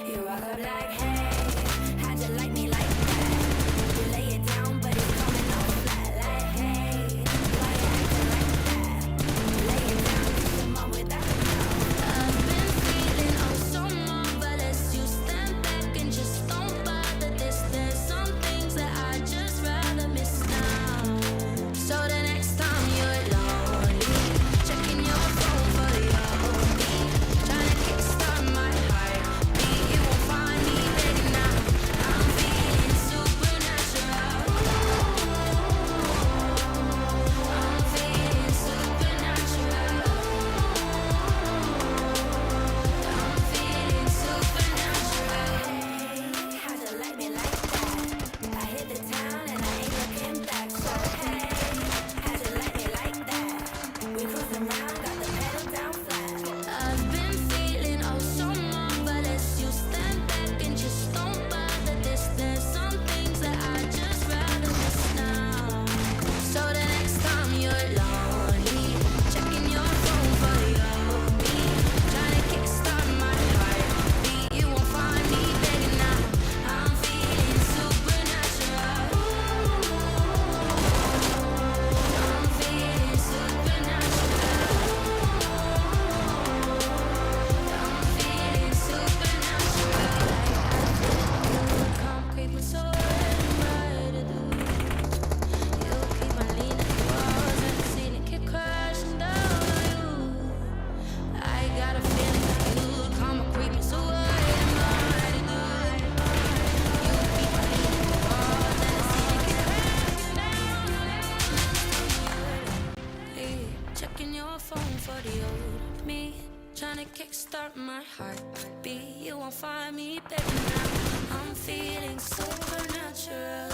You rock up like, hey, how'd you like me like that? You lay it down, but it's coming off flat like, hey, why you acting like that? Lay it down, just a mom without no. I've been feeling oh so marvelous. You stand back and just don't bother this. There's some things that I just rather miss now. So the next time you're lonely, checking your phone for your beat, trying to kickstart my heartbeat, you won't find me begging now. I'm feeling supernatural. I'm feeling supernatural. I'm feeling supernatural. Hey, how'd you like me like that? I hit the town and I ain't looking back. So hey, how'd you like me like that? We cruising around, got the pedal down flat. I've been feeling oh so marvelous. You stand back and just don't bother this. There's some things that I just rather miss now. So the next time you're lonely, checking your phone for your beat, trying to kickstart my heartbeat, you won't find me begging now. I'm feeling supernatural. I'm feeling supernatural. I'm feeling supernatural. Come creeping so right to do. You keep on leaning the walls and the ceiling keep crashing down on you. I got a feeling that you come creeping so right to do. You keep on leaning the walls and the ceiling keep crashing down on you. Hey, checking your phone for the old me, trying to kickstart my heartbeat. You won't find me begging now. I'm feeling supernatural.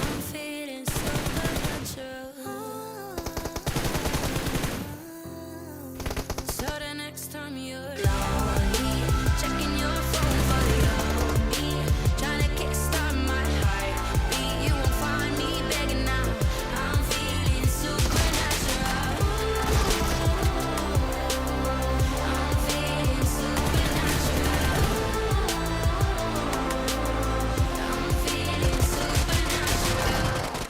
I'm feeling supernatural. So the next time you're lonely, checking your phone for your beat, trying to kickstart my heartbeat, you won't find me begging now. I'm feeling supernatural. I'm feeling supernatural. I'm feeling supernatural.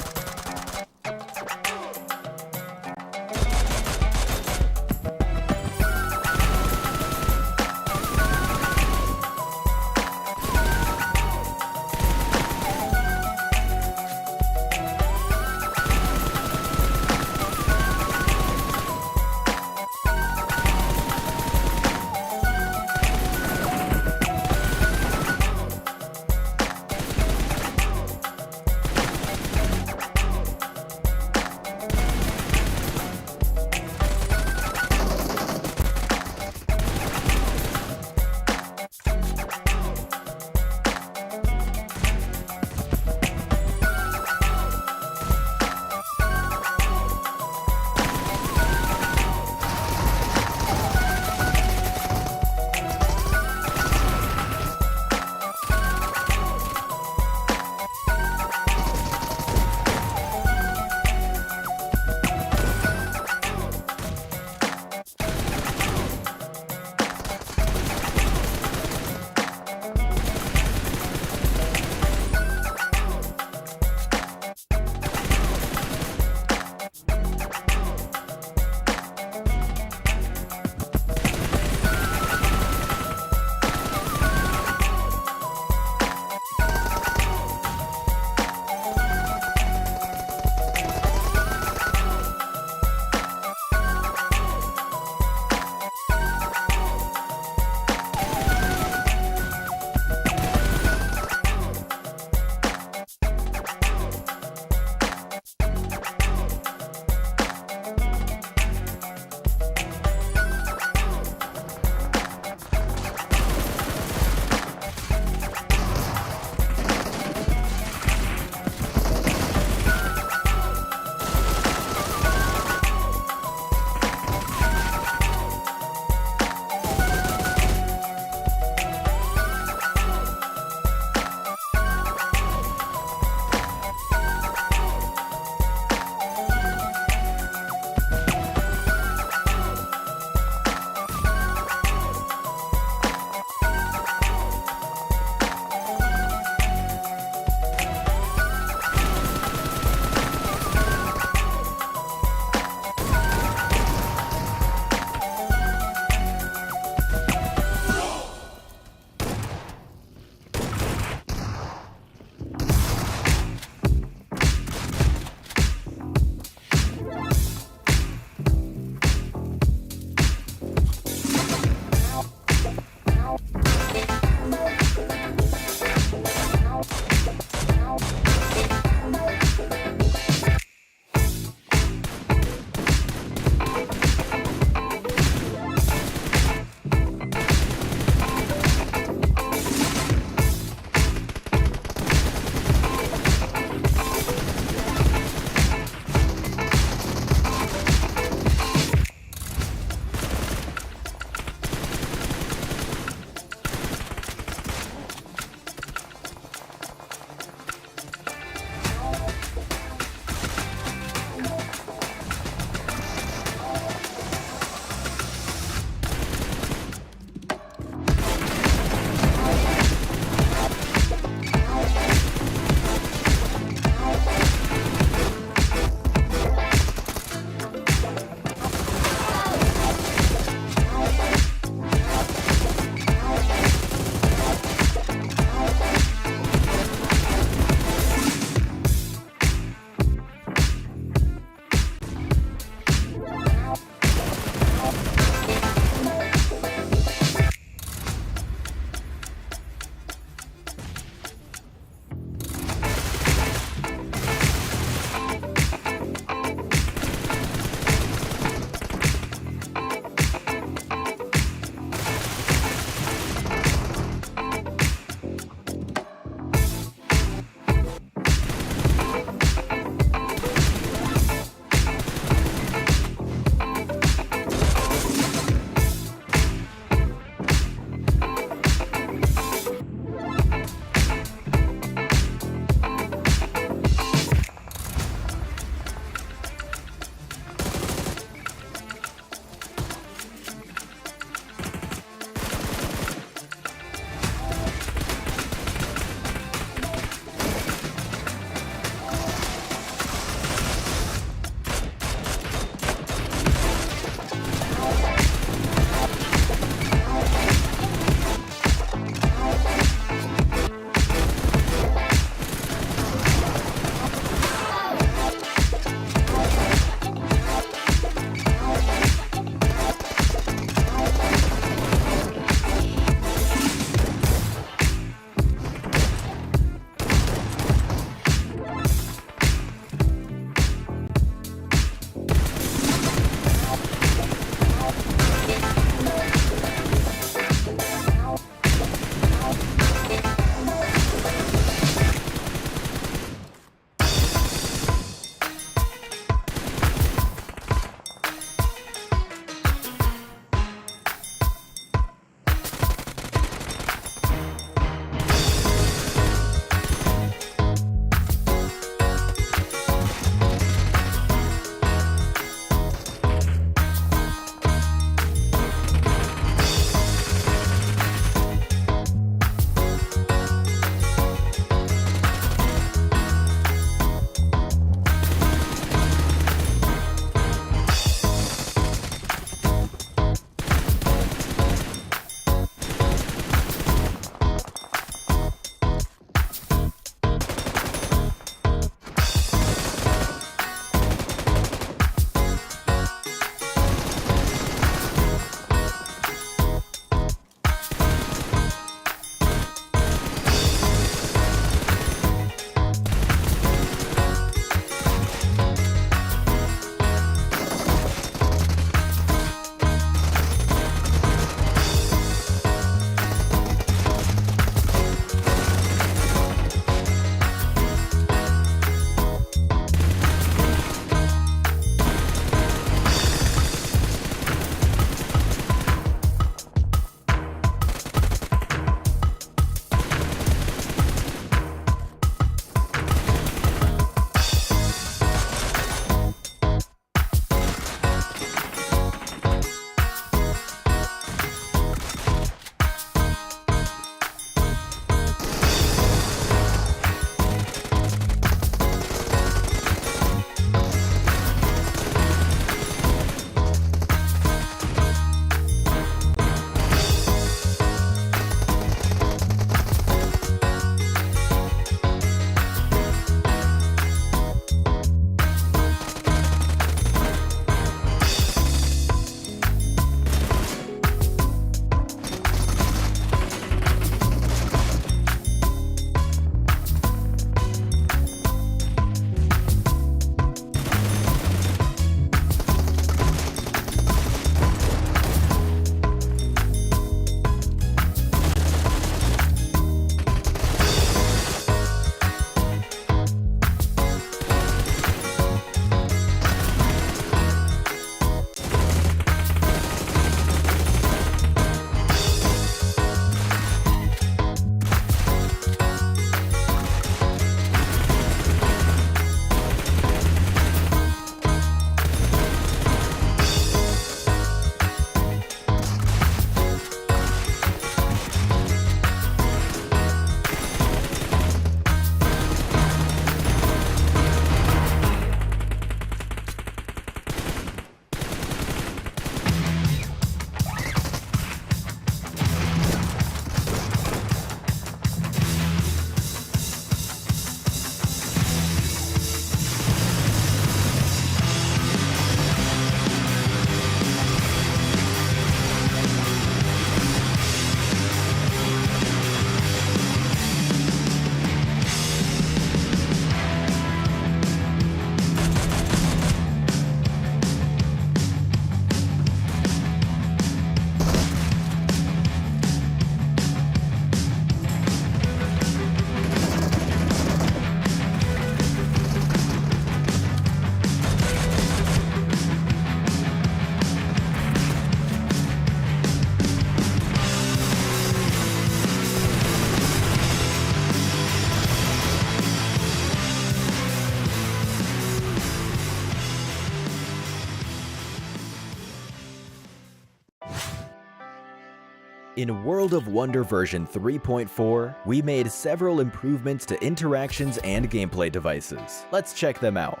In World of Wonder version 3.4, we made several improvements to interactions and gameplay devices. Let's check them out.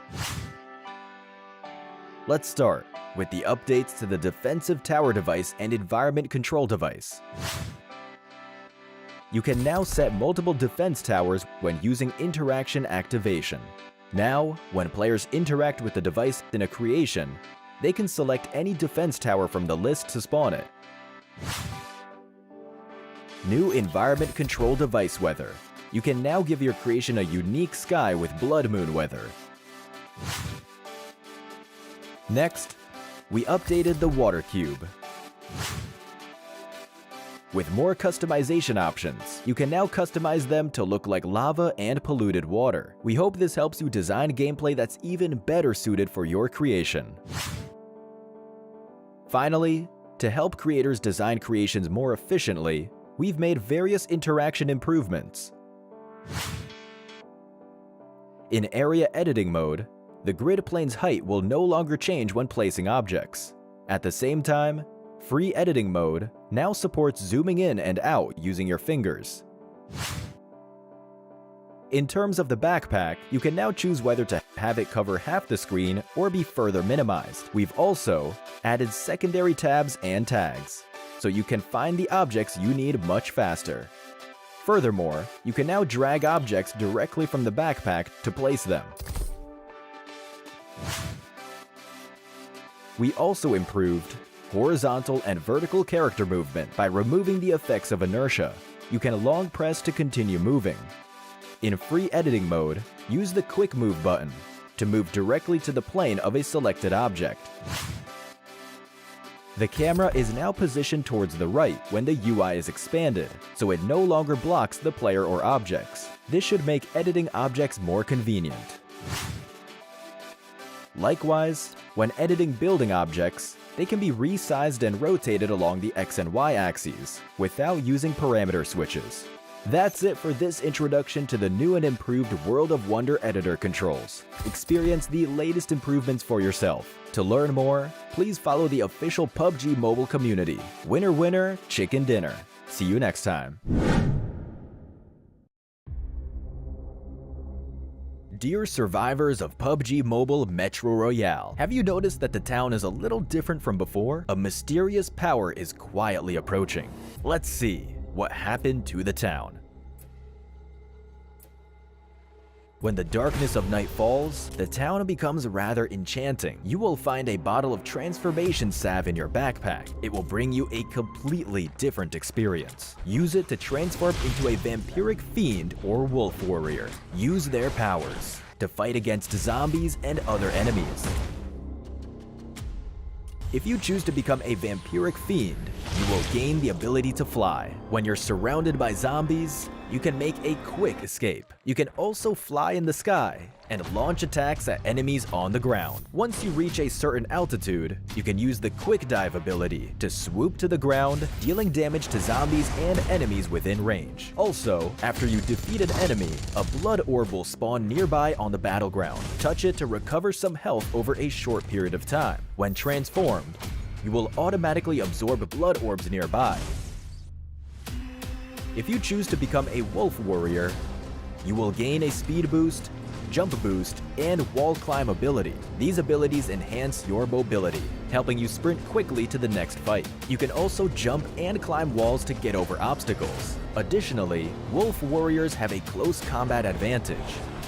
Let's start with the updates to the defensive tower device and environment control device. You can now set multiple defense towers when using interaction activation. Now, when players interact with the device in a creation, they can select any defense tower from the list to spawn it. New environment control device weather. You can now give your creation a unique sky with blood moon weather. Next, we updated the water cube. With more customization options, you can now customize them to look like lava and polluted water. We hope this helps you design gameplay that's even better suited for your creation. Finally, to help creators design creations more efficiently, we've made various interaction improvements. In area editing mode, the grid plane's height will no longer change when placing objects. At the same time, free editing mode now supports zooming in and out using your fingers. In terms of the backpack, you can now choose whether to have it cover half the screen or be further minimized. We've also added secondary tabs and tags, so you can find the objects you need much faster. Furthermore, you can now drag objects directly from the backpack to place them. We also improved horizontal and vertical character movement by removing the effects of inertia. You can long press to continue moving. In free editing mode, use the quick move button to move directly to the plane of a selected object. The camera is now positioned towards the right when the UI is expanded, so it no longer blocks the player or objects. This should make editing objects more convenient. Likewise, when editing building objects, they can be resized and rotated along the X and Y axes without using parameter switches. That's it for this introduction to the new and improved World of Wonder editor controls. Experience the latest improvements for yourself. To learn more, please follow the official PUBG Mobile community. Winner winner, chicken dinner. See you next time. Dear survivors of PUBG Mobile Metro Royale, have you noticed that the town is a little different from before? A mysterious power is quietly approaching. Let's see what happened to the town. When the darkness of night falls, the town becomes rather enchanting. You will find a bottle of transformation salve in your backpack. It will bring you a completely different experience. Use it to transform into a vampiric fiend or wolf warrior. Use their powers to fight against zombies and other enemies. If you choose to become a vampiric fiend, you will gain the ability to fly. When you're surrounded by zombies, you can make a quick escape. You can also fly in the sky and launch attacks at enemies on the ground. Once you reach a certain altitude, you can use the quick dive ability to swoop to the ground, dealing damage to zombies and enemies within range. Also, after you defeat an enemy, a blood orb will spawn nearby on the battleground. Touch it to recover some health over a short period of time. When transformed, you will automatically absorb blood orbs nearby. If you choose to become a wolf warrior, you will gain a speed boost, jump boost, and wall climb ability. These abilities enhance your mobility, helping you sprint quickly to the next fight. You can also jump and climb walls to get over obstacles. Additionally, wolf warriors have a close combat advantage.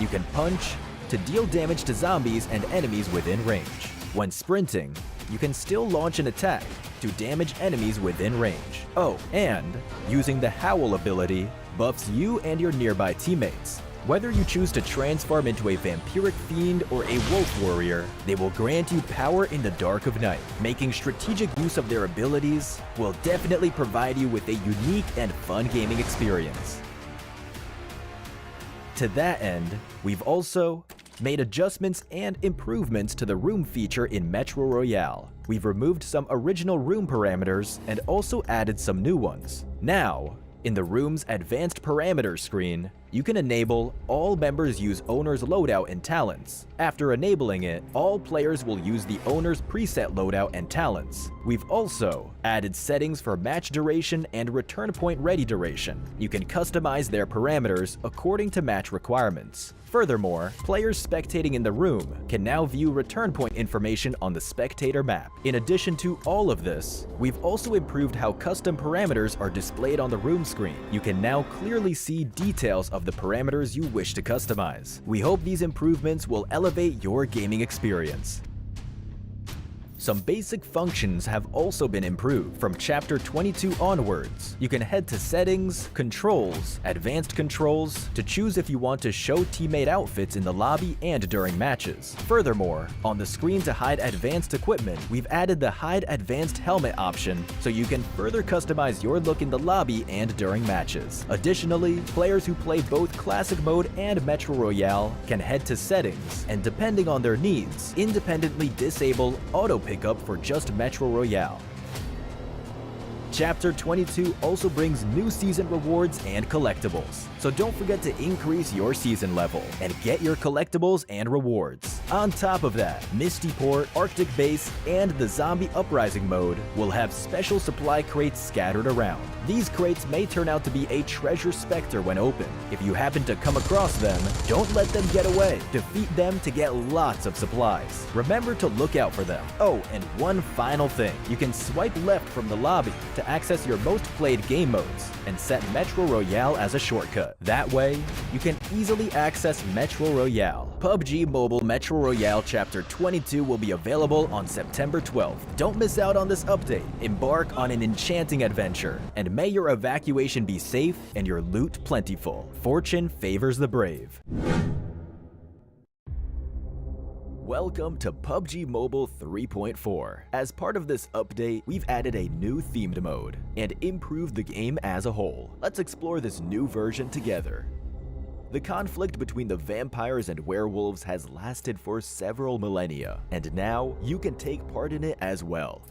You can punch to deal damage to zombies and enemies within range. When sprinting, you can still launch an attack to damage enemies within range. Oh, and using the Howl ability buffs you and your nearby teammates. Whether you choose to transform into a vampiric fiend or a wolf warrior, they will grant you power in the dark of night. Making strategic use of their abilities will definitely provide you with a unique and fun gaming experience. To that end, we've also made adjustments and improvements to the room feature in Metro Royale. We've removed some original room parameters and also added some new ones. Now, in the room's advanced parameters screen, you can enable all members use owner's loadout and talents. After enabling it, all players will use the owner's preset loadout and talents. We've also added settings for match duration and return point ready duration. You can customize their parameters according to match requirements. Furthermore, players spectating in the room can now view return point information on the spectator map. In addition to all of this, we've also improved how custom parameters are displayed on the room screen. You can now clearly see details of the parameters you wish to customize. We hope these improvements will elevate your gaming experience. Some basic functions have also been improved. From Chapter 22 onwards, you can head to Settings, Controls, Advanced Controls to choose if you want to show teammate outfits in the lobby and during matches. Furthermore, on the screen to hide advanced equipment, we've added the Hide Advanced Helmet option so you can further customize your look in the lobby and during matches. Additionally, players who play both Classic Mode and Metro Royale can head to Settings and, depending on their needs, independently disable auto pickup for just Metro Royale. Chapter 22 also brings new season rewards and collectibles, so don't forget to increase your season level and get your collectibles and rewards. On top of that, Misty Port, Arctic Base, and the Zombie Uprising mode will have special supply crates scattered around. These crates may turn out to be a treasure specter when open. If you happen to come across them, don't let them get away. Defeat them to get lots of supplies. Remember to look out for them. Oh, and one final thing. You can swipe left from the lobby to access your most played game modes and set Metro Royale as a shortcut. That way, you can easily access Metro Royale. PUBG Mobile Metro Royale Chapter 22 will be available on September 12th. Don't miss out on this update. Embark on an enchanting adventure, and may your evacuation be safe and your loot plentiful. Fortune favors the brave. Welcome to PUBG Mobile 3.4. As part of this update, we've added a new themed mode and improved the game as a whole. Let's explore this new version together. The conflict between the vampires and werewolves has lasted for several millennia, and now you can take part in it as well.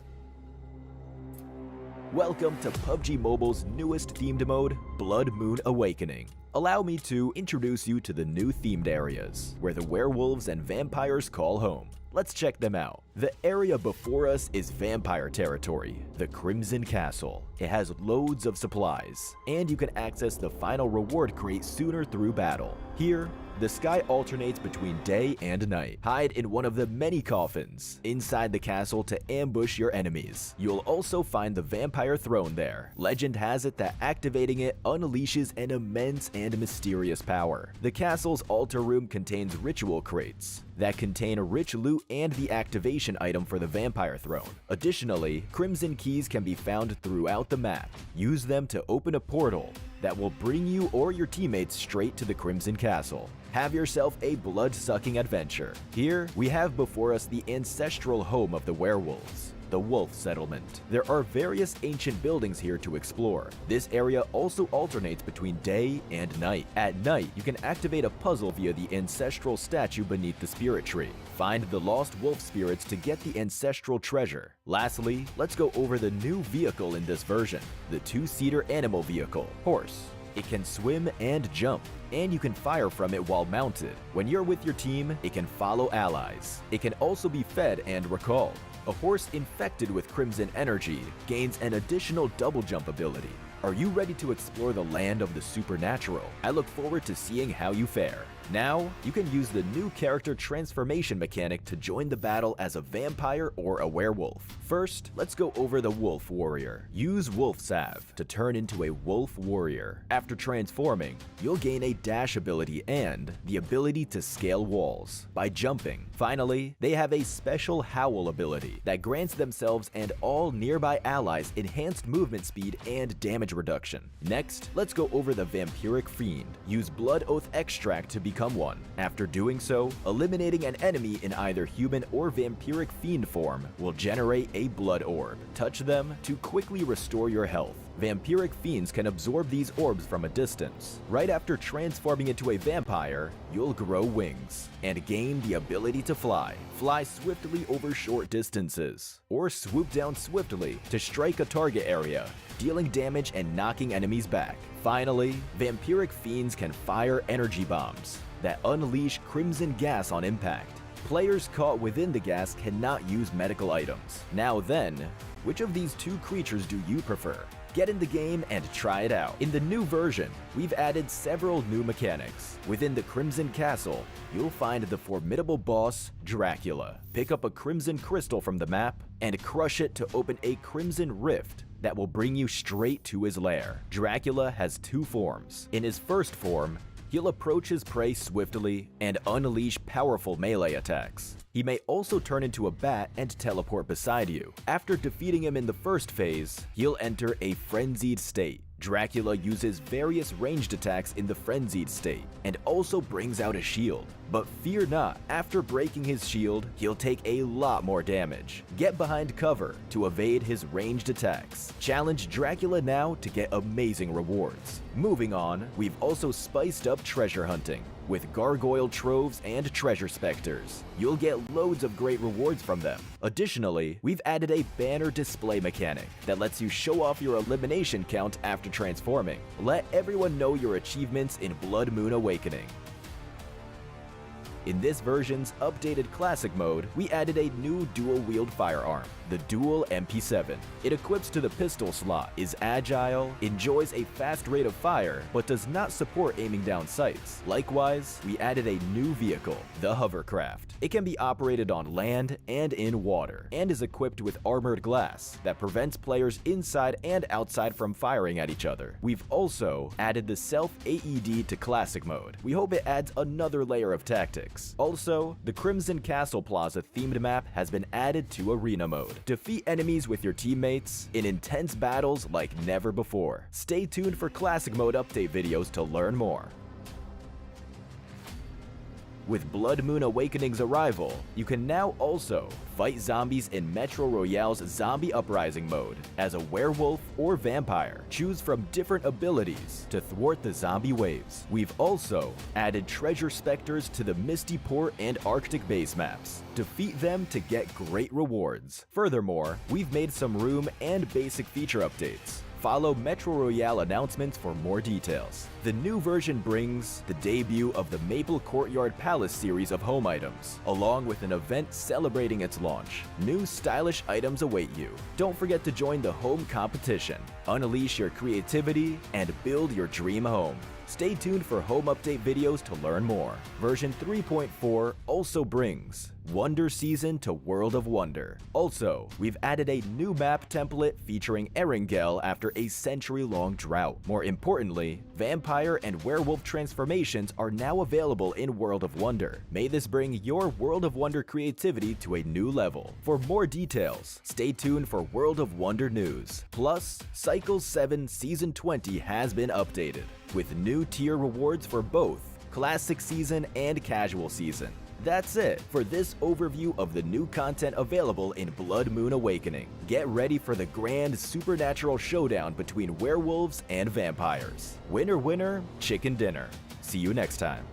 Welcome to PUBG Mobile's newest themed mode, Blood Moon Awakening. Allow me to introduce you to the new themed areas, where the werewolves and vampires call home. Let's check them out. The area before us is vampire territory, the Crimson Castle. It has loads of supplies, and you can access the final reward crate sooner through battle. Here, the sky alternates between day and night. Hide in one of the many coffins inside the castle to ambush your enemies. You'll also find the vampire throne there. Legend has it that activating it unleashes an immense and mysterious power. The castle's altar room contains ritual crates that contain rich loot and the activation item for the vampire throne. Additionally, crimson keys can be found throughout the map. Use them to open a portal that will bring you or your teammates straight to the Crimson Castle. Have yourself a blood-sucking adventure. Here, we have before us the ancestral home of the werewolves, the Wolf Settlement. There are various ancient buildings here to explore. This area also alternates between day and night. At night, you can activate a puzzle via the ancestral statue beneath the spirit tree. Find the lost wolf spirits to get the ancestral treasure. Lastly, let's go over the new vehicle in this version, the two-seater animal vehicle, Horse. It can swim and jump, and you can fire from it while mounted. When you're with your team, it can follow allies. It can also be fed and recalled. A horse infected with crimson energy gains an additional double jump ability. Are you ready to explore the land of the supernatural? I look forward to seeing how you fare. Now, you can use the new character transformation mechanic to join the battle as a vampire or a werewolf. First, let's go over the Wolf Warrior. Use Wolf Salve to turn into a Wolf Warrior. After transforming, you'll gain a dash ability and the ability to scale walls by jumping. Finally, they have a special Howl ability that grants themselves and all nearby allies enhanced movement speed and damage reduction. Next, let's go over the Vampiric Fiend. Use Blood Oath Extract to become one. After doing so, eliminating an enemy in either human or vampiric fiend form will generate a blood orb. Touch them to quickly restore your health. Vampiric fiends can absorb these orbs from a distance. Right after transforming into a vampire, you'll grow wings and gain the ability to fly. Fly swiftly over short distances, or swoop down swiftly to strike a target area, dealing damage and knocking enemies back. Finally, vampiric fiends can fire energy bombs that unleash crimson gas on impact. Players caught within the gas cannot use medical items. Now then, which of these two creatures do you prefer? Get in the game and try it out. In the new version, we've added several new mechanics. Within the Crimson Castle, you'll find the formidable boss, Dracula. Pick up a crimson crystal from the map and crush it to open a crimson rift that will bring you straight to his lair. Dracula has two forms. In his first form, he'll approach his prey swiftly and unleash powerful melee attacks. He may also turn into a bat and teleport beside you. After defeating him in the first phase, he'll enter a frenzied state. Dracula uses various ranged attacks in the frenzied state and also brings out a shield. But fear not, after breaking his shield, he'll take a lot more damage. Get behind cover to evade his ranged attacks. Challenge Dracula now to get amazing rewards. Moving on, we've also spiced up treasure hunting with gargoyle troves and treasure specters. You'll get loads of great rewards from them. Additionally, we've added a banner display mechanic that lets you show off your elimination count after transforming. Let everyone know your achievements in Blood Moon Awakening. In this version's updated classic mode, we added a new dual-wield firearm, the Dual MP7. It equips to the pistol slot, is agile, enjoys a fast rate of fire, but does not support aiming down sights. Likewise, we added a new vehicle, the Hovercraft. It can be operated on land and in water, and is equipped with armored glass that prevents players inside and outside from firing at each other. We've also added the self-AED to classic mode. We hope it adds another layer of tactics. Also, the Crimson Castle Plaza themed map has been added to arena mode. Defeat enemies with your teammates in intense battles like never before. Stay tuned for classic mode update videos to learn more. With Blood Moon Awakening's arrival, you can now also fight zombies in Metro Royale's Zombie Uprising mode as a werewolf or vampire. Choose from different abilities to thwart the zombie waves. We've also added treasure specters to the Misty Port and Arctic base maps. Defeat them to get great rewards. Furthermore, we've made some room and basic feature updates. Follow Metro Royale announcements for more details. The new version brings the debut of the Maple Courtyard Palace series of home items, along with an event celebrating its launch. New stylish items await you. Don't forget to join the home competition. Unleash your creativity and build your dream home. Stay tuned for home update videos to learn more. Version 3.4 also brings Wonder Season to World of Wonder. Also, we've added a new map template featuring Erangel after a century-long drought. More importantly, vampire and werewolf transformations are now available in World of Wonder. May this bring your World of Wonder creativity to a new level. For more details, stay tuned for World of Wonder news. Plus, Cycle 7 Season 20 has been updated, with new tier rewards for both Classic Season and Casual Season. That's it for this overview of the new content available in Blood Moon Awakening. Get ready for the grand supernatural showdown between werewolves and vampires. Winner, winner, chicken dinner. See you next time.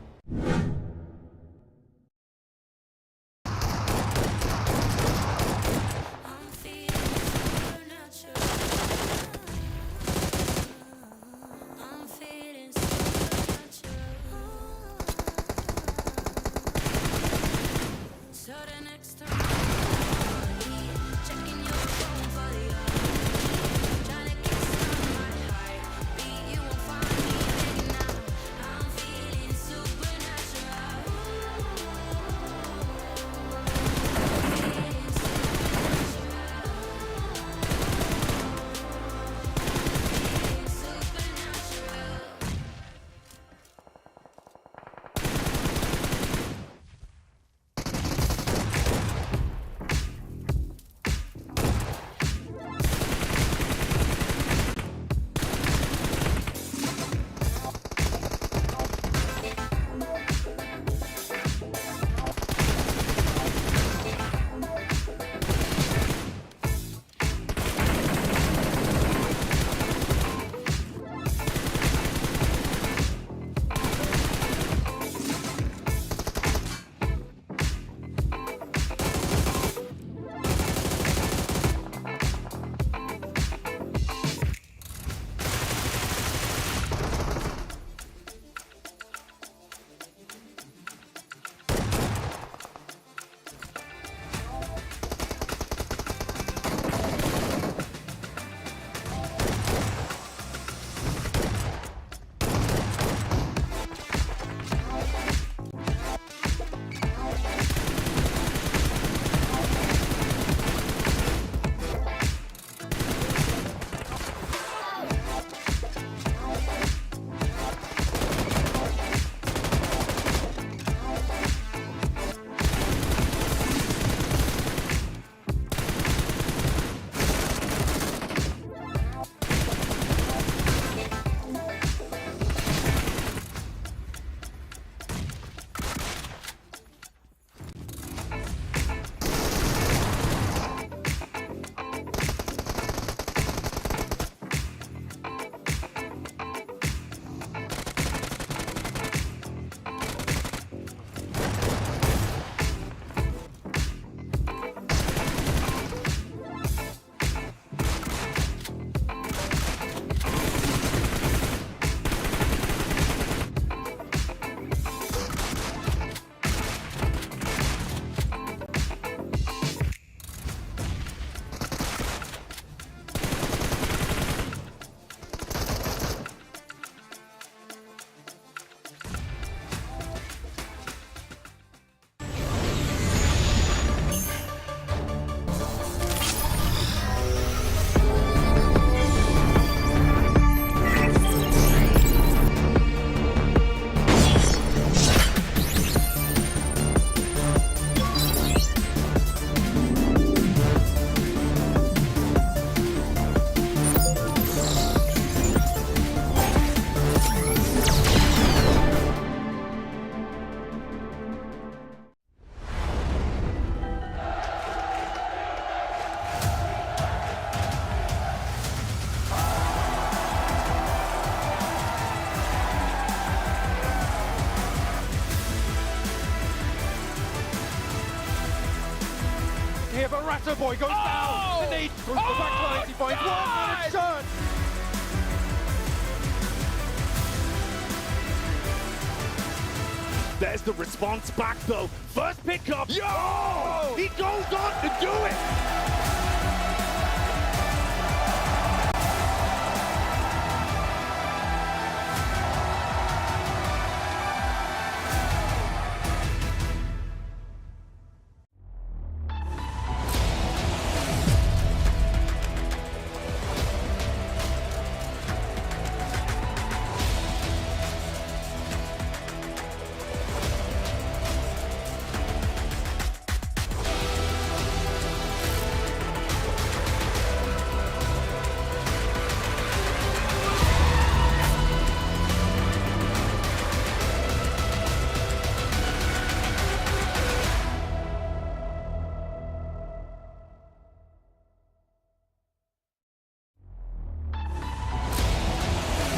Shatter Boy goes down. The nade goes back to he finds one minute shot. There's the response back though. First pickup. Yo! He goes on to do it.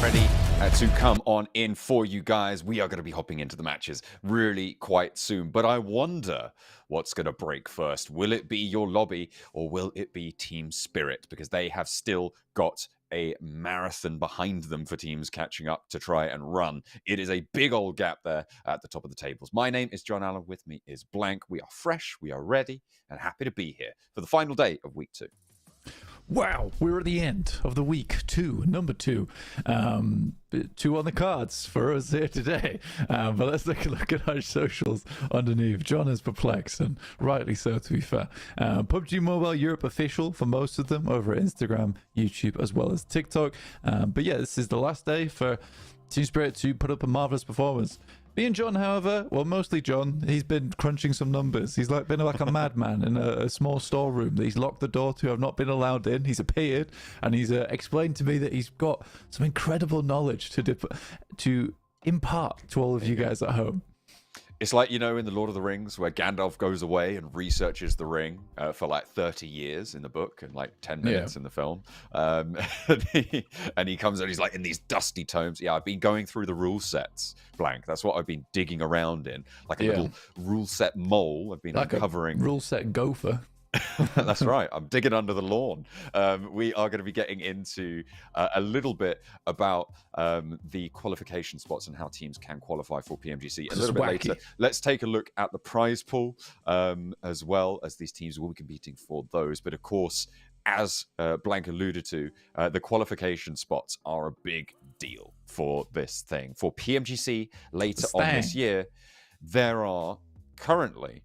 Ready to come on in for you guys. We are going to be hopping into the matches really quite soon, but I wonder what's going to break first. Will it be your lobby or will it be Team Spirit? Because they have still got a marathon behind them for teams catching up to try and run. It is a big old gap there at the top of the tables. My name is John Allen. With me is Blank. We are fresh, we are ready, and happy to be here for the final day of week 2. Wow, we're at the end of the week 2, number 2. 2 on the cards for us here today. But let's take a look at our socials underneath. John is perplexed, and rightly so, to be fair. PUBG Mobile Europe official for most of them over at Instagram, YouTube, as well as TikTok. But yeah, this is the last day for Team Spirit to put up a marvelous performance. Me and John, however, well, mostly John, he's been crunching some numbers. He's been like a madman in a small storeroom that he's locked the door to. I've not been allowed in. He's appeared and he's explained to me that he's got some incredible knowledge to impart to all of you guys at home. It's like, you know, in The Lord of the Rings, where Gandalf goes away and researches the ring for like 30 years in the book and like 10 minutes in the film. And he comes out, he's like in these dusty tomes. Yeah, I've been going through the rule sets, Blank. That's what I've been digging around in. Like a little rule set mole. I've been like uncovering. Rule set gopher. That's right. I'm digging under the lawn. We are going to be getting into a little bit about the qualification spots and how teams can qualify for PMGC a little bit later. Let's take a look at the prize pool as well, as these teams will be competing for those. But of course, as Blank alluded to, the qualification spots are a big deal for this thing. For PMGC later on this year, there are currently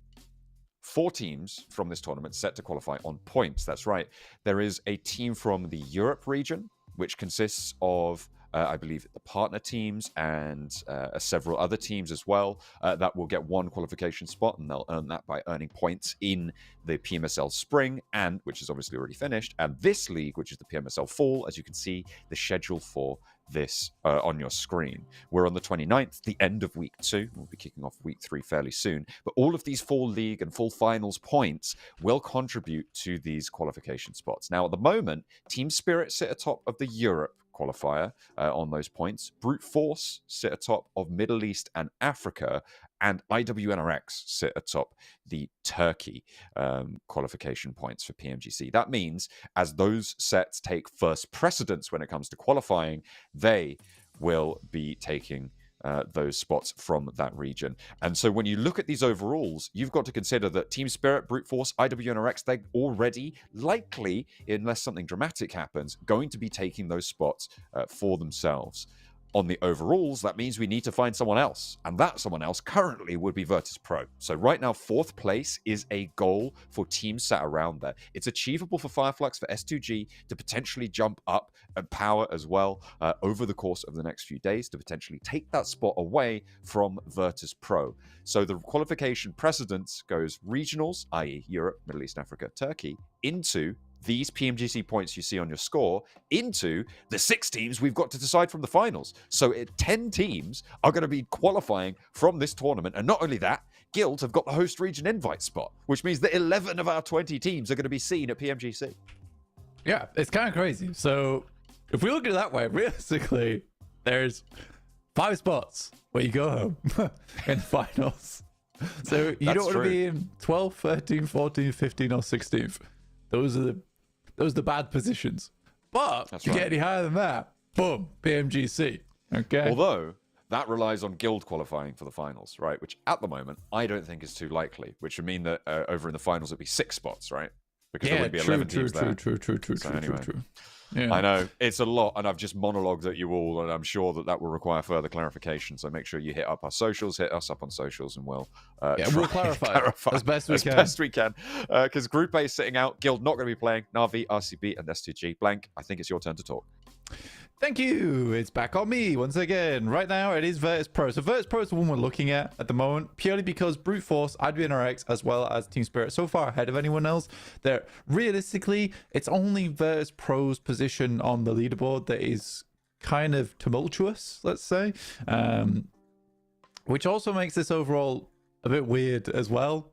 4 teams from this tournament set to qualify on points. That's right. There is a team from the Europe region, which consists of, I believe, the partner teams and several other teams as well that will get 1 qualification spot, and they'll earn that by earning points in the PMSL Spring, and which is obviously already finished, and this league, which is the PMSL Fall. As you can see, the schedule for this on your screen. We're on the 29th, the end of week 2. We'll be kicking off week 3 fairly soon. But all of these Fall League and Fall Finals points will contribute to these qualification spots. Now, at the moment, Team Spirit sit atop of the Europe qualifier on those points. Brute Force sit atop of Middle East and Africa, and IWNRX sit atop the Turkey qualification points for PMGC. That means as those sets take first precedence when it comes to qualifying, they will be taking those spots from that region. And so when you look at these overalls, you've got to consider that Team Spirit, Brute Force, IWNRX, they're already likely, unless something dramatic happens, going to be taking those spots for themselves. On the overalls, that means we need to find someone else. And that someone else currently would be Virtus Pro. So right now, 4th place is a goal for teams sat around there. It's achievable for Fireflux, for S2G to potentially jump up and power as well over the course of the next few days to potentially take that spot away from Virtus Pro. So the qualification precedence goes regionals, i.e. Europe, Middle East, Africa, Turkey, into these PMGC points you see on your score, into the 6 teams we've got to decide from the finals. So 10 teams are going to be qualifying from this tournament. And not only that, Guild have got the host region invite spot, which means that 11 of our 20 teams are going to be seen at PMGC. Yeah, it's kind of crazy. So if we look at it that way, realistically, there's 5 spots where you go home in finals. So you don't want to true. be in 12th, 13th, 14th, 15th, or 16th. Those are the bad positions. But That's you right. get any higher than that, boom, PMGC. Okay. Although that relies on guild qualifying for the finals, right? Which at the moment I don't think is too likely. Which would mean that over in the finals it'd be 6 spots, right? Because there would be 11 teams there. True. Yeah. I know it's a lot, and I've just monologued at you all, and I'm sure that will require further clarification. So make sure you hit up our socials, hit us up on socials, and we'll we'll clarify as best we can. Because Group A is sitting out, Guild not going to be playing, Navi, RCB, and S2G. Blank, I think it's your turn to talk. Thank you. It's back on me once again. Right now, it is Virtus Pro. So Virtus Pro is the one we're looking at the moment, purely because Brute Force, IWNRX, as well as Team Spirit, so far ahead of anyone else. They're realistically, it's only Virtus Pro's position on the leaderboard that is kind of tumultuous, let's say, which also makes this overall a bit weird as well,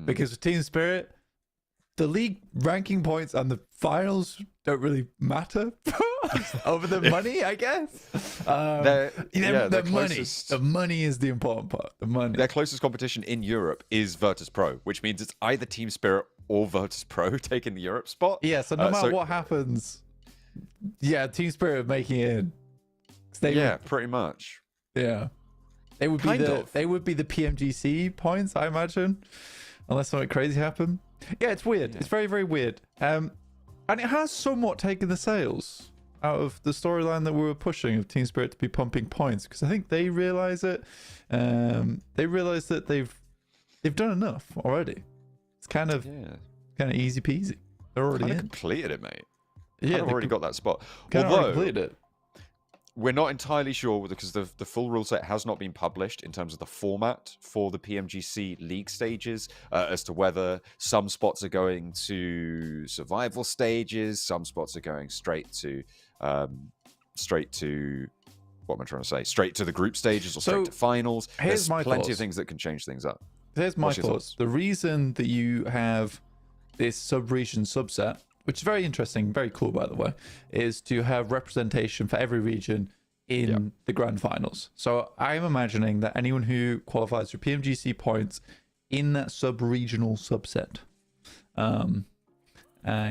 because with Team Spirit, the league ranking points and the finals don't really matter over the money, I guess. The money is the important part. The money. Their closest competition in Europe is Virtus Pro, which means it's either Team Spirit or Virtus Pro taking the Europe spot. Yeah, so no matter what happens, Team Spirit making it. Pretty much. Yeah, they would be the PMGC points, I imagine, unless something crazy happened. Yeah, it's weird. It's very, very weird. And it has somewhat taken the sales out of the storyline that we were pushing of Team Spirit to be pumping points, because I think they realize it. They realize that they've done enough already. It's kind of easy peasy. They're already in. Completed it, mate. Yeah, they've already got that spot. Although completed it. We're not entirely sure because the full rule set has not been published in terms of the format for the PMGC league stages as to whether some spots are going to survival stages, some spots are going straight to what am I trying to say? Straight to the group stages or straight to finals. There's plenty of things that can change things up. Here's my thoughts. The reason that you have this sub-region subset, which is very interesting, very cool, by the way, is to have representation for every region in the grand finals. So I'm imagining that anyone who qualifies for PMGC points in that sub-regional subset,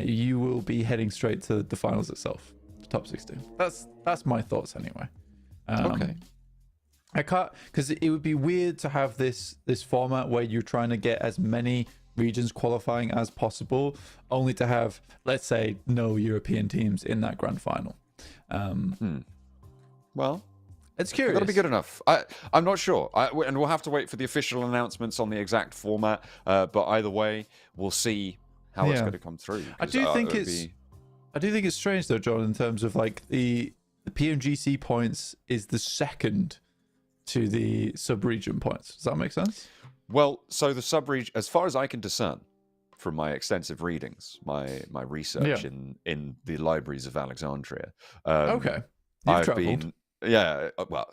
you will be heading straight to the finals itself, the top 16. That's my thoughts anyway. Okay. I can't, because it would be weird to have this format where you're trying to get as many regions qualifying as possible, only to have, let's say, no European teams in that grand final. Well, it's curious. That'll be good enough. I'm not sure, and we'll have to wait for the official announcements on the exact format. But either way, we'll see how it's going to come through. I do think it's strange though, John, in terms of like the PMGC points is the second to the sub-region points. Does that make sense? Well, so the sub-region, as far as I can discern from my extensive readings, my research in the libraries of Alexandria. Okay. I've traveled.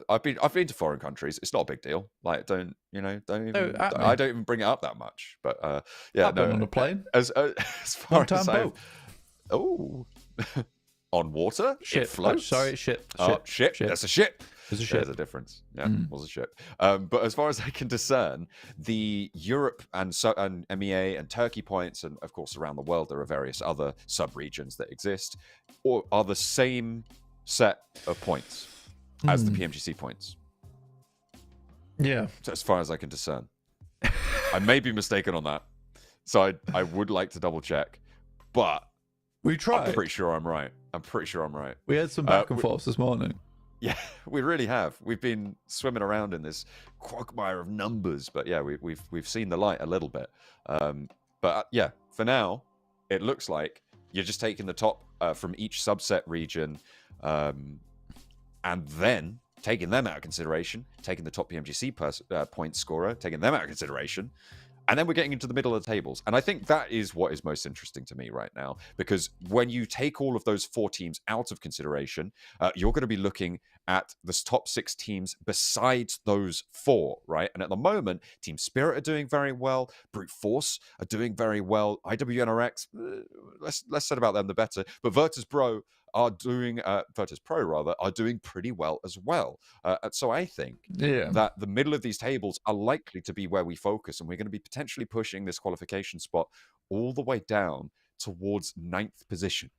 I've been to foreign countries. It's not a big deal. Like, I don't even bring it up that much. But I've been on a plane. As far as on water, shit. It floats. Shit. Shit. That's a ship. There's a difference. Yeah, was a ship. But as far as I can discern, the Europe and MEA and Turkey points, and of course around the world there are various other sub-regions that exist, or are the same set of points as the PMGC points. Yeah. So as far as I can discern. I may be mistaken on that. So I would like to double check. But we tried. I'm pretty sure I'm right. We had some back and forth this morning. Yeah, we really have. We've been swimming around in this quagmire of numbers, but yeah, we've seen the light a little bit. But yeah, for now, it looks like you're just taking the top from each subset region, and then taking them out of consideration, taking the top PMGC point scorer, taking them out of consideration. And then we're getting into the middle of the tables. And I think that is what is most interesting to me right now. Because when you take all of those 4 teams out of consideration, you're going to be looking at the top 6 teams besides those 4, right? And at the moment, Team Spirit are doing very well. Brute Force are doing very well. IWNRX, less said about them, the better. But Virtus Pro are doing, Virtus Pro rather, are doing pretty well as well. So I think that the middle of these tables are likely to be where we focus, and we're going to be potentially pushing this qualification spot all the way down towards 9th position,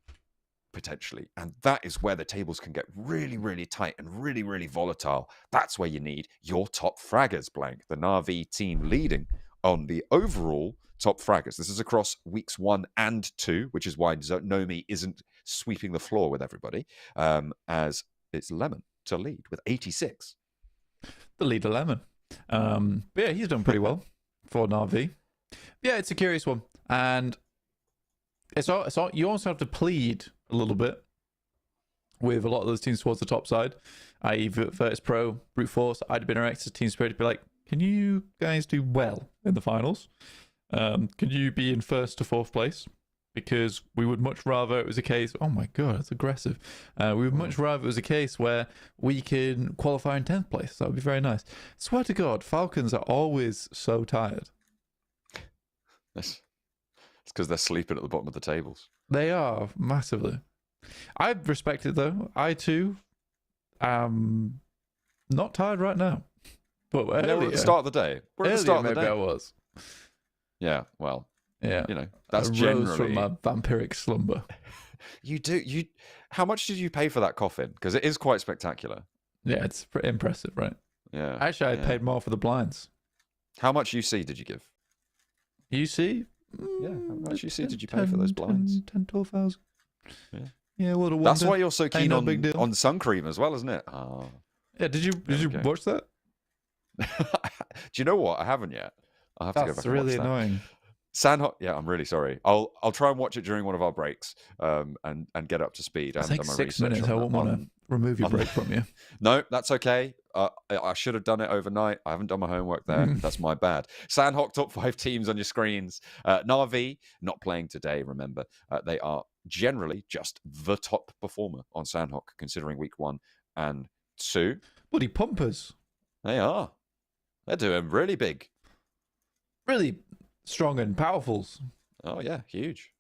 potentially. And that is where the tables can get really, really tight and really, really volatile. That's where you need your top fraggers, Blank. The Na'Vi team leading on the overall top fraggers. This is across weeks 1 and 2, which is why Nomi isn't sweeping the floor with everybody, as it's Lemon to lead with 86. The leader, Lemon. But yeah, he's done pretty well for Na'Vi. Yeah, it's a curious one. And it's all, you also have to plead a little bit with a lot of those teams towards the top side, i.e. Virtus Pro, Brute Force, IWNRX, Team Spirit, to be like, can you guys do well in the finals? Can you be in 1st to 4th place? Because we would much rather it was a case, oh my god, that's aggressive. We would much rather it was a case where we can qualify in 10th place. That would be very nice. Swear to God, Falcons are always so tired. It's because they're sleeping at the bottom of the tables. They are, massively. I respect it though. I too am not tired right now. But we're at the start of the day. We're at the start of the day. Maybe I was. Yeah, well, yeah, you know, that's generally rose from my vampiric slumber. How much did you pay for that coffin? Because it is quite spectacular. Yeah, it's pretty impressive, right? Yeah. Actually, I paid more for the blinds. How much UC did you give? UC? Yeah, how much UC did you pay for those blinds? 12,000. Yeah. Yeah, what a wonder. That's why you're so keen no on sun cream as well, isn't it? Oh. Yeah, did you watch that? Do you know what? I haven't yet. I'll have to go back That's and watch really that. annoying. Sanhok, yeah, I'm really sorry. I'll try and watch it during one of our breaks, and get up to speed. It's like 6 minutes. I won't want to remove your break from you. No, that's okay. I should have done it overnight. I haven't done my homework there. That's my bad. Sanhok top 5 teams on your screens. Na'Vi not playing today. Remember, they are generally just the top performer on Sanhok, considering week 1 and 2. Bloody pumpers. They are. They're doing really big. Really strong and powerfuls. Oh yeah, huge.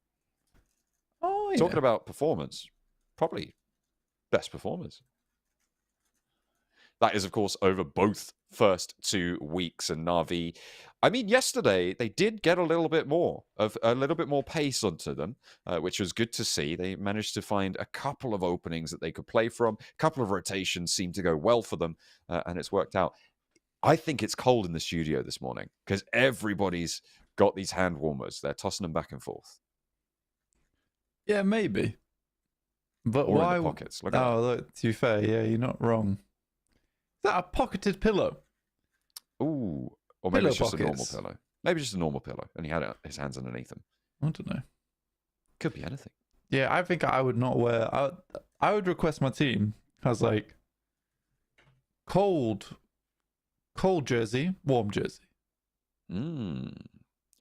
Oh yeah. Talking about performance, probably best performers. That is, of course, over both first 2 weeks. And Na'Vi, I mean, yesterday they did get a little bit more pace onto them, which was good to see. They managed to find a couple of openings that they could play from. A couple of rotations seemed to go well for them, and it's worked out. I think it's cold in the studio this morning because everybody's got these hand warmers. They're tossing them back and forth. Yeah, maybe. But or why? In the pockets. Look at that. Look, to be fair, yeah, you're not wrong. Is that a pocketed pillow? Ooh. Or maybe Pillow it's just pockets. a normal pillow. Maybe just a normal pillow. And he had his hands underneath him. I don't know. Could be anything. Yeah, I think I would not wear... I would request my team has like cold jersey, warm jersey.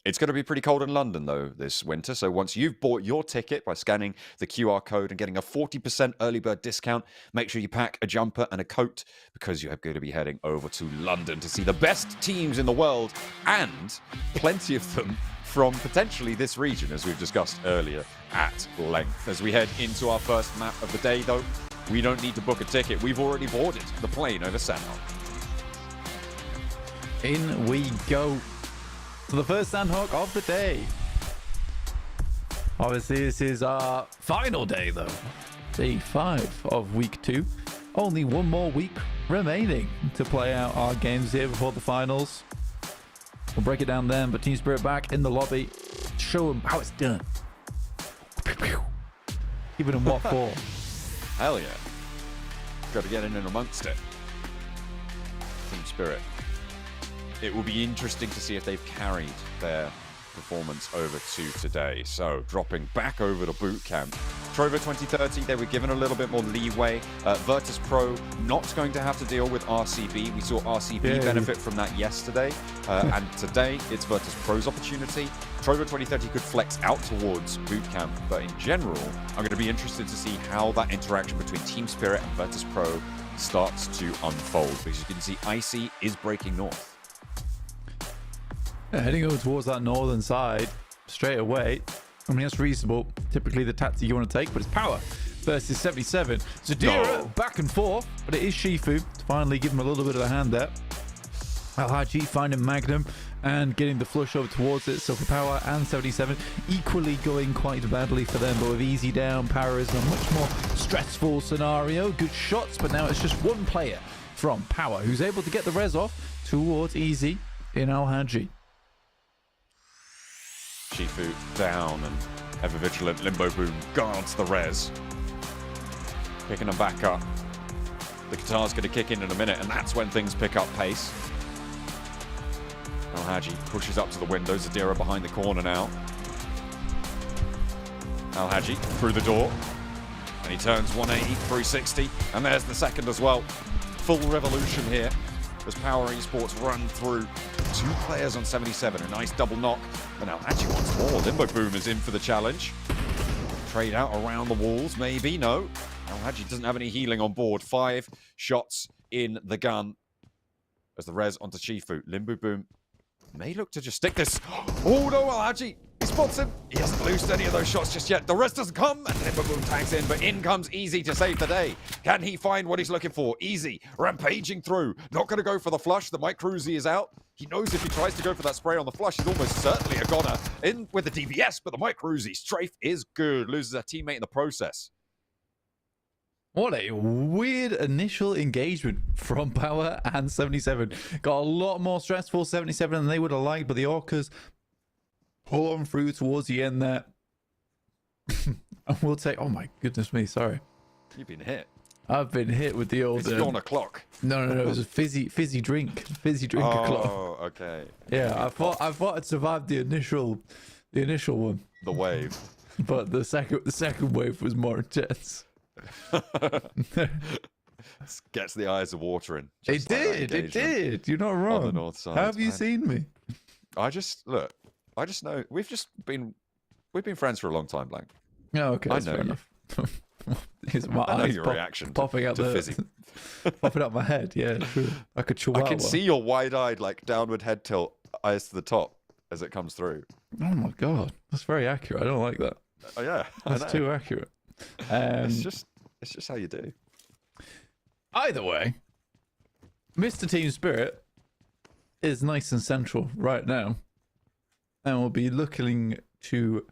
It's going to be pretty cold in London, though, this winter. So once you've bought your ticket by scanning the QR code and getting a 40% early bird discount, make sure you pack a jumper and a coat because you're going to be heading over to London to see the best teams in the world and plenty of them from potentially this region, as we've discussed earlier at length. As we head into our first map of the day, though, we don't need to book a ticket. We've already boarded the plane over Sanhok. In we go. So the first Sanhok of the day. Obviously, this is our final day, though. Day 5 of week 2. Only one more week remaining to play out our games here before the finals. We'll break it down then, but Team Spirit back in the lobby. Show them how it's done. Giving them what for? Hell yeah. Got to get in and amongst it. Team Spirit. It will be interesting to see if they've carried their performance over to today. So dropping back over to boot camp. Trovo 2030, they were given a little bit more leeway. Virtus Pro not going to have to deal with RCB. We saw RCB benefit from that yesterday. And today it's Virtus Pro's opportunity. Trovo 2030 could flex out towards boot camp. But in general, I'm going to be interested to see how that interaction between Team Spirit and Virtus Pro starts to unfold. Because you can see Icy is breaking north. Yeah, heading over towards that northern side straight away. I mean, that's reasonable. Typically the tactic you want to take, but it's power. versus 77. Zadira back and forth, but it is Shifu to finally give him a little bit of a hand there. Alhaji finding Magnum and getting the flush over towards it. So for Power and 77, equally going quite badly for them. But with Easy down, Power is in a much more stressful scenario. Good shots, but now it's just one player from Power who's able to get the res off towards Easy in Alhaji. Shifu down and ever vigilant Limbo Boom guards the res. Picking them back up. The guitar's going to kick in a minute, and that's when things pick up pace. Alhaji pushes up to the window. Zadira behind the corner now. Alhaji through the door. And he turns 180, 360. And there's the second as well. Full revolution here as Power Esports run through 2 players on 77. A nice double knock. And Alhaji wants more. Limbo Boom is in for the challenge. Trade out around the walls, maybe. No. Alhaji doesn't have any healing on board. 5 shots in the gun. As the res onto Shifu. Limbo Boom may look to just stick this. Oh no, Alhaji! He spots him. He hasn't loosed any of those shots just yet. The rest doesn't come, and Limbo Boom tags in, but in comes Easy to save the day. Can he find what he's looking for? Easy, rampaging through. Not going to go for the flush. The Mike Cruzy is out. He knows if he tries to go for that spray on the flush, he's almost certainly a goner. In with the DBS, but the Mike Cruzy strafe is good. Loses a teammate in the process. What a weird initial engagement from Power and 77. Got a lot more stressful 77 than they would have liked, but the Orcas pull on through towards the end there. And we'll take... Oh my goodness me, sorry. You've been hit. I've been hit with the old... It's on a clock. No, it was a fizzy drink. Fizzy drink clock. Oh, okay. Yeah, I thought I'd survived the initial one. The wave. But the second wave was more intense. Gets the eyes of watering. It did. You're not wrong. On the north side. How have you seen me? I just know we've been friends for a long time, Blank. Yeah, okay, I that's know fair you. enough. My I know eyes your reaction popping out to fizzy. popping out my head. Yeah, true. Like a chihuahua. I can see your wide-eyed, like downward head tilt, eyes to the top as it comes through. Oh my god, that's very accurate. I don't like that. Oh yeah, That's too accurate. It's just how you do. Either way, Mr. Team Spirit is nice and central right now, and we'll be looking to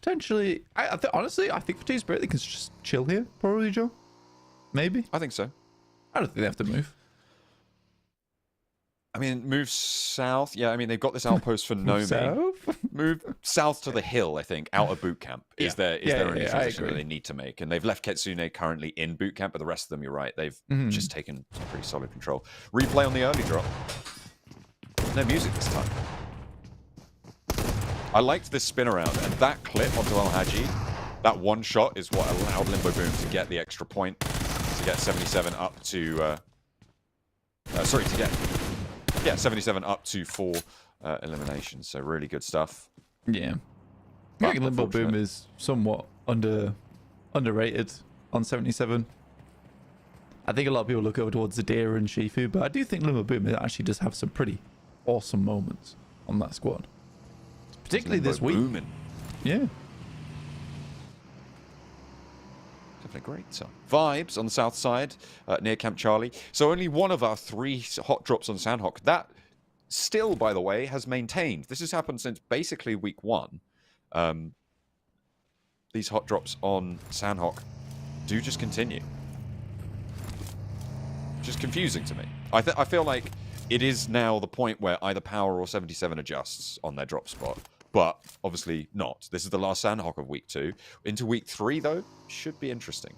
potentially. Honestly, I think for Team Spirit they can just chill here, probably, Joe. Maybe. I think so. I don't think they have to move. I mean, move south. Yeah, I mean they've got this outpost for Nomi. South? Move south to the hill. I think out of boot camp is their only transition that they need to make, and they've left Ketsune currently in boot camp. But the rest of them, you're right, they've just taken some pretty solid control. Replay on the early drop. No music this time. I liked this spin around, and that clip onto Alhaji. That one shot is what allowed Limbo Boom to get the extra point to get 77 up to. Yeah, 77 up to 4 eliminations. So really good stuff. Yeah. I think Limbo Boom is somewhat underrated on 77. I think a lot of people look over towards Zadira and Shifu, but I do think Limbo Boom actually does have some pretty awesome moments on that squad. Particularly this week. Booming. Yeah. Definitely great. So, vibes on the south side near Camp Charlie. So only one of our 3 hot drops on Sanhok. That still, by the way, has maintained. This has happened since basically week 1. These hot drops on Sanhok do just continue. Just confusing to me. I feel like it is now the point where either Power or 77 adjusts on their drop spot. But obviously not. This is the last Sanhok of week 2. Into week 3, though, should be interesting.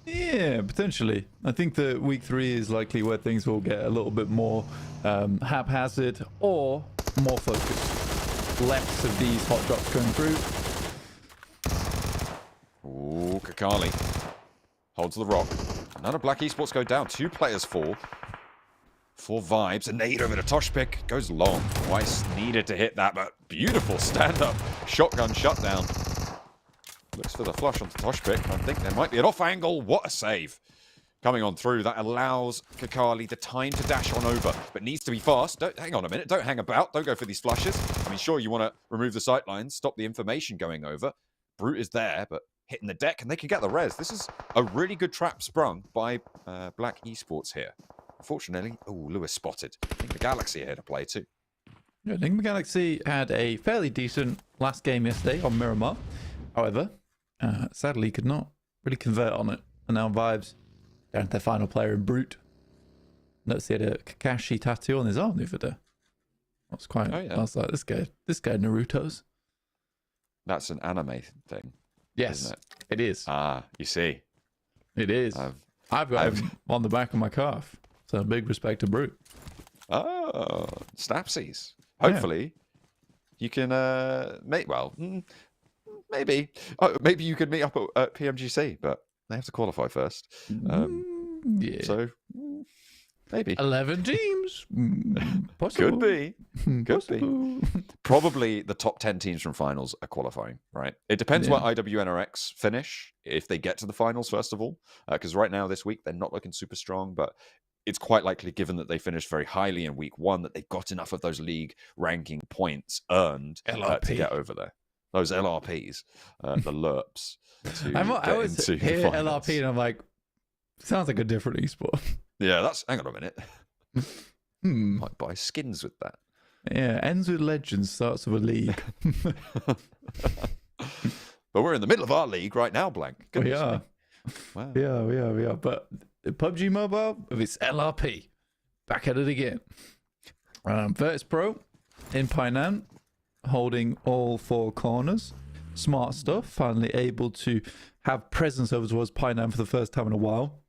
Yeah, potentially. I think that week 3 is likely where things will get a little bit more haphazard or more focused. Less of these hot drops going through. Ooh, Kakali holds the rock. None of Black Esports go down. 2 players fall. 4 vibes. A nade over to Tosh pick. Goes long. Twice needed to hit that, but beautiful stand-up. Shotgun shutdown. Looks for the flush onto Tosh pick. I think there might be an off angle. What a save. Coming on through. That allows Kakali the time to dash on over, but needs to be fast. Hang on a minute. Don't hang about. Don't go for these flushes. I mean, sure, you want to remove the sightlines, stop the information going over, Brute is there, but hitting the deck, and they can get the res. This is a really good trap sprung by Black Esports here. Unfortunately, Lewis spotted. I think the Galaxy are here to play too. Yeah, Enigma Galaxy had a fairly decent last game yesterday on Miramar. However, sadly could not really convert on it. And now Vibes down to their final player in Brute. Notice he had a Kakashi tattoo on his arm the other day. That's quite. I was like, this guy Naruto's. That's an anime thing. Yes, isn't it is. Ah, you see. It is. I've got him on the back of my calf. So big respect to Brute. Oh, Snapsies. Hopefully, you can maybe you could meet up at PMGC, but they have to qualify first. Yeah. So maybe 11 teams. Possible. Could be. Could be. Probably the top 10 teams from finals are qualifying, right? It depends what IWNRX finish, if they get to the finals, first of all. Because right now, this week, they're not looking super strong, but it's quite likely, given that they finished very highly in week 1, that they've got enough of those league ranking points earned to get over there. Those LRPs, the LERPs. I always hear LRP and I'm like, sounds like a different esport. Yeah, hang on a minute. Might buy skins with that. Yeah, ends with legends, starts with a league. But we're in the middle of our league right now, Blank. We are. Wow. Yeah, we are. But PUBG Mobile, with its LRP, back at it again. Virtus Pro in Painan, holding all 4 corners. Smart stuff. Finally able to have presence over towards Painan for the first time in a while.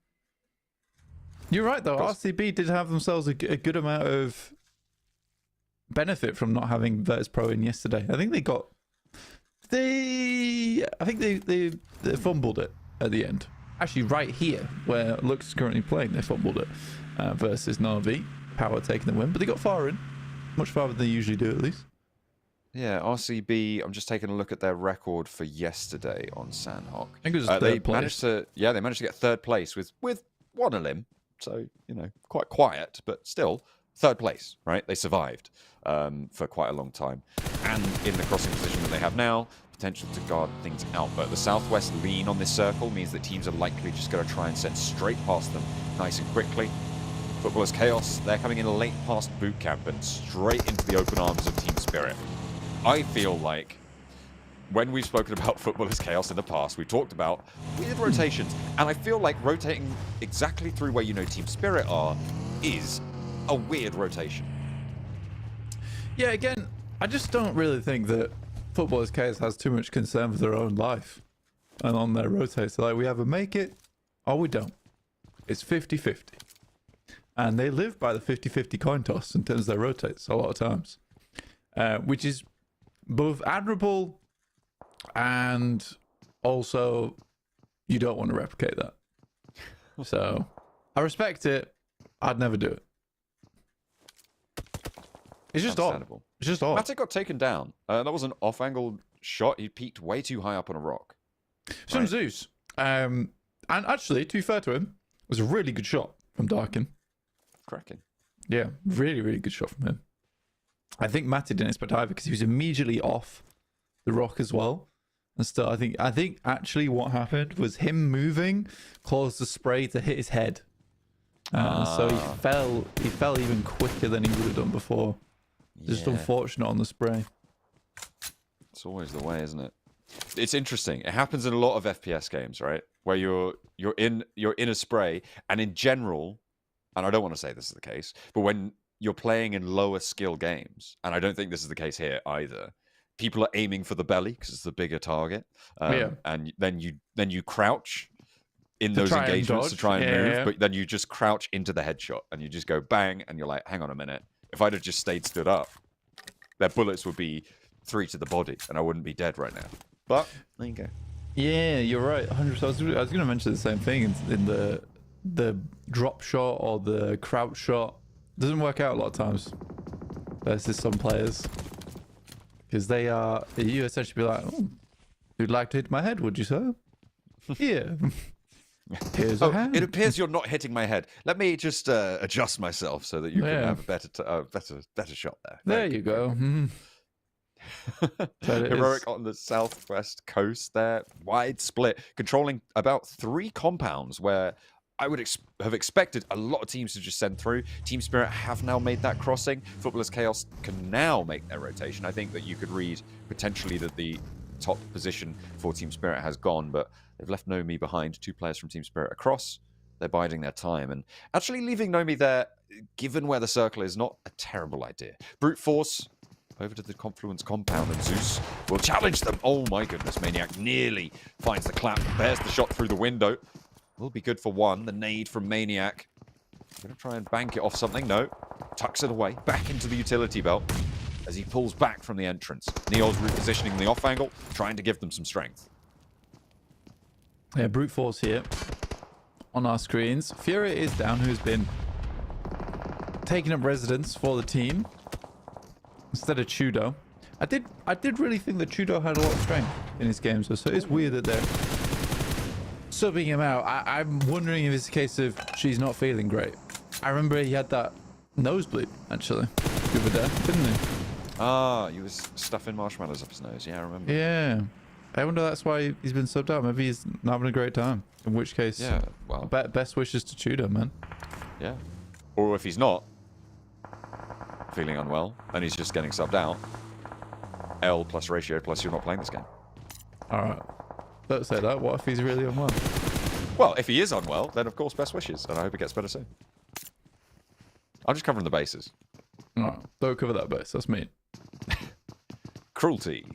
You're right, though. RCB did have themselves a good amount of benefit from not having Virtus Pro in yesterday. I think they fumbled it at the end. Actually, right here, where Lux is currently playing, they fumbled it versus Na'Vi. Power taking the win, but they got far in. Much farther than they usually do, at least. Yeah, RCB, I'm just taking a look at their record for yesterday on Sanhok. I think it was third place. They managed to get 3rd place with 1 elim. So, quite quiet, but still 3rd place, right? They survived for quite a long time. And in the crossing position that they have now, potential to guard things out. But the southwest lean on this circle means that teams are likely just going to try and send straight past them nice and quickly. Footballers Chaos, they're coming in late past boot camp and straight into the open arms of Team Spirit. I feel like when we've spoken about Footballers Chaos in the past, we talked about weird rotations. And I feel like rotating exactly through where Team Spirit are is a weird rotation. Yeah, again, I just don't really think that Footballers Chaos has too much concern for their own life and on their rotates. Like, we either make it or we don't. It's 50-50. And they live by the 50-50 coin toss in terms of their rotates a lot of times. Which is both admirable and also you don't want to replicate that. So I respect it. I'd never do it. It's just odd. It's just odd. Matic got taken down. That was an off-angle shot. He peaked way too high up on a rock. Some Zeus. And actually, to be fair to him, it was a really good shot from Darkin. Cracking. Yeah, really, really good shot from him. I think Matic didn't expect either because he was immediately off the rock as well. And still, I think actually what happened was him moving caused the spray to hit his head. So he fell even quicker than he would have done before. Just unfortunate on the spray. It's always the way, isn't it? It's interesting. It happens in a lot of FPS games, right? Where you're in a spray, and in general, and I don't want to say this is the case, but when you're playing in lower skill games, and I don't think this is the case here either, people are aiming for the belly because it's the bigger target, and then you crouch in those engagements to try and move, but then you just crouch into the headshot and you just go bang, and you're like, hang on a minute, if I'd have just stayed stood up, their bullets would be 3 to the body and I wouldn't be dead right now. But there you go. Yeah, you're right. 100%. I was going to mention the same thing in the drop shot or the crouch shot. Doesn't work out a lot of times versus some players, because you essentially be like, oh, you'd like to hit my head, would you, sir? Yeah. Here's a hand. It appears you're not hitting my head. Let me just adjust myself so that you can have a better shot there. There you go. Heroic on the southwest coast there, wide split, controlling about 3 compounds where I would have expected a lot of teams to just send through. Team Spirit have now made that crossing. Footballers Chaos can now make their rotation. I think that you could read potentially that the top position for Team Spirit has gone, but they've left Nomi behind. 2 players from Team Spirit across. They're biding their time, and actually leaving Nomi there, given where the circle is, not a terrible idea. Brute Force over to the Confluence compound, and Zeus will challenge them. Oh my goodness, Maniac nearly finds the clap, bears the shot through the window. Will be good for 1. The nade from Maniac. Gonna try and bank it off something. No. Tucks it away. Back into the utility belt as he pulls back from the entrance. Neo's repositioning the off angle, trying to give them some strength. Yeah, Brute Force here on our screens. Furia is down, who's been taking up residence for the team instead of Chudo. I did really think that Chudo had a lot of strength in his games, so it's weird that they're subbing him out. I'm wondering if it's a case of she's not feeling great. I remember he had that nosebleed, actually, over there, didn't he? Ah, he was stuffing marshmallows up his nose. Yeah, I remember. Yeah. I wonder that's why he's been subbed out. Maybe he's not having a great time. In which case, yeah, well, best wishes to Chudo, man. Yeah. Or if he's not feeling unwell and he's just getting subbed out, L plus ratio plus you're not playing this game. All right. Don't say that. What if he's really unwell? Well, if he is unwell, then of course best wishes, and I hope he gets better soon. I'm just covering the bases. All right. Don't cover that base. That's mean. Cruelty.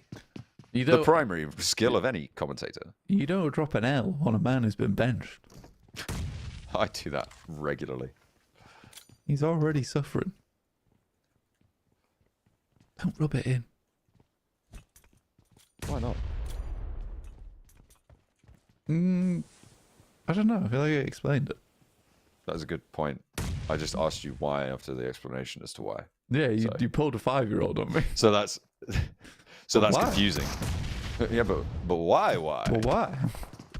You The primary skill of any commentator. You don't drop an L on a man who's been benched. I do that regularly. He's already suffering. Don't rub it in. Why not? I don't know. I feel like I explained it. That was a good point. I just asked you why after the explanation as to why. Yeah, you pulled a 5-year-old on me. So that's Why? confusing. Yeah, but why? Why? Well, why?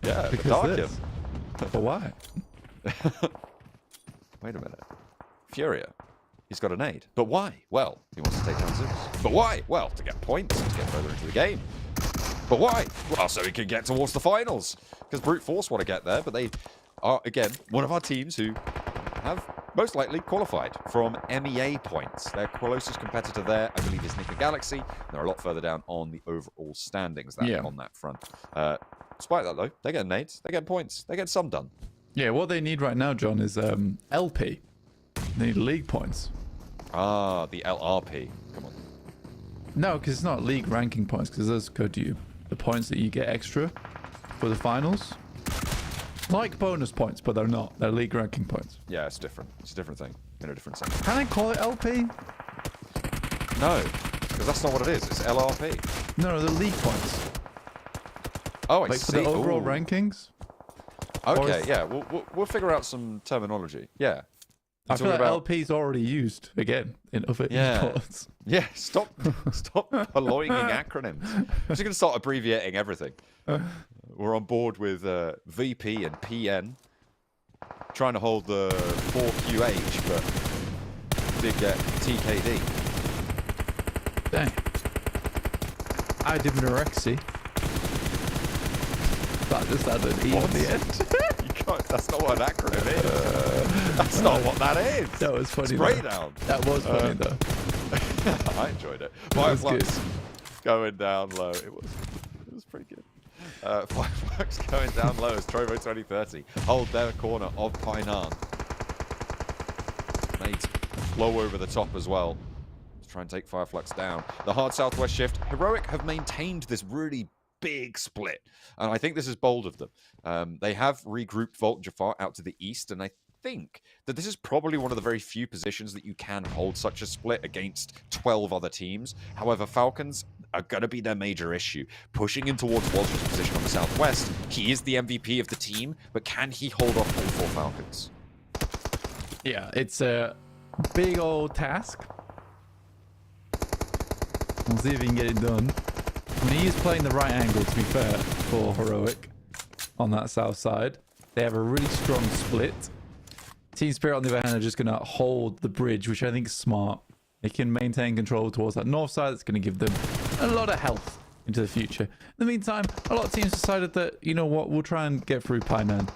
Yeah, Because dark this. him. But why? Wait a minute. Furia. He's got a nade. But why? Well, he wants to take down Zeus. But why? Well, to get points, to get further into the game. But why? Well, so he can get towards the finals. Because Brute Force want to get there, but they are, again, one of our teams who have most likely qualified from MEA points. Their closest competitor there, I believe, is Nika Galaxy. They're a lot further down on the overall standings on that front. Despite that, though, they're getting nades, they're getting points, they're getting some done. Yeah, what they need right now, John, is LP. They need league points. Ah, the LRP. Come on. No, because it's not league ranking points, because those go to you. The points that you get extra for the finals. Like bonus points, but they're not. They're league ranking points. Yeah, it's different. It's a different thing in a different sense. Can I call it LP? No, because that's not what it is. It's LRP. No, the league points. Oh, I Like see. for the overall Ooh. rankings. Okay, yeah, we'll figure out some terminology. Yeah. I feel like LP's already used again in other esports. Yeah, stop alloying acronyms. I'm just going to start abbreviating everything. We're on board with VP and PN, trying to hold the 4QH, but did get TKD. Dang. I did Mirexi. That just had an E on the end. That's not what an acronym is. That's not what that is. That was funny. Spray down. That was funny though. I enjoyed it. Was Fireflux going down low. It was pretty good. Fireflux going down low as Trovo 2030 hold their corner of Painan. Nades flow over the top as well to try and take Fireflux down. The hard southwest shift. Heroic have maintained this really big split, and I think this is bold of them. They have regrouped Volt and Jafar out to the east, and I think that this is probably one of the very few positions that you can hold such a split against 12 other teams. However, Falcons are going to be their major issue. Pushing in towards Walsh's position on the southwest, he is the MVP of the team, but can he hold off all 4 Falcons? Yeah, it's a big old task. We'll see if he can get it done. I mean, he is playing the right angle, to be fair, for Heroic on that south side. They have a really strong split. Team Spirit, on the other hand, are just going to hold the bridge, which I think is smart. They can maintain control towards that north side. That's going to give them a lot of health into the future. In the meantime, a lot of teams decided that, you know what, we'll try and get through Painan.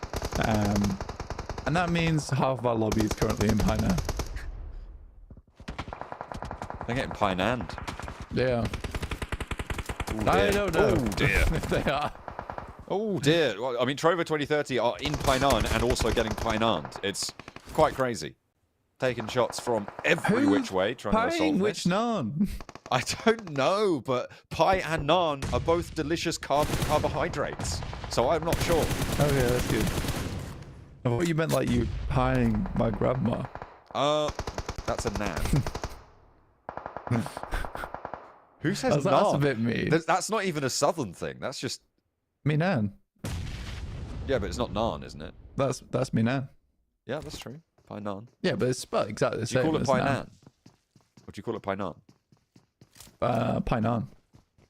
And that means half of our lobby is currently in Painan. They're getting Painan. Yeah. Ooh, I don't know. Oh dear. If they are. Oh dear. Well, I mean, Trover 2030 are in Painan and also getting Painan. It's quite crazy. Taking shots from every which way, trying to assault which this. naan? I don't know, but pie and naan are both delicious carbohydrates. So I'm not sure. Oh yeah, that's good. I thought you meant like you pieing my grandma. That's a nan. Who says That's naan? a bit mean. That's not even a southern thing. That's just... Me nan. Yeah, but it's not naan, isn't it? That's me nan. Yeah, that's true. Pie naan. Yeah, but it's spelled exactly the Do you same. call it as pie nan. nan? Or do you call it pie naan? Pie nan.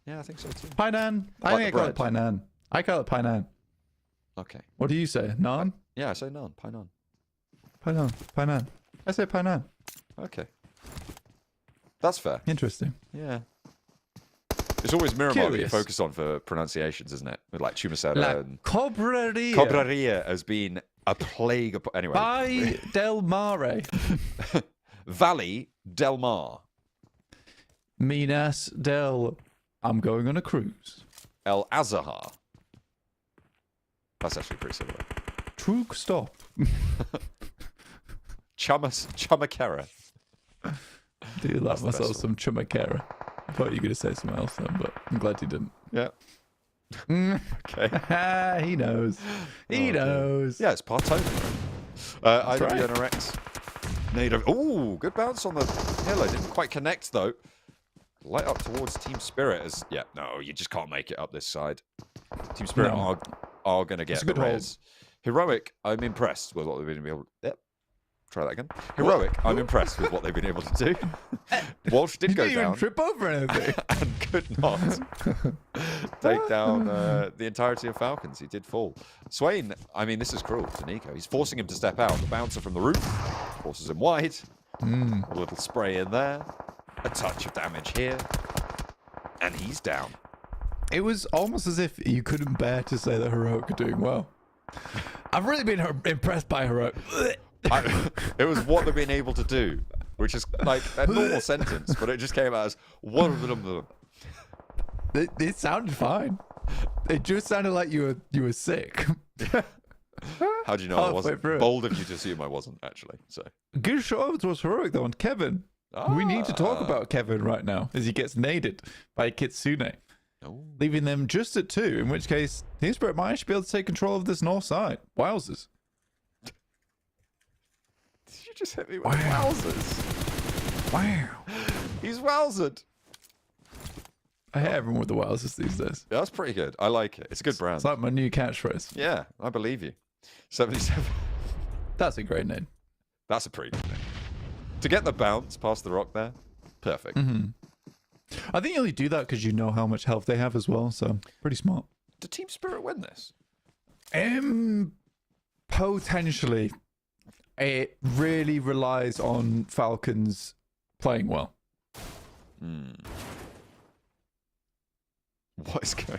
Yeah, I think so too. Pie nan. I Like think I the call it bread. pie nan. I call it pie nan. Okay. What do you say? Nan? Yeah, I say naan. Pie naan. Pie nan. Pie nan. I say pie nan. Okay. That's fair. Interesting. Yeah. It's always Miramar that you Curious. focus on for pronunciations, isn't it? With like Chumacera La and... Cobreria. Cobreria has been a plague of... Anyway. By Del Mare. Valley Del Mar. Minas del... I'm going on a cruise. El Azahar. That's actually pretty similar. True stop. Chumacera. Do you That's love the myself best some chumacera? I thought you were going to say something else then, but I'm glad you didn't. Yeah. Okay. He knows. He Oh, dear. knows. Yeah, it's Partoner. That's IWNRX. Native. Ooh, good bounce on the hill. I didn't quite connect though. Light up towards Team Spirit as... Yeah, no, you just can't make it up this side. Team Spirit No. are going to It's get a the good hold. res. Heroic, I'm impressed with what they've been able to... Yep. Try that again. Heroic, I'm impressed with what they've been able to do. Walsh did You go didn't even down trip over anything. and could not take down the entirety of Falcons. He did fall. Swain, I mean, this is cruel to Nico. He's forcing him to step out. The bouncer from the roof forces him wide. A little spray in there. A touch of damage here. And he's down. It was almost as if you couldn't bear to say that Heroic are doing well. I've really been impressed by Heroic. It was what they've been able to do, which is like a normal sentence, but it just came out as one of them. It sounded fine. It just sounded like you were sick. How do you know I Halfway wasn't? through it. Bold of you to assume I wasn't, actually. So Good show towards Heroic though on Kevin. We need to talk about Kevin right now as he gets naded by Kitsune, Oh. leaving them just at 2, in which case Team Spirit might actually be able to take control of this north side. Wowzers. Did you just hit me with Wow. wowzers? Wow. He's wowzered. I hate everyone with the wowzers these days. Yeah, that's pretty good. I like it. It's a good brand. It's like my new catchphrase. Yeah, I believe you. 77. That's a great name. That's a pretty good name. To get the bounce past the rock there, perfect. I think you only do that because you know how much health they have as well, so pretty smart. Did Team Spirit win this? Potentially. It really relies on Falcons playing well. What is going?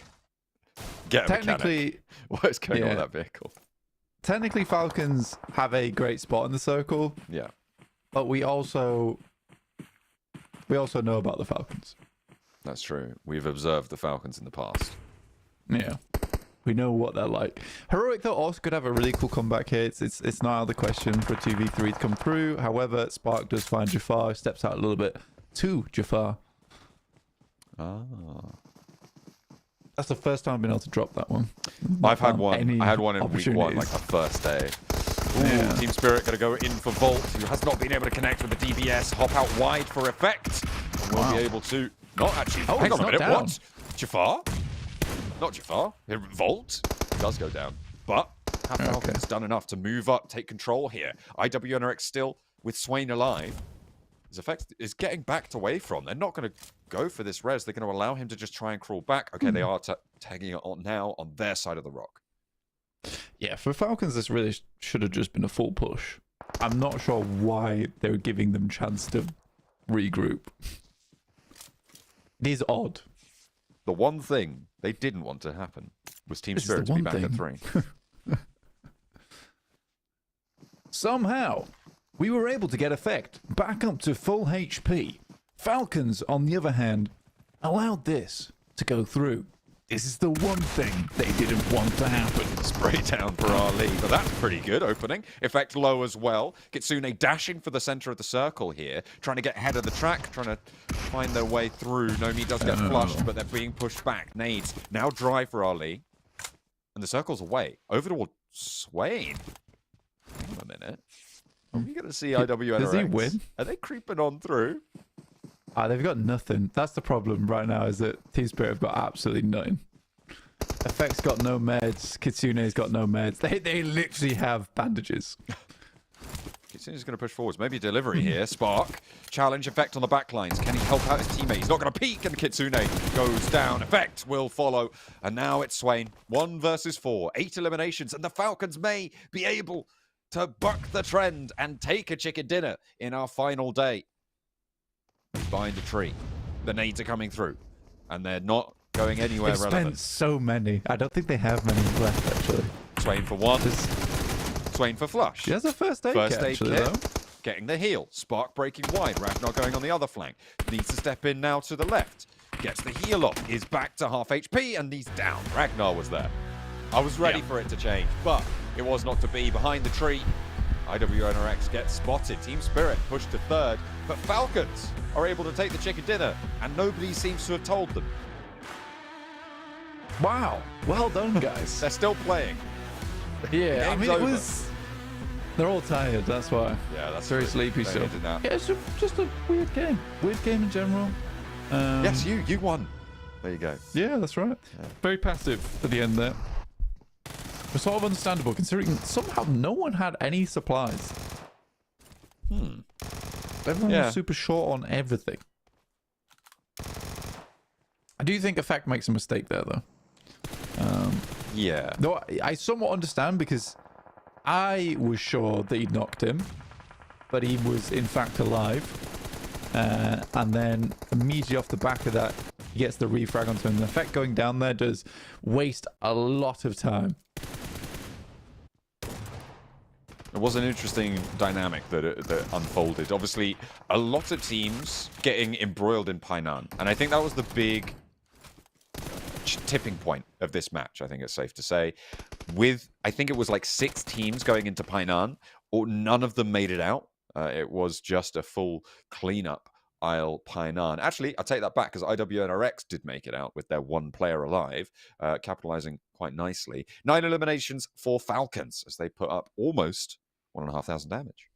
Get a mechanic. Technically, What is going on yeah. with that vehicle? technically Falcons have a great spot in the circle, Yeah. but we also know about the Falcons. That's true. We've observed the Falcons in the past. Yeah. We know what they're like. Heroic, though, also could have a really cool comeback here. It's not out of the question for a 2v3 to come through. However, Spark does find Jafar, steps out a little bit to Jafar. Ah. That's the first time I've been able to drop that one. I've had one. Any I had one in week 1, like opportunities. our first day. Ooh, Yeah. Team Spirit going to go in for Volt, who has not been able to connect with the DBS. Hop out wide for effect. And we'll Wow. be able to... Not actually... Oh, hang it's on a not minute. down. What? Jafar? Not Jafar. Volt does go down. But have Falcons done enough to move up, take control here? IWNRX still, with Swain alive, his effect is getting backed away from. They're not going to go for this res. They're going to allow him to just try and crawl back. Okay, they are tagging it on now on their side of the rock. Yeah, for Falcons, this really should have just been a full push. I'm not sure why they were giving them chance to regroup. It is odd. the one thing they didn't want to happen was Team This is the Spirit to be one back at thing. 3. Somehow, we were able to get Effect back up to full HP. Falcons, on the other hand, allowed this to go through. This is the one thing they didn't want to happen. Spray down for Ali, but that's pretty good opening. Effect low as well. Kitsune dashing for the center of the circle here, trying to get ahead of the track, trying to find their way through. Nomi does get flushed, but they're being pushed back. Nades now dry for Ali. And the circle's away. Over toward Swain. Hang on a minute. Are we going to see IWNRX? Does he win? Are they creeping on through? They've got nothing. That's the problem right now, is that Team Spirit have got absolutely nothing. Effect's got no meds. Kitsune's got no meds. They literally have bandages. Kitsune's going to push forwards. Maybe delivery here. Spark. Challenge Effect on the backlines. Can he help out his teammate? He's not going to peek, and Kitsune goes down. Effect will follow. And now it's Swain. 1 versus 4. 8 eliminations, and the Falcons may be able to buck the trend and take a chicken dinner in our final day. Behind a tree. The nades are coming through. And they're not going anywhere They've relevant. spent so many. I don't think they have many left, actually. Swain for 1. Swain for flush. She has a first aid First kit, aid actually, kit. though. Getting the heal. Spark breaking wide. Ragnar going on the other flank. Needs to step in now to the left. Gets the heal off. Is back to half HP and he's down. Ragnar was there. I was ready for it to change, but it was not to be. Behind the tree, IWNRX gets spotted. Team Spirit pushed to 3rd, but Falcons are able to take the chicken dinner, and nobody seems to have told them. Wow. Well done, guys. They're still playing. Yeah, I Game's mean, it over. was... They're all tired, that's why. Yeah, that's very true. sleepy They still. needed that. Yeah, it's just a weird game. Weird game in general. Yes, you won. There you go. Yeah, that's right. Very passive at the end there. But sort of understandable, considering somehow no one had any supplies. Everyone was super short on everything. I do think Effect makes a mistake there, though. Yeah. No, I somewhat understand, because I was sure that he'd knocked him, but he was in fact alive. And then immediately off the back of that, he gets the refrag onto him. The Effect going down there does waste a lot of time. It was an interesting dynamic that unfolded. Obviously, a lot of teams getting embroiled in Painan. And I think that was the big tipping point of this match, I think it's safe to say. With, I think it was like 6 teams going into Painan, or none of them made it out. It was just a full cleanup Isle Painan. Actually, I'll take that back, because IWNRX did make it out with their 1 player alive, capitalizing quite nicely. 9 eliminations for Falcons, as they put up almost 1,500 damage.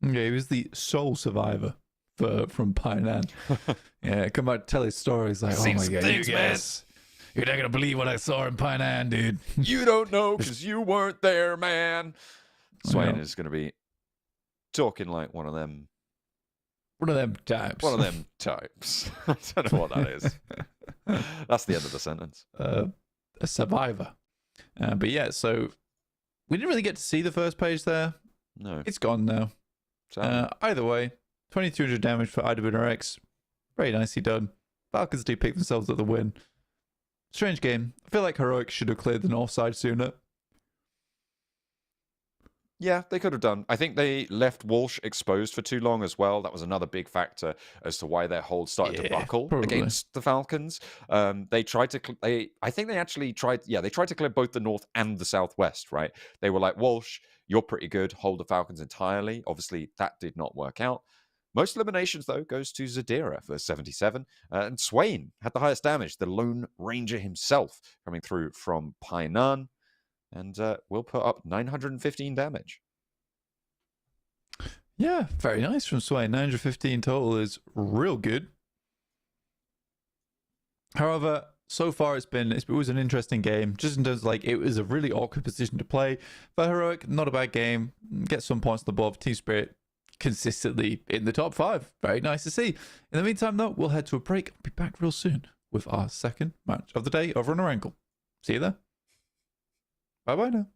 Yeah, he was the sole survivor from Painan. Yeah, come out tell his stories like, Seen oh my some god, things, you guys, you're not gonna believe what I saw in Painan, dude. You don't know, because you weren't there, man. Swain is going to be talking like one of them types. One of them types. I don't know what that is. That's the end of the sentence. A survivor. But yeah, so we didn't really get to see the first page there. No. It's gone now. Either way, 2,200 damage for IWNRX. Very nicely done. Falcons do pick themselves up the win. Strange game. I feel like Heroic should have cleared the north side sooner. Yeah, they could have done. I think they left Walsh exposed for too long as well. That was another big factor as to why their hold started to buckle against the Falcons. They tried to. I think they actually tried. Yeah, they tried to clear both the north and the southwest. Right? They were like, Walsh, you're pretty good. Hold the Falcons entirely. Obviously, that did not work out. Most eliminations, though, goes to Zadira for 77. And Swain had the highest damage. The Lone Ranger himself coming through from Painan. And we'll put up 915 damage. Yeah, very nice from Swain. 915 total is real good. However, so far it was an interesting game. Just in terms of, like, it was a really awkward position to play. For Heroic, not a bad game. Get some points above. Team Spirit consistently in the top 5. Very nice to see. In the meantime, though, we'll head to a break. I'll be back real soon with our second match of the day over on Oracle. See you there. Bye-bye now.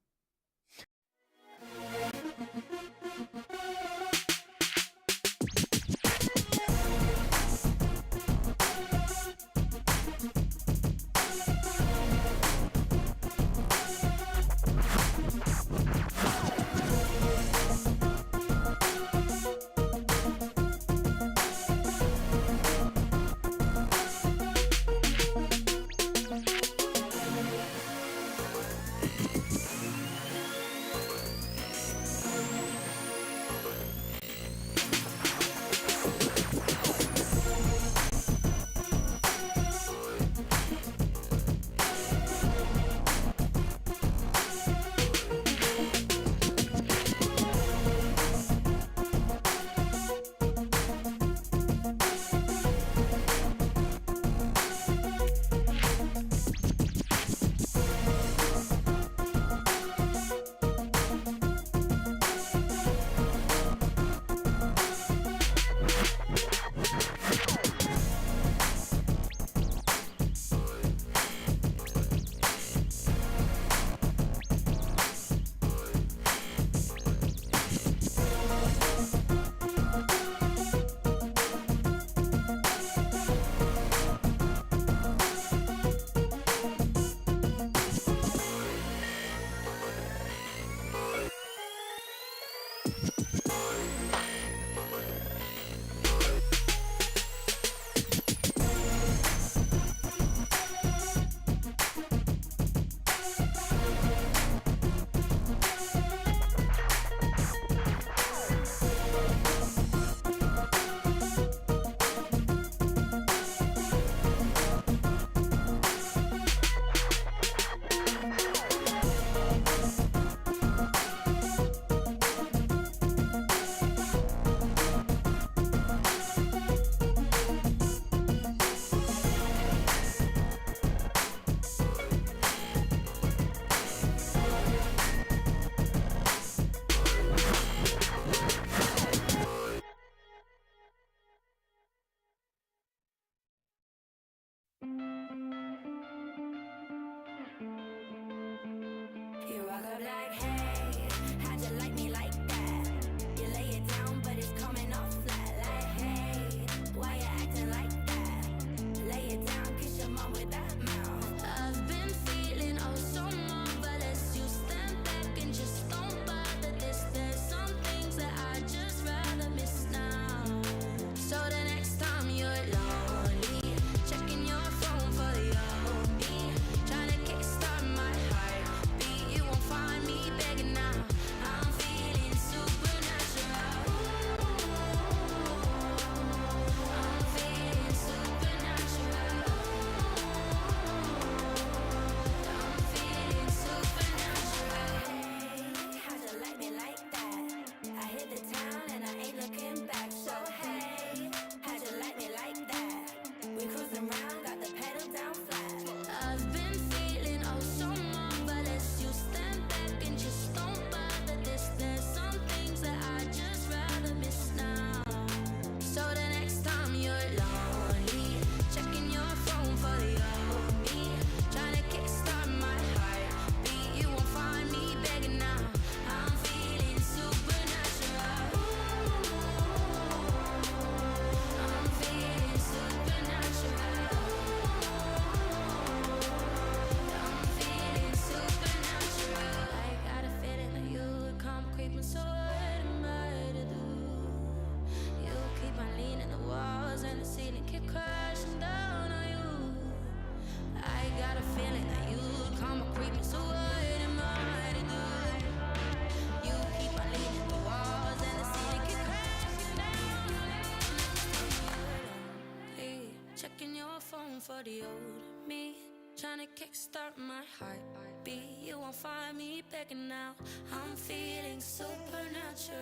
for the old me. Trying to kickstart my heartbeat. You won't find me begging now. I'm feeling supernatural.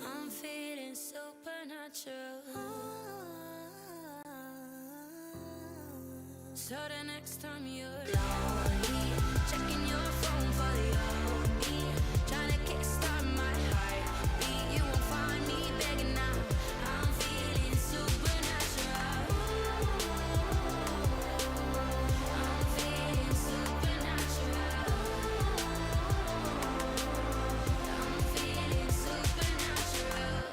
I'm feeling supernatural. So the next time you're lonely, checking your phone for the old me. Trying to kickstart my heartbeat. You won't find me begging now. I'm feeling supernatural. I'm feeling supernatural. I'm feeling supernatural.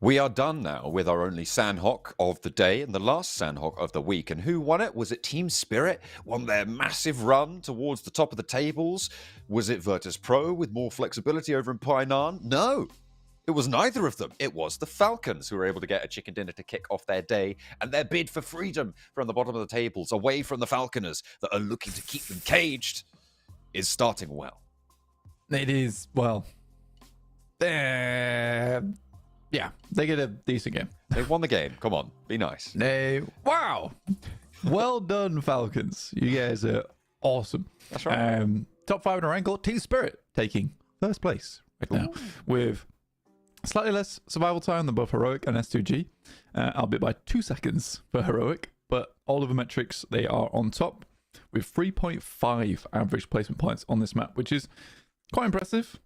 We are done now with our only Sanhok of the day and the last Sanhok of the week. And who won it? Was it Team Spirit? Won their massive run towards the top of the tables? Was it Virtus Pro with more flexibility over in Painan? No, it was neither of them. It was the Falcons who were able to get a chicken dinner to kick off their day, and their bid for freedom from the bottom of the tables, away from the Falconers that are looking to keep them caged, is starting well. It is, well, yeah, they get a decent game. They won the game. Come on, be nice. Wow. Well done, Falcons. You guys are awesome. That's right. Top 5 in a rankle. Team Spirit taking first place right now with slightly less survival time than both Heroic and S2G, albeit by 2 seconds for Heroic, but all of the metrics, they are on top with 3.5 average placement points on this map, which is quite impressive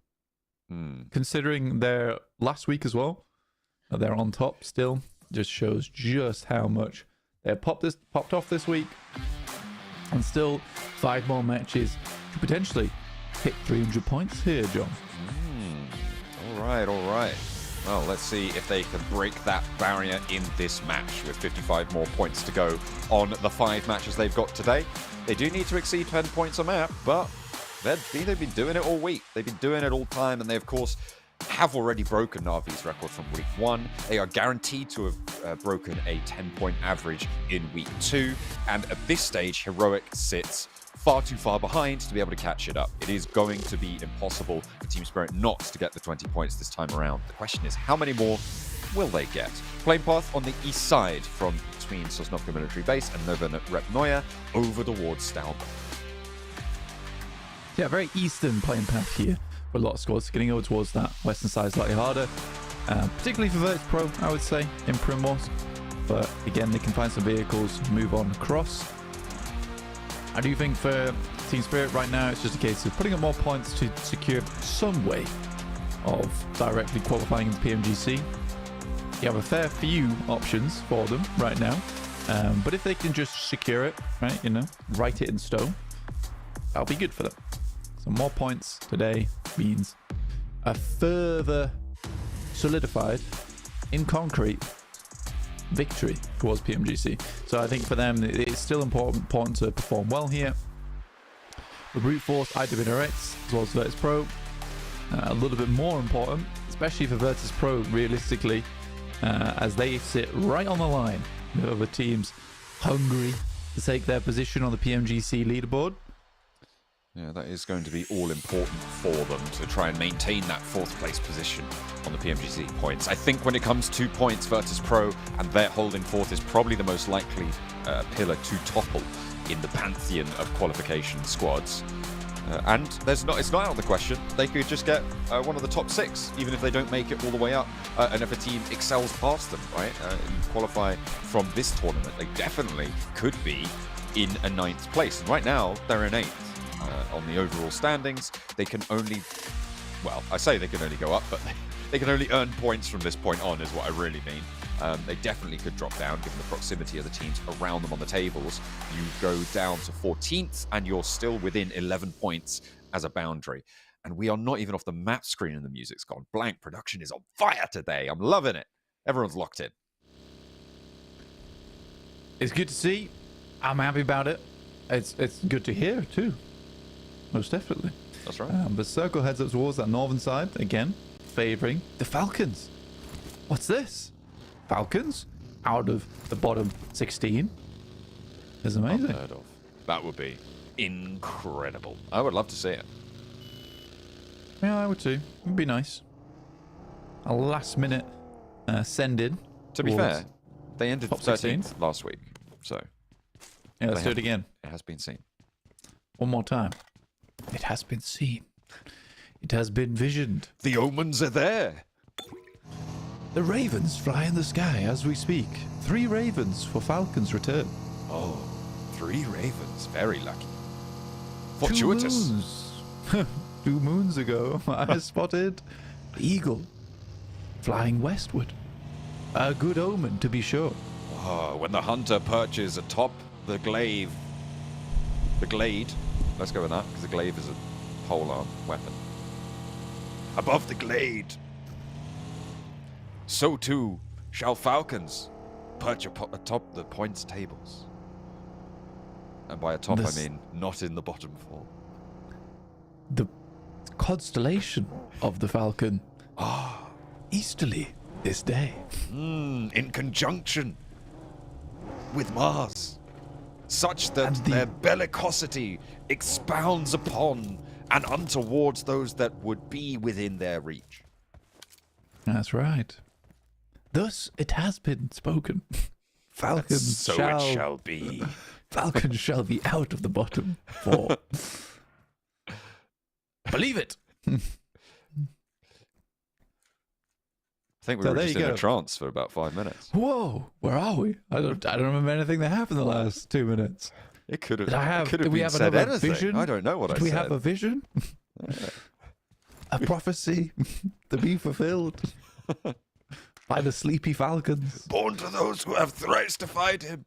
considering their last week as well. They're on top still. Just shows just how much they popped off this week, and still 5 more matches to potentially hit 300 points here, John. All right. Well, let's see if they can break that barrier in this match with 55 more points to go on the 5 matches they've got today. They do need to exceed 10 points a map, but they've been doing it all week. They've been doing it all time, and they, of course, have already broken Na'Vi's record from week 1. They are guaranteed to have broken a 10-point average in week 2, and at this stage, Heroic sits far too far behind to be able to catch it up. It is going to be impossible for Team Spirit not to get the 20 points this time around. The question is, how many more will they get? Plane path on the east side from between Sosnovka Military Base and Nova Repnoya over towards Stalbot. Yeah, very eastern playing path here for a lot of squads. Getting over towards that western side is slightly harder, particularly for Virtus Pro, I would say, in Primos. But again, they can find some vehicles, move on across. I do think for Team Spirit right now, it's just a case of putting up more points to secure some way of directly qualifying in the PMGC. You have a fair few options for them right now, but if they can just secure it, right, write it in stone, that'll be good for them. So more points today means a further solidified, in concrete, victory towards PMGC. So I think for them, it's still important to perform well here. The brute force IWRX as well as Virtus Pro, a little bit more important, especially for Virtus Pro realistically, as they sit right on the line with other teams hungry to take their position on the PMGC leaderboard. Yeah, that is going to be all important for them to try and maintain that 4th place position on the PMGC points. I think when it comes to points, Virtus Pro and their holding 4th is probably the most likely pillar to topple in the pantheon of qualification squads. And it's not out of the question. They could just get one of the top 6, even if they don't make it all the way up. And if a team excels past them, right, and qualify from this tournament, they definitely could be in a 9th place. And right now, they're in 8th. On the overall standings, they can only, well, I say they can only go up, but they can only earn points from this point on, is what I really mean. They definitely could drop down, given the proximity of the teams around them on the tables. You go down to 14th, and you're still within 11 points as a boundary. And we are not even off the map screen, and the music's gone blank. Production is on fire today. I'm loving it. Everyone's locked in. It's good to see. I'm happy about it. It's good to hear, too. Most definitely. That's right. The circle heads up towards that northern side, again, favouring the Falcons. What's this? Falcons out of the bottom 16. It's amazing. Unheard of. That would be incredible. I would love to see it. Yeah, I would too. It'd be nice. A last minute send in. To be fair, they ended top 13th last week. So, yeah, let's do it again. It has been seen. One more time. It has been seen. It has been visioned. The omens are there. The ravens fly in the sky as we speak. 3 ravens for Falcon's return. Oh, 3 ravens. Very lucky. Fortuitous. 2 moons ago, I spotted eagle flying westward. A good omen, to be sure. Oh, when the hunter perches atop the glaive. The glade. Let's go with that, because the glaive is a polearm weapon. Above the glade. so too shall falcons perch atop the points tables. And by atop, I mean not in the bottom four. The constellation of the falcon. Easterly this day. In conjunction with Mars, such that And the- their bellicosity expounds upon and untowards those that would be within their reach. That's right. Thus it has been spoken. Falcons So shall, it shall be. Falcons shall be out of the bottom four. Believe it. I think we So were there just you in go. a trance for about 5 minutes. Whoa, where are we? I don't remember anything that happened in the last 2 minutes. It could have. Did we been have said another anything. vision? I don't know what Did I we said. have a vision? A prophecy to be fulfilled by the sleepy falcons. Born to those who have thrice defied him.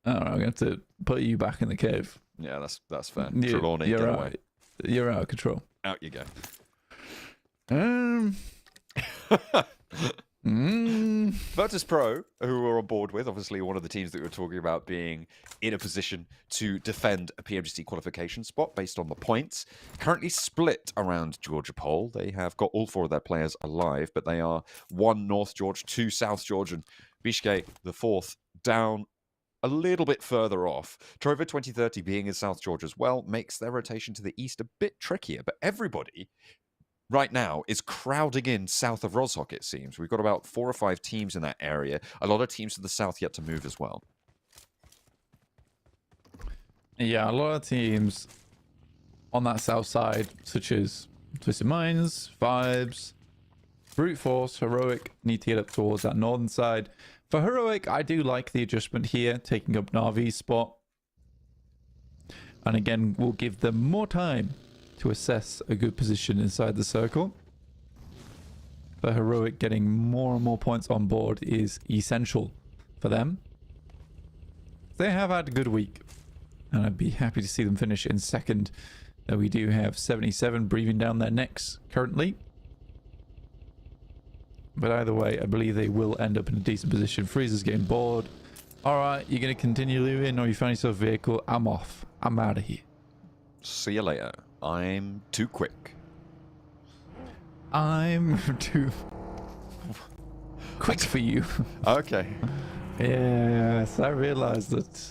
All right, I'm going to have to put you back in the cave. Yeah, that's fair. You- Trelawney, you're get out. away. You're out of control. Out you go. Virtus Pro, who we're on board with, obviously one of the teams that we were talking about being in a position to defend a PMGC qualification spot based on the points, currently split around Georgia Pole. They have got all 4 of their players alive, but they are 1 North George, 2 South George, and Bishkek, the 4th, down a little bit further off. Trova 2030 being in South Georgia as well makes their rotation to the east a bit trickier, but everybody right now is crowding in south of Rozhok, it seems. We've got about 4 or 5 teams in that area. A lot of teams to the south yet to move as well. Yeah, a lot of teams on that south side, such as Twisted Minds, Vibes, Brute Force, Heroic, need to get up towards that northern side. For Heroic, I do like the adjustment here, taking up Navi's spot. And again, we'll give them more time to assess a good position inside the circle. For Heroic, getting more and more points on board is essential for them. They have had a good week, and I'd be happy to see them finish in second. We do have 77 breathing down their necks currently. But either way, I believe they will end up in a decent position. Freezer's getting bored. Alright, you're going to continue looting, or you find yourself a vehicle? I'm off. I'm out of here. See you later. I'm too quick. I'm too quick for you. Okay. Yes, I realised that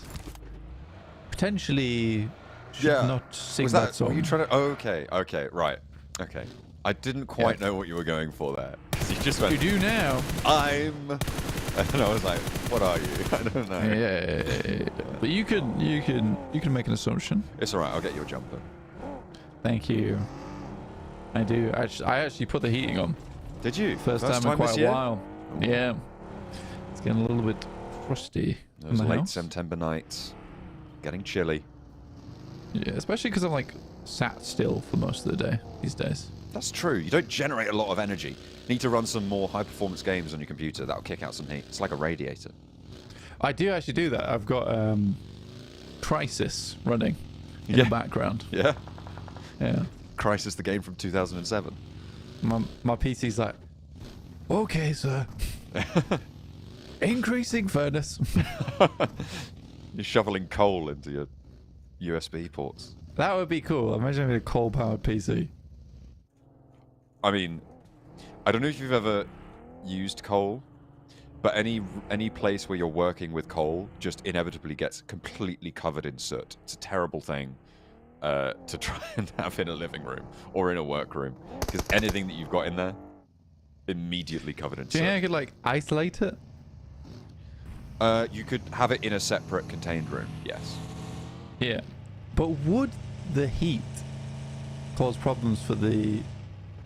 potentially should Yeah. not sing Was that that, song. were you trying to... Okay, right. Okay. I didn't quite know what you were going for there. 'Cause you just You went, do now. I'm... And I was like, what are you? I don't know. Yeah, but you can make an assumption. It's alright, I'll get you a jumper. Thank you. I do. I actually put the heating on. Did you? First time in this quite a year? while. Yeah. It's getting a little bit frosty in Those the late house. September nights. Getting chilly. Yeah, especially because I'm like sat still for most of the day these days. That's true. You don't generate a lot of energy. You need to run some more high-performance games on your computer. That'll kick out some heat. It's like a radiator. I do actually do that. I've got Crisis running in Yeah. the background. Yeah. Yeah. Crisis, the game from 2007. My PC's like, okay, sir. Increasing furnace. You're shoveling coal into your USB ports. That would be cool. Imagine having a coal-powered PC. I mean, I don't know if you've ever used coal, but any place where you're working with coal just inevitably gets completely covered in soot. It's a terrible thing to try and have in a living room or in a workroom, because anything that you've got in there, immediately covered in Do you soot. think I could like isolate it? You could have it in a separate contained room, yes. Yeah. But would the heat cause problems for the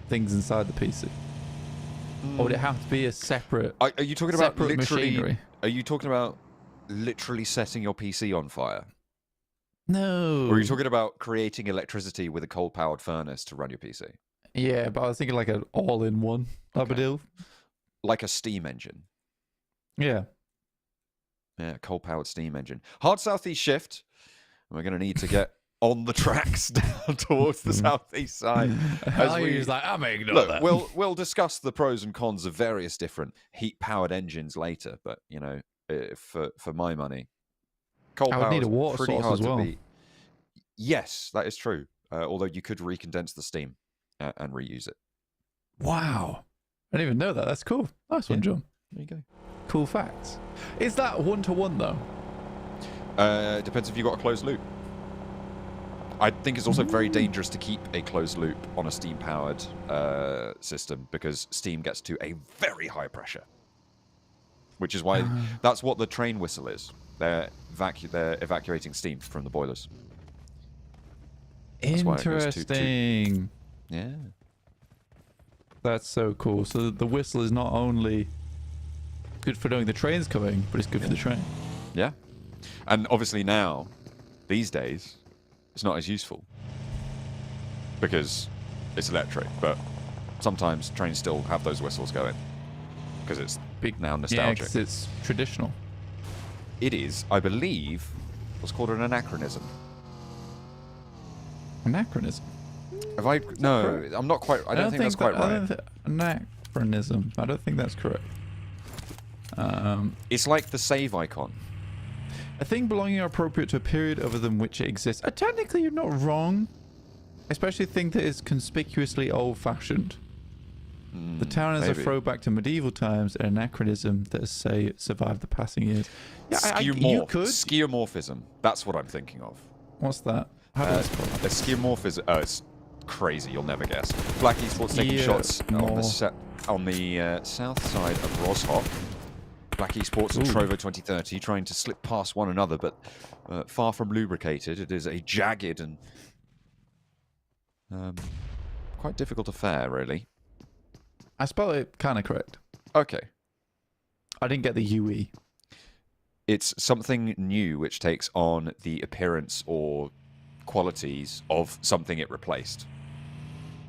things inside the PC? Or would it have to be a separate Are you talking about separate literally? machinery? Are you talking about literally setting your PC on fire? No. Or are you talking about creating electricity with a coal-powered furnace to run your PC? Yeah, but I was thinking like an all-in-one type of Okay. deal. Like a steam engine. Yeah. Yeah, coal-powered steam engine. Hard southeast shift. We're going to need to get on the tracks down towards the southeast side. He's like, I'm ignoring that. We'll discuss the pros and cons of various different heat-powered engines later, but you know, for my money, coal I would power need a is water pretty source hard as well. to beat. Yes, that is true. Although you could recondense the steam and reuse it. Wow. I didn't even know that. That's cool. Nice one, John. There you go. Cool facts. Is that 1-to-1 though? Depends if you've got a closed loop. I think it's also very dangerous to keep a closed loop on a steam-powered system because steam gets to a very high pressure. Which is why that's what the train whistle is. They're evacuating steam from the boilers. That's why it goes Interesting. Yeah. That's so cool. So the whistle is not only good for knowing the train's coming, but it's good for the train. Yeah. And obviously now, these days, it's not as useful because it's electric, but sometimes trains still have those whistles going because it's now nostalgic. Yeah, 'cause it's traditional. It is, I believe, what's called an anachronism. Anachronism. Have I? No, I'm not quite. I don't think that's quite right. Anachronism. I don't think that's correct. It's like the save icon. A thing belonging or appropriate to a period other than which it exists. Technically, you're not wrong. Especially a thing that is conspicuously old-fashioned. The town is a throwback to medieval times, an anachronism that has survived the passing years. Yeah, you could. Skeuomorphism. That's what I'm thinking of. What's that? How do I spell A skeuomorphism. Oh, it's crazy. You'll never guess. Black Esports taking shots on the south side of Roshoff. Black Esports and Trovo 2030 trying to slip past one another, but far from lubricated. It is a jagged and quite difficult affair, really. I spelled it kind of correct. Okay. I didn't get the UE. It's something new which takes on the appearance or qualities of something it replaced.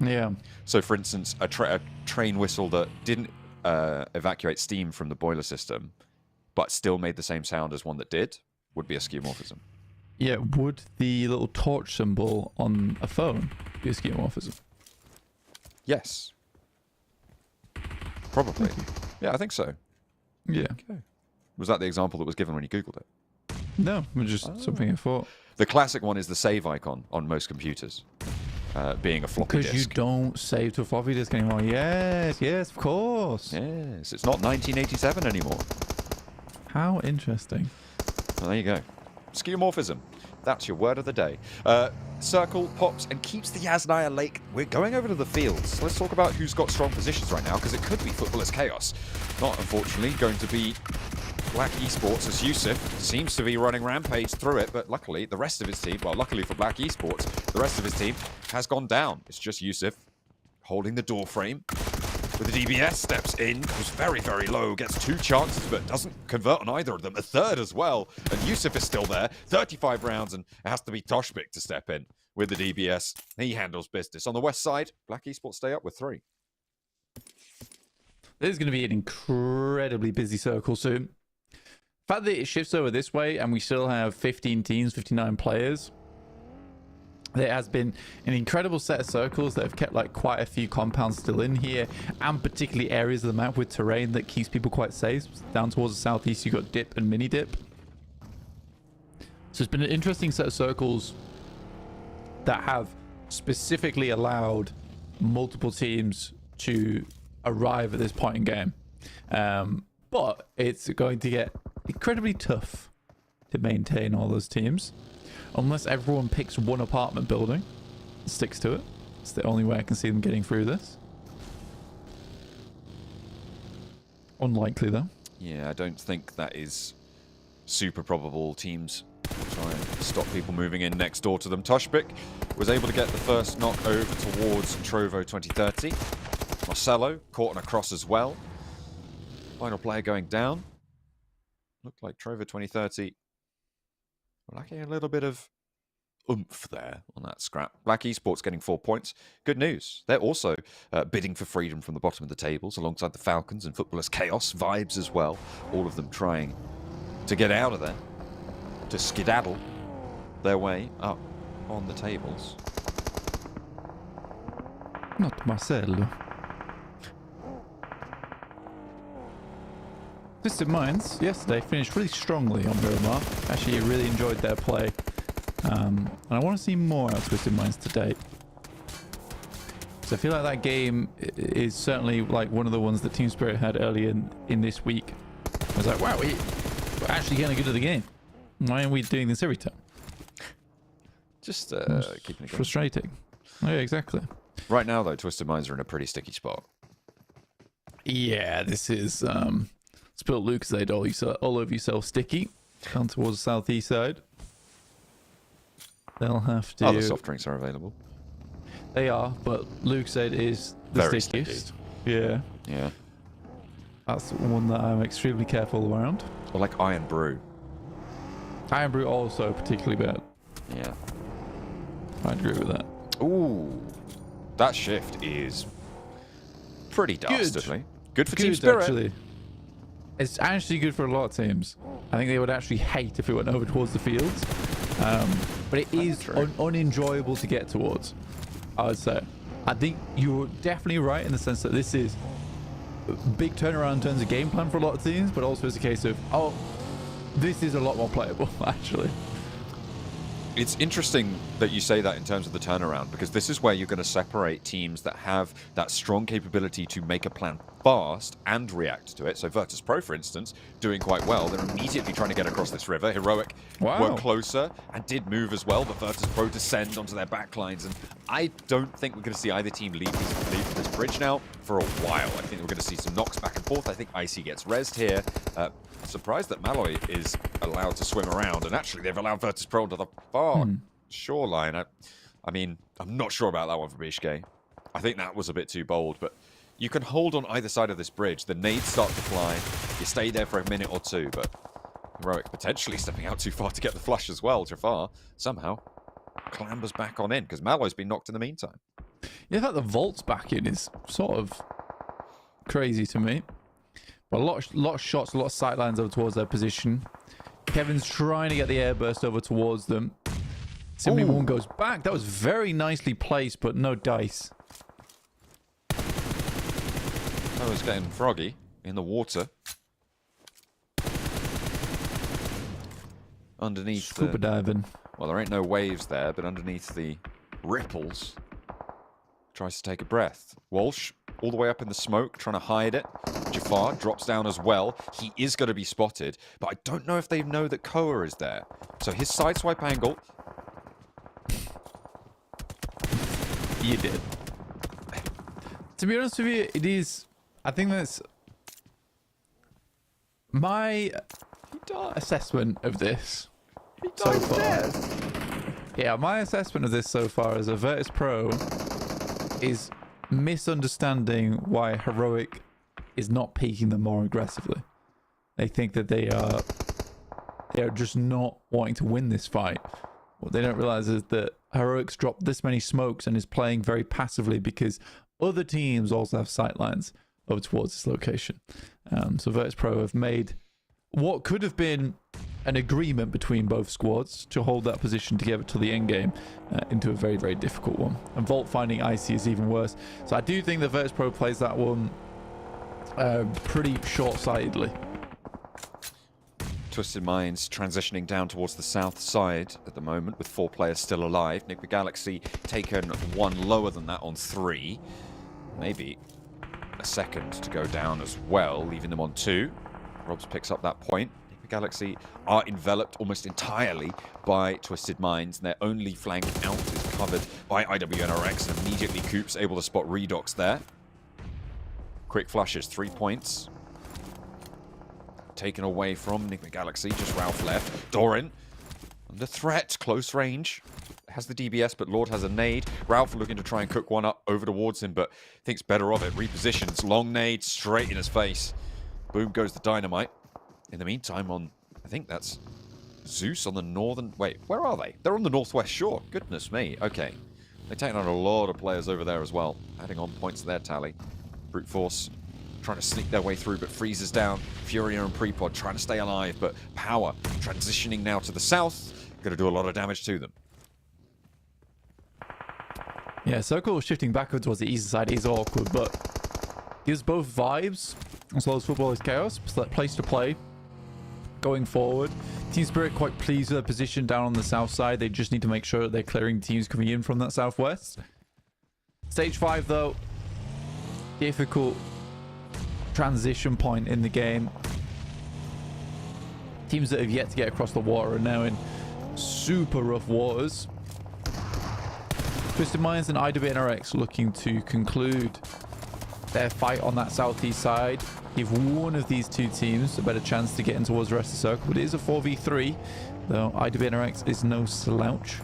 Yeah. So, for instance, a train whistle that didn't evacuate steam from the boiler system, but still made the same sound as one that did, would be a skeuomorphism. Yeah, would the little torch symbol on a phone be a skeuomorphism? Yes. Probably. Yeah, I think so. Yeah. Okay. Was that the example that was given when you Googled it? No, it was just something I thought. The classic one is the save icon on most computers, being a floppy disk. Because you don't save to a floppy disk anymore. Yes, of course. Yes, it's not 1987 anymore. How interesting. Well, there you go. Skeuomorphism. That's your word of the day. Circle pops and keeps the Yasnaya Lake. We're going over to the fields. Let's talk about who's got strong positions right now, because it could be Footballers Chaos. Not, unfortunately, going to be Black Esports, as Yusuf seems to be running rampage through it, but luckily the rest of his team, well, luckily for Black Esports, the rest of his team has gone down. It's just Yusuf holding the door frame. With the DBS, steps in, goes very, very low, gets 2 chances, but doesn't convert on either of them. A third as well, and Yusuf is still there. 35 rounds, and it has to be Toshbik to step in with the DBS. He handles business. On the west side, Black Esports stay up with 3. This is going to be an incredibly busy circle soon. The fact that it shifts over this way, and we still have 15 teams, 59 players, there has been an incredible set of circles that have kept like quite a few compounds still in here, and particularly areas of the map with terrain that keeps people quite safe. Down towards the southeast, you've got dip and mini dip. So it's been an interesting set of circles that have specifically allowed multiple teams to arrive at this point in game. But it's going to get incredibly tough to maintain all those teams. Unless everyone picks one apartment building and sticks to it. It's the only way I can see them getting through this. Unlikely, though. Yeah, I don't think that is super probable. Teams try and stop people moving in next door to them. Toshbik was able to get the first knock over towards Trovo 2030. Marcelo caught on a cross as well. Final player going down. Looked like Trovo 2030 lacking a little bit of oomph there on that scrap. Black Esports getting 4 points. Good news. They're also bidding for freedom from the bottom of the tables alongside the Falcons and Footballers Chaos. Vibes as well. All of them trying to get out of there, to skedaddle their way up on the tables. Not Marcelo. Twisted Minds yesterday finished really strongly on Miramar. Actually, really enjoyed their play. And I want to see more out of Twisted Minds today. So I feel like that game is certainly like one of the ones that Team Spirit had earlier in this week. I was like, wow, we're actually getting good at the game. Why aren't we doing this every time? Just keeping it going. Frustrating. Oh, yeah, exactly. Right now, though, Twisted Minds are in a pretty sticky spot. Yeah, this is Spilt Lucasade all over yourself sticky. Down towards the southeast side. They'll have to... Other soft drinks are available. They are, but Lucasade is the Very stickiest. sticky. Yeah. Yeah. That's one that I'm extremely careful around. Or like Iron Brew. Iron Brew also particularly bad. Yeah. I agree with that. Ooh. That shift is pretty dastardly. Good for Team Good, Spirit. actually. It's actually good for a lot of teams. I think they would actually hate if it went over towards the fields. But it is unenjoyable to get towards, I would say. I think you're definitely right in the sense that this is a big turnaround in terms of game plan for a lot of teams, but also it's a case of, oh, this is a lot more playable, actually. It's interesting that you say that in terms of the turnaround, because this is where you're going to separate teams that have that strong capability to make a plan fast and react to it. So Virtus Pro, for instance, doing quite well. They're immediately trying to get across this river. Heroic were closer and did move as well, but Virtus Pro descend onto their backlines. And I don't think we're going to see either team leave this bridge now for a while. I think we're going to see some knocks back and forth. I think Icy gets rezzed here. Surprised that Malloy is allowed to swim around, and actually they've allowed Virtus Pro to the far shoreline. I mean, I'm not sure about that one for Bishke. I think that was a bit too bold, but you can hold on either side of this bridge. The nades start to fly. You stay there for a minute or two, but Heroic potentially stepping out too far to get the flush as well. Jafar somehow clambers back on in because Malloy's been knocked in the meantime. Yeah, the fact the Volt's back in is sort of crazy to me. But a lot of shots, a lot of sight lines over towards their position. Kevin's trying to get the airburst over towards them. Simply one goes back. That was very nicely placed, but no dice. Oh, it's getting froggy in the water. Underneath Scuba diving. Well, there ain't no waves there, but underneath the ripples, tries to take a breath. Walsh, all the way up in the smoke, trying to hide it. Jafar drops down as well. He is going to be spotted, but I don't know if they know that Koa is there. So his sideswipe angle... You did. To be honest with you, it is... I think that's... My assessment of this so far... Yeah, my assessment of this so far as a Virtus Pro is misunderstanding why Heroic is not peaking them more aggressively. They think that they are just not wanting to win this fight. What they don't realize is that Heroic's dropped this many smokes and is playing very passively because other teams also have sight lines over towards this location. So Virtus Pro have made what could have been an agreement between both squads to hold that position together till the end game into a very, very difficult one. And Volt finding Icy is even worse. So I do think that Virtus Pro plays that one pretty short-sightedly. Twisted Minds transitioning down towards the south side at the moment with 4 players still alive. Nick the Galaxy taken 1 lower than that on 3. Maybe a second to go down as well, leaving them on 2. Robs picks up that point. Nick the Galaxy are enveloped almost entirely by Twisted Minds, and their only flank out is covered by IWNRX, and immediately Coop's able to spot Redox there. Quick flushes, 3 points. Taken away from Nick the Galaxy, just Ralph left. Doran, under threat, close range. Has the DBS, but Lord has a nade. Ralph looking to try and cook one up over towards him, but thinks better of it. Repositions, long nade, straight in his face. Boom goes the dynamite. In the meantime, I think that's Zeus on the northern... Wait, where are they? They're on the northwest shore. Goodness me. Okay. They're taking on a lot of players over there as well. Adding on points to their tally. Brute Force trying to sneak their way through, but freezes down. Furia and Prepod trying to stay alive, but Power transitioning now to the south. Going to do a lot of damage to them. Yeah, circle shifting backward towards the eastern side is awkward, but gives both vibes as well as football is chaos. Place to play going forward. Team Spirit quite pleased with their position down on the south side. They just need to make sure that they're clearing teams coming in from that southwest. Stage 5 though, difficult transition point in the game. Teams that have yet to get across the water are now in super rough waters. Twisted Minds and IWNRX looking to conclude their fight on that southeast side. Give one of these two teams a better chance to get in towards the rest of the circle. But it is a 4v3, though IWNRX is no slouch.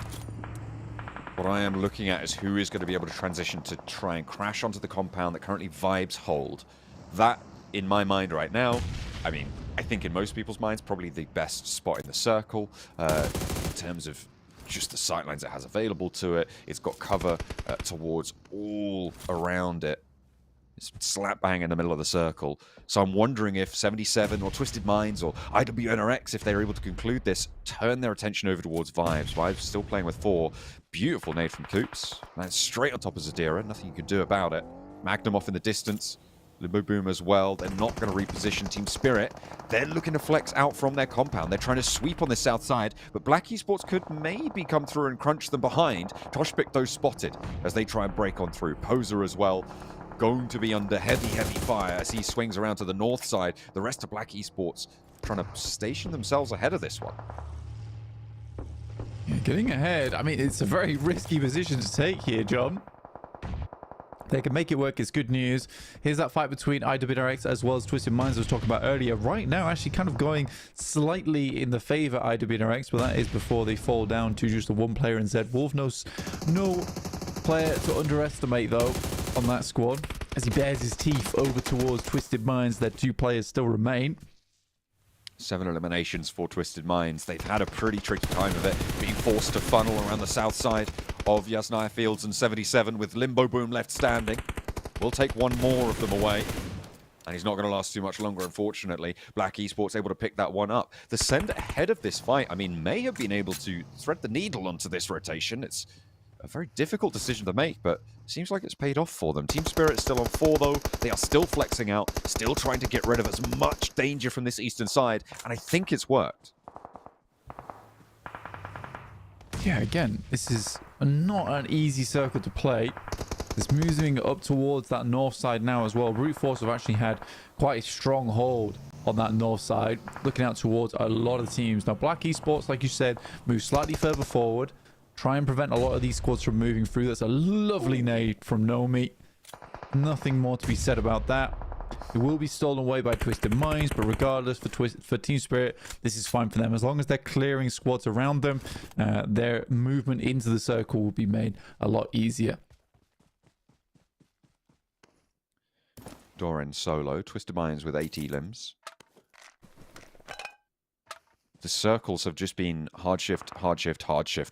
What I am looking at is who is going to be able to transition to try and crash onto the compound that currently Vibes hold. That, in my mind right now, I mean, I think in most people's minds, probably the best spot in the circle in terms of just the sightlines it has available to it. It's got cover towards all around it. It's slap bang in the middle of the circle. So I'm wondering if 77 or Twisted Minds or IWNRX, if they're able to conclude this, turn their attention over towards Vibes. Vibes still playing with 4. Beautiful nade from Coops. Lands straight on top of Zadira. Nothing you can do about it. Magnum off in the distance. Limbo Boom as well. They're not going to reposition Team Spirit. They're looking to flex out from their compound. They're trying to sweep on the south side, but Black Esports could maybe come through and crunch them behind. Toshpik, though, spotted as they try and break on through. Poser as well, going to be under heavy fire as he swings around to the north side. The rest of Black Esports trying to station themselves ahead of this one. Yeah, getting ahead. I mean, it's a very risky position to take here, John. They can make it work. It's good news. Here's that fight between IWNRX as well as Twisted Minds I was talking about earlier. Right now, actually kind of going slightly in the favor of IWNRX, but that is before they fall down to just the one player in Zed Wolf. No player to underestimate, though, on that squad. As he bares his teeth over towards Twisted Minds, their 2 players still remain. 7 eliminations for Twisted Minds. They've had a pretty tricky time of it, being forced to funnel around the south side of Yasnaya Fields and 77 with Limbo Boom left standing. We'll take one more of them away. And he's not going to last too much longer, unfortunately. Black Esports able to pick that one up. The send ahead of this fight, I mean, may have been able to thread the needle onto this rotation. It's a very difficult decision to make, but seems like it's paid off for them. Team Spirit's still on 4, though. They are still flexing out, still trying to get rid of as much danger from this eastern side, and I think it's worked. Yeah, again, this is not an easy circle to play. It's moving up towards that north side now as well. Brute Force have actually had quite a strong hold on that north side, looking out towards a lot of teams. Now, Black Esports, like you said, move slightly further forward, try and prevent a lot of these squads from moving through. That's a lovely nade from Nomi. Nothing more to be said about that. It will be stolen away by Twisted Minds, but regardless, for Team Spirit, this is fine for them. As long as they're clearing squads around them, their movement into the circle will be made a lot easier. Doran solo, Twisted Minds with 8 elims. The circles have just been hard shift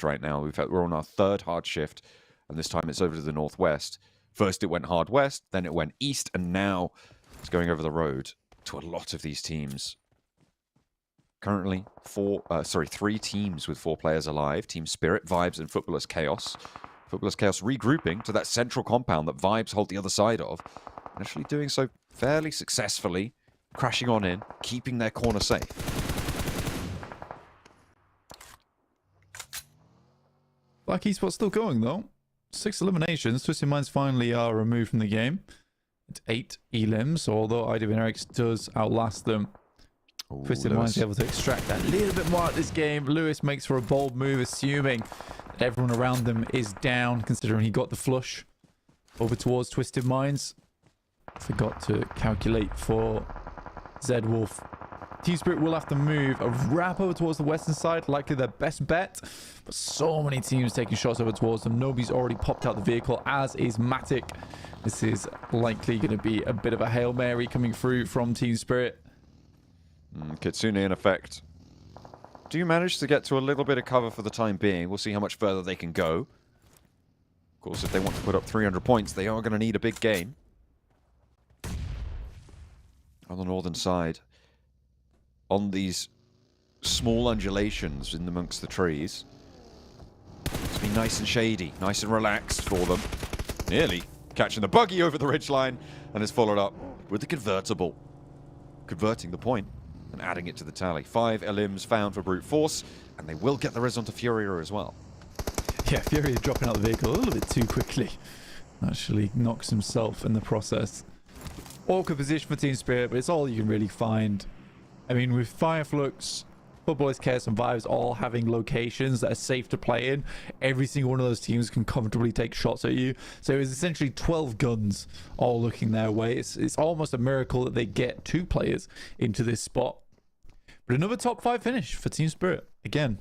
right now. We're on our 3rd hard shift, and this time it's over to the northwest. First it went hard west, then it went east, and now it's going over the road to a lot of these teams. Currently, 3 teams with 4 players alive. Team Spirit, Vibes, and Footballers Chaos. Footballers Chaos regrouping to that central compound that Vibes hold the other side of. And actually doing so fairly successfully, crashing on in, keeping their corner safe. Black Esports still going, though. 6 eliminations. Twisted Minds finally are removed from the game. It's 8 elims, although IWNRX does outlast them. Ooh, Twisted Minds able to extract that little bit more at this game. Lewis makes for a bold move, assuming that everyone around them is down, considering he got the flush over towards Twisted Minds. Forgot to calculate for Zed Wolf. Team Spirit will have to move a wrap over towards the western side, likely their best bet. But so many teams taking shots over towards them. Nobody's already popped out the vehicle, as is Matic. This is likely going to be a bit of a Hail Mary coming through from Team Spirit. Kitsune in effect. Do you manage to get to a little bit of cover for the time being? We'll see how much further they can go. Of course, if they want to put up 300 points, they are going to need a big game. On the northern side, on these small undulations in amongst the trees, it's been Looking nice and shady, nice and relaxed for them. Nearly catching the buggy over the ridgeline, and is followed up with the convertible. Converting the point and adding it to the tally. 5 elims found for Brute Force, and they will get the res onto Furia as well. Yeah, Furia dropping out the vehicle a little bit too quickly. Actually knocks himself in the process. Awkward position for Team Spirit, but it's all you can really find. I mean, with Fireflux, Footballers Chaos, and Vibes all having locations that are safe to play in, every single one of those teams can comfortably take shots at you. So it's essentially 12 guns all looking their way. It's almost a miracle that they get 2 players into this spot. But another top 5 finish for Team Spirit again.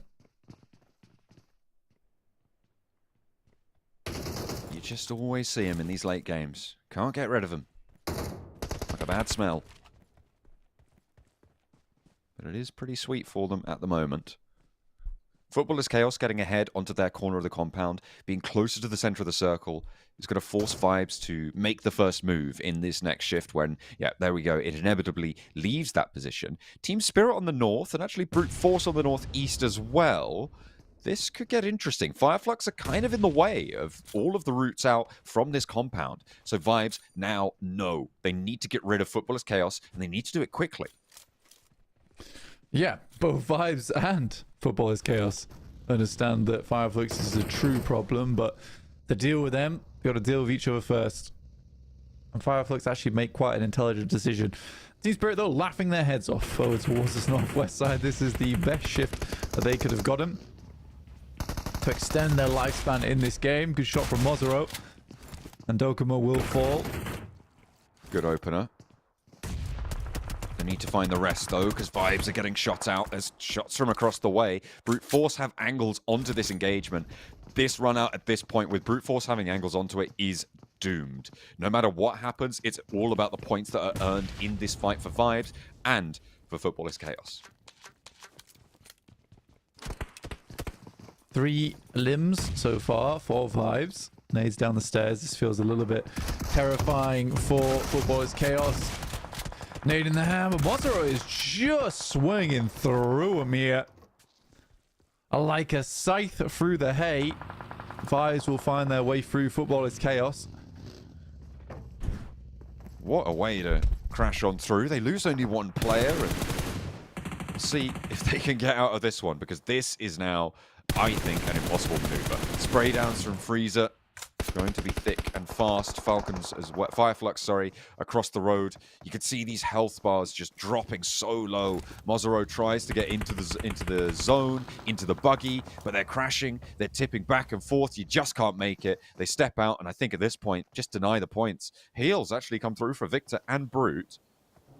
You just always see him in these late games. Can't get rid of him. Like a bad smell. But it is pretty sweet for them at the moment. Footballers Chaos getting ahead onto their corner of the compound, being closer to the center of the circle, is going to force Vibes to make the first move in this next shift when, yeah, there we go, it inevitably leaves that position. Team Spirit on the north, and actually Brute Force on the northeast as well. This could get interesting. Fireflux are kind of in the way of all of the routes out from this compound. So Vibes now know they need to get rid of Footballers Chaos, and they need to do it quickly. Yeah, both Vibes and Footballers Chaos understand that Fireflux is a true problem, but to deal with them, you got to deal with each other first. And Fireflux actually make quite an intelligent decision. Team Spirit, though, laughing their heads off over towards this northwest side. This is the best shift that they could have gotten to extend their lifespan in this game. Good shot from Mozero. And Dokuma will fall. Good opener. They need to find the rest, though, because Vibes are getting shot out. There's shots from across the way. Brute Force have angles onto this engagement. This run out at this point, with Brute Force having angles onto it, is doomed. No matter what happens, it's all about the points that are earned in this fight for Vibes and for Footballers Chaos. 3 limbs so far, 4 Vibes. Nades down the stairs. This feels a little bit terrifying for Footballers Chaos. Nade in the hammer. Mozero is just swinging through him here. Like a scythe through the hay. Vibes will find their way through Footballers Chaos. What a way to crash on through. They lose only 1 player, and see if they can get out of this one, because this is now, I think, an impossible maneuver. Spray downs from Freezer. Going to be thick and fast. Falcons as well. Fireflux, sorry, across the road. You can see these health bars just dropping so low. Mozero tries to get into the zone, into the buggy, but they're crashing. They're tipping back and forth. You just can't make it. They step out, and I think at this point, just deny the points. Heals actually come through for Victor and Brute.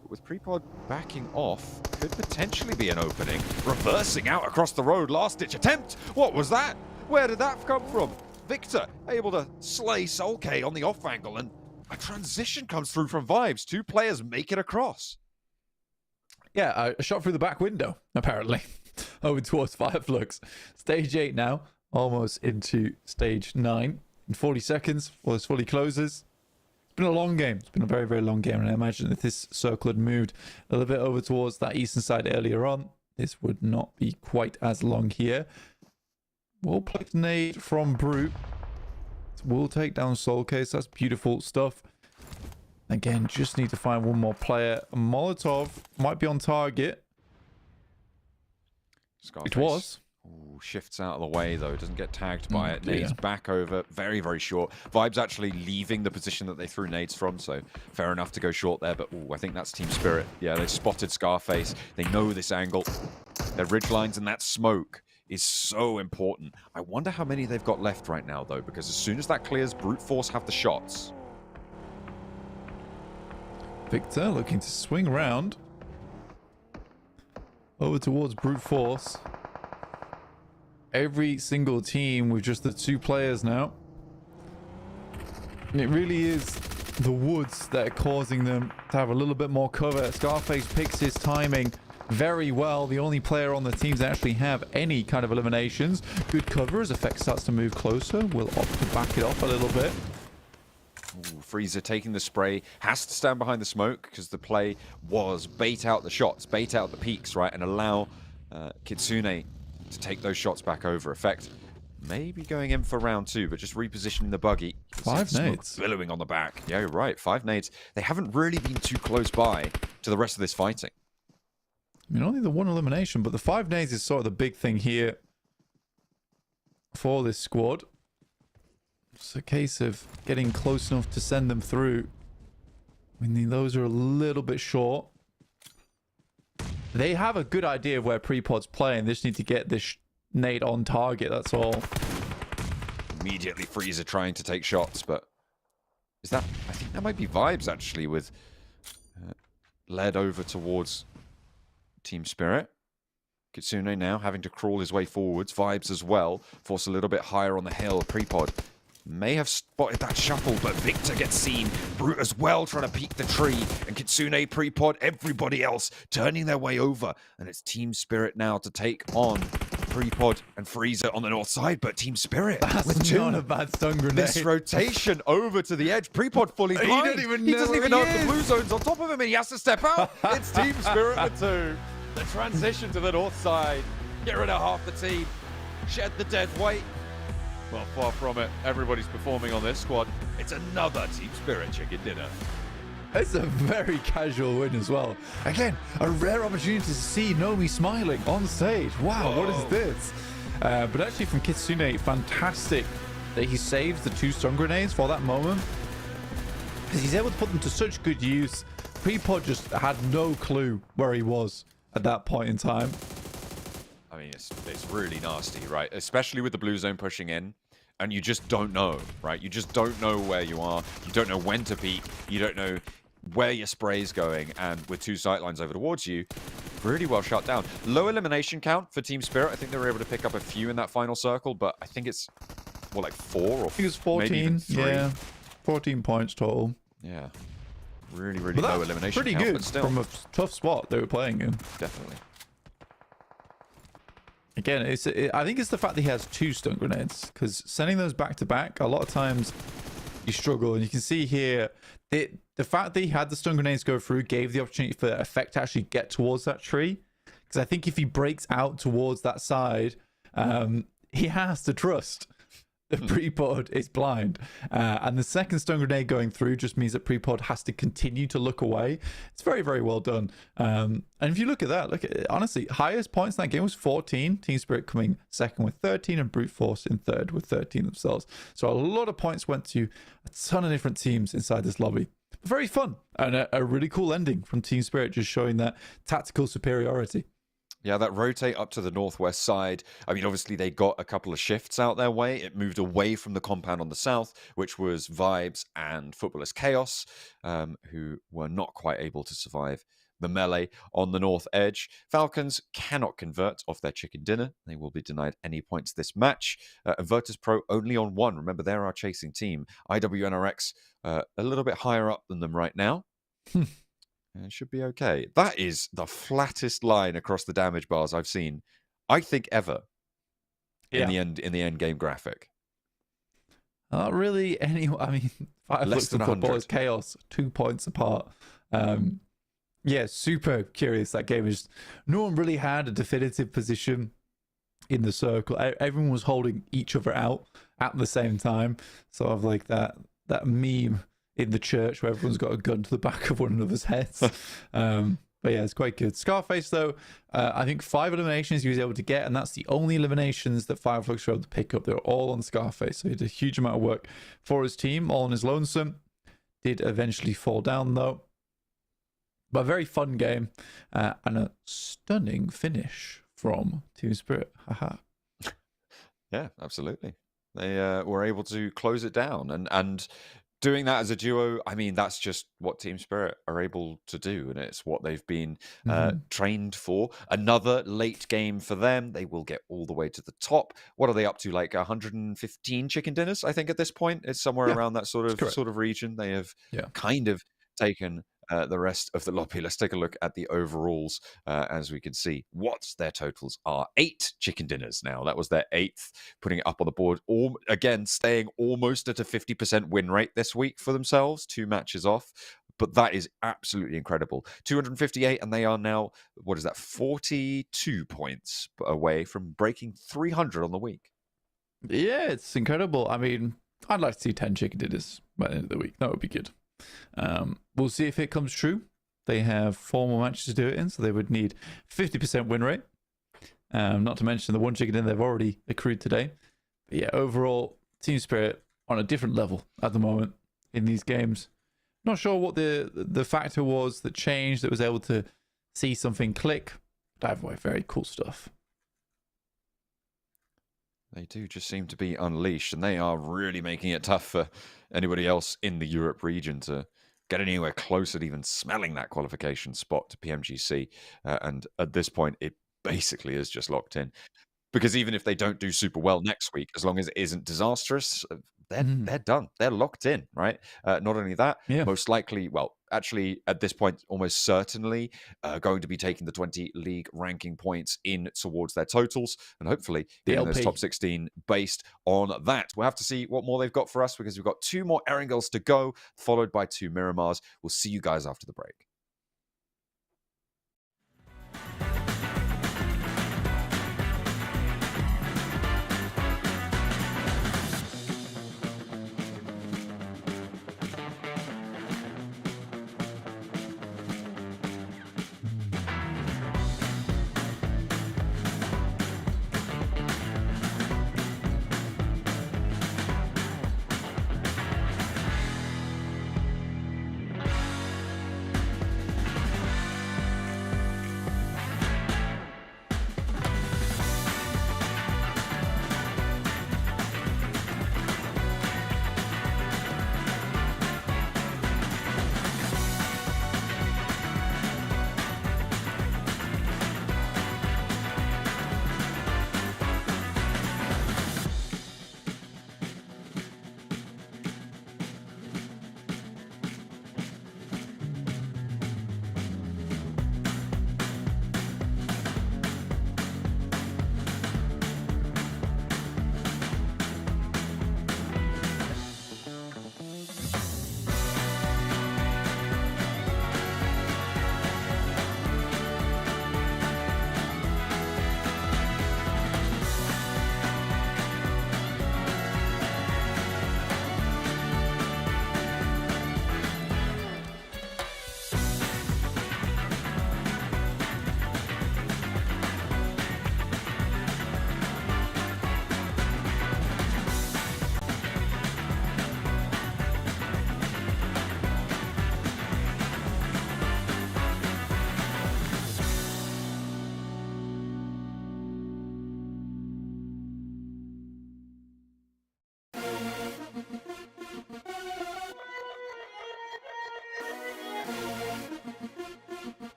But with Prepod backing off, could potentially be an opening. Reversing out across the road. Last-ditch attempt. What was that? Where did that come from? Victor able to slay Soul K on the off angle, and a transition comes through from Vibes. 2 players make it across. Yeah, a shot through the back window, apparently. Over towards Fireflux. Stage 8 now, almost into stage 9. In 40 seconds, before this fully closes. It's been a long game. It's been a very, very long game, and I imagine if this circle had moved a little bit over towards that eastern side earlier on, this would not be quite as long here. We'll play nade from Brute. We'll take down Soul Case. That's beautiful stuff. Again, just need to find 1 more player. Molotov might be on target. Scarface. It was. Ooh, shifts out of the way, though. Doesn't get tagged by it. Nades Yeah. back over. Very, very short. Vibes actually leaving the position that they threw nades from, so fair enough to go short there. But ooh, I think that's Team Spirit. Yeah, they spotted Scarface. They know this angle. Their ridge lines and that smoke is so important. I wonder how many they've got left right now, though, because as soon as that clears, Brute Force have the shots. Victor looking to swing around. Over towards Brute Force. Every single team with just the 2 players now. And it really is the woods that are causing them to have a little bit more cover. Scarface picks his timing very well. The only player on the teams that actually have any kind of eliminations. Good cover as Effect starts to move closer. Will opt to back it off a little bit. Ooh, Freezer taking the spray, has to stand behind the smoke because the play was bait out the shots, bait out the peaks, right, and allow Kitsune to take those shots back over. Effect Maybe going in for round 2, but just repositioning the buggy. 5 nades. Billowing on the back. Yeah, you're right. 5 nades. They haven't really been too close by to the rest of this fighting. I mean, only the 1 elimination, but the 5 nades is sort of the big thing here for this squad. It's a case of getting close enough to send them through. I mean, those are a little bit short. They have a good idea of where Prepod's playing. They just need to get this nade on target, that's all. Immediately Freezer trying to take shots, but is that... I think that might be Vibes, actually, with led over towards Team Spirit. Kitsune now having to crawl his way forwards. Vibes as well. Force a little bit higher on the hill. Prepod may have spotted that shuffle, but Victor gets seen. Brute as well trying to peek the tree. And Kitsune, Prepod, everybody else turning their way over. And it's Team Spirit now to take on Prepod and Freezer on the north side, but Team Spirit with 2. Not a bad stun grenade. This rotation over to the edge. Prepod fully blind. He doesn't even know if the blue zone's on top of him and he has to step out. It's Team Spirit with 2. The transition to the north side. Get rid of half the team. Shed the dead weight. Well, far from it. Everybody's performing on this squad. It's another Team Spirit chicken dinner. It's a very casual win as well. Again, a rare opportunity to see Nomi smiling on stage. Wow, Whoa. What is this? But actually from Kitsune, fantastic that he saves the 2 stun grenades for that moment. Because he's able to put them to such good use. Prepod just had no clue where he was at that point in time. I mean, it's really nasty, right? Especially with the blue zone pushing in. And you just don't know, right? You just don't know where you are. You don't know when to peek. You don't know where your spray's going. And with 2 sightlines over towards you, really well shut down. Low elimination count for Team Spirit. I think they were able to pick up a few in that final circle, but I think it's, what, like 4 or I think it was 14. Maybe even 3. Yeah, 14 points total. Yeah. Really, really low elimination pretty count, good but still. from a tough spot they were playing in. Definitely. Again, I think it's the fact that he has 2 stun grenades, because sending those back to back, a lot of times you struggle. And you can see here, the fact that he had the stun grenades go through gave the opportunity for Effect to actually get towards that tree. Because I think if he breaks out towards that side, he has to trust that Prepod is blind. And the second stun grenade going through just means that Prepod has to continue to look away. It's very, very well done. And if you look at that, honestly, highest points in that game was 14. Team Spirit coming second with 13 and Brute Force in third with 13 themselves. So a lot of points went to a ton of different teams inside this lobby. Very fun and a really cool ending from Team Spirit, just showing that tactical superiority. Yeah, that rotate up to the northwest side. I mean, obviously, they got a couple of shifts out their way. It moved away from the compound on the south, which was Vibes and Footballers Chaos, who were not quite able to survive the melee on the north edge. Falcons cannot convert off their chicken dinner. They will be denied any points this match. Virtus Pro only on 1. Remember, they're our chasing team. IWNRX a little bit higher up than them right now. It should be okay. That is the flattest line across the damage bars I've seen, I think, ever in the end game graphic. Not really any. I mean, 5 looks of football is chaos, 2 points apart. Yeah, super curious. That game is. No one really had a definitive position in the circle. Everyone was holding each other out at the same time. Sort of like that meme in the church where everyone's got a gun to the back of one another's heads. But yeah, it's quite good. Scarface, though, I think 5 eliminations he was able to get, and that's the only eliminations that Fireflux were able to pick up. They were all on Scarface, so he did a huge amount of work for his team, all on his lonesome. Did eventually fall down, though. But a very fun game, and a stunning finish from Team Spirit. Haha. Yeah, absolutely. They were able to close it down, and doing that as a duo, I mean, that's just what Team Spirit are able to do, and it's what they've been trained for. Another late game for them. They will get all the way to the top. What are they up to? Like 115 chicken dinners, I think, at this point. It's somewhere around that sort of region. They have kind of taken the rest of the lobby. Let's take a look at the overalls as we can see what their totals are. 8 chicken dinners now. That was their 8th, putting it up on the board. Again, staying almost at a 50% win rate this week for themselves. 2 matches off. But that is absolutely incredible. 258, and they are now, 42 points away from breaking 300 on the week. Yeah, it's incredible. I mean, I'd like to see 10 chicken dinners by the end of the week. That would be good. We'll see if it comes true. They have 4 more matches to do it in, so they would need 50% win rate. Not to mention the 1 chicken dinner they've already accrued today. But yeah, overall, team spirit on a different level at the moment in these games. Not sure what the factor was that changed, that was able to see something click. But either way, very cool stuff. They do just seem to be unleashed, and they are really making it tough for anybody else in the Europe region to get anywhere close to even smelling that qualification spot to PMGC. And at this point, it basically is just locked in. Because even if they don't do super well next week, as long as it isn't disastrous, they're done. They're locked in, right? Not only that, most likely, well, actually, at this point, almost certainly going to be taking the 20 league ranking points in towards their totals, and hopefully getting those top 16 based on that. We'll have to see what more they've got for us, because we've got 2 more Erangels to go, followed by 2 Miramars. We'll see you guys after the break.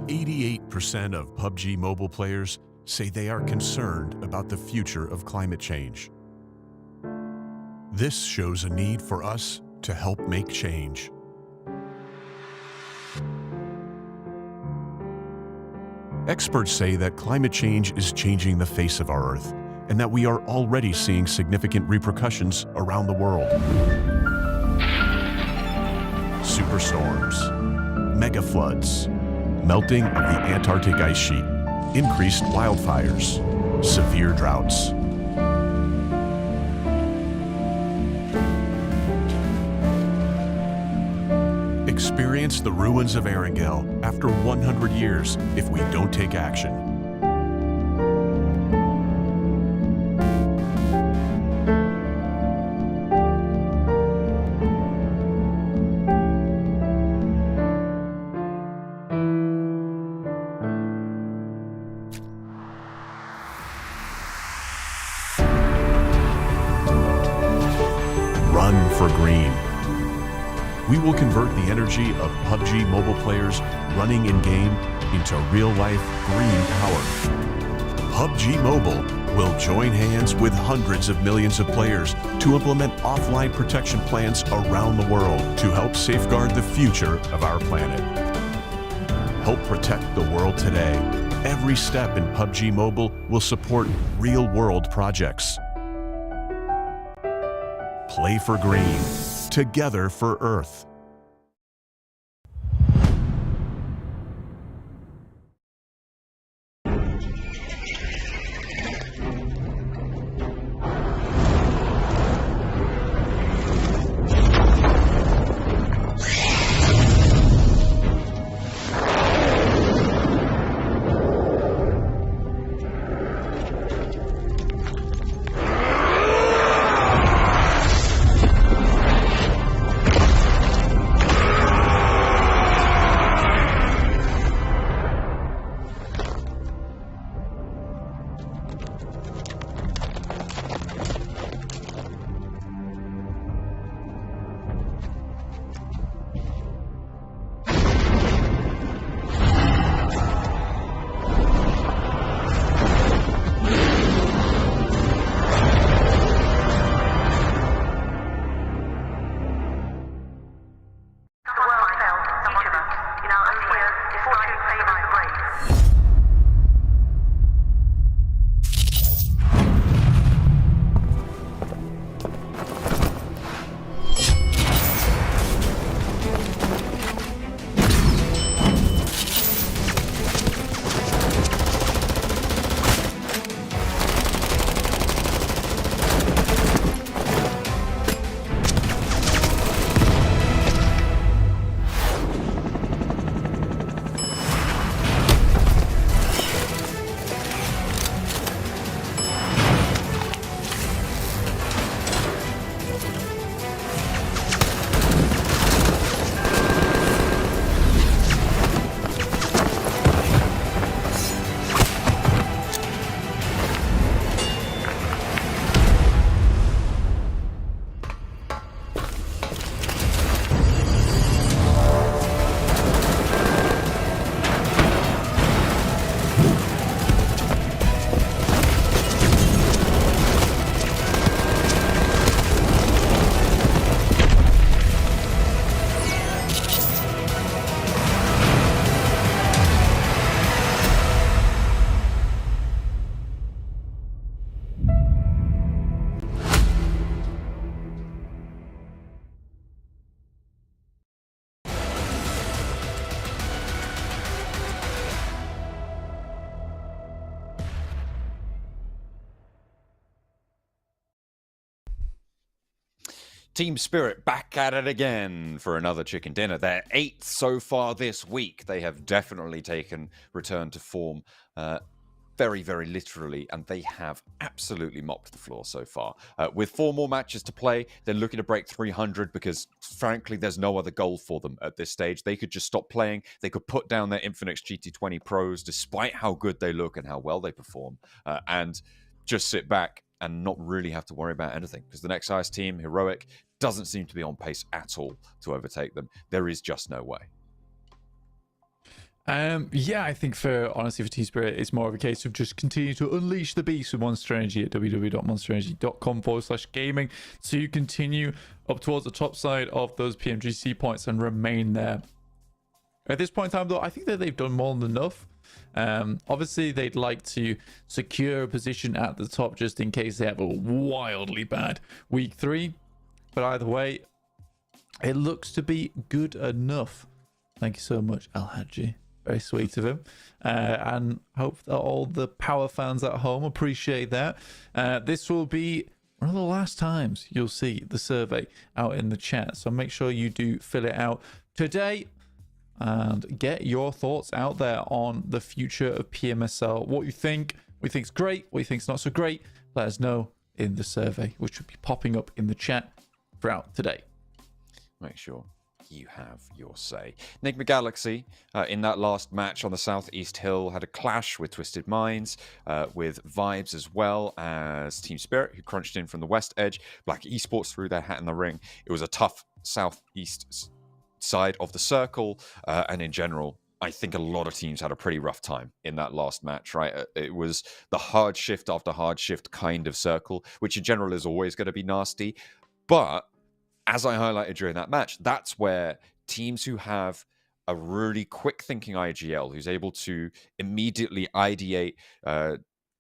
88% of PUBG Mobile players say they are concerned about the future of climate change. This shows a need for us to help make change. Experts say that climate change is changing the face of our Earth, and that we are already seeing significant repercussions around the world. Superstorms, mega floods, melting of the Antarctic ice sheet, increased wildfires, severe droughts. Experience the ruins of Erangel after 100 years if we don't take action. Run for green. We will convert the energy of PUBG Mobile players running in-game into real-life green power. PUBG Mobile will join hands with hundreds of millions of players to implement offline protection plans around the world to help safeguard the future of our planet. Help protect the world today. Every step in PUBG Mobile will support real-world projects. Play for green. Together for Earth. Team Spirit back at it again for another chicken dinner. They're 8th so far this week. They have definitely taken return to form very, very literally, and they have absolutely mopped the floor so far. With 4 more matches to play, they're looking to break 300 because, frankly, there's no other goal for them at this stage. They could just stop playing. They could put down their Infinix GT20 Pros, despite how good they look and how well they perform, and just sit back and not really have to worry about anything, because the next highest team, Heroic, doesn't seem to be on pace at all to overtake them. There is just no way. Yeah, I think honestly for Team Spirit, it's more of a case of just continue to unleash the beast with Monster Energy at www.monsterenergy.com/gaming to continue up towards the top side of those PMGC points and remain there. At this point in time, though, I think that they've done more than enough. Obviously, they'd like to secure a position at the top just in case they have a wildly bad week 3. But either way, it looks to be good enough. Thank you so much, Al Hadji. Very sweet of him. And hope that all the power fans at home appreciate that. This will be one of the last times you'll see the survey out in the chat. So make sure you do fill it out today and get your thoughts out there on the future of PMSL. What you think, what you think's great, what you think's not so great. Let us know in the survey, which will be popping up in the chat throughout today. Make sure you have your say. Enigma Galaxy, in that last match on the Southeast Hill, had a clash with Twisted Minds, with Vibes as well as Team Spirit, who crunched in from the West Edge. Black Esports threw their hat in the ring. It was a tough Southeast side of the circle, and in general, I think a lot of teams had a pretty rough time in that last match, right? It was the hard shift after hard shift kind of circle, which in general is always going to be nasty. But as I highlighted during that match, that's where teams who have a really quick thinking IGL, who's able to immediately ideate,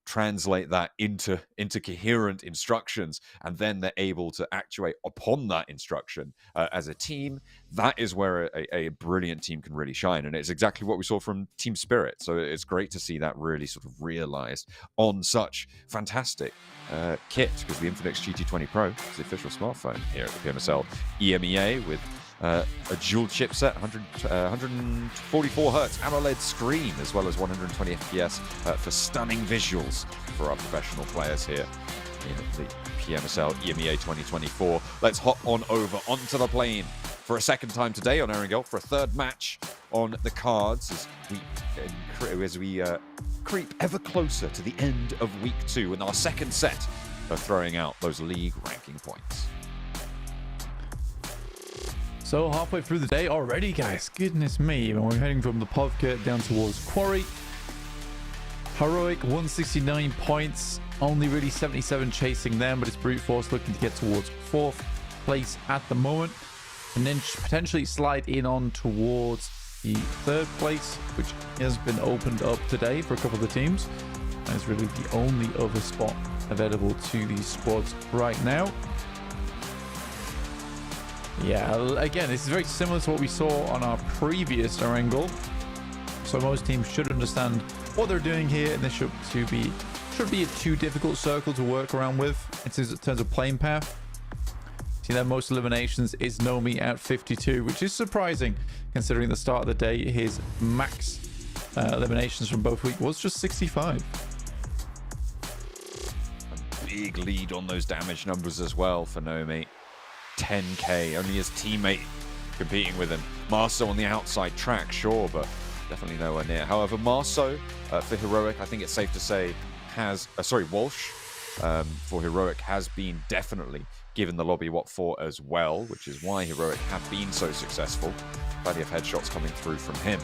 translate that into coherent instructions, and then they're able to actuate upon that instruction as a team. That is where a brilliant team can really shine, and it's exactly what we saw from Team Spirit. So it's great to see that really sort of realized on such fantastic kit, because the Infinix GT20 Pro is the official smartphone here at the PMSL EMEA with a dual chipset, 144 hertz AMOLED screen, as well as 120 FPS for stunning visuals for our professional players here in the PMSL EMEA 2024. Let's hop on over onto the plane for a second time today on Erangel for a third match on the cards as we creep ever closer to the end of week 2 in our second set of throwing out those league ranking points. So halfway through the day already, guys. Goodness me. And we're heading from the paved down towards Quarry. Heroic 169 points. Only really 77 chasing them, but it's Brute Force looking to get towards 4th place at the moment. And then potentially slide in on towards the 3rd place, which has been opened up today for a couple of the teams. That's really the only other spot available to these squads right now. Yeah, again, this is very similar to what we saw on our previous Erangel. So most teams should understand what they're doing here, and this should be a too difficult circle to work around with in terms of playing path. See that most eliminations is Nomi at 52, which is surprising considering the start of the day his max eliminations from both weeks was just 65. A big lead on those damage numbers as well for Nomi. 10k, only his teammate competing with him. Marceau on the outside track, sure, but definitely nowhere near. However, Marceau for Heroic, I think it's safe to say, Walsh for Heroic has been definitely given the lobby what for as well, which is why Heroic have been so successful. Plenty of headshots coming through from him.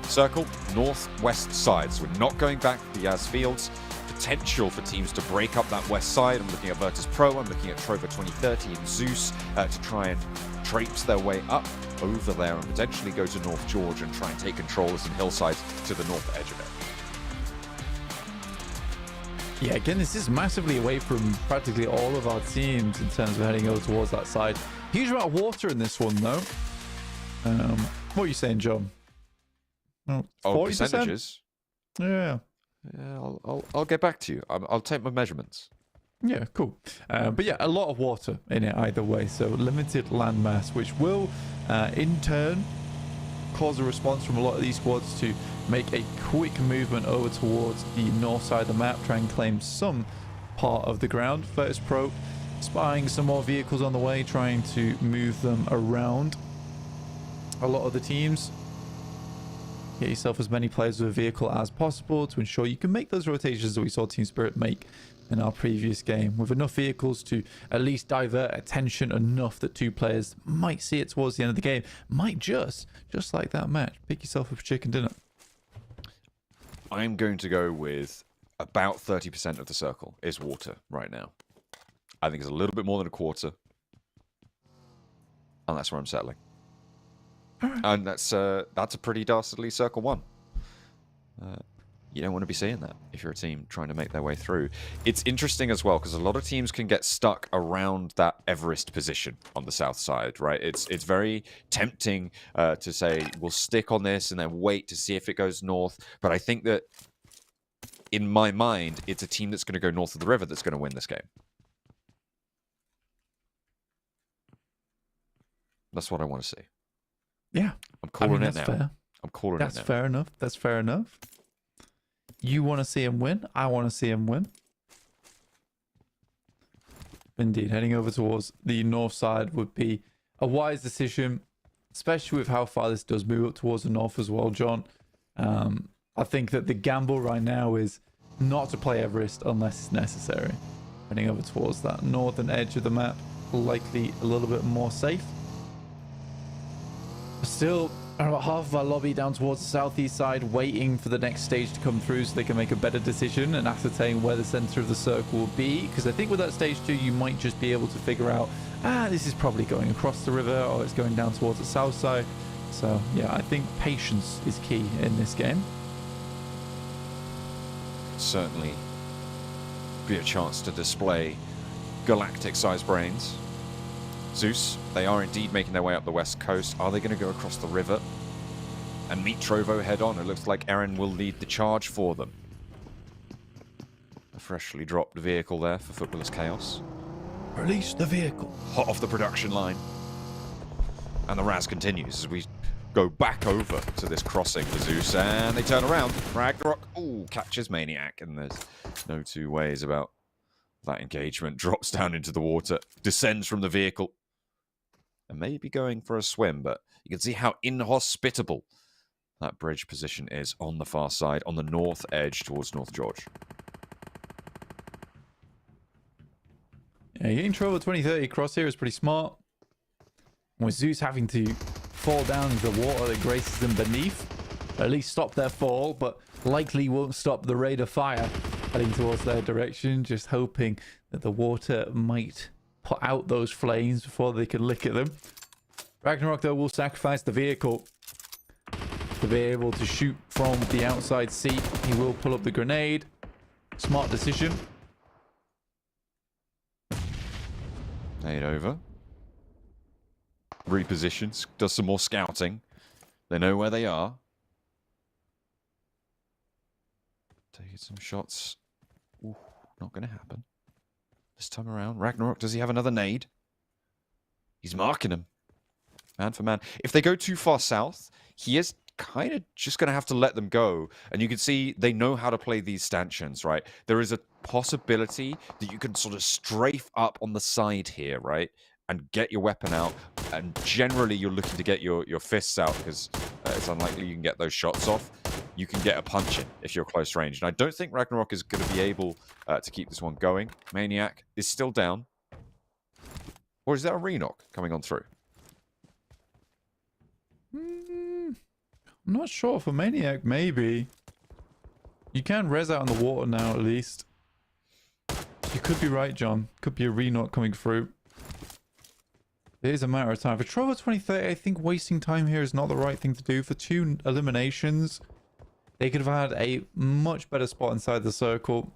Circle, northwest side, so we're not going back to the Yaz Fields. Potential for teams to break up that west side. I'm looking at Virtus Pro, I'm looking at Trova 2030 and Zeus to try and traipse their way up over there and potentially go to North George and try and take control of some hillsides to the north edge of it. Yeah, again, this is massively away from practically all of our teams in terms of heading over towards that side. Huge amount of water in this one, though. What are you saying, John? 40%? Percentages? Yeah. Yeah, I'll get back to you. I'll take my measurements. Yeah, cool. But yeah, a lot of water in it either way. So limited land mass, which will in turn cause a response from a lot of these squads to make a quick movement over towards the north side of the map, try and claim some part of the ground. Virtus Pro spying some more vehicles on the way, trying to move them around. A lot of the teams, get yourself as many players with a vehicle as possible to ensure you can make those rotations that we saw Team Spirit make in our previous game, with enough vehicles to at least divert attention enough that 2 players might see it towards the end of the game, might just like that match, pick yourself up a chicken dinner. I'm going to go with about 30% of the circle is water right now. I think it's a little bit more than a quarter, and that's where I'm settling. And that's a pretty dastardly circle 1. You don't want to be seeing that if you're a team trying to make their way through. It's interesting as well, because a lot of teams can get stuck around that Everest position on the south side, right? It's very tempting to say, we'll stick on this and then wait to see if it goes north. But I think that, in my mind, it's a team that's going to go north of the river that's going to win this game. That's what I want to see. Yeah. I'm calling it now. Fair. I'm calling it now. That's fair enough. That's fair enough. You want to see him win. I want to see him win. Indeed, heading over towards the north side would be a wise decision, especially with how far this does move up towards the north as well, John. I think that the gamble right now is not to play Everest unless it's necessary. Heading over towards that northern edge of the map, likely a little bit more safe. Still about half of our lobby down towards the southeast side, waiting for the next stage to come through so they can make a better decision and ascertain where the center of the circle will be. Because I think with that stage 2, you might just be able to figure out, this is probably going across the river or it's going down towards the south side. So yeah, I think patience is key in this game. Certainly be a chance to display galactic-sized brains. Zeus, they are indeed making their way up the west coast. Are they going to go across the river and meet Trovo head-on? It looks like Eren will lead the charge for them. A freshly dropped vehicle there for Footballers Chaos. Release the vehicle. Hot off the production line. And the Raz continues as we go back over to this crossing for Zeus, and they turn around. Ragnarok, catches Maniac, and there's no two ways about that engagement. Drops down into the water, descends from the vehicle, and maybe going for a swim, but you can see how inhospitable that bridge position is on the far side, on the north edge towards North George. Yeah, getting Trovo 2030 across here is pretty smart. With Zeus having to fall down into the water that graces them beneath, at least stop their fall, but likely won't stop the rate of fire heading towards their direction, just hoping that the water might put out those flames before they can lick at them. Ragnarok, though, will sacrifice the vehicle to be able to shoot from the outside seat. He will pull up the grenade. Smart decision. Made over. Repositions, does some more scouting. They know where they are. Taking some shots. Ooh, not going to happen. This time around, Ragnarok, does he have another nade? He's marking him. Man for man. If they go too far south, he is kind of just going to have to let them go. And you can see they know how to play these stanchions, right? There is a possibility that you can sort of strafe up on the side here, right? And get your weapon out. And generally, you're looking to get your fists out because it's unlikely you can get those shots off. You can get a punch in if you're close range. And I don't think Ragnarok is going to be able to keep this one going. Maniac is still down. Or is that a Renock coming on through? I'm not sure. For Maniac, maybe. You can res out in the water now, at least. You could be right, John. Could be a Renock coming through. It is a matter of time. For Trovo 2030, I think wasting time here is not the right thing to do. For 2 eliminations, they could have had a much better spot inside the circle.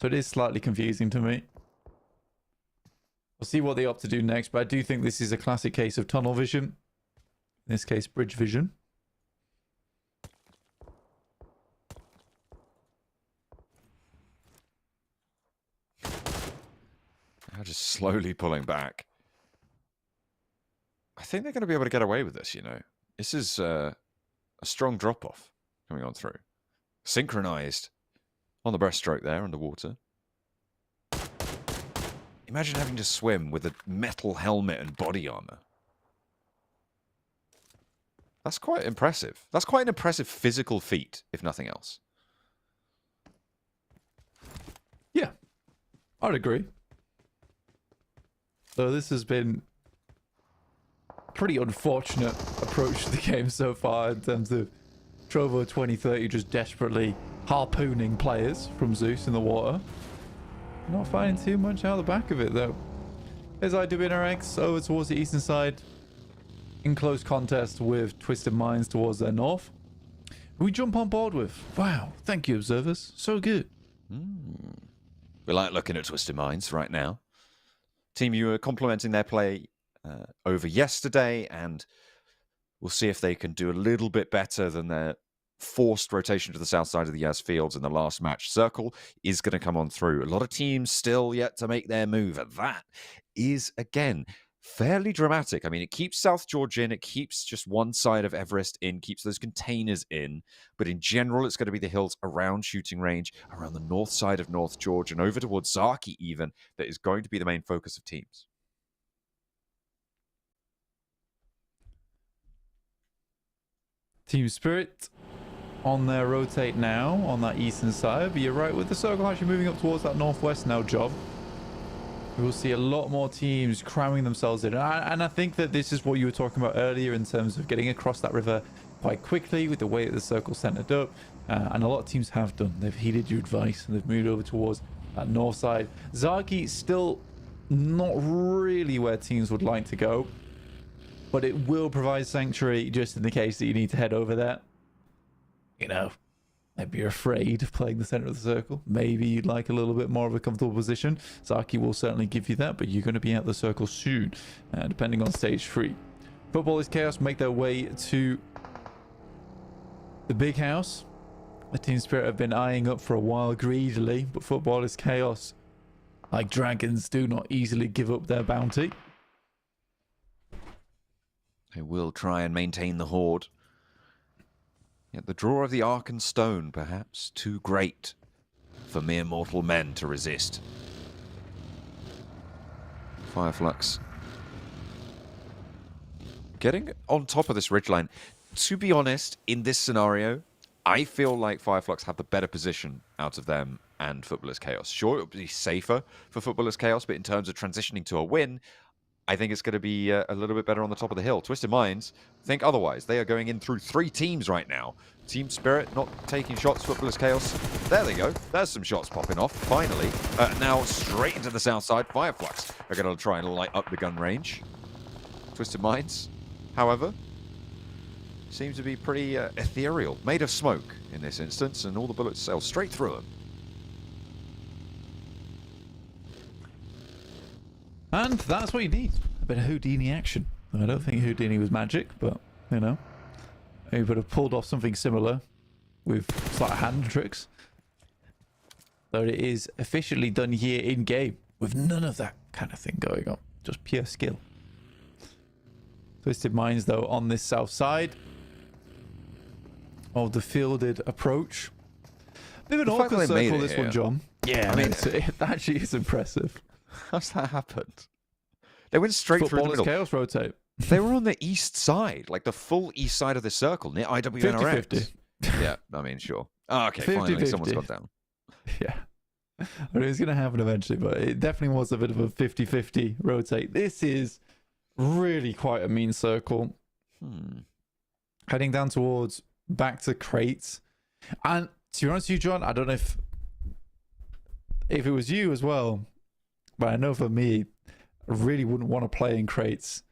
So it is slightly confusing to me. We'll see what they opt to do next, but I do think this is a classic case of tunnel vision. In this case, bridge vision. Now just slowly pulling back. I think they're going to be able to get away with this, you know. This is a strong drop-off coming on through. Synchronized on the breaststroke there underwater. Imagine having to swim with a metal helmet and body armor. That's quite impressive. That's quite an impressive physical feat, if nothing else. Yeah, I'd agree. So this has been a pretty unfortunate approach to the game so far in terms of Trovo 2030 just desperately harpooning players from Zeus in the water. Not finding too much out of the back of it, though. Here's IWNRX over towards the eastern side. In close contest with Twisted Minds towards their north. We jump on board with. Wow, thank you, observers. So good. We like looking at Twisted Minds right now. Team, you were complimenting their play over yesterday, and we'll see if they can do a little bit better than their forced rotation to the south side of the Yaz Fields in the last match. Circle is going to come on through. A lot of teams still yet to make their move, and that is, again, fairly dramatic. I mean, it keeps South George in, it keeps just one side of Everest in, keeps those containers in, but in general, it's going to be the hills around shooting range, around the north side of North George, and over towards Zaki even, that is going to be the main focus of teams. Team Spirit on their rotate now on that eastern side, but you're right, with the circle actually moving up towards that northwest now, Job. We will see a lot more teams cramming themselves in. And I think that this is what you were talking about earlier in terms of getting across that river quite quickly with the way that the circle's centered up. And a lot of teams have done. They've heeded your advice and they've moved over towards that north side. Zaki still not really where teams would like to go, but it will provide sanctuary just in the case that you need to head over there. You know, maybe you're afraid of playing the center of the circle. Maybe you'd like a little bit more of a comfortable position. Zaki will certainly give you that, but you're going to be out the circle soon, depending on stage 3. Football is Chaos make their way to the big house. The Team Spirit have been eyeing up for a while greedily, but Football is Chaos, like dragons, do not easily give up their bounty. They will try and maintain the horde. Yet the draw of the Ark and Stone, perhaps, too great for mere mortal men to resist. Fireflux getting on top of this ridgeline. To be honest, in this scenario, I feel like Fireflux have the better position out of them and Footballers Chaos. Sure, it would be safer for Footballers Chaos, but in terms of transitioning to a win, I think it's going to be a little bit better on the top of the hill. Twisted Minds think otherwise. They are going in through 3 teams right now. Team Spirit not taking shots. Footballers Chaos. There they go. There's some shots popping off, finally. Now straight into the south side. Fireflux are going to try and light up the gun range. Twisted Minds, however, seem to be pretty ethereal. Made of smoke in this instance, and all the bullets sail straight through them. And that's what you need. A bit of Houdini action. I don't think Houdini was magic, but, you know, he would have pulled off something similar with slight hand tricks. Though it is efficiently done here in-game with none of that kind of thing going on. Just pure skill. Twisted Minds, though, on this south side of the fielded approach. Bit of an awkward circle, this one, John. Yeah, I mean, it actually is impressive. How's that happened? They went straight through the middle. Chaos rotate. They were on the east side, like the full east side of the circle, near IWNRX. 50-50. Yeah, I mean, sure. Oh, okay, 50-50. finally someone's got down. Yeah. I mean, it's going to happen eventually, but it definitely was a bit of a 50-50 rotate. This is really quite a mean circle. Heading down towards back to crates. And to be honest with you, John, I don't know if it was you as well, but I know for me, I really wouldn't want to play in crates.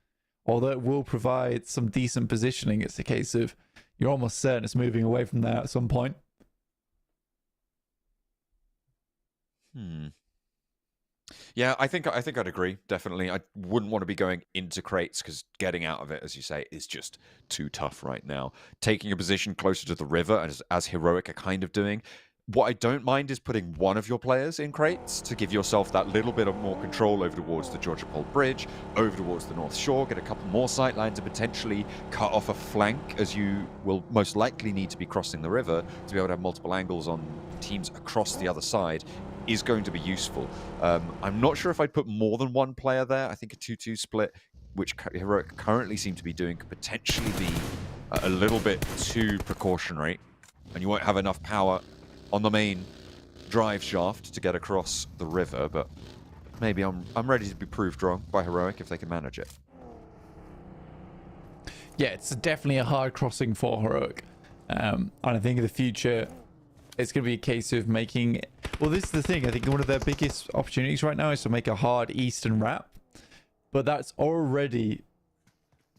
Although it will provide some decent positioning, it's a case of you're almost certain it's moving away from there at some point. Yeah, I think I'd agree, definitely. I wouldn't want to be going into crates because getting out of it, as you say, is just too tough right now. Taking a position closer to the river, as Heroic are kind of doing. What I don't mind is putting one of your players in crates to give yourself that little bit of more control over towards the Georgia Pole Bridge, over towards the North Shore, get a couple more sight lines and potentially cut off a flank, as you will most likely need to be crossing the river to be able to have multiple angles on teams across the other side is going to be useful. I'm not sure if I'd put more than one player there. I think a 2-2 split, which Heroic currently seem to be doing, could potentially be a little bit too precautionary, and you won't have enough power on the main drive shaft to get across the river, but maybe I'm ready to be proved wrong by Heroic if they can manage it. Yeah, it's definitely a hard crossing for Heroic. And I think in the future, it's going to be a case of making... Well, this is the thing. I think one of their biggest opportunities right now is to make a hard eastern wrap. But that's already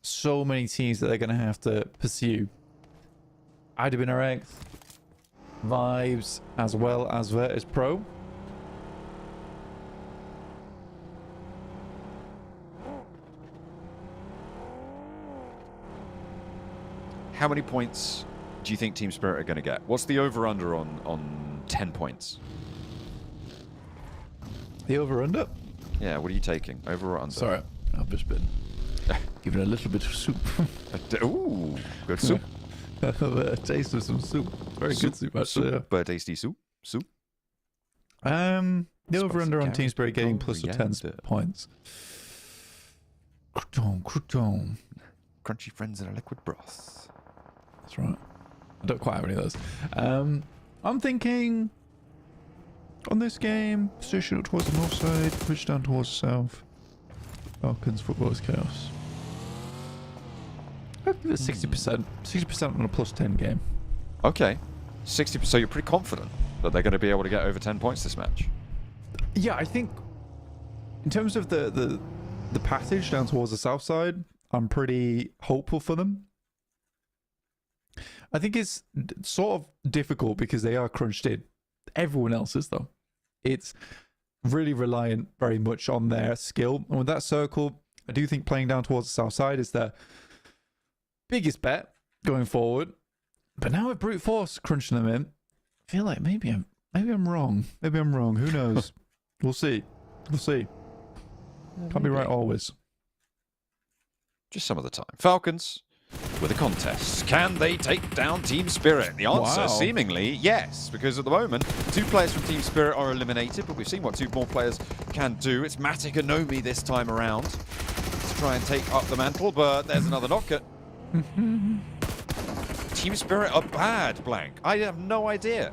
so many teams that they're going to have to pursue. IWNRX, Vibes, as well as Virtus Pro. How many points do you think Team Spirit are going to get? What's the over-under on 10 points? The over-under? Yeah, what are you taking? Over or under? Sorry, I've just been given a little bit of soup. Ooh, good soup. A taste of some soup. Very good soup, actually. Super tasty soup. Soup. The over-under on Team Spirit getting plus 10 points. Crouton. Crunchy friends in a liquid broth. That's right. I don't quite have any of those. I'm thinking on this game. Position up towards the north side, push down towards the south. Falcons, Footballers, Chaos. I'll give it 60%. 60% on a +10 game. Okay. 60%. So you're pretty confident that they're going to be able to get over 10 points this match? Yeah, I think in terms of the passage down towards the south side, I'm pretty hopeful for them. I think it's sort of difficult because they are crunched in. Everyone else is, though. It's really reliant very much on their skill. And with that circle, I do think playing down towards the south side is their biggest bet going forward. But now with brute force crunching them in, I feel like maybe I'm wrong. Maybe I'm wrong. Who knows? We'll see. We'll see. Can't be right always. Just some of the time. Falcons with a contest. Can they take down Team Spirit? The answer seemingly yes, because at the moment 2 players from Team Spirit are eliminated, but we've seen what 2 more players can do. It's Matic and Nomi this time around to try and take up the mantle, but there's another knocker. Team Spirit are bad, Blank. I have no idea.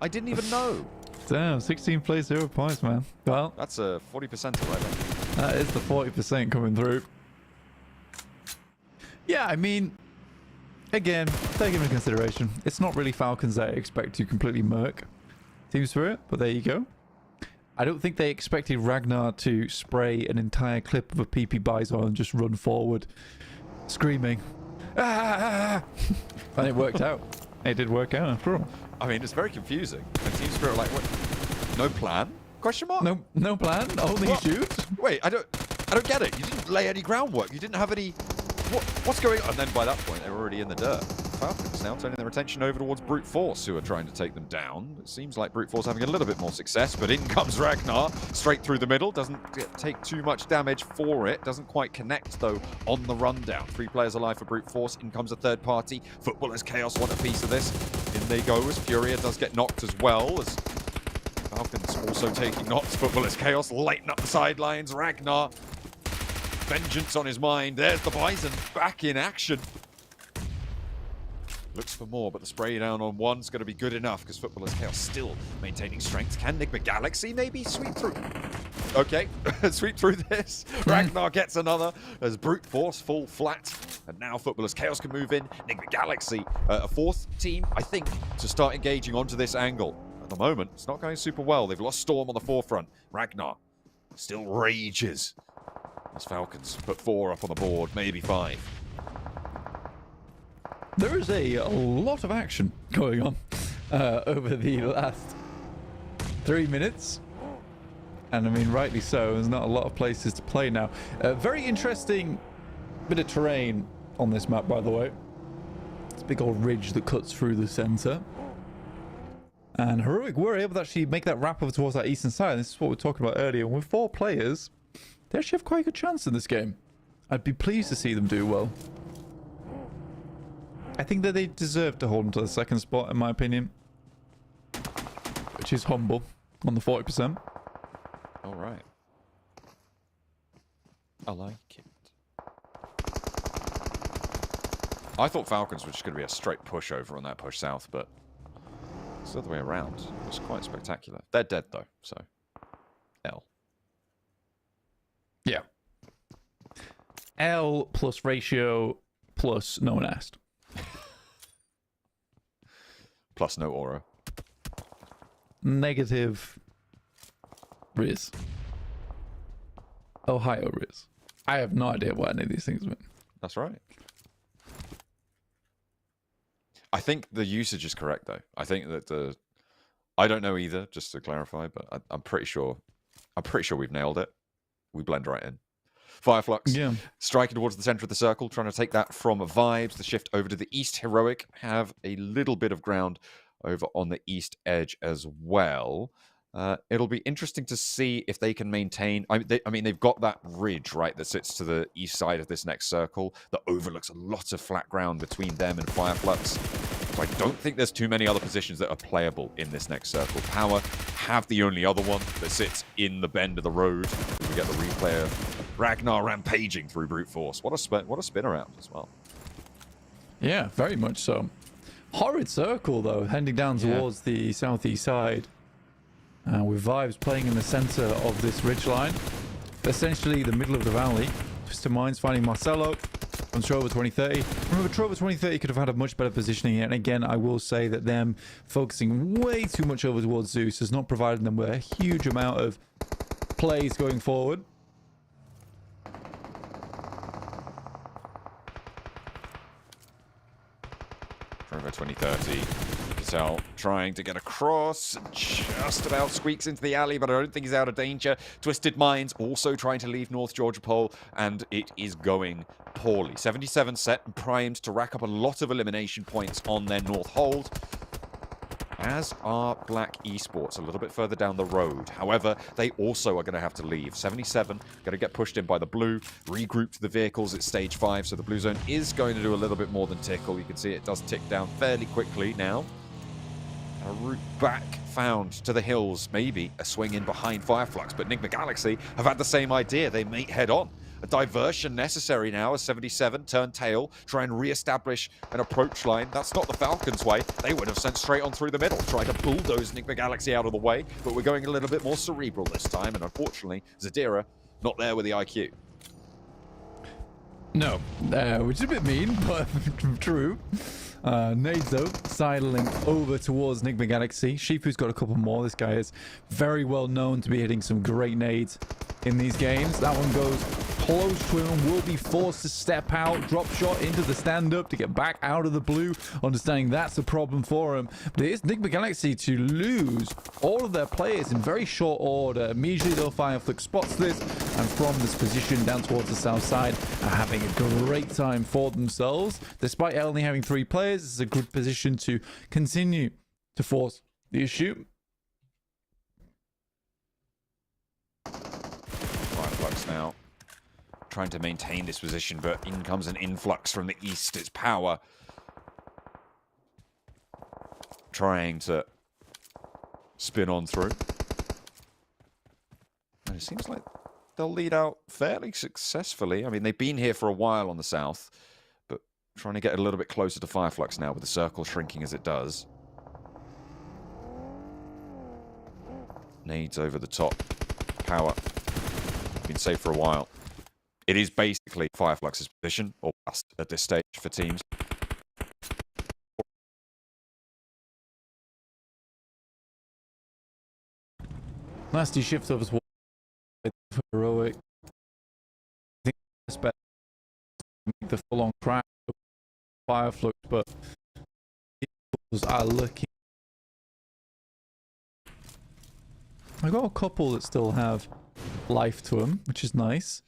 I didn't even know. Damn, 16 plays, 0 points, man. Well, that's a 40% right there. That is the 40% coming through. Yeah, I mean, again, take into consideration, it's not really Falcons that I expect to completely murk Team Spirit, but there you go. I don't think they expected Ragnar to spray an entire clip of a PP Bison and just run forward, screaming, ah! And it worked out. It did work out after all. I mean, it's very confusing. And Team Spirit are like, what? No plan? Question mark? No plan. Only shoot. Wait, I don't get it. You didn't lay any groundwork. You didn't have any. What's going on? And then by that point, they were already in the dirt. Falcons now turning their attention over towards Brute Force, who are trying to take them down. It seems like Brute Force having a little bit more success, but in comes Ragnar, straight through the middle. Doesn't take too much damage for it. Doesn't quite connect, though, on the rundown. 3 players alive for Brute Force. In comes a third party. Footballers Chaos want a piece of this. In they go as Furia does get knocked as well. As Falcons also taking knocks. Footballers Chaos lighten up the sidelines. Ragnar, vengeance on his mind. There's the Bison back in action. Looks for more, but the spray down on one's going to be good enough because Footballers Chaos still maintaining strength. Can Enigma Galaxy maybe sweep through? Okay, sweep through this. Ragnar gets another as Brute Force fall flat. And now Footballers Chaos can move in. Enigma Galaxy, a 4th team, I think, to start engaging onto this angle. At the moment, it's not going super well. They've lost Storm on the forefront. Ragnar still rages as Falcons put 4 up on the board, maybe 5. There is a lot of action going on over the last 3 minutes. And I mean, rightly so. There's not a lot of places to play now. Very interesting bit of terrain on this map, by the way. It's a big old ridge that cuts through the center. And Heroic were able to actually make that wrap over towards that eastern side. This is what we were talking about earlier. And with 4 players, they actually have quite a good chance in this game. I'd be pleased to see them do well. I think that they deserve to hold on to the 2nd spot, in my opinion. Which is humble on the 40%. All right. I like it. I thought Falcons were just going to be a straight push over on that push south, but it's the other way around. It was quite spectacular. They're dead, though, so L. Yeah. L plus ratio plus no one asked. Plus no aura. Negative Riz. Ohio Riz. I have no idea what any of these things mean. That's right. I think the usage is correct, though. I think that I don't know either, just to clarify, but I'm pretty sure we've nailed it. We blend right in. Fireflux, yeah, striking towards the center of the circle, trying to take that from Vibes. The shift over to the east. Heroic have a little bit of ground over on the east edge as well. It'll be interesting to see if they can maintain. I mean, they've got that ridge, right, that sits to the east side of this next circle that overlooks a lot of flat ground between them and Fireflux. So I don't think there's too many other positions that are playable in this next circle. Power have the only other one that sits in the bend of the road. We get the replay of Ragnar rampaging through Brute Force. What a spin around as well. Yeah, very much so. Horrid circle, though, heading down towards the southeast side. with Vibes playing in the center of this ridgeline, essentially the middle of the valley. Twisted Minds finding Marcelo on Trover 2030. Remember, Trover 2030 could have had a much better positioning here. And again, I will say that them focusing way too much over towards Zeus has not provided them with a huge amount of plays going forward. Trover 2030. Cassell trying to get across, just about squeaks into the alley, but I don't think he's out of danger. Twisted Minds also trying to leave North Georgia Pole, and it is going poorly. 77 set and primed to rack up a lot of elimination points on their North hold, as are Black Esports a little bit further down the road. However, they also are going to have to leave. 77 going to get pushed in by the blue, regroup to the vehicles at stage 5, so the blue zone is going to do a little bit more than tickle. You can see it does tick down fairly quickly now. A route back found to the hills, maybe a swing in behind Fireflux, but Enigma Galaxy have had the same idea. They meet head on. A diversion necessary now as 77 turn tail, try and re-establish an approach line. That's not the Falcons' way. They would have sent straight on through the middle, try to bulldoze Enigma Galaxy out of the way, but we're going a little bit more cerebral this time, and unfortunately, Zadira not there with the IQ. No, which is a bit mean, but true. Nades though, sidling over towards Enigma Galaxy. Shifu's got a couple more. This guy is very well known to be hitting some great nades in these games. That one goes close to him, will be forced to step out, drop shot into the stand-up to get back out of the blue, understanding that's a problem for him. But it is Enigma Galaxy to lose all of their players in very short order. Immediately though, Fireflux spots this, and from this position down towards the south side are having a great time for themselves. Despite only having 3 players, this is a good position to continue to force the issue. Fireflux now trying to maintain this position, but in comes an influx from the east. It's Power trying to spin on through. And it seems like they'll lead out fairly successfully. I mean, they've been here for a while on the south, but trying to get a little bit closer to Fireflux now with the circle shrinking as it does. Nades over the top. Power. Been safe for a while. It is basically Fireflux's position, or bust at this stage for teams. Nasty shift over towards Heroic. I think it's better to make the full-on crash of Fireflux, but those are looking. I got a couple that still have life to them, which is nice.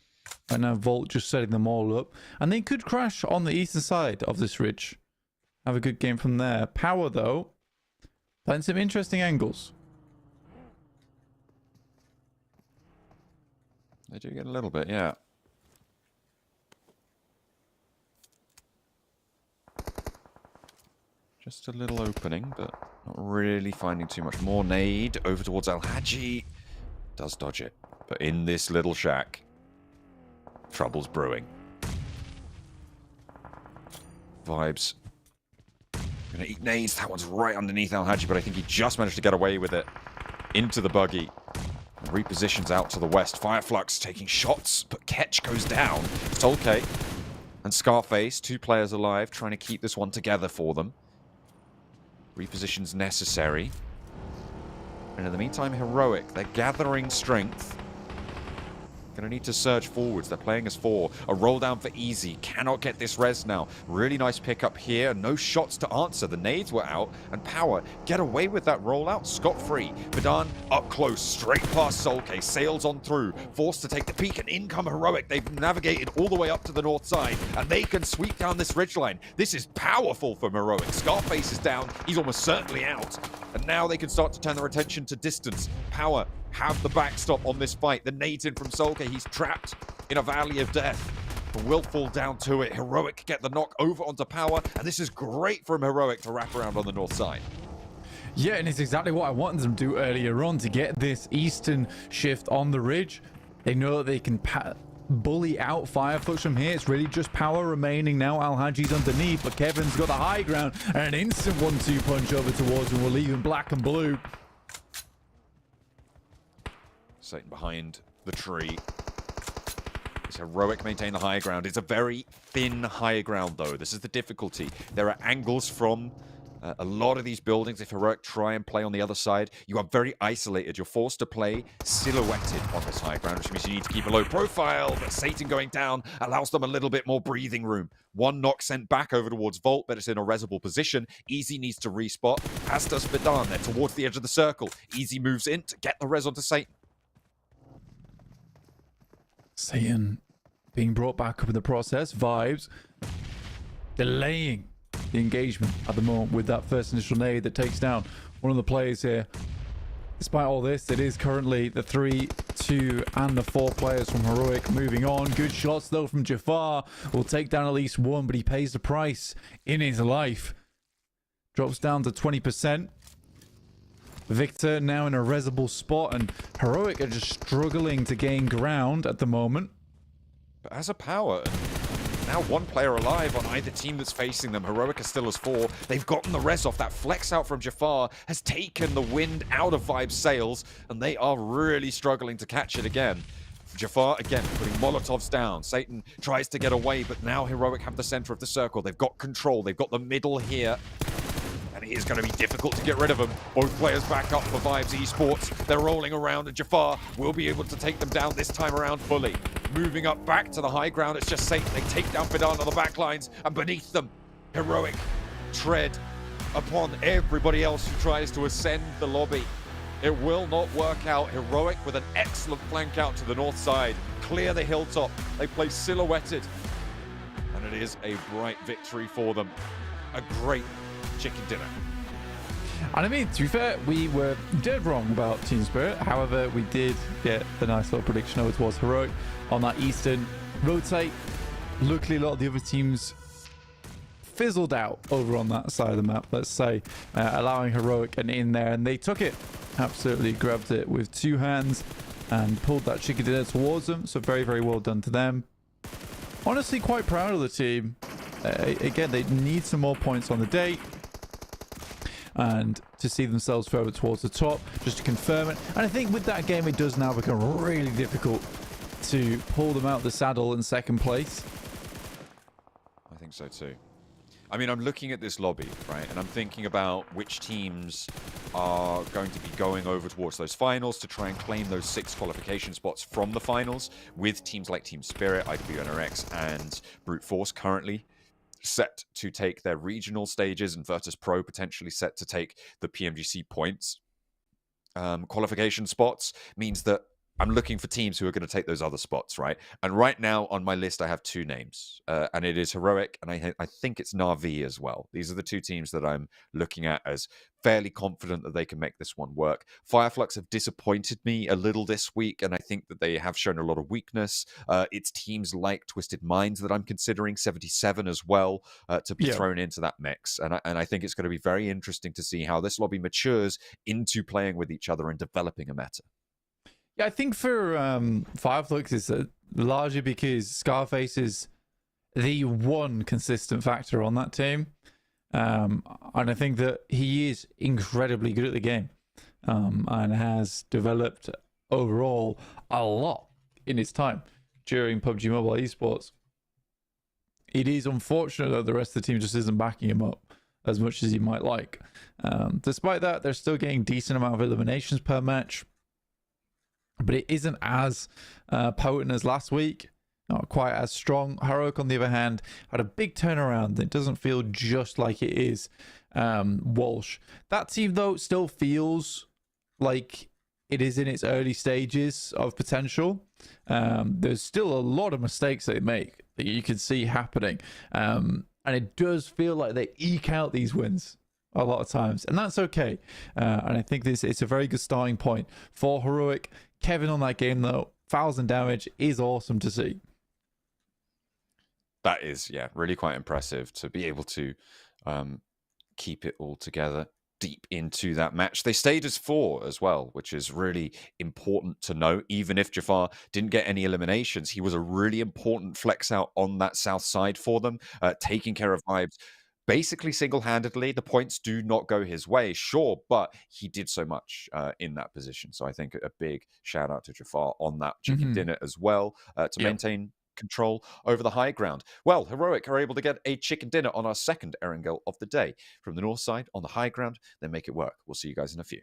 Right now, Volt just setting them all up. And they could crash on the eastern side of this ridge. Have a good game from there. Power, though, playing some interesting angles. They do get a little bit, yeah. Just a little opening, but not really finding too much more. Nade over towards Al-Haji. Does dodge it. But in this little shack, trouble's brewing. Vibes. Gonna eat nades. That one's right underneath Al-Haji, but I think he just managed to get away with it. Into the buggy. Repositions out to the west. Fireflux taking shots, but Ketch goes down. Solke and Scarface, 2 players alive, trying to keep this one together for them. Repositions necessary. And in the meantime, Heroic, they're gathering strength. Gonna need to surge forwards. They're playing as 4. A roll down for Easy. Cannot get this res now. Really nice pickup here. No shots to answer. The nades were out. And Power get away with that rollout scot-free. Bidan up close. Straight past Solke. Sails on through. Forced to take the peak. And in come Heroic. They've navigated all the way up to the north side. And they can sweep down this ridgeline. This is powerful from Heroic. Scarface is down. He's almost certainly out. And now they can start to turn their attention to distance. Power have the backstop on this fight. The nades in from Solke. He's trapped in a valley of death. But will fall down to it. Heroic get the knock over onto Power. And this is great from Heroic to wrap around on the north side. Yeah, and it's exactly what I wanted them to do earlier on to get this eastern shift on the ridge. They know that they can bully out Fireflux from here. It's really just Power remaining now. Al-Haji's underneath, but Kevin's got the high ground. And an instant 1-2 punch over towards him will leave him black and blue. Satan behind the tree. It's Heroic maintain the high ground. It's a very thin high ground, though. This is the difficulty. There are angles from a lot of these buildings. If Heroic try and play on the other side, you are very isolated. You're forced to play silhouetted on this high ground, which means you need to keep a low profile. But Satan going down allows them a little bit more breathing room. One knock sent back over towards Volt, but it's in a resable position. Easy needs to respot, as does Fidan. They're towards the edge of the circle. Easy moves in to get the res onto Satan. Satan being brought back up in the process. Vibes delaying the engagement at the moment with that first initial nade that takes down one of the players here. Despite all this, it is currently the 3, 2, and the 4 players from Heroic moving on. Good shots, though, from Jafar. Will take down at least one, but he pays the price in his life. Drops down to 20%. Victor now in a resable spot, and Heroic are just struggling to gain ground at the moment. But as a power, now one player alive on either team that's facing them. Heroic are still as 4. They've gotten the res off. That flex out from Jafar has taken the wind out of Vibe's sails, and they are really struggling to catch it again. Jafar, again, putting Molotovs down. Satan tries to get away, but now Heroic have the center of the circle. They've got control. They've got the middle here. And it is going to be difficult to get rid of them. Both players back up for Vibes Esports. They're rolling around, and Jafar will be able to take them down this time around fully. Moving up back to the high ground, it's just Satan. They take down Fidan on the back lines, and beneath them, Heroic tread upon everybody else who tries to ascend the lobby. It will not work out. Heroic with an excellent flank out to the north side. Clear the hilltop. They play silhouetted. And it is a bright victory for them. A great chicken dinner. And I mean, to be fair, we were dead wrong about Team Spirit. However, we did get the nice little prediction over towards Heroic on that eastern rotate. Luckily, a lot of the other teams fizzled out over on that side of the map, let's say, allowing Heroic an in there, and they took it. Absolutely grabbed it with 2 hands and pulled that chicken dinner towards them. So very, very well done to them. Honestly, quite proud of the team. Again, they need some more points on the day, and to see themselves further towards the top, just to confirm it. And I think with that game, it does now become really difficult to pull them out of the saddle in second place. I think so too. I mean, I'm looking at this lobby, right? And I'm thinking about which teams are going to be going over towards those finals to try and claim those 6 qualification spots from the finals, with teams like Team Spirit, IWNRX, and Brute Force currently set to take their regional stages, and Virtus Pro potentially set to take the PMGC points. Qualification spots means that I'm looking for teams who are going to take those other spots, right? And right now on my list, I have 2 names, and it is Heroic, and I think it's Na'Vi as well. These are the 2 teams that I'm looking at as fairly confident that they can make this one work. Fireflux have disappointed me a little this week, and I think that they have shown a lot of weakness. It's teams like Twisted Minds that I'm considering, 77 as well, to be thrown into that mix. And I think it's going to be very interesting to see how this lobby matures into playing with each other and developing a meta. Yeah, I think for Fireflux, it's largely because Scarface is the one consistent factor on that team. And I think that he is incredibly good at the game, and has developed overall a lot in his time during PUBG Mobile Esports. It is unfortunate that the rest of the team just isn't backing him up as much as he might like. Despite that, they're still getting decent amount of eliminations per match, but it isn't as potent as last week. Not quite as strong. Heroic, on the other hand, had a big turnaround. It doesn't feel just like it is Walsh. That team, though, still feels like it is in its early stages of potential. There's still a lot of mistakes they make that you can see happening. And it does feel like they eke out these wins a lot of times. And that's okay. And I think it's a very good starting point for Heroic. Kevin on that game, though, 1,000 damage is awesome to see. That is, really quite impressive to be able to keep it all together deep into that match. They stayed as 4 as well, which is really important to know. Even if Jafar didn't get any eliminations, he was a really important flex out on that south side for them, taking care of Vibes. basically single-handedly. The points do not go his way, sure, but he did so much in that position. So I think a big shout out to Jafar on that chicken dinner as well to maintain control over the high ground. Well, Heroic are able to get a chicken dinner on our second Erangel of the day. From the north side on the high ground, they make it work. We'll see you guys in a few.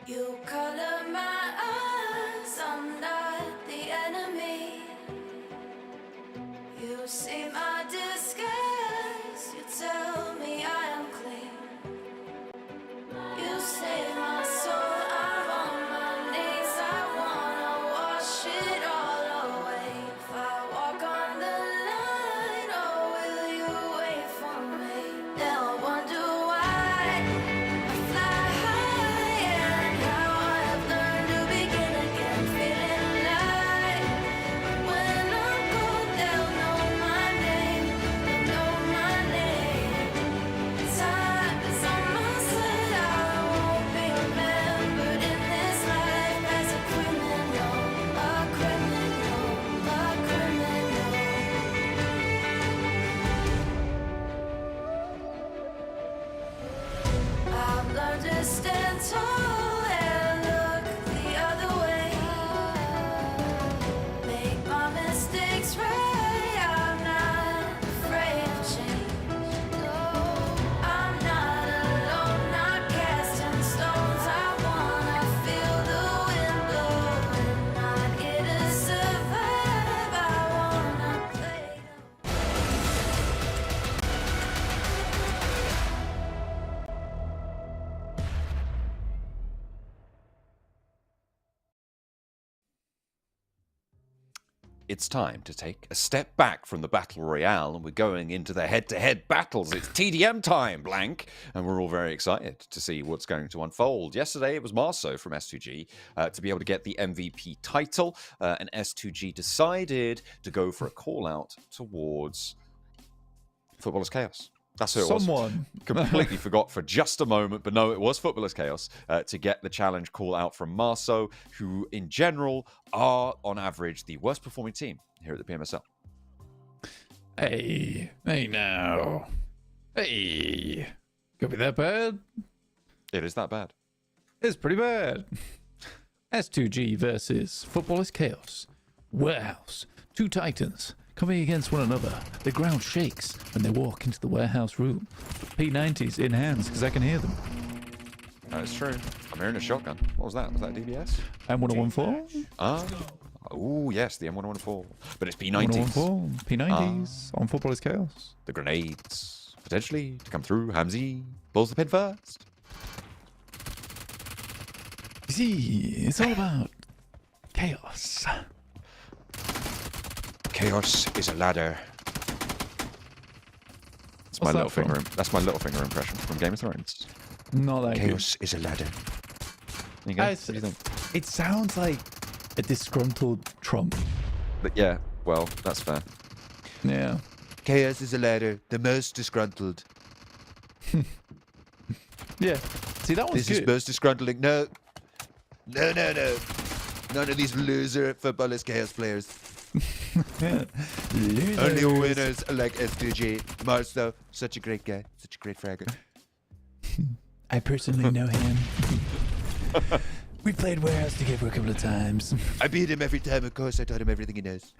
You color my eyes, I'm not the enemy. You see my disguise, you tell me I am clean. You save my soul, I'm on my knees, I wanna wash it all away. If I walk on the line, oh, will you wait for me? They'll wonder why I fly high and how I have learned to begin again, feeling light. When I'm cold, they'll know my name, they'll know my name. Time is on my side, I won't be remembered in this life as a criminal, a criminal, a criminal. I've learned to stand tall and look the other way. Make my mistakes right, I'm not afraid of change. No, I'm not alone, not casting stones. I wanna feel the wind blowing, not here to survive. I wanna play. It's time to take a step back from the Battle Royale, and we're going into the head-to-head battles. It's TDM time, blank, and we're all very excited to see what's going to unfold. Yesterday, it was Marceau from S2G to be able to get the MVP title, and S2G decided to go for a call-out towards Footballers Chaos. That's who it was. Someone Completely forgot for just a moment, but no, it was Footballers Chaos to get the challenge call out from Marceau, who in general are on average the worst performing team here at the PMSL. Hey now. Hey. Could be that bad? It is that bad. It's pretty bad. S2G versus Footballers Chaos. Warehouse. Two titans coming against one another. The ground shakes when they walk into the warehouse room. P90s in hands because I can hear them. That is true. I'm hearing a shotgun. What was that? Was that DBS? M1014? Oh, yes, the M114. But it's P90s. 1014. P90s on Footballers Chaos. The grenades. potentially to come through. Hamzy pulls the pin first. You see, it's all about chaos. Chaos is a ladder. That's my What's that little finger. from? That's my little finger impression from Game of Thrones. Not that Chaos is a ladder. There you go. good. What do you think? It sounds like a disgruntled Trump. But yeah, well, that's fair. Yeah. Chaos is a ladder. The most disgruntled. Yeah. See, that one's This is good. most disgruntling. No. No, no, no. None of these loser footballers, chaos players. Yeah. Only Losers. winners like S2G. Mars, though, such a great guy. Such a great fragger. I personally know him. We played warehouse together a couple of times. I beat him every time, of course. I taught him everything he knows.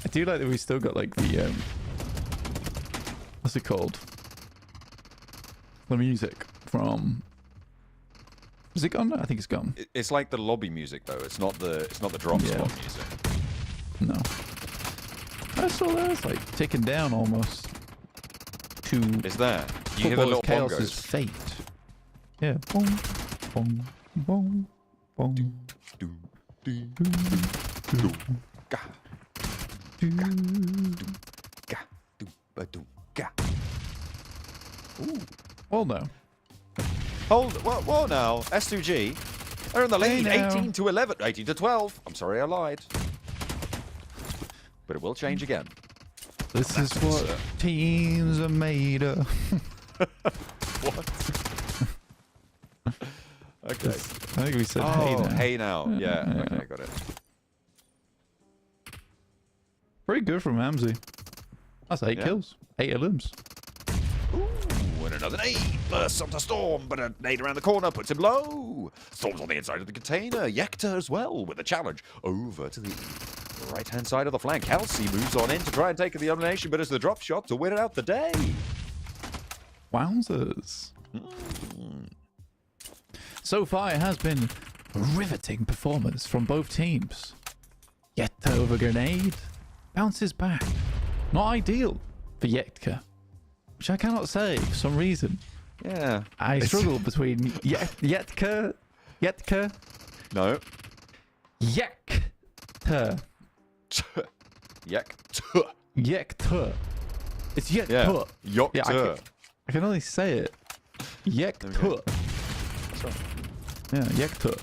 I do like that we still got like the what's it called? The music from. Is it gone? I think it's gone. It's like the lobby music, though. It's not the drop Yeah. spot music. No. I saw that. It's like ticking down almost. To Is there? You hear the little Chaos's bongos. fate. Yeah. Boom, boom, boom, boom. Do, do, do, do, ga, ga, do, ba, do, ga. Ooh. Well, no. Hold, whoa now, S2G. They're in the lead, now. 18 to 11, 18 to 12. I'm sorry I lied. But it will change again. This is what teams are made of. What? Okay. I think we said hey Oh, now. hey now. Yeah, okay, got it. Pretty good from Hamzy. That's 8 Yeah. kills. 8 elims. Ooh, and another nade bursts onto Storm, but a nade around the corner puts him low. Storm's on the inside of the container. Yekta as well with a challenge over to the right-hand side of the flank. Kelsey moves on in to try and take the elimination, but it's the drop shot to win it out the day. Wowzers. So far, it has been riveting performance from both teams. Yekta over grenade. Bounces back. Not ideal for Yekta. Which I cannot say for some reason. Yeah. I struggle between Yekta. No. Yekta. Yekta. It's Yekta. Yeah. Yokta. Yeah, I can only say it. Yekta. Yeah, Yekta.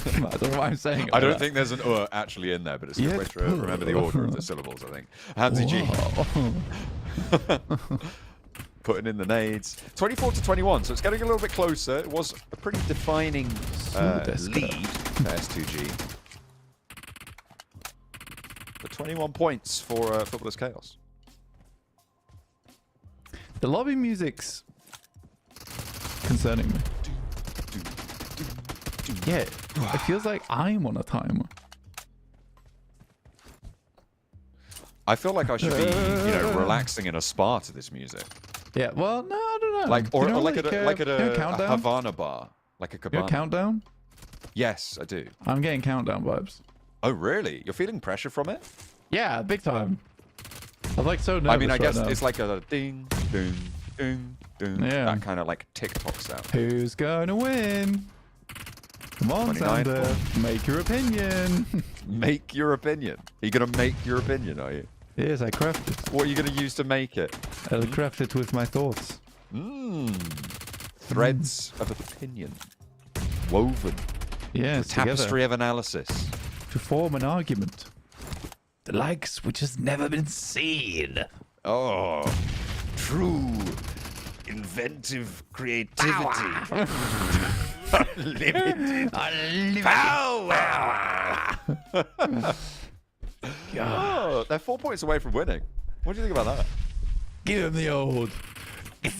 I don't know why I'm saying it. I don't like think there's an actually in there, but it's a good way to remember the order of the syllables, I think. Hamzy G that. putting in the nades. 24 to 21, so it's getting a little bit closer. It was a pretty defining lead for S2G. But 21 points for Footballers Chaos. The lobby music's concerning me. Yeah, it feels like I'm on a timer. I feel like I should be, relaxing in a spa to this music. Yeah, well, no, I don't know. Like, or You know, like at a countdown? Havana bar. Like a You cabana. know, countdown? Yes, I do. I'm getting countdown vibes. Oh, really? You're feeling pressure from it? Yeah, big time. I'm like so nervous. I mean, I guess right now. it's like a ding, ding, ding, ding. Yeah. That kind of like TikTok sound. Who's gonna win? Come on, 29 Sander. Make your opinion. Make your opinion. Are you going to make your opinion, are you? Yes, I craft it. What are you going to use to make it? I'll craft it with my thoughts. Threads of opinion. Woven. Yes, Tapestry of analysis. to form an argument. The likes which has never been seen. Oh, true inventive creativity. Unlimited power. Oh, they're 4 points away from winning. What do you think about that? Give him the old. Give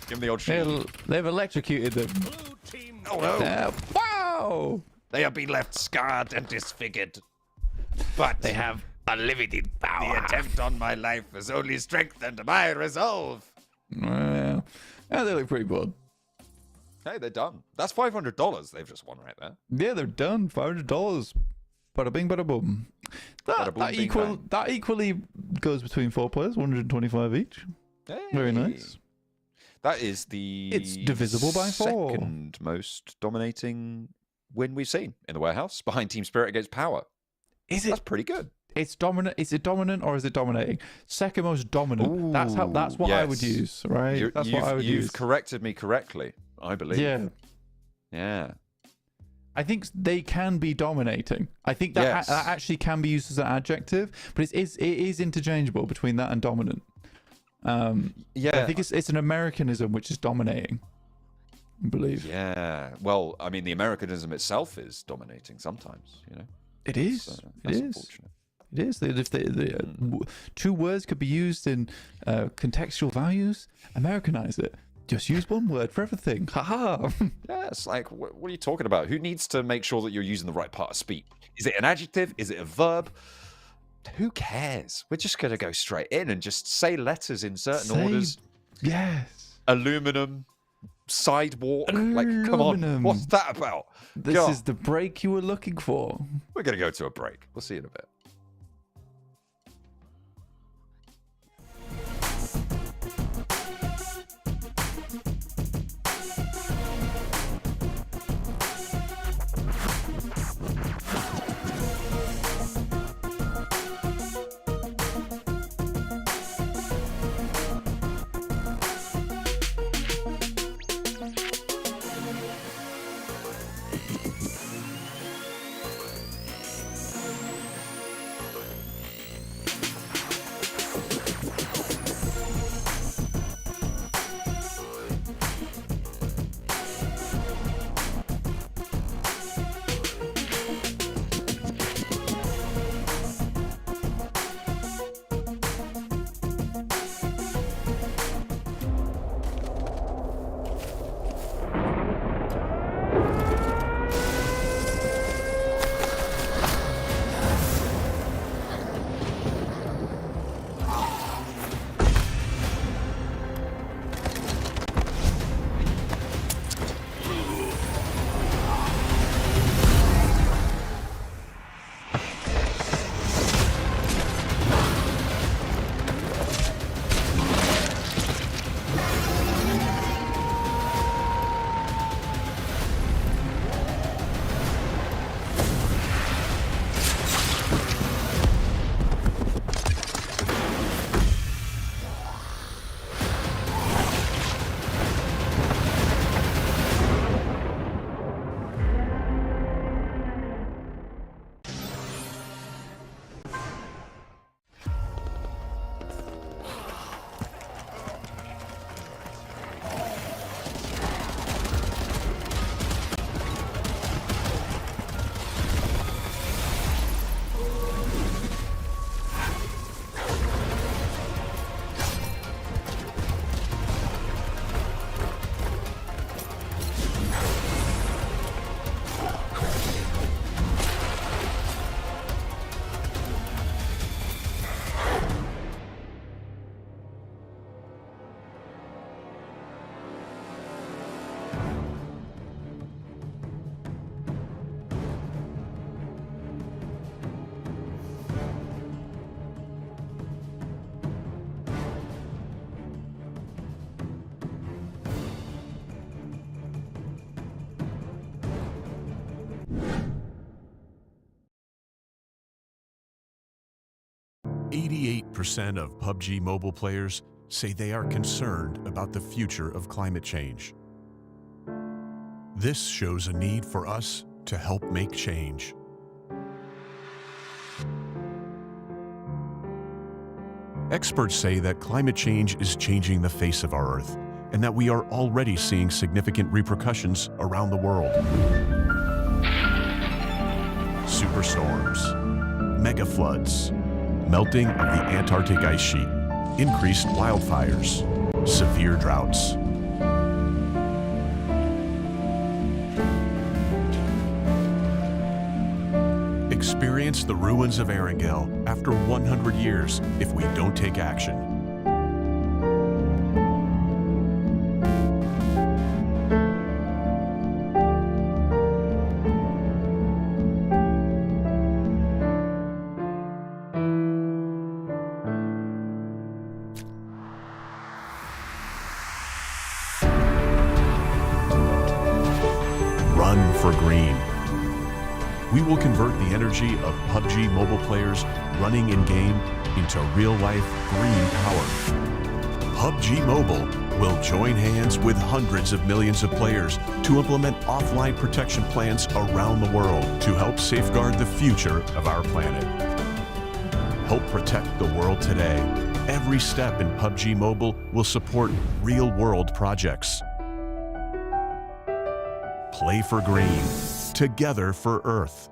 them the old shit. They've electrocuted them. Oh no. Wow! They have been left scarred and disfigured. But They have unlimited the power. attempt on my life has only strengthened my resolve. Well, yeah, they look pretty good. Hey, they're done. That's $500 they've just won right there. Yeah, they're done. $500. Bada bing, bada boom. Bada boom, bing, bang. That equally goes between 4 players, 125 each. Very nice. That is the It's divisible by 4. Second most dominating win we've seen in the warehouse, behind Team Spirit against Power. That's pretty good. It's dominant. Is it dominant or is it dominating? Second most dominant. Ooh, that's what I would use, right? That's what I would use. You've corrected me correctly, I believe. Yeah. I think they can be dominating. I think that that actually can be used as an adjective, but it is interchangeable between that and dominant. I think it's an Americanism which is dominating, I believe. Yeah. Well, I mean, the Americanism itself is dominating sometimes, you know. It is. That's unfortunate. It is. If the 2 words could be used in contextual values, Americanize it. Just use 1 word for everything. Haha. Yeah, it's like, what are you talking about? Who needs to make sure that you're using the right part of speech? Is it an adjective? Is it a verb? Who cares? We're just going to go straight in and just say letters in certain orders. Yes. Aluminum, sidewalk. Like, come on. What's that about? This is the break you were looking for. We're going to go to a break. We'll see you in a bit. %, of PUBG mobile players say they are concerned about the future of climate change. This shows a need for us to help make change. Experts say that climate change is changing the face of our Earth, and that we are already seeing significant repercussions around the world. Superstorms, mega floods, melting of the Antarctic ice sheet, increased wildfires, severe droughts. Experience the ruins of Erangel after 100 years if we don't take action. run for green. We will convert the energy of PUBG mobile players running in-game into real-life green power. PUBG Mobile will join hands with hundreds of millions of players to implement offline protection plans around the world to help safeguard the future of our planet. Help protect the world today. Every step in PUBG Mobile will support real-world projects. Play for green. Together for Earth.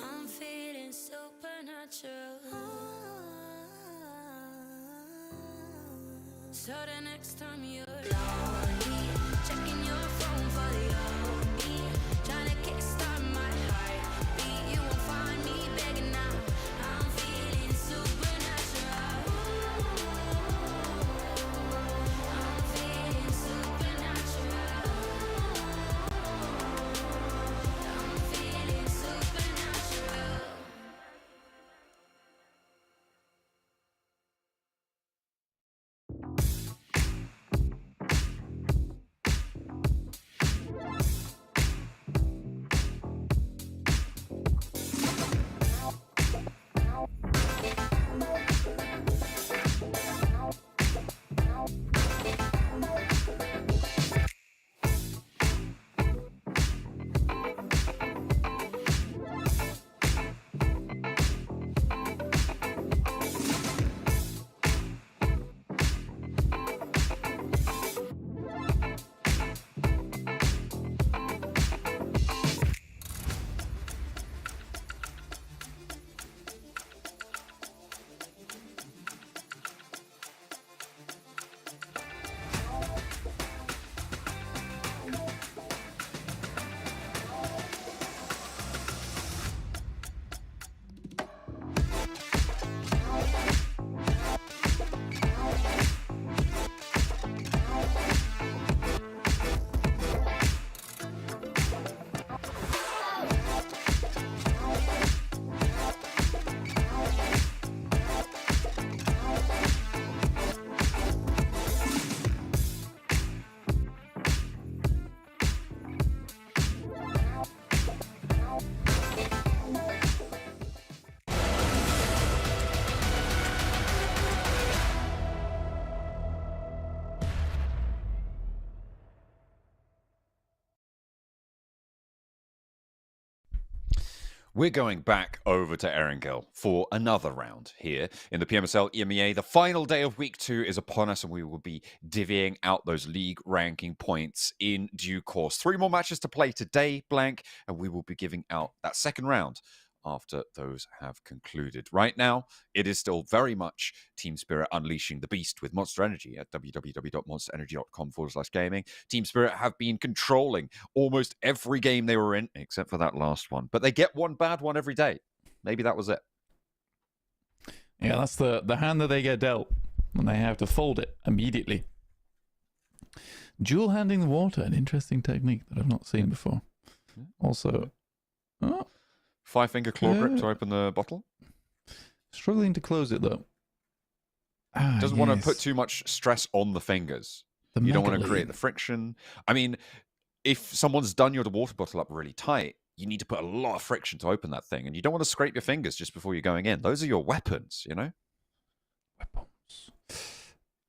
I'm feeling supernatural. So the next time you're lonely, checking your phone for the old me, trying to kickstart my heartbeat, you won't find me begging now. I'm feeling supernatural. I'm feeling supernatural. I'm feeling supernatural. We're going back over to Erangel for another round here in the PMSL EMEA. The final day of week 2 is upon us, and we will be divvying out those league ranking points in due course. 3 more matches to play today, Blank, and we will be giving out that second round after those have concluded. Right now, it is still very much Team Spirit unleashing the beast with Monster Energy at www.monsterenergy.com/gaming. Team Spirit have been controlling almost every game they were in, except for that last one. But they get one bad one every day. Maybe that was it. Yeah, that's the hand that they get dealt, and they have to fold it immediately. Dual handing the water, an interesting technique that I've not seen before. Also, 5-finger claw grip to open the bottle. Struggling to close it though. Doesn't want to put too much stress on the fingers. You don't want to create the friction. I mean, if someone's done your water bottle up really tight, you need to put a lot of friction to open that thing, and you don't want to scrape your fingers just before you're going in. Those are your weapons, you know? Weapons.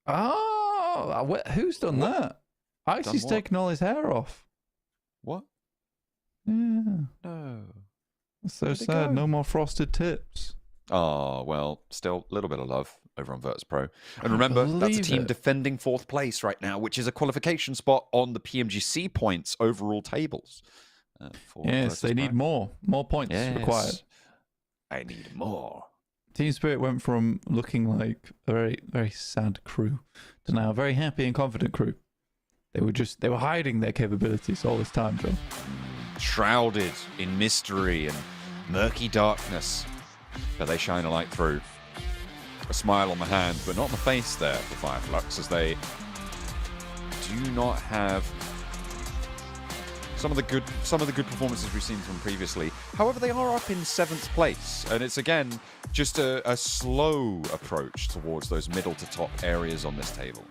Oh, who's done that? Icy's taken all his hair off. What? Yeah. No. That's so sad. No more frosted tips. Oh, well, still a little bit of love over on Virtus Pro. And remember, that's a team defending 4th place right now, which is a qualification spot on the PMGC points overall tables. Yes, they need more. More points required. I need more. Team Spirit went from looking like a very, very sad crew to now a very happy and confident crew. They were hiding their capabilities all this time, John. Shrouded in mystery and murky darkness, but they shine a light through. A smile on the hand, but not on the face there for Fireflux, as they do not have some of the good performances we've seen from previously. However, they are up in 7th place, and it's again just a slow approach towards those middle to top areas on this table.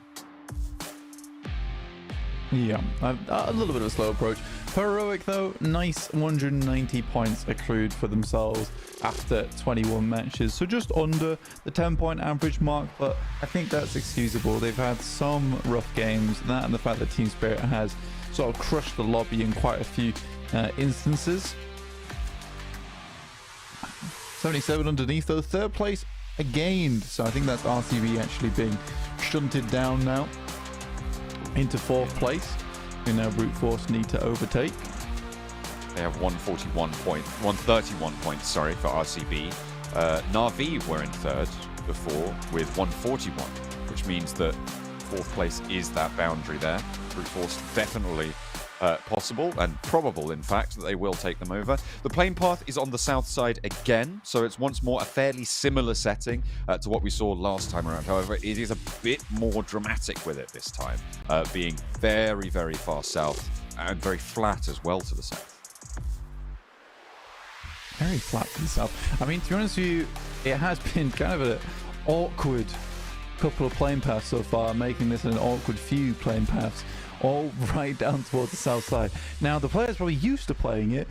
Yeah, a little bit of a slow approach. Heroic, though, nice 190 points accrued for themselves after 21 matches. So just under the 10-point average mark, but I think that's excusable. They've had some rough games, that and the fact that Team Spirit has sort of crushed the lobby in quite a few instances. 77 underneath, though. Third place again. So I think that's RCB actually being shunted down now into fourth place, who now brute force need to overtake. They have 131 points, sorry, for RCB. Na'Vi were in third before with 141, which means that fourth place is that boundary there. Brute force definitely possible and probable, in fact, that they will take them over. The playing path is on the south side again, so it's once more a fairly similar setting to what we saw last time around. However, it is a bit more dramatic with it this time, being very, very far south and very flat as well to the south. Very flat to the south. I mean, to be honest with you, it has been kind of an awkward couple of playing paths so far, making this an awkward few playing paths, all right down towards the south side. Now, the players probably used to playing it,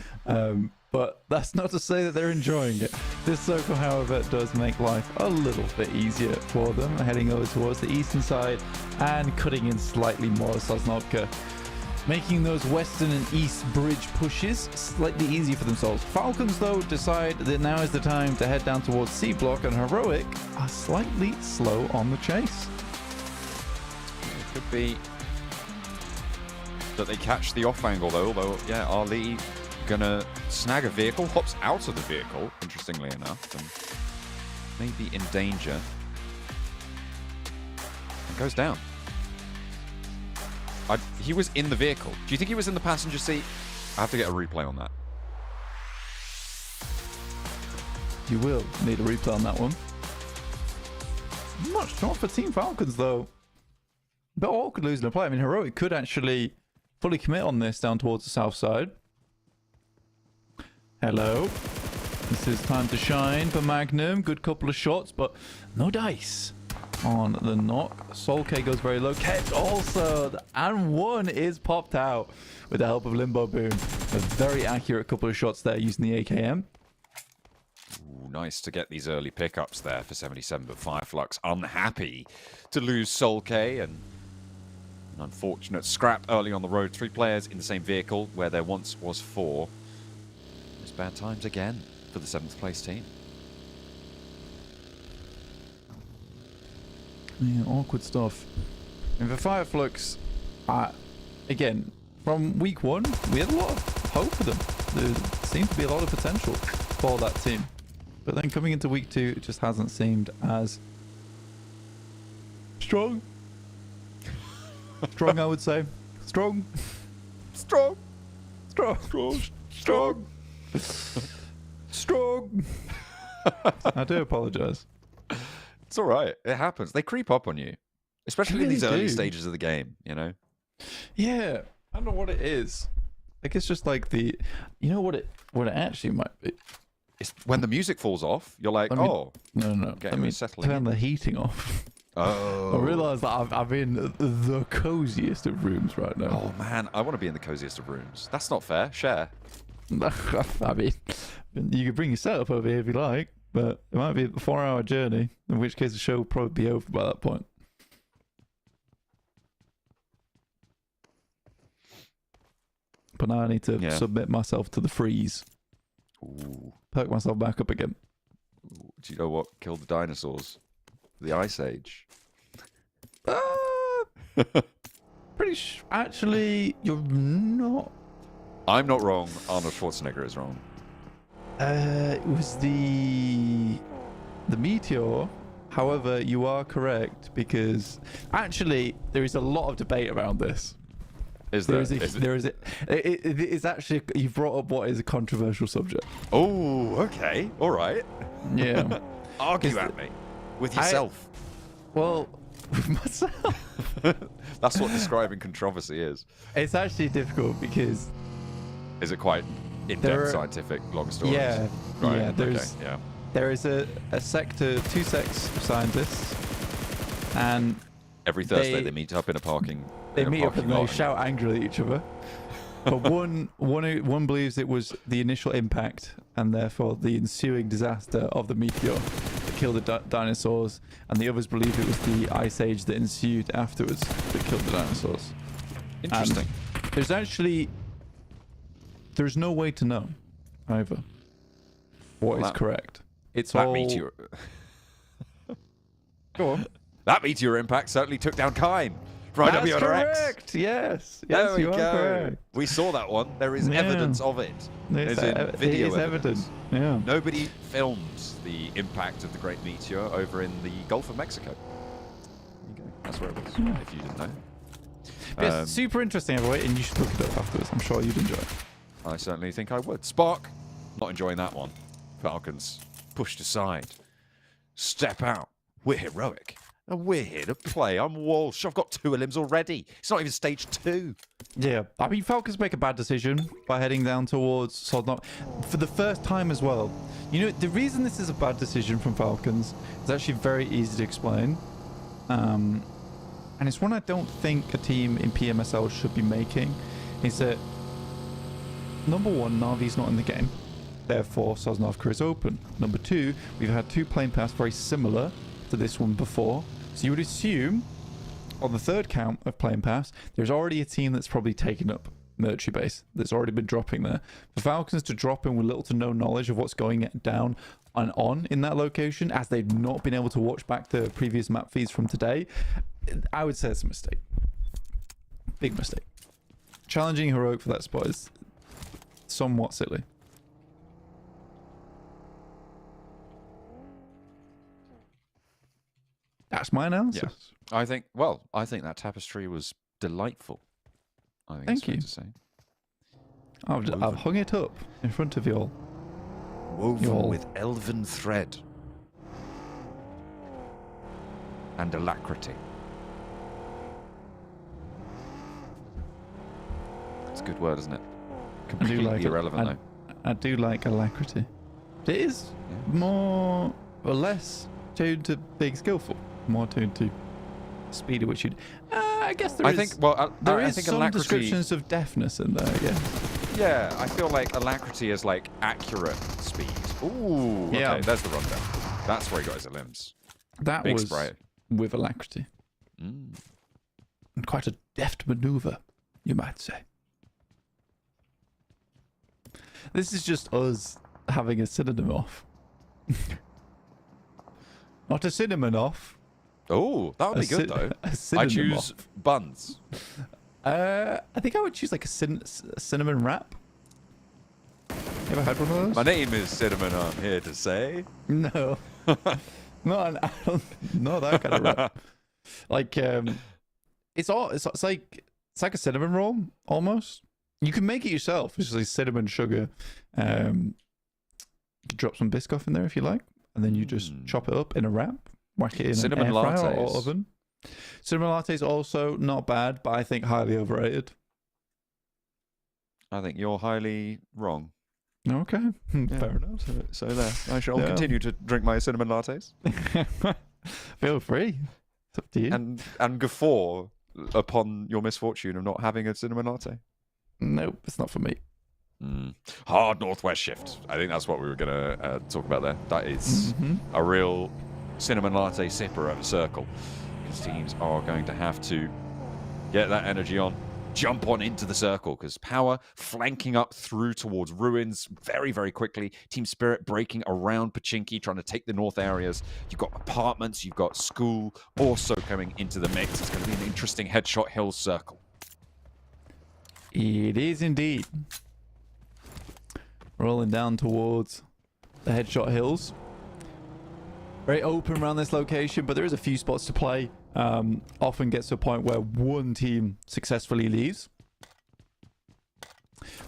but that's not to say that they're enjoying it. This circle, however, does make life a little bit easier for them, heading over towards the eastern side and cutting in slightly more Sanhok, making those western and east bridge pushes slightly easier for themselves. Falcons, though, decide that now is the time to head down towards C block, and Heroic are slightly slow on the chase. It could be that they catch the off angle, though. Although, yeah, Ali gonna snag a vehicle, hops out of the vehicle, interestingly enough, and maybe in danger, and goes down. He was in the vehicle. Do you think he was in the passenger seat? I have to get a replay on that. You will need a replay on that one. Not strong for Team Falcons, though. But awkward losing a play. I mean, Heroic could actually fully commit on this down towards the south side. Hello. This is time to shine for Magnum. Good couple of shots, but no dice on the knock. Soul K goes very low. Kept also, and one is popped out with the help of Limbo Boom. A very accurate couple of shots there using the AKM. Ooh, nice to get these early pickups there for 77, but Fireflux unhappy to lose Soul K, and an unfortunate scrap early on the road. 3 players in the same vehicle where there once was 4. It's bad times again for the 7th place team. Yeah, awkward stuff. And for Fireflux, again, from week 1, we had a lot of hope for them. There seemed to be a lot of potential for that team. But then coming into week 2, it just hasn't seemed as strong. Strong, I would say. Strong. Strong. Strong. Strong. Strong. I do apologize. It's all right. It happens. They creep up on you, especially in Really these early do. stages of the game, you know? Yeah. I don't know what it is. Like, it's just like the... You know what it actually might be? It's when the music falls off, you're like, No. getting Let me settling turn in. the heating off. Oh. I realise that I'm in the coziest of rooms right now. Oh, man. I want to be in the coziest of rooms. That's not fair. Share. I mean, you could bring your setup over here if you like, but it might be a 4-hour journey, in which case the show will probably be over by that point. But now I need to submit myself to the freeze. Ooh. Perk myself back up again. Do you know what killed the dinosaurs? The Ice Age. Actually, you're not. I'm not wrong. Arnold Schwarzenegger is wrong. It was the Meteor. However, you are correct, because actually there is a lot of debate around this. Is there? It's actually, you've brought up what is a controversial subject. Oh, okay. All right. Yeah. Argue at me. With yourself. Well, with myself. That's what describing controversy is. It's actually difficult because... Is it quite in-depth scientific long stories? Yeah. Right. Yeah, there is a sector, 2 sects of scientists, and Every Thursday they meet up in a parking. They in a meet up parking and they lot shout angrily at each other. But one believes it was the initial impact and therefore the ensuing disaster of the meteor that killed the dinosaurs, and the others believe it was the ice age that ensued afterwards that killed the dinosaurs. Interesting. And there's no way to know either what is correct. It's that all meteor. Go on. That meteor impact certainly took down Kine. Right, That's WRX. correct. Yes. There Yes, we you are go. correct. We saw that one. There is Yeah. evidence of it. It's As in it video is evidence. Yeah. Nobody filmed the impact of the Great Meteor over in the Gulf of Mexico. There you go. That's where it was, if you didn't know. But yes, super interesting, everybody, and you should look it up afterwards. I'm sure you'd enjoy it. I certainly think I would. Spark, not enjoying that one. Falcons pushed aside. Step out. We're heroic. And we're here to play. I'm Walsh. I've got 2 limbs already. It's not even stage 2. Yeah, I mean, Falcons make a bad decision by heading down towards Sodnok for the first time as well. You know, the reason this is a bad decision from Falcons is actually very easy to explain. And it's one I don't think a team in PMSL should be making. Is that, number one, Na'Vi's not in the game. Therefore, Sosnovka is open. Number 2, we've had 2 plane paths very similar to this one before. So you would assume on the third count of plane paths, there's already a team that's probably taken up military base that's already been dropping there. For Falcons to drop in with little to no knowledge of what's going down and on in that location, as they've not been able to watch back the previous map feeds from today, I would say it's a mistake. Big mistake. Challenging Heroic for that spot is somewhat silly. That's my analysis. Yeah. I think that tapestry was delightful. I think Thank you. it's fair to say. I've hung it up in front of you all. Woven with elven thread and alacrity. It's a good word, isn't it? Completely irrelevant, though. I do like alacrity. It is more or less tuned to being skillful, more tuned to speed at which you'd. I guess there is some alacrity, descriptions of deafness in there. Yeah. Yeah, I feel like alacrity is like accurate speed. Ooh, okay, Yeah. there's the rundown. That's where he got his limbs. That Big was spray. with alacrity. Mm. And quite a deft maneuver, you might say. This is just us having a synonym off. Not a cinnamon off. Oh, that would be good though. A I synonym choose off. buns. I think I would choose like a cinnamon wrap. You ever had one of those? My name is Cinnamon. I'm here to say. No. Not that kind of wrap. Like it's like a cinnamon roll almost. You can make it yourself. It's just like cinnamon sugar. You can drop some Biscoff in there if you like, and then you just chop it up in a wrap, whack it in Cinnamon an air fryer or lattes. oven. Cinnamon lattes also not bad, but I think highly overrated. I think you're highly wrong. Okay, Yeah. fair enough. So there. I shall Yeah. continue to drink my cinnamon lattes Feel free. It's up to you. and guffaw upon your misfortune of not having a cinnamon latte. Nope, it's not for me. Hard northwest shift. I think that's what we were going to talk about there. That is a real cinnamon latte sipper at a circle. Because teams are going to have to get that energy on, jump on into the circle. Because Power flanking up through towards Ruins very, very quickly. Team Spirit breaking around Pachinki, trying to take the north areas. You've got apartments, you've got school also coming into the mix. It's going to be an interesting Headshot Hills circle. It is indeed. Rolling down towards the Headshot Hills. Very open around this location, but there is a few spots to play. Often gets to a point where one team successfully leaves.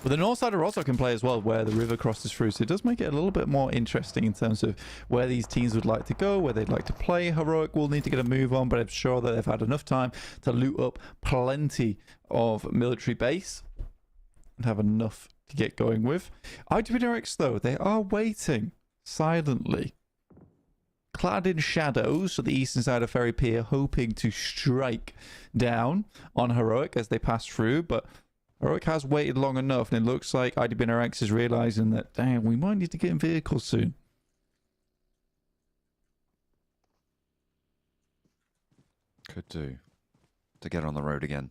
But the north side of Rostock can play as well, where the river crosses through. So it does make it a little bit more interesting in terms of where these teams would like to go, where they'd like to play. Heroic will need to get a move on, but I'm sure that they've had enough time to loot up plenty of military base and have enough to get going with. IWRX, though, they are waiting silently clad in shadows, so the eastern side of Ferry Pier, hoping to strike down on Heroic as they pass through, but Heroic has waited long enough, and it looks like IDBNRX is realizing that, damn, we might need to get in vehicles soon. Could do. To get on the road again.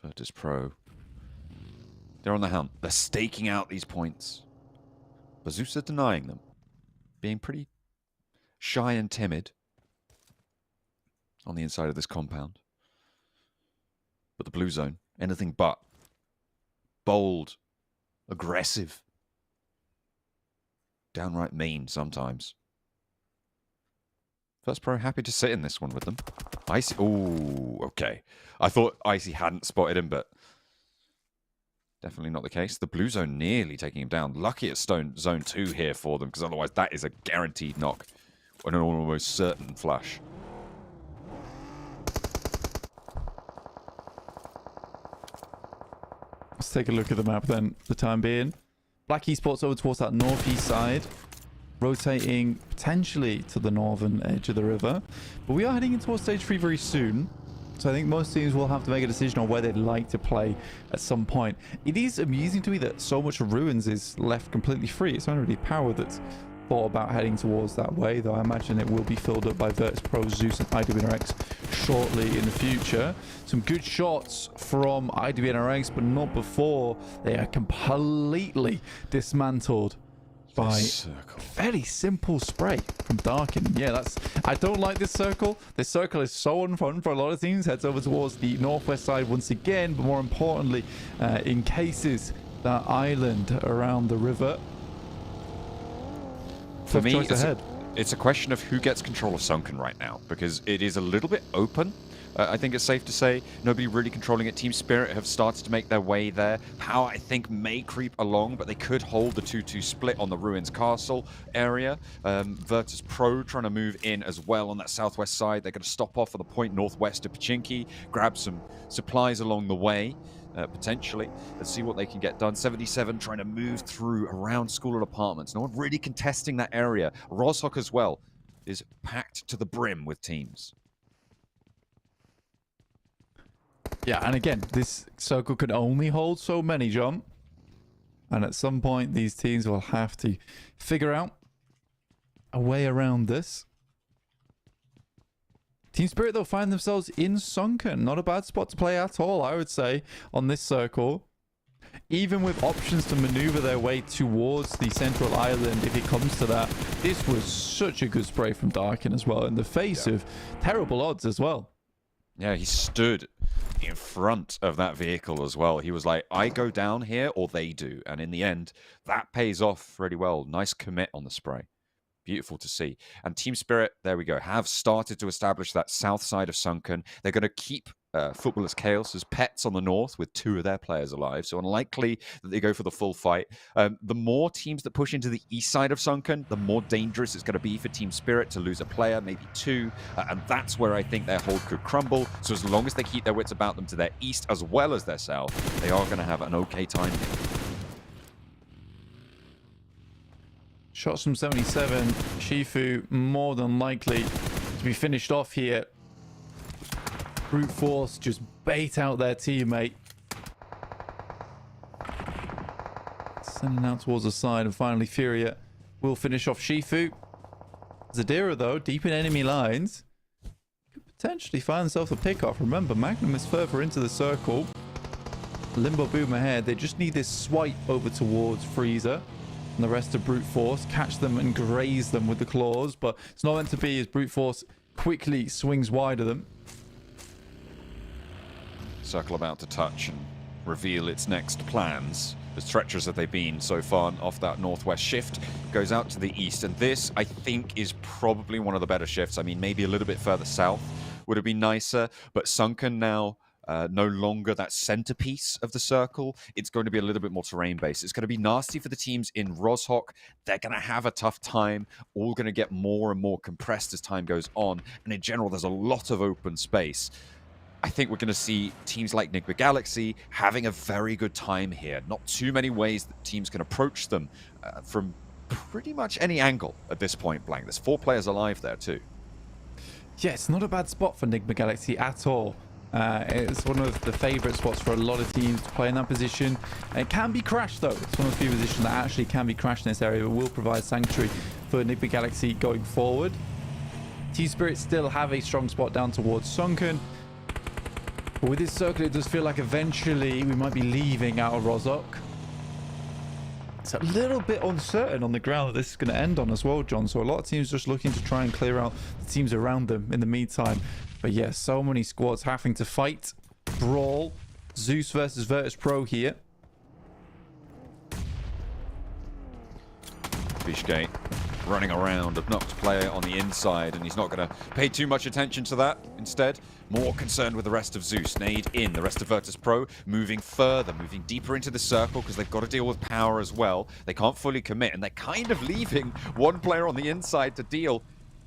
Virtus Pro. They're on the hunt. They're staking out these points. Bazusa denying them. Being pretty shy and timid on the inside of this compound. But the blue zone, anything but. Bold. Aggressive. Downright mean sometimes. First Pro happy to sit in this one with them. Icy. Ooh, okay. I thought Icy hadn't spotted him, but definitely not the case. The blue zone nearly taking him down. Lucky it's zone 2 here for them, because otherwise that is a guaranteed knock. And an almost certain flash. Let's take a look at the map then, for the time being. Black Esports over towards that northeast side. Rotating potentially to the northern edge of the river. But we are heading in towards stage 3 very soon. So I think most teams will have to make a decision on where they'd like to play at some point. It is amusing to me that so much of Ruins is left completely free. It's only really Power that's thought about heading towards that way, though I imagine it will be filled up by Virtus Pro, Zeus, and IDBNRX shortly in the future. Some good shots from IDBNRX, but not before they are completely dismantled by very simple spray from Darkin. Yeah, that's... I don't like this circle. This circle is so unfun for a lot of teams. Heads over towards the northwest side once again, but more importantly, encases that island around the river. For me, it's a question of who gets control of Sunken right now, because it is a little bit open. I think it's safe to say nobody really controlling it. Team Spirit have started to make their way there. Power, I think, may creep along, but they could hold the 2-2 split on the Ruins Castle area. Virtus Pro trying to move in as well on that southwest side. They're going to stop off at the point northwest of Pachinki, grab some supplies along the way, potentially. Let's see what they can get done. 77 trying to move through around School and Apartments. No one really contesting that area. Roshok as well is packed to the brim with teams. Yeah, and again, this circle can only hold so many, John. And at some point, these teams will have to figure out a way around this. Team Spirit, they'll find themselves in Sunken. Not a bad spot to play at all, I would say, on this circle. Even with options to maneuver their way towards the central island, if it comes to that. This was such a good spray from Darkin as well, in the face of terrible odds as well. Yeah, he stood in front of that vehicle as well. He was like, I go down here or they do. And in the end, that pays off really well. Nice commit on the spray. Beautiful to see. And Team Spirit, there we go, have started to establish that south side of Sunken. They're going to keep Footballers Chaos as pets on the north with 2 of their players alive. So unlikely that they go for the full fight. The more teams that push into the east side of Sunken, the more dangerous it's going to be for Team Spirit to lose a player, maybe 2. And that's where I think their hold could crumble. So as long as they keep their wits about them to their east as well as their south, they are going to have an okay time here. Shots from 77. Shifu more than likely to be finished off here. Brute Force just bait out their teammate. Sending out towards the side, and finally Furia will finish off Shifu. Zadira, though, deep in enemy lines, could potentially find himself a pick-off. Remember, Magnum is further into the circle. Limbo Boom ahead. They just need this swipe over towards Freezer. And the rest of Brute Force, catch them and graze them with the claws, but it's not meant to be as Brute Force quickly swings wide of them. Circle about to touch and reveal its next plans. As treacherous as they've been so far off that northwest shift, goes out to the east. And this, I think, is probably one of the better shifts. I mean, maybe a little bit further south would have been nicer, but Sunken now no longer that centerpiece of the circle. It's going to be a little bit more terrain-based. It's going to be nasty for the teams in Roshok. They're going to have a tough time. All going to get more and more compressed as time goes on. And in general, there's a lot of open space. I think we're going to see teams like Nigma Galaxy having a very good time here. Not too many ways that teams can approach them from pretty much any angle at this point blank. There's 4 players alive there too. Yeah, it's not a bad spot for Enigma Galaxy at all. It's one of the favourite spots for a lot of teams to play in that position. It can be crashed though. It's one of the few positions that actually can be crashed in this area, but will provide sanctuary for Enigma Galaxy going forward. Team Spirit still have a strong spot down towards Sunken. But with this circle, it does feel like eventually we might be leaving out of Rozhok. It's a little bit uncertain on the ground that this is going to end on as well, John. So a lot of teams just looking to try and clear out the teams around them in the meantime. But yes, so many squads having to fight, brawl. Zeus versus Virtus Pro here. Fishgate running around, Obnox player on the inside, and he's not going to pay too much attention to that. Instead, more concerned with the rest of Zeus. Nade in, the rest of Virtus Pro moving further, moving deeper into the circle because they've got to deal with power as well. They can't fully commit, and they're kind of leaving one player on the inside to deal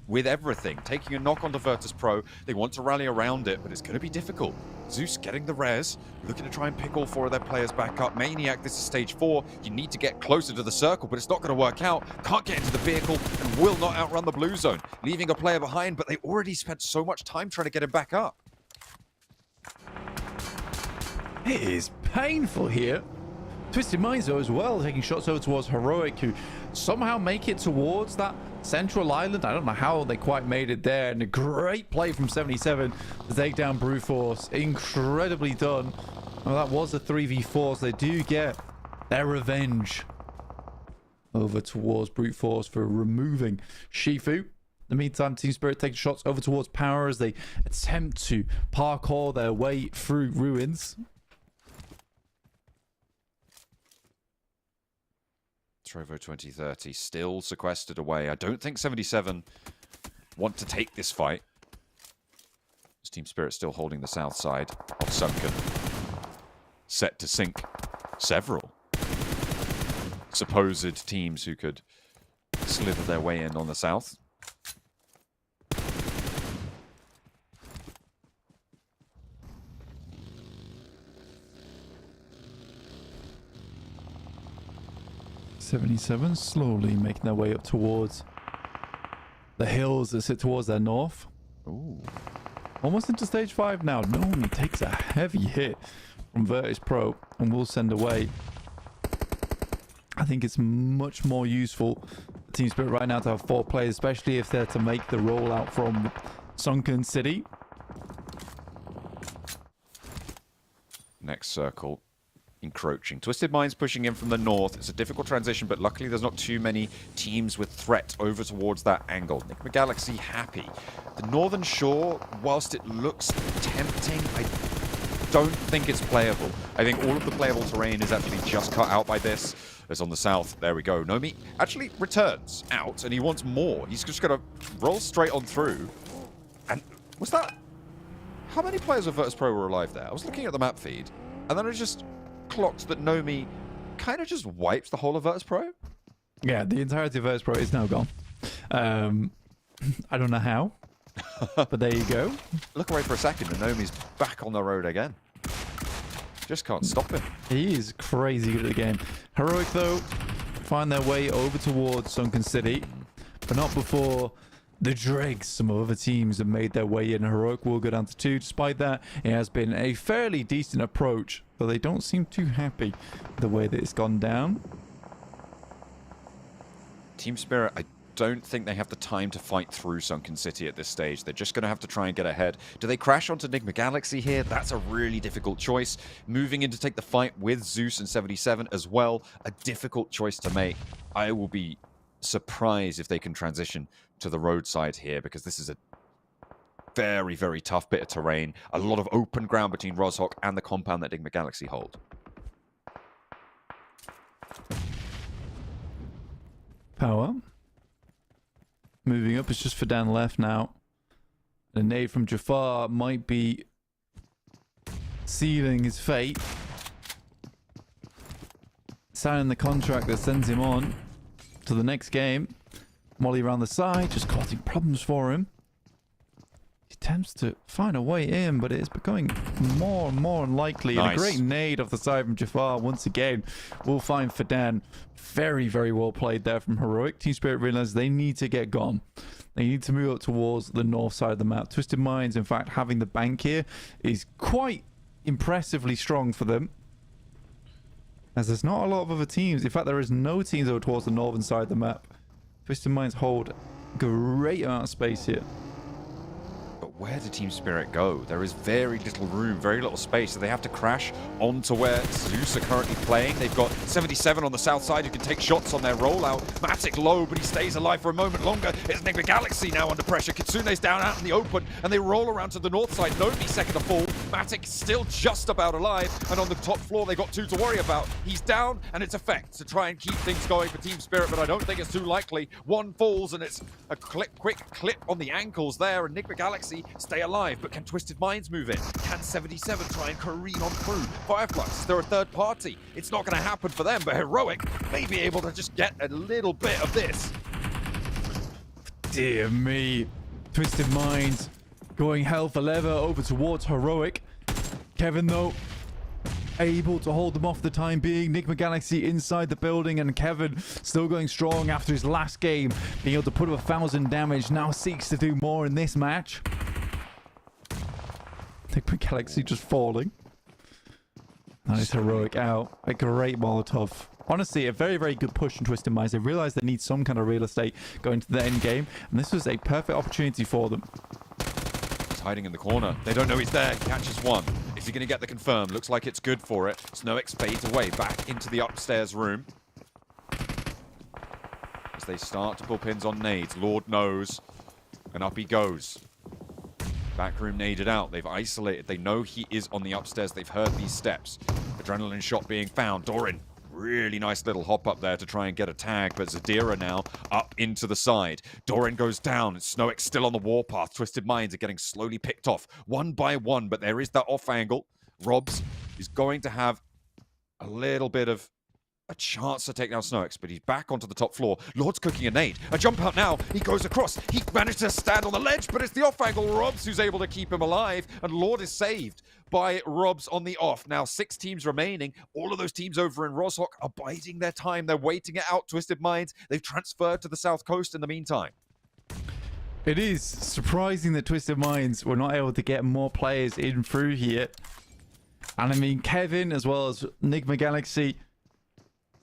with everything. Taking a knock onto Virtus Pro. They want to rally around it, but it's going to be difficult. Zeus getting the res, looking to try and pick all 4 of their players back up. Maniac, this is stage 4. You need to get closer to the circle, but it's not going to work out. Can't get into the vehicle and will not outrun the blue zone. Leaving a player behind, but they already spent so much time trying to get him back up. It is painful here. Twisted Minds though as well, taking shots over towards Heroic, who somehow make it towards that central island. I don't know how they quite made it there. And a great play from 77 to take down Brute Force. Incredibly done. Well, that was a 3v4, so they do get their revenge over towards Brute Force for removing Shifu. In the meantime, Team Spirit taking shots over towards Power as they attempt to parkour their way through ruins. Trovo 2030 still sequestered away. I don't think 77 want to take this fight. This Team Spirit still holding the south side of Sunken. Set to sink several supposed teams who could slither their way in on the south. '77 slowly making their way up towards the hills that sit towards their north. Ooh. Almost into stage 5 now. Nomi takes a heavy hit from Virtus Pro and will send away. I think it's much more useful for Team Spirit right now to have 4 players, especially if they're to make the rollout from Sunken City. Next circle. Encroaching. Twisted Minds pushing in from the north. It's a difficult transition, but luckily there's not too many teams with threat over towards that angle. Enigma Galaxy happy. The northern shore, whilst it looks tempting, I don't think it's playable. I think all of the playable terrain is actually just cut out by this. As on the south, there we go. Nomi actually returns out, and he wants more. He's just going to roll straight on through. And was that... How many players of Virtus Pro were alive there? I was looking at the map feed, and then I just clocked that Nomi kind of just wiped the whole of Virtus Pro. Yeah, the entirety of Virtus Pro is now gone. I don't know how, but there you go. Look away for a second, and Nomi's back on the road again. Just can't stop him. He is crazy good at the game. Heroic, though, find their way over towards Sunken City, but not before the dregs. Some other teams have made their way in. Heroic will go down to 2. Despite that, it has been a fairly decent approach, but they don't seem too happy with the way that it's gone down. Team Spirit, I don't think they have the time to fight through Sunken City at this stage. They're just going to have to try and get ahead. Do they crash onto Enigma Galaxy here? That's a really difficult choice. Moving in to take the fight with Zeus and 77 as well. A difficult choice to make. I will be surprised if they can transition to the roadside here, because this is a very, very tough bit of terrain. A lot of open ground between Rozhok and the compound that Enigma Galaxy hold. Power. Moving up, it's just for down left now. A nade from Jafar might be sealing his fate. Signing the contract that sends him on to the next game. Molly around the side, just causing problems for him. He attempts to find a way in, but it is becoming more and more unlikely. Nice. And a great nade off the side from Jafar once again will find Fadan. Very, very well played there from Heroic. Team Spirit realizes they need to get gone. They need to move up towards the north side of the map. Twisted Minds, in fact, having the bank here is quite impressively strong for them, as there's not a lot of other teams. In fact, there is no teams over towards the northern side of the map. Twisted Minds hold great amount of space here. But where did Team Spirit go? There is very little room, very little space, so they have to crash onto where Zeus are currently playing. They've got 77 on the south side who can take shots on their rollout. Matic low, but he stays alive for a moment longer. It's Enigma Galaxy now under pressure. Kitsune's down out in the open, and they roll around to the north side. Nobody second to fall. Matic still just about alive, and on the top floor they've got 2 to worry about. He's down, and it's effect to try and keep things going for Team Spirit, but I don't think it's too likely. 1 falls, and it's a quick clip on the ankles there. Enigma Galaxy stay alive, but can Twisted Minds move in? Can 77 try and careen on through? Fireflux, is there a third party? It's not going to happen for them, but Heroic may be able to just get a little bit of this. Dear me. Twisted Minds going hell for leather over towards Heroic. Kevin, though, able to hold them off for the time being. Enigma Galaxy inside the building, and Kevin still going strong after his last game, being able to put up 1,000 damage. Now seeks to do more in this match. Enigma Galaxy just falling. That is Heroic out. A great Molotov. Honestly, a very, very good push from Twisted Minds. They realized they need some kind of real estate going to the end game, and this was a perfect opportunity for them. He's hiding in the corner. They don't know he's there. Catches one. Is he going to get the confirm? Looks like it's good for it. Snowix fades away back into the upstairs room. As they start to pull pins on nades. Lord knows. And up he goes. Backroom naded out. They've isolated. They know he is on the upstairs. They've heard these steps. Adrenaline shot being found. Doran, really nice little hop up there to try and get a tag, but Zadira now up into the side. Doran goes down. Snowix still on the warpath. Twisted Minds are getting slowly picked off one by one, but there is that off angle. Robs is going to have a little bit of a chance to take down Snowix, but he's back onto the top floor. Lord's cooking a nade. A jump out now. He goes across. He managed to stand on the ledge, but it's the off angle Robs who's able to keep him alive, and Lord is saved by Robs on the off. Now 6 teams remaining. All of those teams over in Roshok are biding their time. They're waiting it out. Twisted Minds, they've transferred to the south coast in the meantime. It is surprising that Twisted Minds were not able to get more players in through here. And I mean, Kevin, as well as Enigma Galaxy,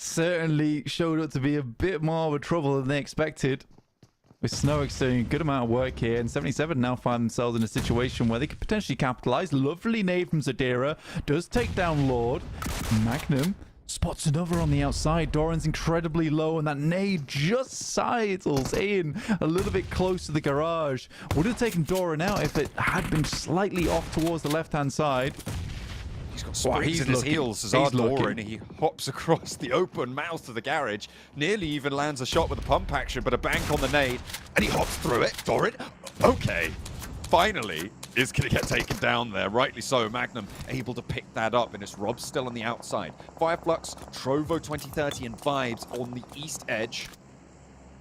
certainly showed up to be a bit more of a trouble than they expected. With Snowix doing a good amount of work here, and 77 now find themselves in a situation where they could potentially capitalize. Lovely nade from Zadira. Does take down Lord. Magnum spots another on the outside. Doran's incredibly low, and that nade just sidles in a little bit close to the garage. Would have taken Doran out if it had been slightly off towards the left-hand side. He's got springs in his heels as our Doran. He hops across the open mouth of the garage. Nearly even lands a shot with a pump action, but a bank on the nade. And he hops through it. Doran, okay. Finally is going to get taken down there. Rightly so. Magnum able to pick that up, and it's Rob still on the outside. Fireflux, Trovo 2030, and Vibes on the east edge.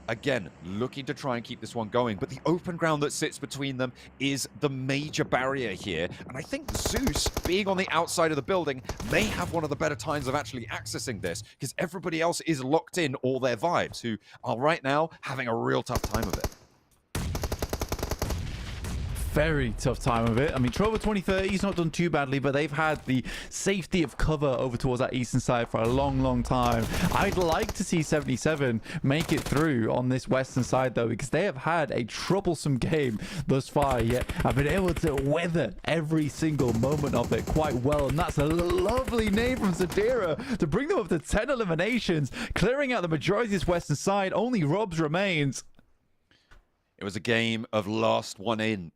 Again, looking to try and keep this one going, but the open ground that sits between them is the major barrier here. And I think Zeus, being on the outside of the building, may have one of the better times of actually accessing this, because everybody else is locked in, all their Vibes, who are right now having a real tough time of it. Very tough time of it. I mean, Trovo 2030, he's not done too badly, but they've had the safety of cover over towards that eastern side for a long, long time. I'd like to see 77 make it through on this western side, though, because they have had a troublesome game thus far, yet have been able to weather every single moment of it quite well. And that's a lovely name from Zadira to bring them up to 10 eliminations, clearing out the majority of this western side. Only Robs remains. It was a game of last one in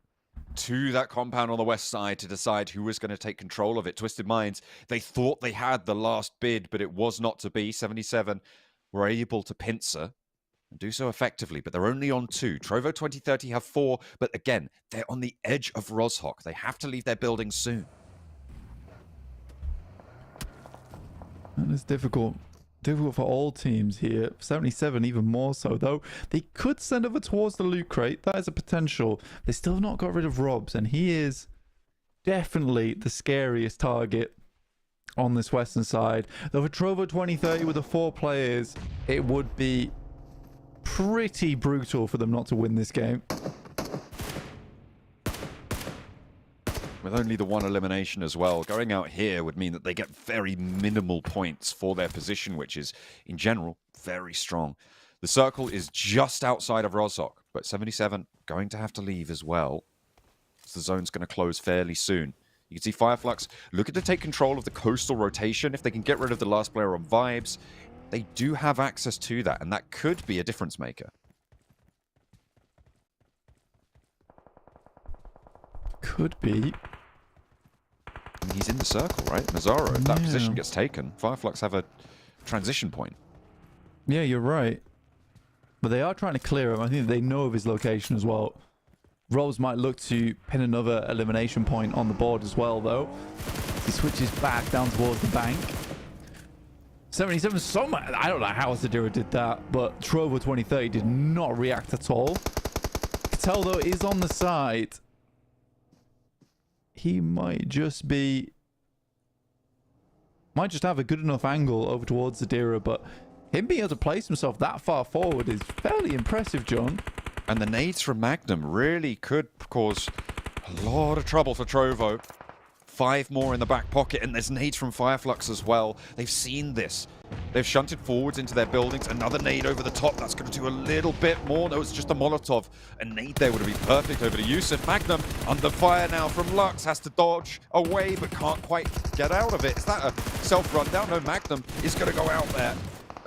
to that compound on the west side to decide who was going to take control of it. Twisted Minds, they thought they had the last bid, but it was not to be. 77 were able to pincer and do so effectively, but they're only on 2. Trovo 2030 have 4, but again, they're on the edge of Roshok. They have to leave their building soon. That is difficult. difficult for all teams here. 77 even more so, though. They could send over towards the loot crate. That is a potential. They still have not got rid of Robs, and he is definitely the scariest target on this western side. Though for Trovo 2030 with the 4 players, it would be pretty brutal for them not to win this game. With only the 1 elimination as well, going out here would mean that they get very minimal points for their position, which is, in general, very strong. The circle is just outside of Rozhok, but 77 going to have to leave as well. The zone's going to close fairly soon. You can see Fireflux looking to take control of the coastal rotation. If they can get rid of the last player on vibes, they do have access to that, and that could be a difference maker. Could be. I mean, he's in the circle, right? Mazzaro, if that position gets taken, Fireflux have a transition point. Yeah, you're right. But they are trying to clear him. I think they know of his location as well. Robs might look to pin another elimination point on the board as well, though. He switches back down towards the bank. 77, so much. I don't know how Zadira did that, but Trovo 2030 did not react at all. Tell, though, is on the side. He might just have a good enough angle over towards Zadira, but him being able to place himself that far forward is fairly impressive, John. And the nades from Magnum really could cause a lot of trouble for Trovo. 5 more in the back pocket, and there's nades from Fireflux as well. They've seen this. They've shunted forwards into their buildings. Another nade over the top. That's going to do a little bit more. No, it's just a Molotov. A nade there would have been perfect over to Yusuf. Magnum under fire now from Lux. Has to dodge away, but can't quite get out of it. Is that a self-rundown? No, Magnum is going to go out there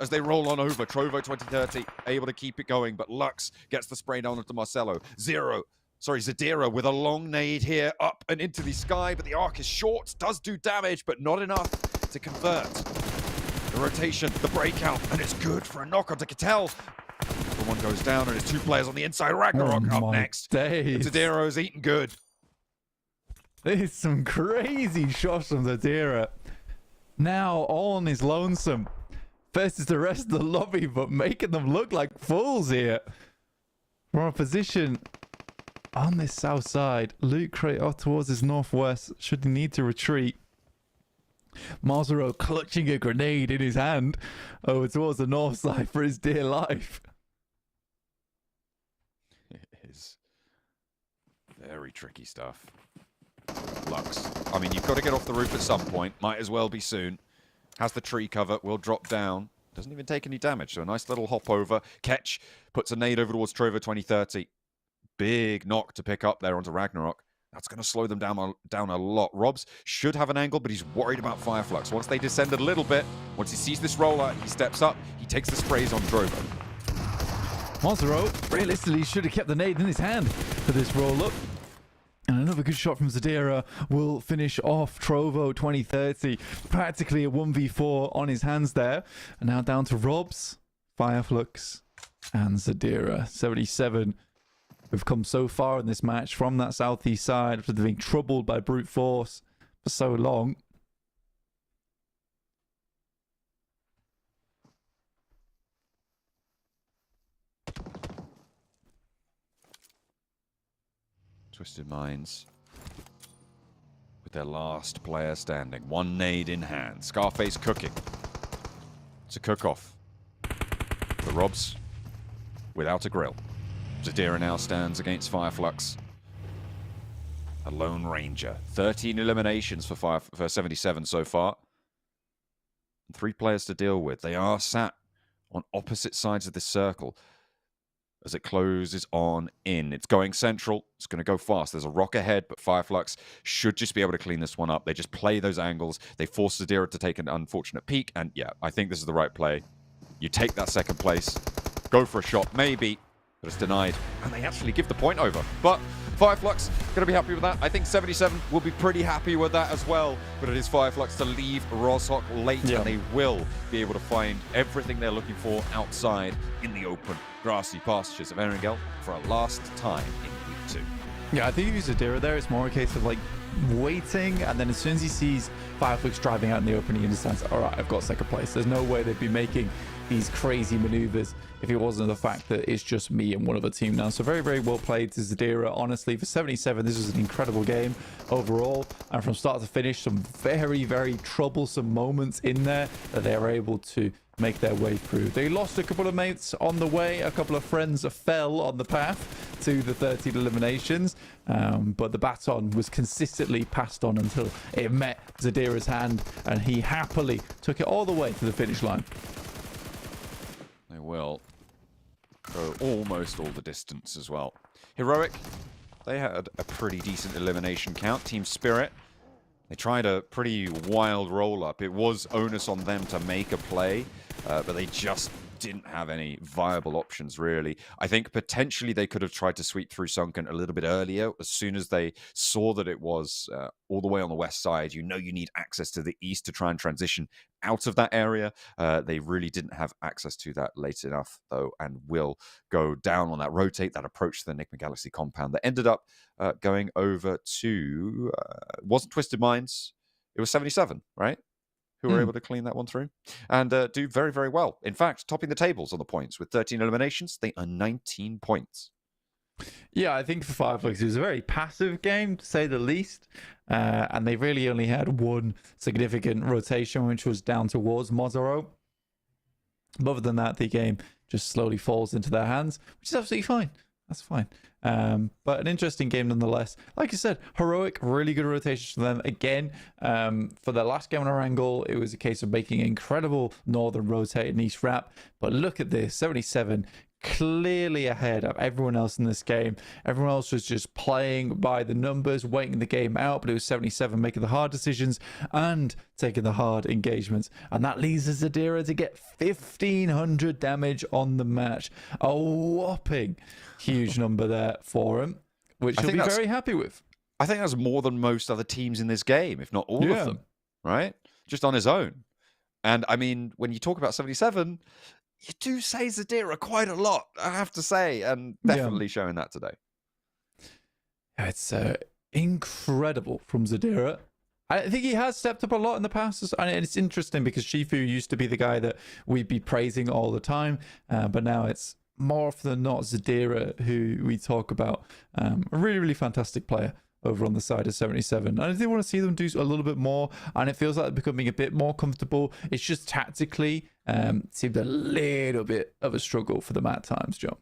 as they roll on over. Trovo 2030 able to keep it going, but Lux gets the spray down onto Marcelo. Zadira with a long nade here up and into the sky, but the arc is short, does do damage, but not enough to convert. The rotation, the breakout, and it's good for a knock onto Cattell. The one goes down, and it's 2 players on the inside. Ragnarok up next. Zadiro's eating good. There's some crazy shots from Zadira. Now on is lonesome. Versus the rest of the lobby, but making them look like fools here. From a position on this south side, loot crate off towards his northwest, should he need to retreat. Mazzaro clutching a grenade in his hand over towards the north side for his dear life. It is very tricky stuff. Lux. I mean, you've got to get off the roof at some point. Might as well be soon. Has the tree cover, will drop down. Doesn't even take any damage, so a nice little hop over. Ketch puts a nade over towards Trovo 2030. Big knock to pick up there onto Ragnarok. That's going to slow them down a lot. Robs should have an angle, but he's worried about Fireflux. Once they descend a little bit, once he sees this roller, he steps up, he takes the sprays on Trovo. Mazzaro realistically should have kept the nade in his hand for this roll-up. And another good shot from Zadira will finish off Trovo 2030. Practically a 1v4 on his hands there. And now down to Robs, Fireflux, and Zadira. 77 who've come so far in this match from that southeast side after being troubled by brute force for so long. Twisted Minds with their last player standing. 1 nade in hand. Scarface cooking. It's a cook-off. The Robs without a grill. Zadira now stands against Fireflux. A Lone Ranger. 13 eliminations for 77 so far. 3 players to deal with. They are sat on opposite sides of this circle as it closes on in. It's going central. It's going to go fast. There's a rock ahead, but Fireflux should just be able to clean this one up. They just play those angles. They force Zadira to take an unfortunate peek, and yeah, I think this is the right play. You take that second place, go for a shot, maybe, but it's denied, and they actually give the point over. But Fireflux going to be happy with that. I think 77 will be pretty happy with that as well, but it is Fireflux to leave Rozhok late, and they will be able to find everything they're looking for outside in the open, grassy pastures of Erangel for a last time in Week 2. Yeah, I think if he's Zadira there, it's more a case of like waiting, and then as soon as he sees Fireflix driving out in the open, he understands, all right, I've got second place. There's no way they'd be making these crazy maneuvers if it wasn't the fact that it's just me and one other team now. So very, very well played to Zadira. Honestly, for 77, this was an incredible game overall. And from start to finish, some very, very troublesome moments in there that they were able to make their way through. They lost a couple of mates on the way. A couple of friends fell on the path to the 13 eliminations. But the baton was consistently passed on until it met Zadira's hand, and he happily took it all the way to the finish line. They will go almost all the distance as well. Heroic, they had a pretty decent elimination count. Team Spirit, they tried a pretty wild roll-up. It was onus on them to make a play, but they just didn't have any viable options, really. I think potentially they could have tried to sweep through Sunken a little bit earlier. As soon as they saw that it was all the way on the west side, you need access to the east to try and transition out of that area. They really didn't have access to that late enough, though, and will go down on that rotate, that approach to the Enigma Galaxy compound that ended up going over to, wasn't Twisted Minds, it was 77, right? Who were able to clean that one through and do very, very well. In fact, topping the tables on the points with 13 eliminations, they are 19 points. Yeah, I think for Fireflix, it was a very passive game, to say the least. And they really only had one significant rotation, which was down towards Mozoro. But other than that, the game just slowly falls into their hands, which is absolutely fine. That's fine. But an interesting game nonetheless. Like I said, Heroic, really good rotations for them. Again, for their last game on our angle, it was a case of making an incredible northern rotate and east wrap. But look at this, 77, clearly ahead of everyone else in this game. Everyone else was just playing by the numbers, waiting the game out, but it was 77 making the hard decisions and taking the hard engagements. And that leads Zadira to get 1,500 damage on the match. A whopping huge number there for him, which he'll be very happy with. I think that's more than most other teams in this game, if not all of them, right? Just on his own. And I mean, when you talk about 77, you do say Zadira quite a lot, I have to say, and definitely showing that today. It's incredible from Zadira. I think he has stepped up a lot in the past, and it's interesting because Shifu used to be the guy that we'd be praising all the time, but now it's more often than not Zadira who we talk about. A really, really fantastic player over on the side of 77. And I do want to see them do a little bit more, and it feels like they're becoming a bit more comfortable. It's just tactically seemed a little bit of a struggle for them at times, John.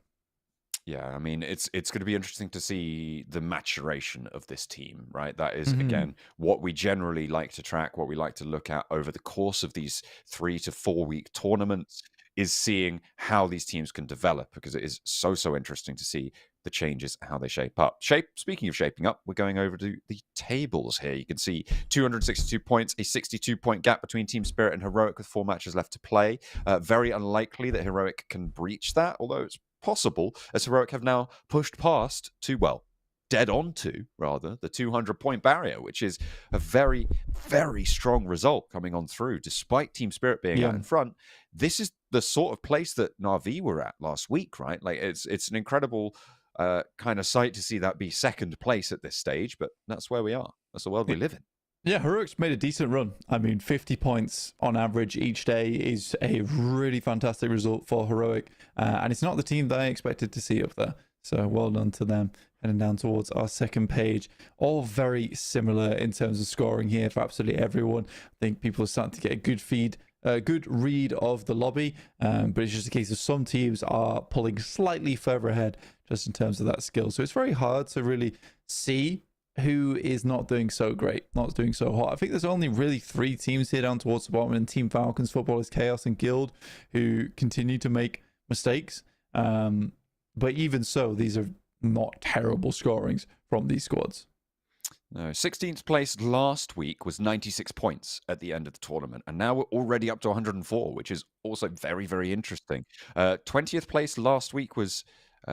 Yeah, I mean, it's going to be interesting to see the maturation of this team, right? That is, again, what we generally like to track, what we like to look at over the course of these 3 to 4 week tournaments, is seeing how these teams can develop, because it is so interesting to see the changes, how they shape up. Speaking of shaping up, we're going over to the tables here. You can see 262 points, a 62-point gap between Team Spirit and Heroic with 4 matches left to play. Very unlikely that Heroic can breach that, although it's possible, as Heroic have now pushed past dead on to, rather, the 200-point barrier, which is a very, very strong result coming on through, despite Team Spirit being out in front. This is the sort of place that Na'Vi were at last week, right? Like, it's an incredible kind of sight to see that be second place at this stage, but that's where we are. That's the world we live in. Yeah, Heroic's made a decent run. I mean, 50 points on average each day is a really fantastic result for Heroic, and it's not the team that I expected to see up there. So well done to them. Heading down towards our second page. All very similar in terms of scoring here for absolutely everyone. I think people are starting to get a good read of the lobby, but it's just a case of some teams are pulling slightly further ahead just in terms of that skill. So it's very hard to really see who is not doing so great, not doing so hot. I think there's only really 3 teams here down towards the bottom, and Team Falcons, Footballers, Chaos, and Guild, who continue to make mistakes. But even so, these are not terrible scorings from these squads. No, 16th place last week was 96 points at the end of the tournament, and now we're already up to 104, which is also very, very interesting. 20th place last week was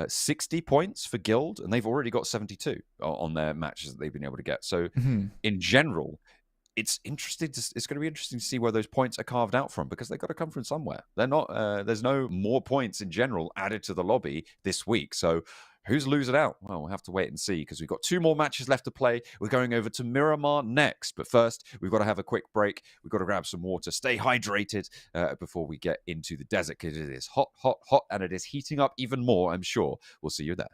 60 points for Guild, and they've already got 72 on their matches that they've been able to get. So in general, it's interesting. It's going to be interesting to see where those points are carved out from, because they've got to come from somewhere. They're not. There's no more points in general added to the lobby this week. So Who's losing out? Well, we'll have to wait and see because we've got 2 more matches left to play. We're going over to Miramar next. But first, we've got to have a quick break. We've got to grab some water, stay hydrated before we get into the desert because it is hot, hot, hot, and it is heating up even more, I'm sure. We'll see you there.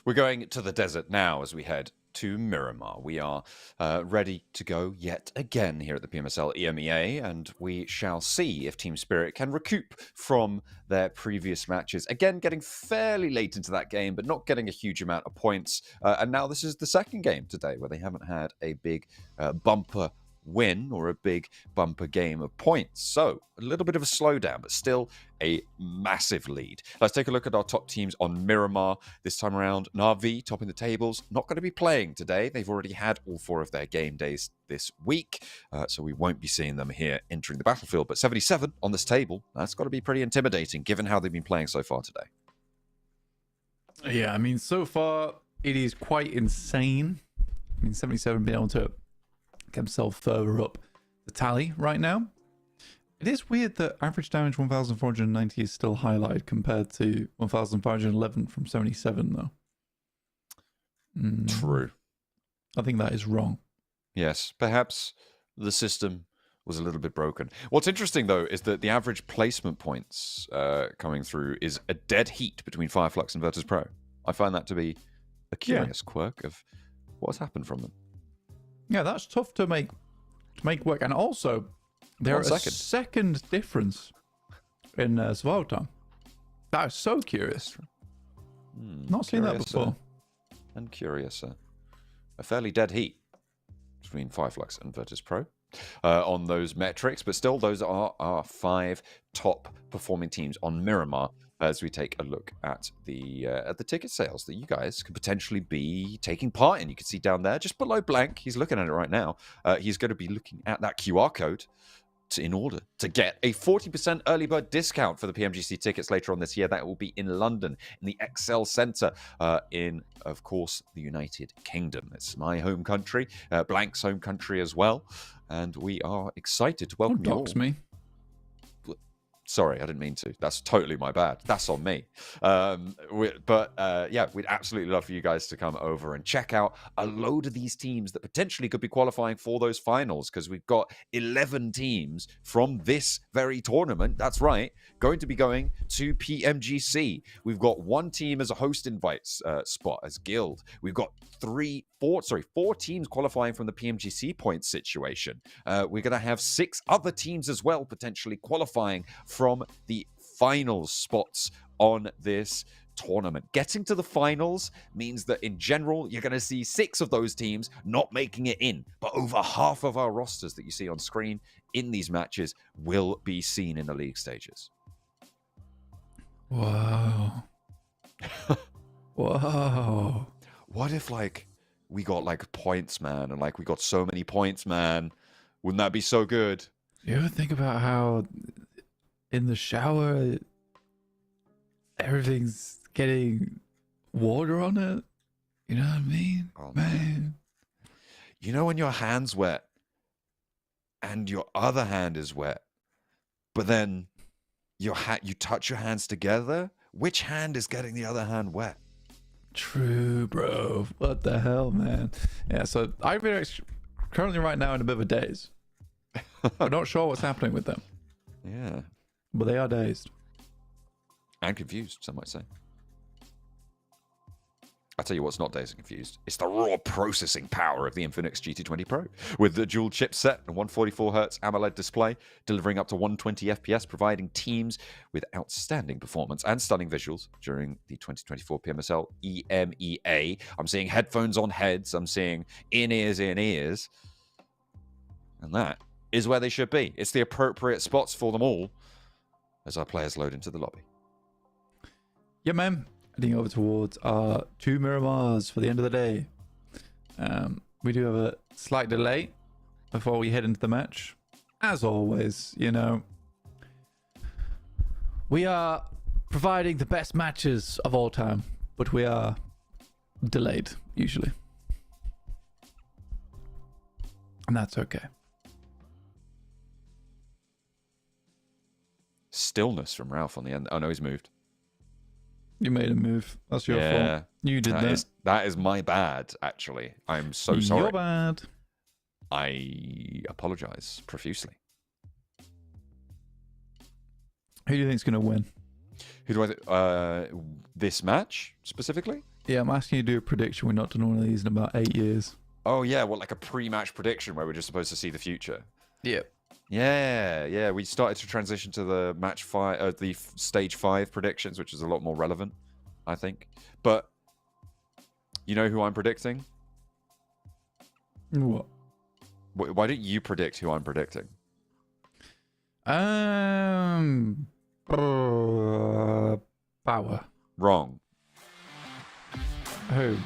We're going to the desert now as we head to Miramar. We are ready to go yet again here at the PMSL EMEA, and we shall see if Team Spirit can recoup from their previous matches. Again, getting fairly late into that game, but not getting a huge amount of points. And now this is the second game today where they haven't had a big bumper win or a big bumper game of points. So a little bit of a slowdown, but still a massive lead. Let's take a look at our top teams on Miramar this time around. Na'Vi topping the tables, not going to be playing today. They've already had all 4 of their game days this week, so we won't be seeing them here entering the battlefield. But 77 on this table, that's got to be pretty intimidating given how they've been playing so far today. Yeah, I mean, so far it is quite insane. I mean, 77 being able to get himself further up the tally right now. It is weird that average damage 1,490 is still highlighted compared to 1,511 from 77, though. True. I think that is wrong. Yes, perhaps the system was a little bit broken. What's interesting, though, is that the average placement points coming through is a dead heat between Fireflux and Virtus Pro. I find that to be a curious quirk of what's happened from them. Yeah, that's tough to make work. And also, there's a second difference in survival time. That is so curious. Not seen that before. And curious. A fairly dead heat between Fireflux and Virtus Pro on those metrics, but still those are our 5 top performing teams on Miramar as we take a look at the ticket sales that you guys could potentially be taking part in. You can see down there, just below Blank, he's looking at it right now. He's going to be looking at that QR code in order to get a 40% early bird discount for the PMGC tickets later on this year. That will be in London, in the Excel Centre, in, of course, the United Kingdom. It's my home country, Blank's home country as well, and we are excited to welcome you all. Me. Sorry, I didn't mean to. That's totally my bad. That's on me. Yeah, we'd absolutely love for you guys to come over and check out a load of these teams that potentially could be qualifying for those finals, because we've got 11 teams from this very tournament. That's right, going to be going to PMGC. We've got 1 team as a host invites spot as guild. We've got 4 teams qualifying from the PMGC points situation. We're going to have 6 other teams as well potentially qualifying from the finals spots on this tournament. Getting to the finals means that in general you're going to see 6 of those teams not making it in, but over half of our rosters that you see on screen in these matches will be seen in the league stages. Wow. Whoa. What if we got points, man, and we got so many points, man? Wouldn't that be so good? You ever think about how in the shower everything's getting water on it? You know what I mean? Oh, man. You know when your hand's wet and your other hand is wet, but then you touch your hands together? Which hand is getting the other hand wet? True, bro. What the hell, man? Yeah, so I'm currently right now in a bit of a daze. I'm not sure what's happening with them. Yeah. But they are dazed. And confused, some might say. I'll tell you what's not dazed and confused. It's the raw processing power of the Infinix GT20 Pro. With the dual chipset and 144Hz AMOLED display, delivering up to 120 FPS, providing teams with outstanding performance and stunning visuals during the 2024 PMSL EMEA. I'm seeing headphones on heads. I'm seeing in-ears in ears. And that is where they should be. It's the appropriate spots for them all as our players load into the lobby. Yeah, man. Heading over towards our 2 Miramars for the end of the day. We do have a slight delay before we head into the match. As always, we are providing the best matches of all time, but we are delayed, usually. And that's okay. Stillness from Ralph on the end. Oh, no, he's moved. You made a move. That's your fault. You did that. That is my bad, actually. I'm so sorry. You're bad. I apologize profusely. Who do you think is going to win? Who do I think? This match, specifically? Yeah, I'm asking you to do a prediction. We've not done one of these in about 8 years. Oh yeah, well, like a pre-match prediction where we're just supposed to see the future. Yep. Yeah. We started to transition to the stage 5 predictions, which is a lot more relevant, I think. But you know who I'm predicting? What? Why don't you predict who I'm predicting? Power. Wrong. Who?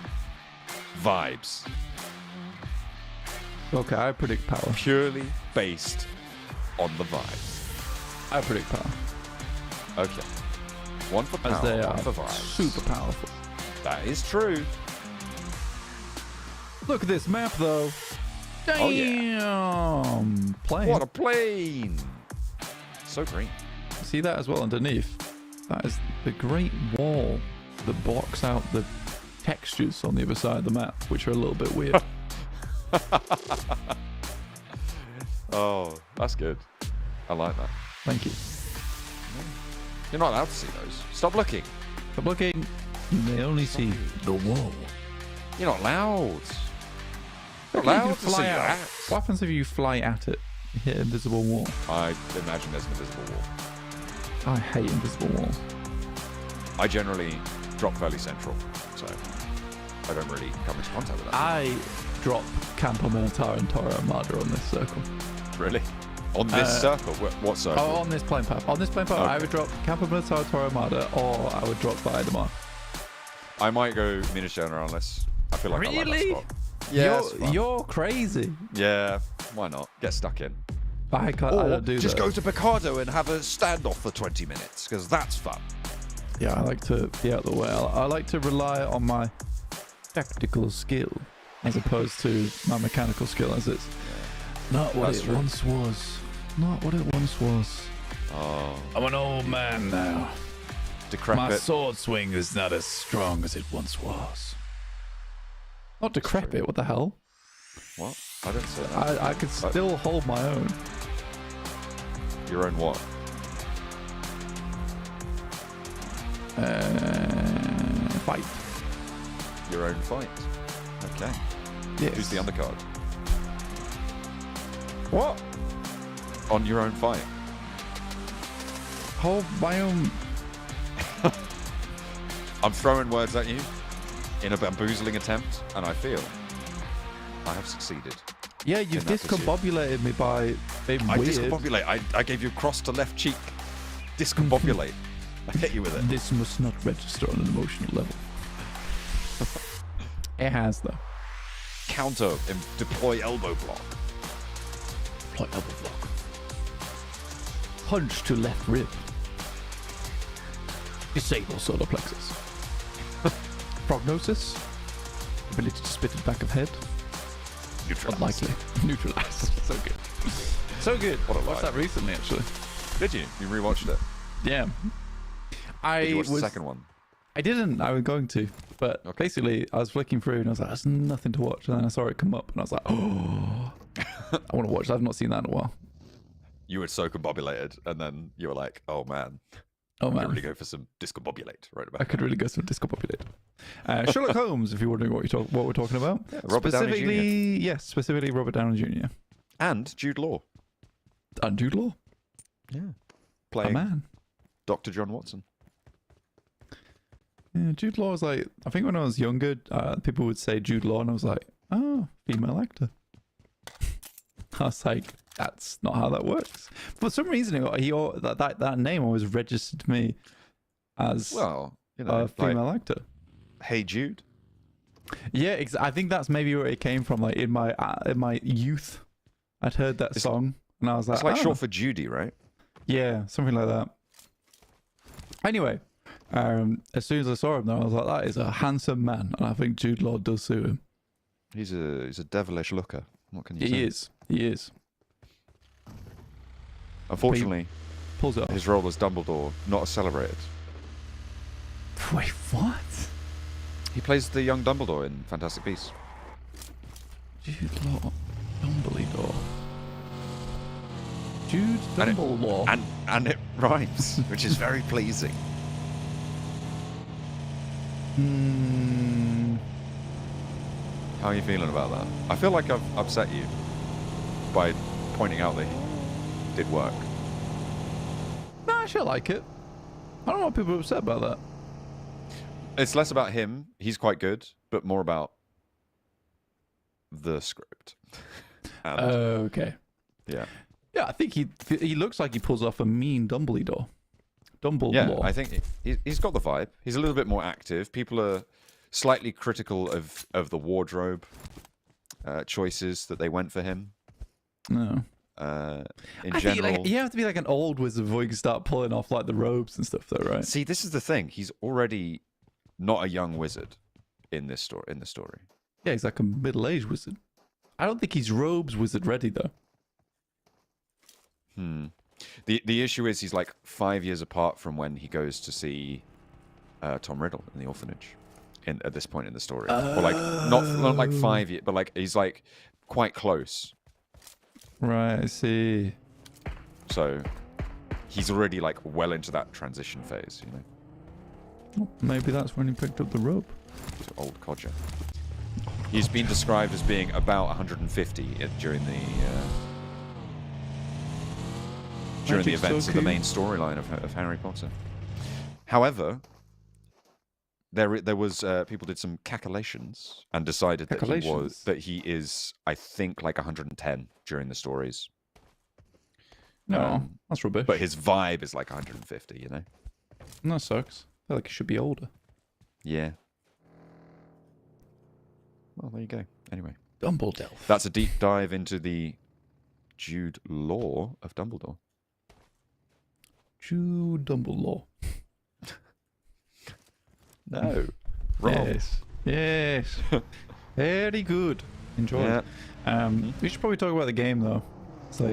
Vibes. Okay, I predict power. Purely based on the vibes. I predict power. Okay. One for As power, they one are for vibes. super powerful. That is true. Look at this map, though. Damn. Oh, yeah. Plane. What a plane! So green. See that as well underneath? That is the Great Wall that blocks out the textures on the other side of the map, which are a little bit weird. Oh, that's good. I like that. Thank you. You're not allowed to see those. Stop looking. Stop looking. You may only see the wall. You're not allowed. You Not can allowed to see fly at. that. What happens if you fly at it? You hit an invisible wall. I imagine there's an invisible wall. I hate invisible walls. I generally drop fairly central, so I don't really come into contact with that. I drop Campo Militar and Toro Armada on this circle. Really? On this circle? What circle? Oh, on this plane path. On this plane path, Okay. I would drop Campo Militar, Toro Armada, or I would drop Viadamar. I might go Minas Generalis. I feel like I like Really? that spot. Yeah, it's fun. You're crazy. Yeah, why not? Get stuck in. I don't do just that. go to Picardo and have a standoff for 20 minutes, because that's fun. Yeah, I like to be out the way. I like to rely on my tactical skill as opposed to my mechanical skill, as it's not what That's it true. once was. Not what it once was. Oh, I'm an old man now. My decrepit. sword swing is not as strong as it once was. Not decrepit, what the hell? What? I didn't say that. I could still hold my own. Your own what? Fight. Your own fight. Okay. Yes. Who's the undercard? What? On your own fight. Hold my own. I'm throwing words at you in a bamboozling attempt, and I feel I have succeeded. Yeah, you In that pursuit. discombobulated me by being I weird. discombobulate. I gave you cross to left cheek. Discombobulate. I hit you with it. This must not register on an emotional level. It has, though. Counter and deploy elbow block. Like elbow block. Punch to left rib. Disable solar plexus. Prognosis. Ability to spit it back of head. Neutralize. Unlikely. Neutralized. So good. So good. What a Watched lie. that recently, actually. Did you? You rewatched it? Yeah. Did you watch the second one? I didn't. I was going to, but Okay. basically, I was flicking through and I was like, "There's nothing to watch." And then I saw it come up, and I was like, "Oh, I want to watch that. I've not seen that in a while." You were so combobulated, and then you were like, "Oh man, Oh I could man, really go for some discombobulate right about." I could really go some discombobulate. Sherlock Holmes, if you're wondering what we're talking about. Yeah, Robert Downey Jr. specifically, yes, specifically Robert Downey Jr. And Jude Law. and Jude Law, Yeah. a Playing man. Dr. John Watson. Yeah, Jude Law was like, I think when I was younger, people would say Jude Law, and I was like, oh, female actor. I was like, that's not how that works. For some reason, that name always registered to me as Well, you know, a like, female actor. Hey Jude. Yeah, I think that's maybe where it came from. Like in my youth, I'd heard that song, and I was like, It's like oh. short for Judy, right? Yeah, something like that. Anyway, as soon as I saw him, though, I was like, that is a handsome man, and I think Jude Law does suit him. He's a devilish looker. What can you say? He is. He is. Unfortunately, Pulls it off. his role as Dumbledore not as celebrated. Wait, what? He plays the young Dumbledore in Fantastic Beasts. Jude Law, Dumbledore. Jude And it- Dumbledore. And it rhymes, which is very pleasing. How are you feeling about that? I feel like I've upset you by pointing out that he did work. No, I actually like it. I don't know what people are upset about that. It's less about him. He's quite good, but more about the script. And, Okay. yeah. Yeah, I think he looks like he pulls off a mean Dumbledore. Yeah, I think he's got the vibe. He's a little bit more active. People are slightly critical of the wardrobe choices that they went for him. No. In I general, think you have to be like an old wizard before you can start pulling off like the robes and stuff, though, right? see, this is the thing. He's already not a young wizard in this story. Yeah, he's like a middle-aged wizard. I don't think he's robes wizard ready though. The issue is he's like 5 years apart from when he goes to see Tom Riddle in the orphanage. At this point in the story, or like not like 5 years, but like he's like quite close. Right, I see. So he's already like well into that transition phase, you know. Well, maybe that's when he picked up the rope. To old codger. He's been described as being about 150 during the events of the main storyline of Harry Potter. However, there was people did some calculations and decided that he is, I think, like 110 during the stories. No, that's rubbish. But his vibe is like 150, you know. That sucks. I feel like he should be older. Yeah. Well, there you go. Anyway, Dumbledore. that's a deep dive into the Jude Law of Dumbledore. Jude Dumbledore. No. Wrong. Yes. Very good. Enjoy. Yeah. We should probably talk about the game though. So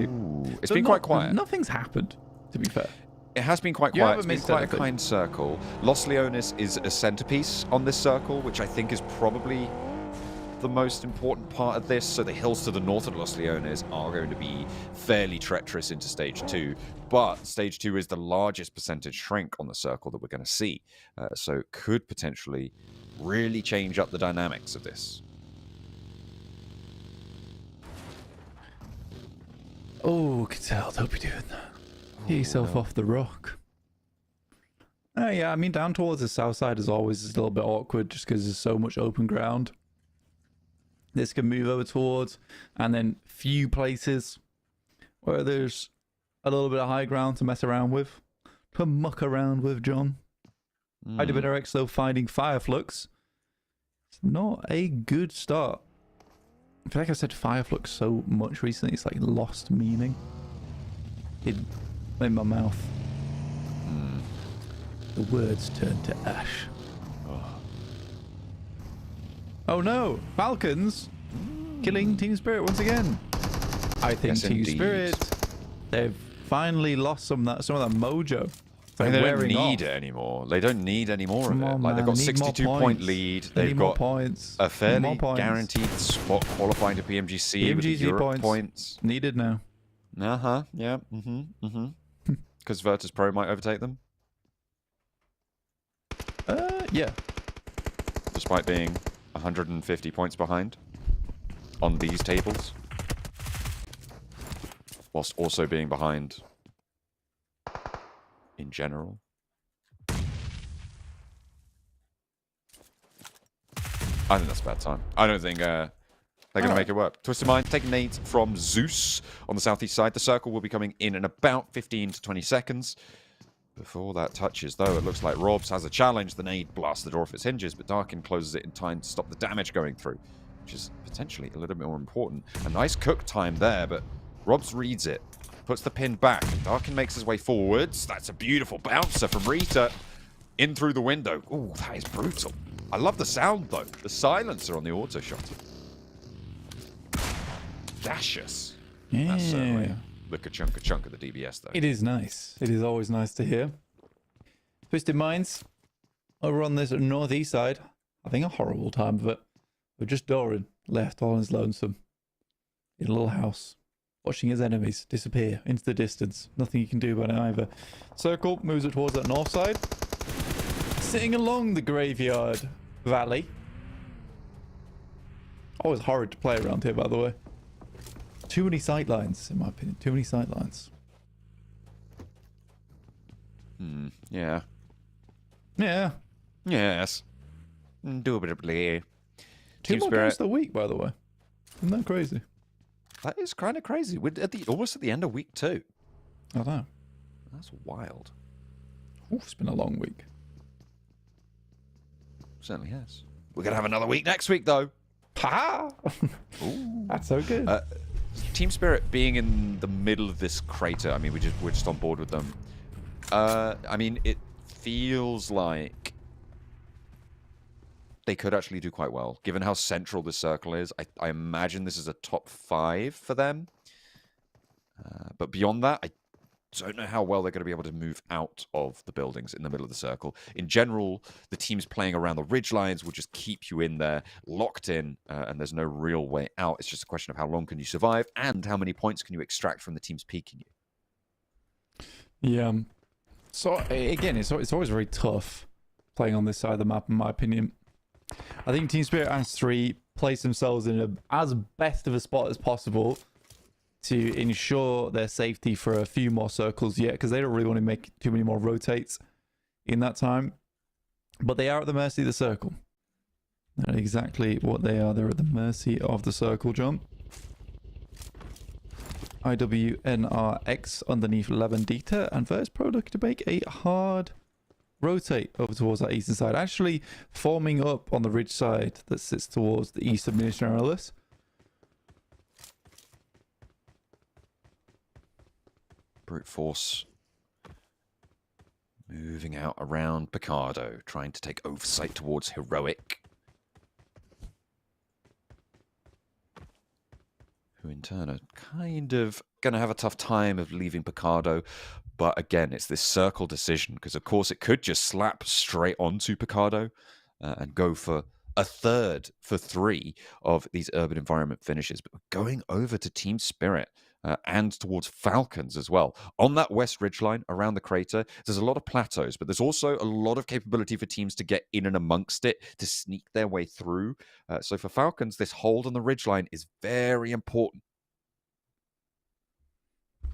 It's been quite quiet. Nothing's happened, to be fair. It has been quite You quiet. haven't It's been missed quite anything. a kind circle. Los Leones is a centerpiece on this circle, which I think is probably the most important part of this. So the hills to the north of Los Leones are going to be fairly treacherous into Stage 2. But Stage 2 is the largest percentage shrink on the circle that we're going to see. So it could potentially really change up the dynamics of this. Oh, Cattell, don't be doing that. Get yourself off the rock. Oh, yeah, I mean, down towards the south side is always a little bit awkward just because there's so much open ground. This can move over towards, and then few places where there's a little bit of high ground to mess around with, to muck around with, John. IDBRX, though, finding Fireflux. It's not a good start. I feel like I've said Fireflux so much recently, it's like lost meaning in my mouth. The words turn to ash. Oh no! Falcons killing Team Spirit once again. I think Yes, Team indeed. Spirit, they've finally lost some of that mojo. It's like They don't wearing need off. it anymore. They don't need any more Come of it. on, Like they've man. got They need more 62-point points. lead. They They've need more got points. a More fairly points. guaranteed spot qualifying to PMGC with the PMGC Europe points. needed now. Yeah. Because Virtus Pro might overtake them, Yeah. despite being 150 points behind on these tables, whilst also being behind in general. I think that's a bad time. I don't think they're going to make it work. Twisted Mind taking nades from Zeus on the southeast side. The circle will be coming in about 15 to 20 seconds. Before that touches, though, it looks like Robs has a challenge. The nade blasts the door off its hinges, but Darkin closes it in time to stop the damage going through, which is potentially a little bit more important. A nice cook time there, but Robs reads it, puts the pin back, and Darkin makes his way forwards. That's a beautiful bouncer from Rita in through the window. Ooh, that is brutal. I love the sound, though. The silencer on the auto shot. Gaseous. Yeah. That's certainly the ka-chunk of the DBS, though. It is nice. It is always nice to hear. Twisted Minds over on this northeast side, having a horrible time of it. But just Doran left all on his lonesome in a little house, watching his enemies disappear into the distance. Nothing he can do about it either. Circle moves it towards that north side. sitting along the graveyard valley. Always horrid to play around here, by the way. Too many sight lines, in my opinion. Too many sight lines. Yeah. Yeah. Yes. Indubitably. 2 Team more Spirit. games a week, by the way. Isn't that crazy? That is kind of crazy. We're almost at the end of week 2. I know. That's wild. Ooh, it's been a long week. Certainly has. We're going to have another week next week, though. Ha! That's so good. Team Spirit being in the middle of this crater, I mean, we're just on board with them. I mean, it feels like they could actually do quite well, given how central this circle is. I imagine this is a top 5 for them. But beyond that, I don't know how well they're going to be able to move out of the buildings in the middle of the circle. In general, the teams playing around the ridge lines will just keep you in there, locked in, and there's no real way out. It's just a question of how long can you survive and how many points can you extract from the teams peeking you. Yeah. So, again, it's always very tough playing on this side of the map, in my opinion. I think Team Spirit as 3 place themselves in as best of a spot as possible to ensure their safety for a few more circles yet, because they don't really want to make too many more rotates in that time. But they are at the mercy of the circle. That's exactly what they are. They're at the mercy of the circle, John. IWNRX underneath Levendita, and first product to make a hard rotate over towards that eastern side, actually forming up on the ridge side that sits towards the east of Ministerialis. Brute Force moving out around Picardo, trying to take oversight towards Heroic, who in turn are kind of going to have a tough time of leaving Picardo. But again, it's this circle decision, because of course it could just slap straight onto Picardo and go for a third for 3 of these urban environment finishes. But going over to Team Spirit and towards Falcons as well. On that west ridgeline around the crater, there's a lot of plateaus, but there's also a lot of capability for teams to get in and amongst it, to sneak their way through. So for Falcons, this hold on the ridgeline is very important.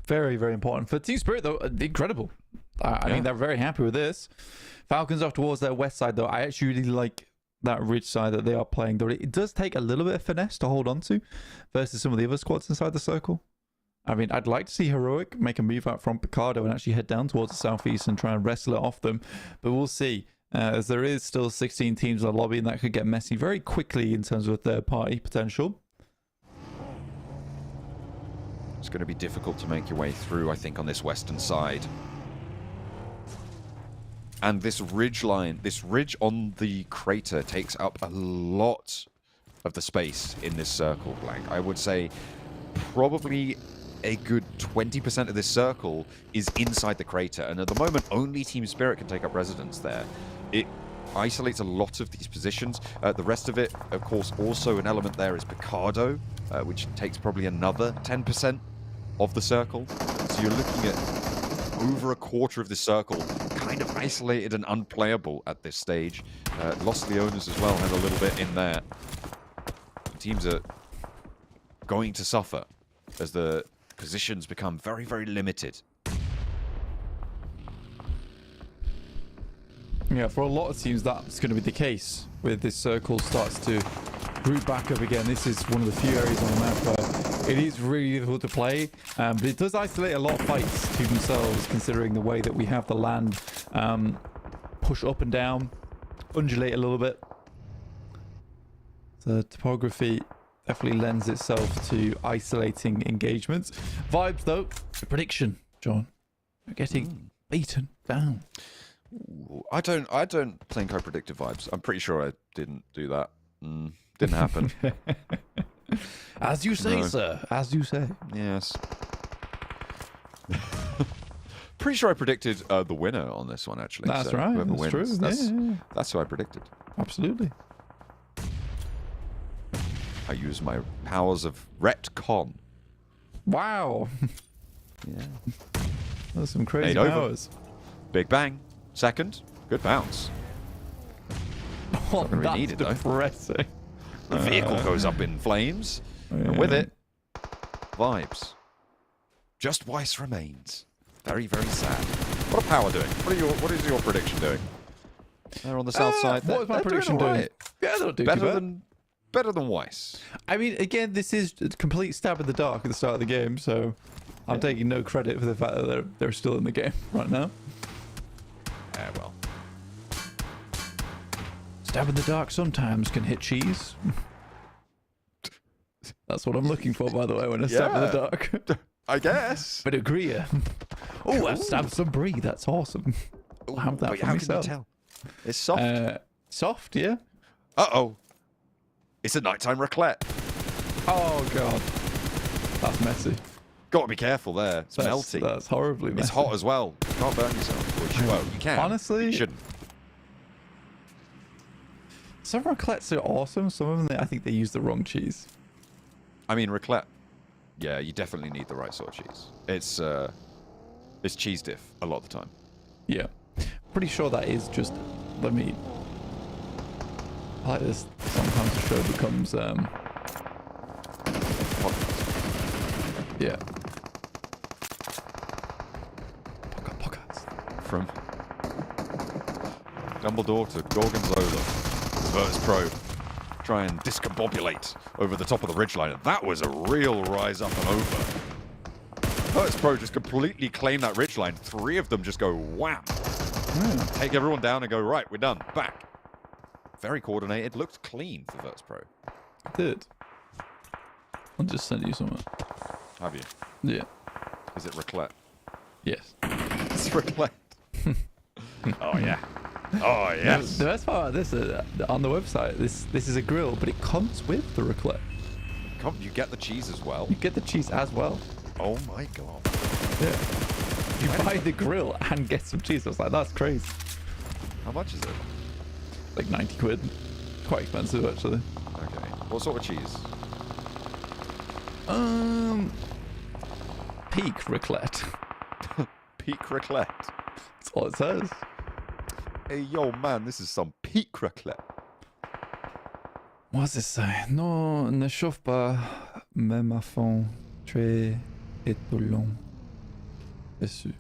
Very, very important. For Team Spirit, though, incredible. I mean, they're very happy with this. Falcons off towards their west side, though. I actually really like that ridge side that they are playing, though. It does take a little bit of finesse to hold on to versus some of the other squads inside the circle. I mean, I'd like to see Heroic make a move out from Picardo and actually head down towards the southeast and try and wrestle it off them. But we'll see, as there is still 16 teams in the lobby, and that could get messy very quickly in terms of third-party potential. It's going to be difficult to make your way through, I think, on this western side. And this ridge line, this ridge on the crater takes up a lot of the space in this circle, Blank. I would say probably a good 20% of this circle is inside the crater. And at the moment, only Team Spirit can take up residence there. It isolates a lot of these positions. The rest of it, of course, also an element there is Picardo, which takes probably another 10% of the circle. So you're looking at over a quarter of the circle kind of isolated and unplayable at this stage. Los Leones as well has a little bit in there. Teams are going to suffer as the positions become very, very limited. Yeah, for a lot of teams, that's going to be the case. With this circle starts to group back up again. This is one of the few areas on the map where it is really difficult to play, but it does isolate a lot of fights to themselves, considering the way that we have the land push up and down, undulate a little bit. The topography definitely lends itself to isolating engagements. Vibes, though, the prediction, John, you're getting beaten down. Ooh, I don't think I predicted vibes. I'm pretty sure I didn't do that. Didn't happen. As you say, sir. As you say. Yes. Pretty sure I predicted the winner on this one, actually. That's so right. Whoever That's wins, true. that's who I predicted. Absolutely. I use my powers of retcon. Wow. Yeah. Those some crazy Made over. powers. Big bang. Second. Good bounce. Oh, gonna be that's needed, though. depressing. The vehicle goes up in flames, and with it, vibes. Just Weiss remains. Very, very sad. What are Power doing? What is your prediction doing? They're on the south side. What was my They're prediction doing? All doing? right. Yeah, they'll do Better than Weiss. I mean, again, this is a complete stab in the dark at the start of the game, so I'm taking no credit for the fact that they're still in the game right now. Yeah, well. Stab in the dark sometimes can hit cheese. That's what I'm looking for, by the way, when I stab in the dark. I guess. But agree. Oh, I stabbed some brie. That's awesome. I'll have that for how myself. can you tell? It's soft. Soft, yeah. Uh-oh. It's a nighttime raclette. Oh, God. That's messy. Got to be careful there. It's melty. That's horribly messy. It's hot as well. You can't burn yourself. Well, you can. Honestly, you shouldn't. Some raclettes are awesome. Some of them, I think they use the wrong cheese. I mean, raclette. Yeah, you definitely need the right sort of cheese. It's cheese diff a lot of the time. Yeah. Pretty sure that is just... Let me... I like this. Sometimes the show becomes... Yeah. Podcast. From Dumbledore to Gorgonzola. Virtus Pro try and discombobulate over the top of the ridgeline. And that was a real rise up and over. Virtus Pro just completely claim that ridgeline. 3 of them just go wham. Take everyone down and go, right, we're done. Back. Very coordinated. Looked clean for Virtus Pro. I did. I'll just send you something. Have you? Yeah. Is it raclette? Yes. It's raclette. Oh, yeah. Oh, yes. The best part of this, on the website, this is a grill, but it comes with the raclette. You get the cheese as well. You get the cheese as well. Oh, my God. Yeah. You buy the grill and get some cheese. I was like, that's crazy. How much is it? Like 90 quid. Quite expensive, actually. Okay. What sort of cheese? Peak raclette. Peak raclette. That's all it says. Hey, yo, man, this is some peak raclette. What does it say? Non, ne chauffe pas, même à fond, très étonnant. Déçu.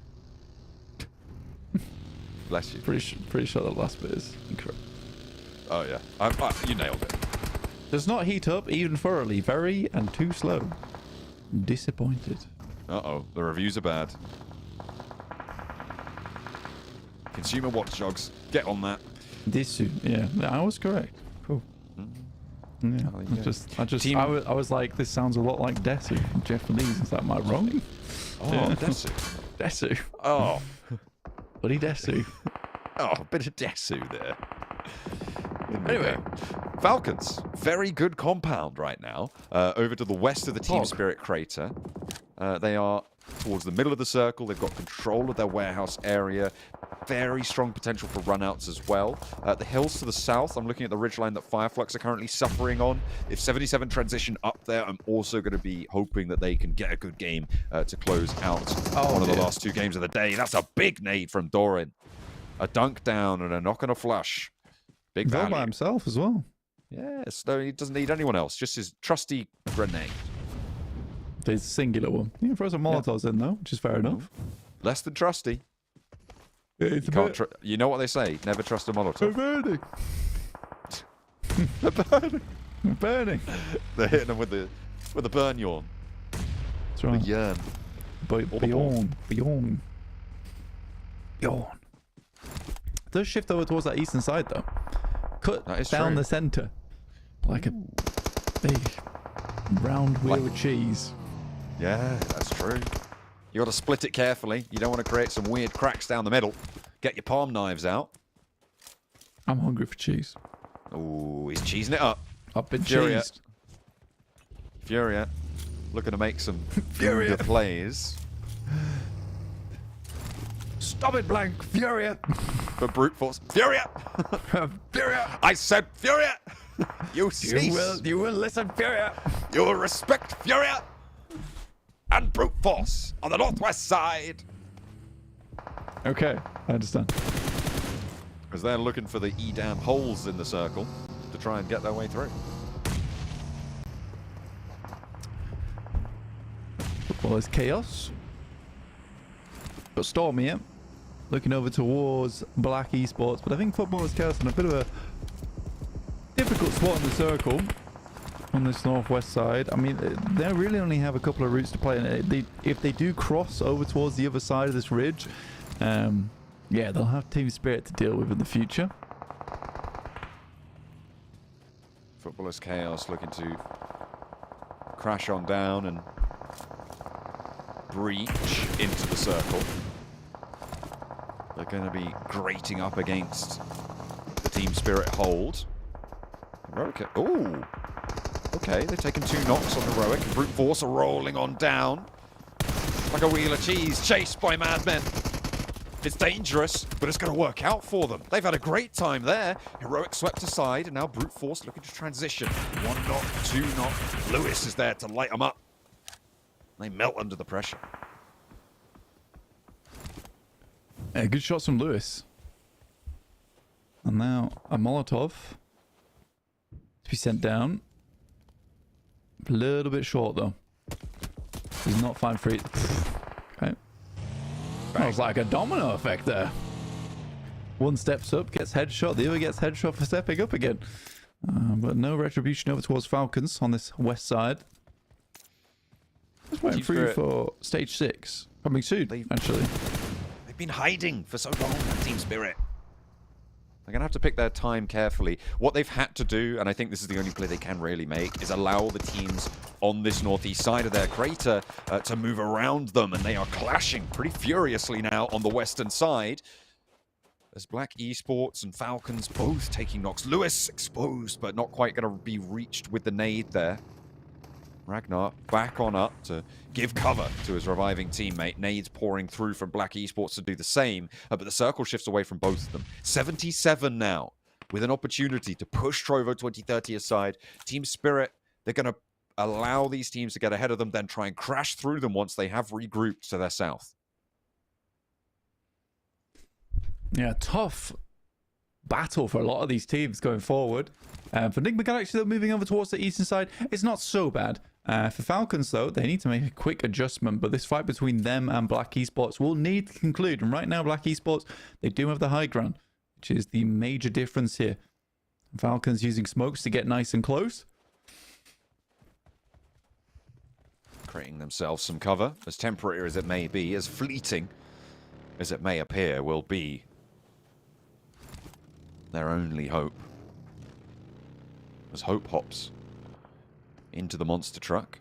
Bless you. Pretty sure the last bit is incorrect. Oh, yeah. You nailed it. Does not heat up even thoroughly. Very and too slow. Disappointed. Uh-oh. The reviews are bad. Consumer watchdogs. Get on that. Déçu. Yeah, I was correct. Cool. Yeah. I was like, this sounds a lot like Desu from Japanese. Is that my wrong? Oh, Yeah. Desu. Desu. Oh. Bloody Desu. Oh, a bit of Desu there. Anyway. Falcons. Very good compound right now. Over to the west of the Team Spirit crater. They are towards the middle of the circle. They've got control of their warehouse area. Very strong potential for runouts as well. The hills to the south, I'm looking at the ridgeline that Fireflux are currently suffering on. If 77 transition up there, I'm also going to be hoping that they can get a good game to close out one of the last 2 games of the day. That's a big nade from Doran. A dunk down and a knock and a flush. Big Go value. by himself as well. Yes, no, he doesn't need anyone else. Just his trusty grenade. The singular one. You can throw some Molotovs in though, which is fair enough. Less than trusty. It's You know what they say? Never trust a Molotov. burning. Burning. They're hitting them with the burn yawn. That's The right. yearn. Beyond. Does shift over towards that eastern side though. Cut That is down true. the center like a big round wheel of cheese. Yeah, that's true. You got to split it carefully. You don't want to create some weird cracks down the middle. Get your palm knives out. I'm hungry for cheese. Ooh, he's cheesing it up. I've been Furia. cheesed. Furia, looking to make some Furia. plays. Stop it, Blank. Furia. For brute force. Furia! Furia. I said Furia! You cease. You will listen, Furia. You will respect Furia! And brute force on the northwest side. Okay, I understand. as they're looking for the Edam holes in the circle to try and get their way through. Football is chaos. Got Storm here, looking over towards Black Esports, but I think Football is chaos in a bit of a difficult spot in the circle on this northwest side. I mean, they really only have a couple of routes to play, and if they do cross over towards the other side of this ridge, yeah, they'll have Team Spirit to deal with in the future. Footballers Chaos looking to crash on down and breach into the circle. They're going to be grating up against the Team Spirit hold. Heroic. Ooh. Okay, they've taken 2 knocks on Heroic. Brute Force are rolling on down. Like a wheel of cheese, chased by madmen. It's dangerous, but it's going to work out for them. They've had a great time there. Heroic swept aside, and now Brute Force looking to transition. 1 knock, 2 knock. Lewis is there to light them up. They melt under the pressure. Yeah, good shots from Lewis. And now a Molotov to be sent down. A little bit short though. He's not 5-3. Okay. That was like a domino effect there. One steps up, gets headshot. The other gets headshot for stepping up again. But no retribution over towards Falcons on this west side. Just waiting through for stage 6. Coming soon, actually. They've been hiding for so long, Team Spirit. They're going to have to pick their time carefully. What they've had to do, and I think this is the only play they can really make, is allow the teams on this northeast side of their crater to move around them, and they are clashing pretty furiously now on the western side. There's Black Esports and Falcons both taking knocks. Lewis exposed, but not quite going to be reached with the nade there. Ragnar back on up to give cover to his reviving teammate. Nades pouring through from Black Esports to do the same, but the circle shifts away from both of them. 77 now, with an opportunity to push Trovo 2030 aside. Team Spirit, they're going to allow these teams to get ahead of them, then try and crash through them once they have regrouped to their south. Yeah, tough battle for a lot of these teams going forward. For Enigma Galaxy, though, moving over towards the eastern side, it's not so bad. For Falcons, though, they need to make a quick adjustment, but this fight between them and Black Esports will need to conclude. And right now, Black Esports, they do have the high ground, which is the major difference here. Falcons using smokes to get nice and close. Creating themselves some cover, as temporary as it may be, as fleeting as it may appear, will be their only hope. As Hope hops into the monster truck.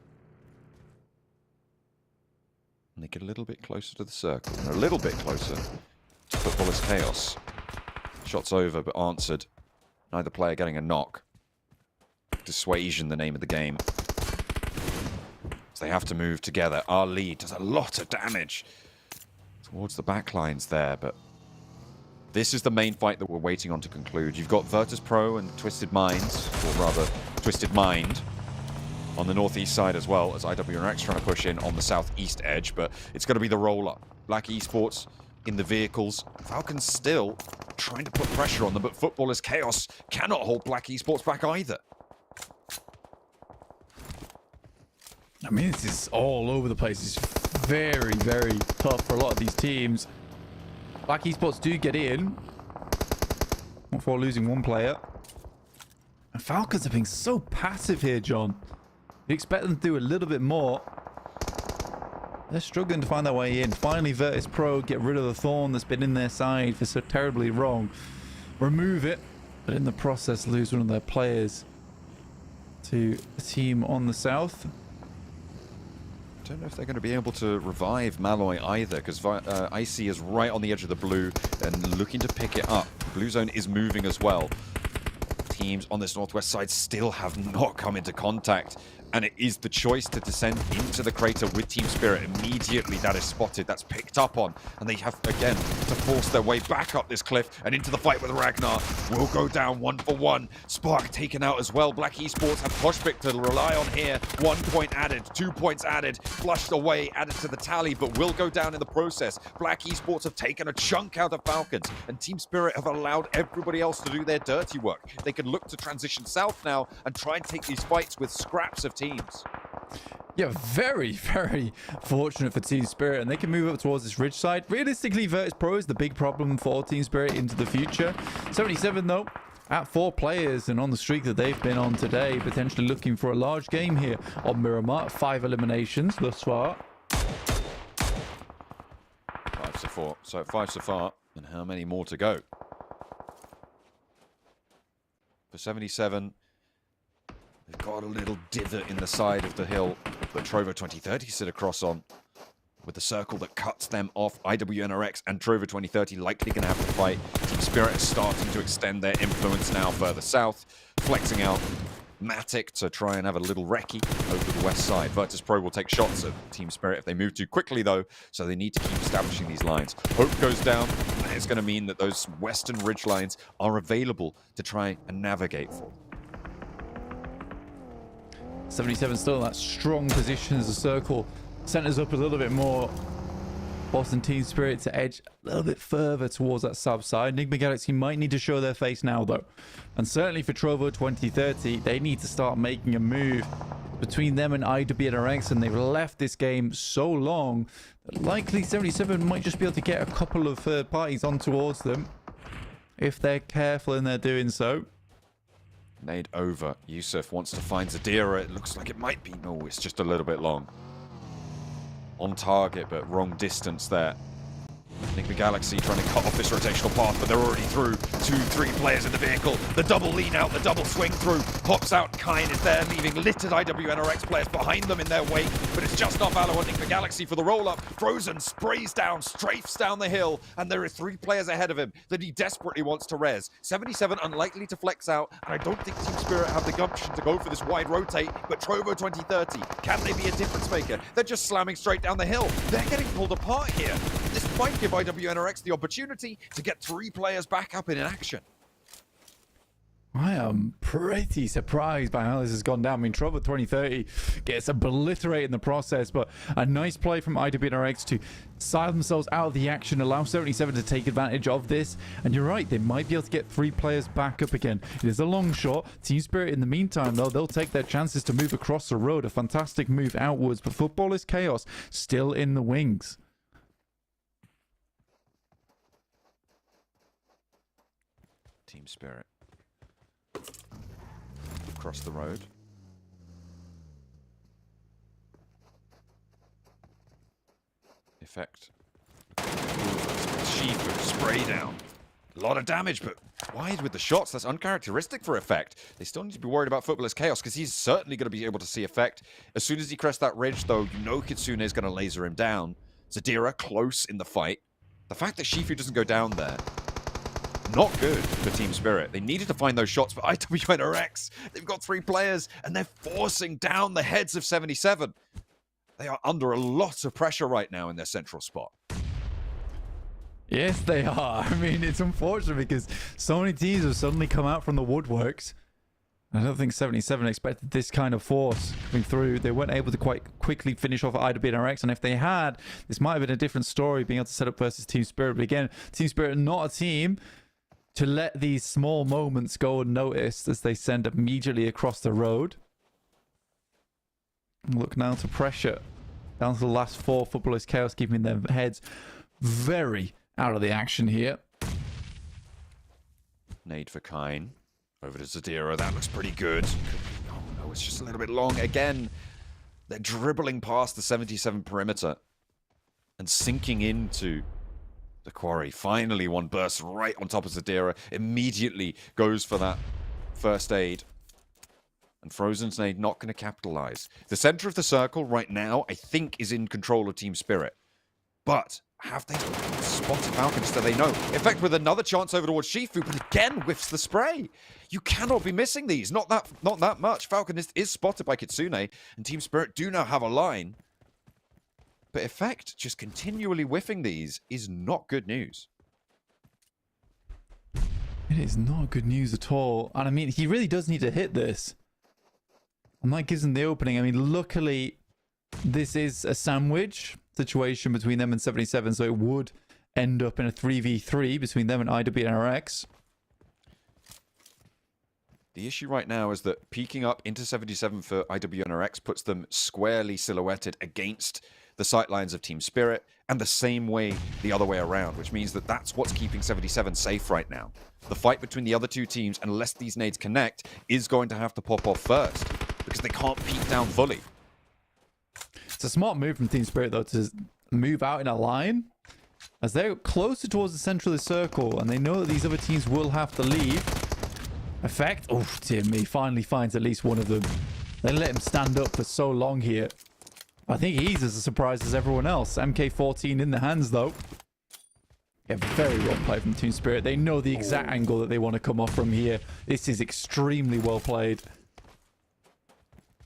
And they get a little bit closer to the circle. And a little bit closer to Footballer's Chaos. Shots over, but answered. Neither player getting a knock. Dissuasion, the name of the game. So they have to move together. Our lead does a lot of damage towards the backlines there, but this is the main fight that we're waiting on to conclude. You've got Virtus Pro and Twisted Minds, or rather, Twisted Mind, on the northeast side as well, as IWRX trying to push in on the southeast edge, but it's going to be the roller. Black Esports in the vehicles. Falcons still trying to put pressure on them, but Footballers Chaos cannot hold Black Esports back either. I mean, this is all over the place. It's very, very tough for a lot of these teams. Black Esports do get in before losing one player. And Falcons are being so passive here, John. You expect them to do a little bit more. They're struggling to find their way in. Finally, Virtus Pro get rid of the thorn that's been in their side for so terribly wrong. Remove it, but in the process lose one of their players to a team on the south. I don't know if they're going to be able to revive Malloy either, because Icy is right on the edge of the blue and looking to pick it up. Blue zone is moving as well. Teams on this northwest side still have not come into contact And it is the choice to descend into the crater with Team Spirit. Immediately that is spotted, that's picked up on. And they have, again, to force their way back up this cliff and into the fight with Ragnar. Will go down 1 for 1. Spark taken out as well. Black Esports have Pushpick to rely on here. 1 point added, 2 points added, flushed away, added to the tally, but will go down in the process. Black Esports have taken a chunk out of Falcons, and Team Spirit have allowed everybody else to do their dirty work. They can look to transition south now and try and take these fights with scraps of teams. Yeah, very, very fortunate for Team Spirit, and they can move up towards this ridge side. Realistically, Virtus Pro is the big problem for Team Spirit into the future. 77, though, at 4 players and on the streak that they've been on today, potentially looking for a large game here on Miramar. 5 eliminations thus far. 5 so far. So 5 so far, and how many more to go? For 77, they've got a little divot in the side of the hill that Trovo 2030 sit across on. With the circle that cuts them off, IWNRX and Trovo 2030 likely going to have to fight. Team Spirit is starting to extend their influence now further south, flexing out Matic to try and have a little recce over the west side. Virtus Pro will take shots at Team Spirit if they move too quickly, though, so they need to keep establishing these lines. Hope goes down, and it's going to mean that those western ridge lines are available to try and navigate for. 77 still in that strong position as the circle centers up a little bit more. Boston Team Spirit to edge a little bit further towards that sub side. Enigma Galaxy might need to show their face now, though. And certainly for Trovo 2030, they need to start making a move between them and IWNRX, and they've left this game so long that likely 77 might just be able to get a couple of third parties on towards them if they're careful in their doing so. Nade over. Yusuf wants to find Zadira. It looks like it might be. No, it's just a little bit long. On target, but wrong distance there. Enigma Galaxy trying to cut off this rotational path, but they're already through. 2-3 players in the vehicle. The double lean out, the double swing through. Pops out, Kine is there, leaving littered IWNRX players behind them in their wake, but it's just off Aloe. Enigma Galaxy for the roll-up. Frozen sprays down, strafes down the hill, and there are 3 players ahead of him that he desperately wants to res. 77 unlikely to flex out, and I don't think Team Spirit have the gumption to go for this wide rotate, but Trovo 2030, can they be a difference maker? They're just slamming straight down the hill. They're getting pulled apart here. This might give IWNRX the opportunity to get 3 players back up in action. I am pretty surprised by how this has gone down. I mean, Trovo 2030 gets obliterated in the process, but a nice play from IWNRX to silence themselves out of the action, allow 77 to take advantage of this. And you're right, they might be able to get 3 players back up again. It is a long shot. Team Spirit, in the meantime, though, they'll take their chances to move across the road. A fantastic move outwards, but football is chaos, still in the wings. Team Spirit. Across the road. Effect. Shifu, spray down. A lot of damage, but wide with the shots. That's uncharacteristic for Effect. They still need to be worried about Footballer's Chaos, because he's certainly going to be able to see Effect. As soon as he crests that ridge, though, you know Kitsune is going to laser him down. Zadira close in the fight. The fact that Shifu doesn't go down there, not good for Team Spirit. They needed to find those shots for IWNRX. They've got 3 players, and they're forcing down the heads of 77. They are under a lot of pressure right now in their central spot. Yes, they are. I mean, it's unfortunate because so many teams have suddenly come out from the woodworks. I don't think 77 expected this kind of force coming through. They weren't able to quite quickly finish off IWNRX, and if they had, this might have been a different story, being able to set up versus Team Spirit. But again, Team Spirit are not a team to let these small moments go unnoticed as they send immediately across the road. Look now to pressure down to the last 4. Footballers Chaos keeping their heads very out of the action here. Nade for Kine. Over to Zadira. That looks pretty good. Oh no, it's just a little bit long. Again, they're dribbling past the 77 perimeter and sinking into the quarry. Finally, one bursts right on top of Zadira. Immediately goes for that first aid. And Frozen's nade not going to capitalize. The center of the circle right now, I think, is in control of Team Spirit. But have they spotted Falcons? Do they know? Effect with another chance over towards Shifu, but again whiffs the spray. You cannot be missing these. Not that much. Falconist is spotted by Kitsune, and Team Spirit do now have a line. But Effect just continually whiffing these is not good news. It is not good news at all. And I mean, he really does need to hit this. And that gives him the opening. I mean, luckily, this is a sandwich situation between them and 77, so it would end up in a 3v3 between them and IWNRX. The issue right now is that peeking up into 77 for IWNRX puts them squarely silhouetted against the sightlines of Team Spirit, and the same way the other way around, which means that that's what's keeping 77 safe right now. The fight between the other two teams, unless these nades connect, is going to have to pop off first, because they can't peek down fully. It's a smart move from Team Spirit, though, to move out in a line, as they're closer towards the center of the circle, and they know that these other teams will have to leave. Effect, oh dear me, finally finds at least one of them. They let him stand up for so long here. I think he's as surprised as everyone else. MK14 in the hands, though. Yeah, very well played from Team Spirit. They know the exact angle that they want to come off from here. This is extremely well played.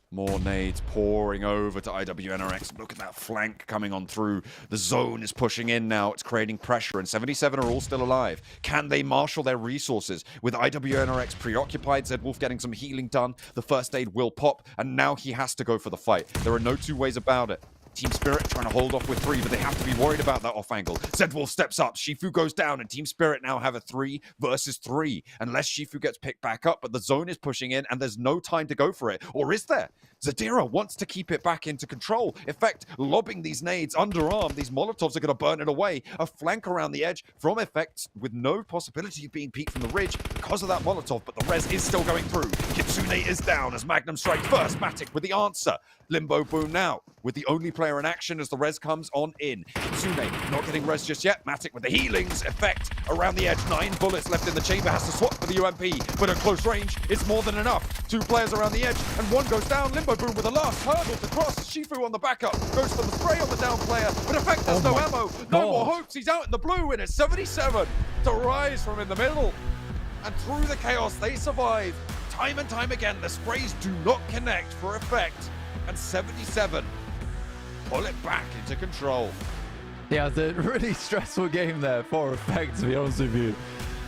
More nades pouring over to IWNRX. Look at that flank coming on through. The zone is pushing in now. It's creating pressure, and 77 are all still alive. Can they marshal their resources? With IWNRX preoccupied, Zedwolf getting some healing done. The first aid will pop, and now he has to go for the fight. There are no two ways about it. Team Spirit trying to hold off with 3, but they have to be worried about that off angle. Zedwolf steps up, Shifu goes down, and Team Spirit now have a 3 versus 3. Unless Shifu gets picked back up, but the zone is pushing in, and there's no time to go for it. Or is there? Zadira wants to keep it back into control. Effect lobbing these nades underarm. These Molotovs are going to burn it away. A flank around the edge from Effect with no possibility of being peeked from the ridge because of that Molotov, but the res is still going through. Kitsune is down as Magnum strikes first. Matic with the answer. Limbo Boom now with the only player in action as the res comes on in. Kitsune not getting res just yet. Matic with the healings. Effect around the edge. 9 bullets left in the chamber. Has to swap for the UMP, but at close range, it's more than enough. 2 players around the edge, and 1 goes down. Limbo Boom with the last hurdle to cross. Shifu on the backup. Goes for the spray on the down player, but Effect has no ammo. No more hopes. He's out in the blue, and it's 77 to rise from in the middle. And through the chaos, they survive. Time and time again, the sprays do not connect for Effect. And 77 pull it back into control. Yeah, it's a really stressful game there for Effect, to be honest with you.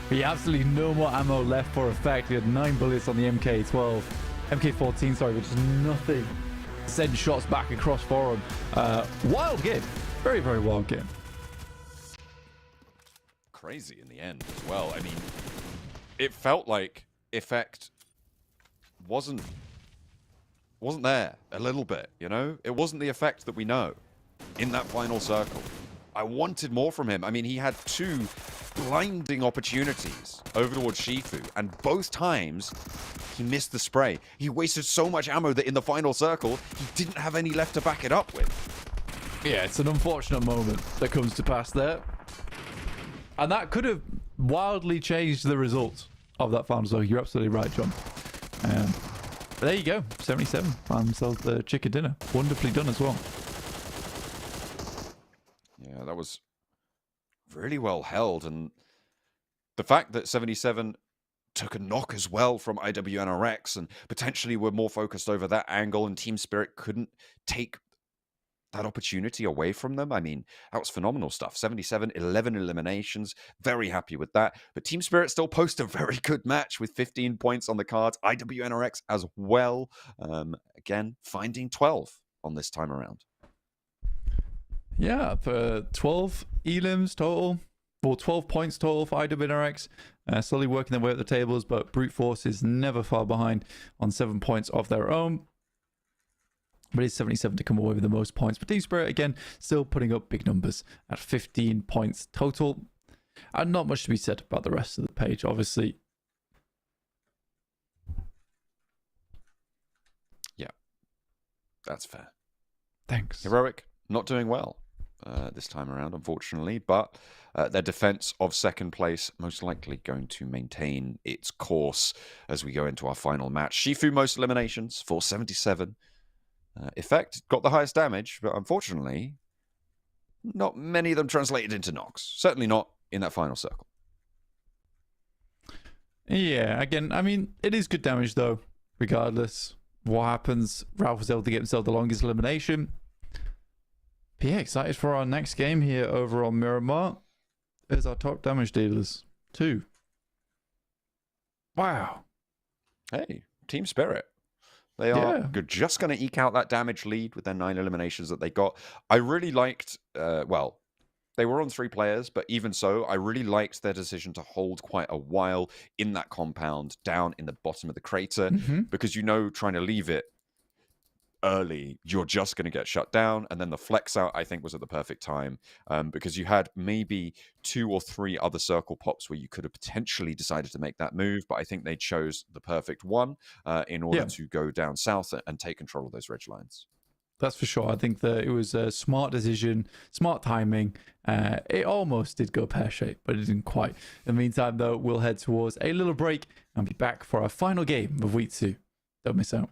He absolutely no more ammo left for Effect. He had 9 bullets on the MK12. MK14, sorry, which is nothing. Send shots back across for him. Wild game. Very, very wild game. Crazy in the end as well. I mean, it felt like Effect wasn't there a little bit, you know? It wasn't the Effect that we know in that final circle. I wanted more from him. I mean, he had 2 blinding opportunities over towards Shifu, and both times he missed the spray. He wasted so much ammo that in the final circle, he didn't have any left to back it up with. Yeah, it's an unfortunate moment that comes to pass there. And that could have wildly changed the result of that final circle. You're absolutely right, John. But there you go. 77 found themselves the chicken dinner. Wonderfully done as well. Yeah, that was really well held. And the fact that 77 took a knock as well from IWNRX and potentially were more focused over that angle, and Team Spirit couldn't take that opportunity away from them. I mean, that was phenomenal stuff. 77, 11 eliminations. Very happy with that. But Team Spirit still post a very good match with 15 points on the cards. IWNRX as well. Again, finding 12 on this time around. Yeah, for 12 elims total, or 12 points total for IWNRX. Slowly working their way up the tables, but Brute Force is never far behind on 7 points of their own. But it's 77 to come away with the most points. But Team Spirit, again, still putting up big numbers at 15 points total. And not much to be said about the rest of the page, obviously. Yeah, that's fair. Thanks. Heroic, not doing well this time around, unfortunately. But their defense of second place most likely going to maintain its course as we go into our final match. Shifu, most eliminations for 77. Effect got the highest damage, but unfortunately, not many of them translated into knocks. Certainly not in that final circle. Yeah, again, I mean, it is good damage, though, regardless what happens. Ralph was able to get himself the longest elimination. But yeah, excited for our next game here over on Miramar. There's our top damage dealers, 2. Wow. Hey, team spirit. They are just going to eke out that damage lead with their 9 eliminations that they got. I really liked, well, they were on 3 players, but even so, I really liked their decision to hold quite a while in that compound down in the bottom of the crater, because, you know, trying to leave it early, you're just going to get shut down. And then the flex out, I think, was at the perfect time, because you had maybe 2 or 3 other circle pops where you could have potentially decided to make that move, but I think they chose the perfect one in order to go down south and take control of those ridge lines. That's for sure. I think that it was a smart decision, smart timing. It almost did go pear-shaped, but it didn't quite. In the meantime, though, we'll head towards a little break and be back for our final game of week 2. Don't miss out.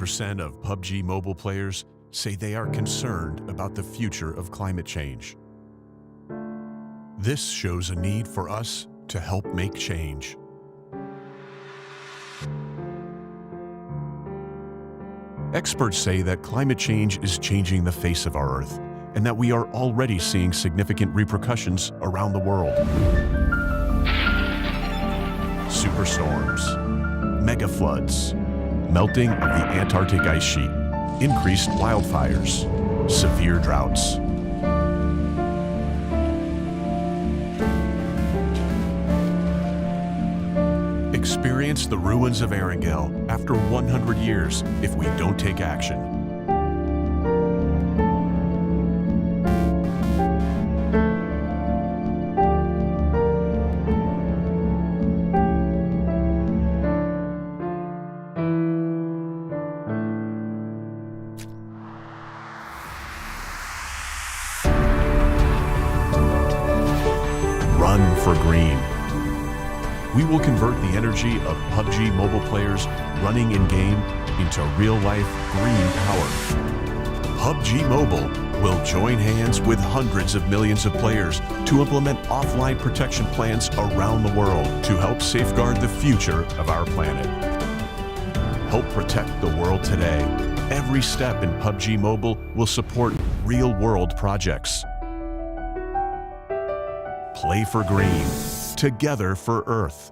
% of PUBG mobile players say they are concerned about the future of climate change. This shows a need for us to help make change. Experts say that climate change is changing the face of our Earth and that we are already seeing significant repercussions around the world. Superstorms, mega floods, melting of the Antarctic ice sheet, increased wildfires, severe droughts. Experience the ruins of Erangel after 100 years if we don't take action. We will convert the energy of PUBG mobile players running in-game into real-life green power. PUBG Mobile will join hands with hundreds of millions of players to implement offline protection plans around the world to help safeguard the future of our planet. Help protect the world today. Every step in PUBG Mobile will support real-world projects. Play for green, together for Earth.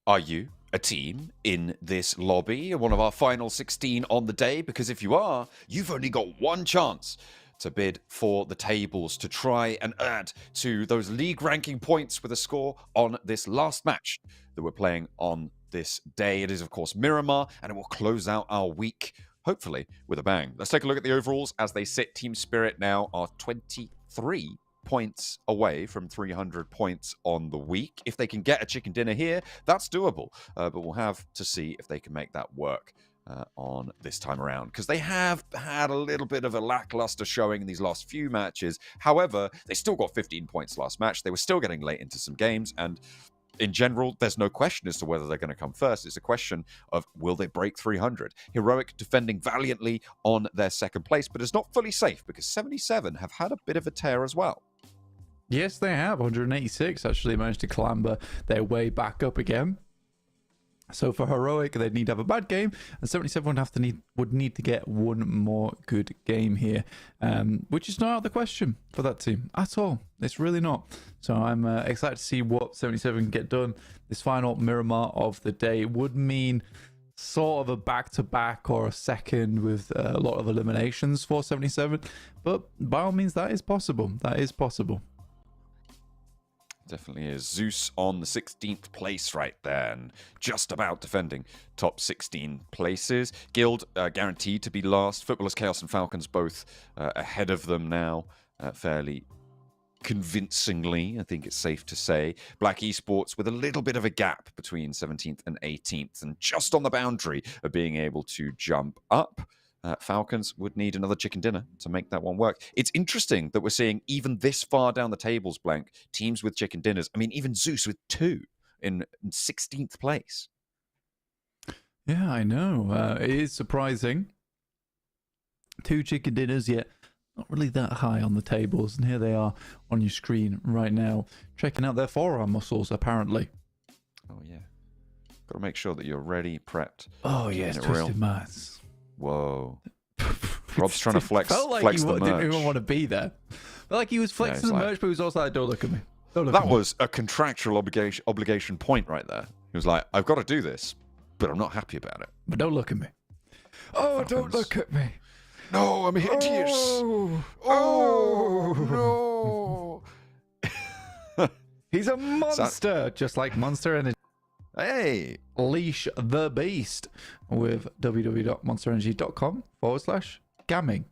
Are you a team in this lobby, one of our final 16 on the day? Because if you are, you've only got one chance to bid for the tables, to try and add to those league ranking points with a score on this last match that we're playing on this day. It is, of course, Miramar, and it will close out our week, hopefully, with a bang. Let's take a look at the overalls as they sit. Team Spirit now are 23 points away from 300 points on the week. If they can get a chicken dinner here, that's doable. But we'll have to see if they can make that work on this time around, because they have had a little bit of a lackluster showing in these last few matches. However, they still got 15 points last match. They were still getting late into some games, and in general, there's no question as to whether they're going to come first. It's a question of, will they break 300? Heroic defending valiantly on their second place, but it's not fully safe because 77 have had a bit of a tear as well. Yes, they have. 186 actually managed to clamber their way back up again. So for Heroic, they'd need to have a bad game, and 77 would need to get one more good game here, which is not out of the question for that team at all. It's really not. So I'm excited to see what 77 can get done. This final Miramar of the day would mean sort of a back-to-back or a second with a lot of eliminations for 77, but by all means, that is possible. That is possible. Definitely is. Zeus on the 16th place right there, and just about defending top 16 places. Guild guaranteed to be last. Footballers Chaos and Falcons both ahead of them now, fairly convincingly, I think it's safe to say. Black Esports with a little bit of a gap between 17th and 18th, and just on the boundary of being able to jump up. Falcons would need another chicken dinner to make that one work. It's interesting that we're seeing even this far down the tables, Blank, teams with chicken dinners. I mean, even Zeus with 2 in 16th place. Yeah, I know. It is surprising. 2 chicken dinners, yet not really that high on the tables. And here they are on your screen right now, checking out their forearm muscles, apparently. Oh, yeah. Got to make sure that you're ready, prepped. Oh, yes, twisted mass. Whoa. Rob's trying to flex, felt like flex he the merch. didn't even want to be there. Felt like he was flexing the merch, but he was also like, don't look at me. Don't look at That me. was a contractual obligation point right there. He was like, I've got to do this, but I'm not happy about it. But don't look at me. Oh, don't look at me. No, I'm hideous. Oh no. He's a monster, just like Monster Energy. Hey. Leash the Beast with www.monsterenergy.com/gamming.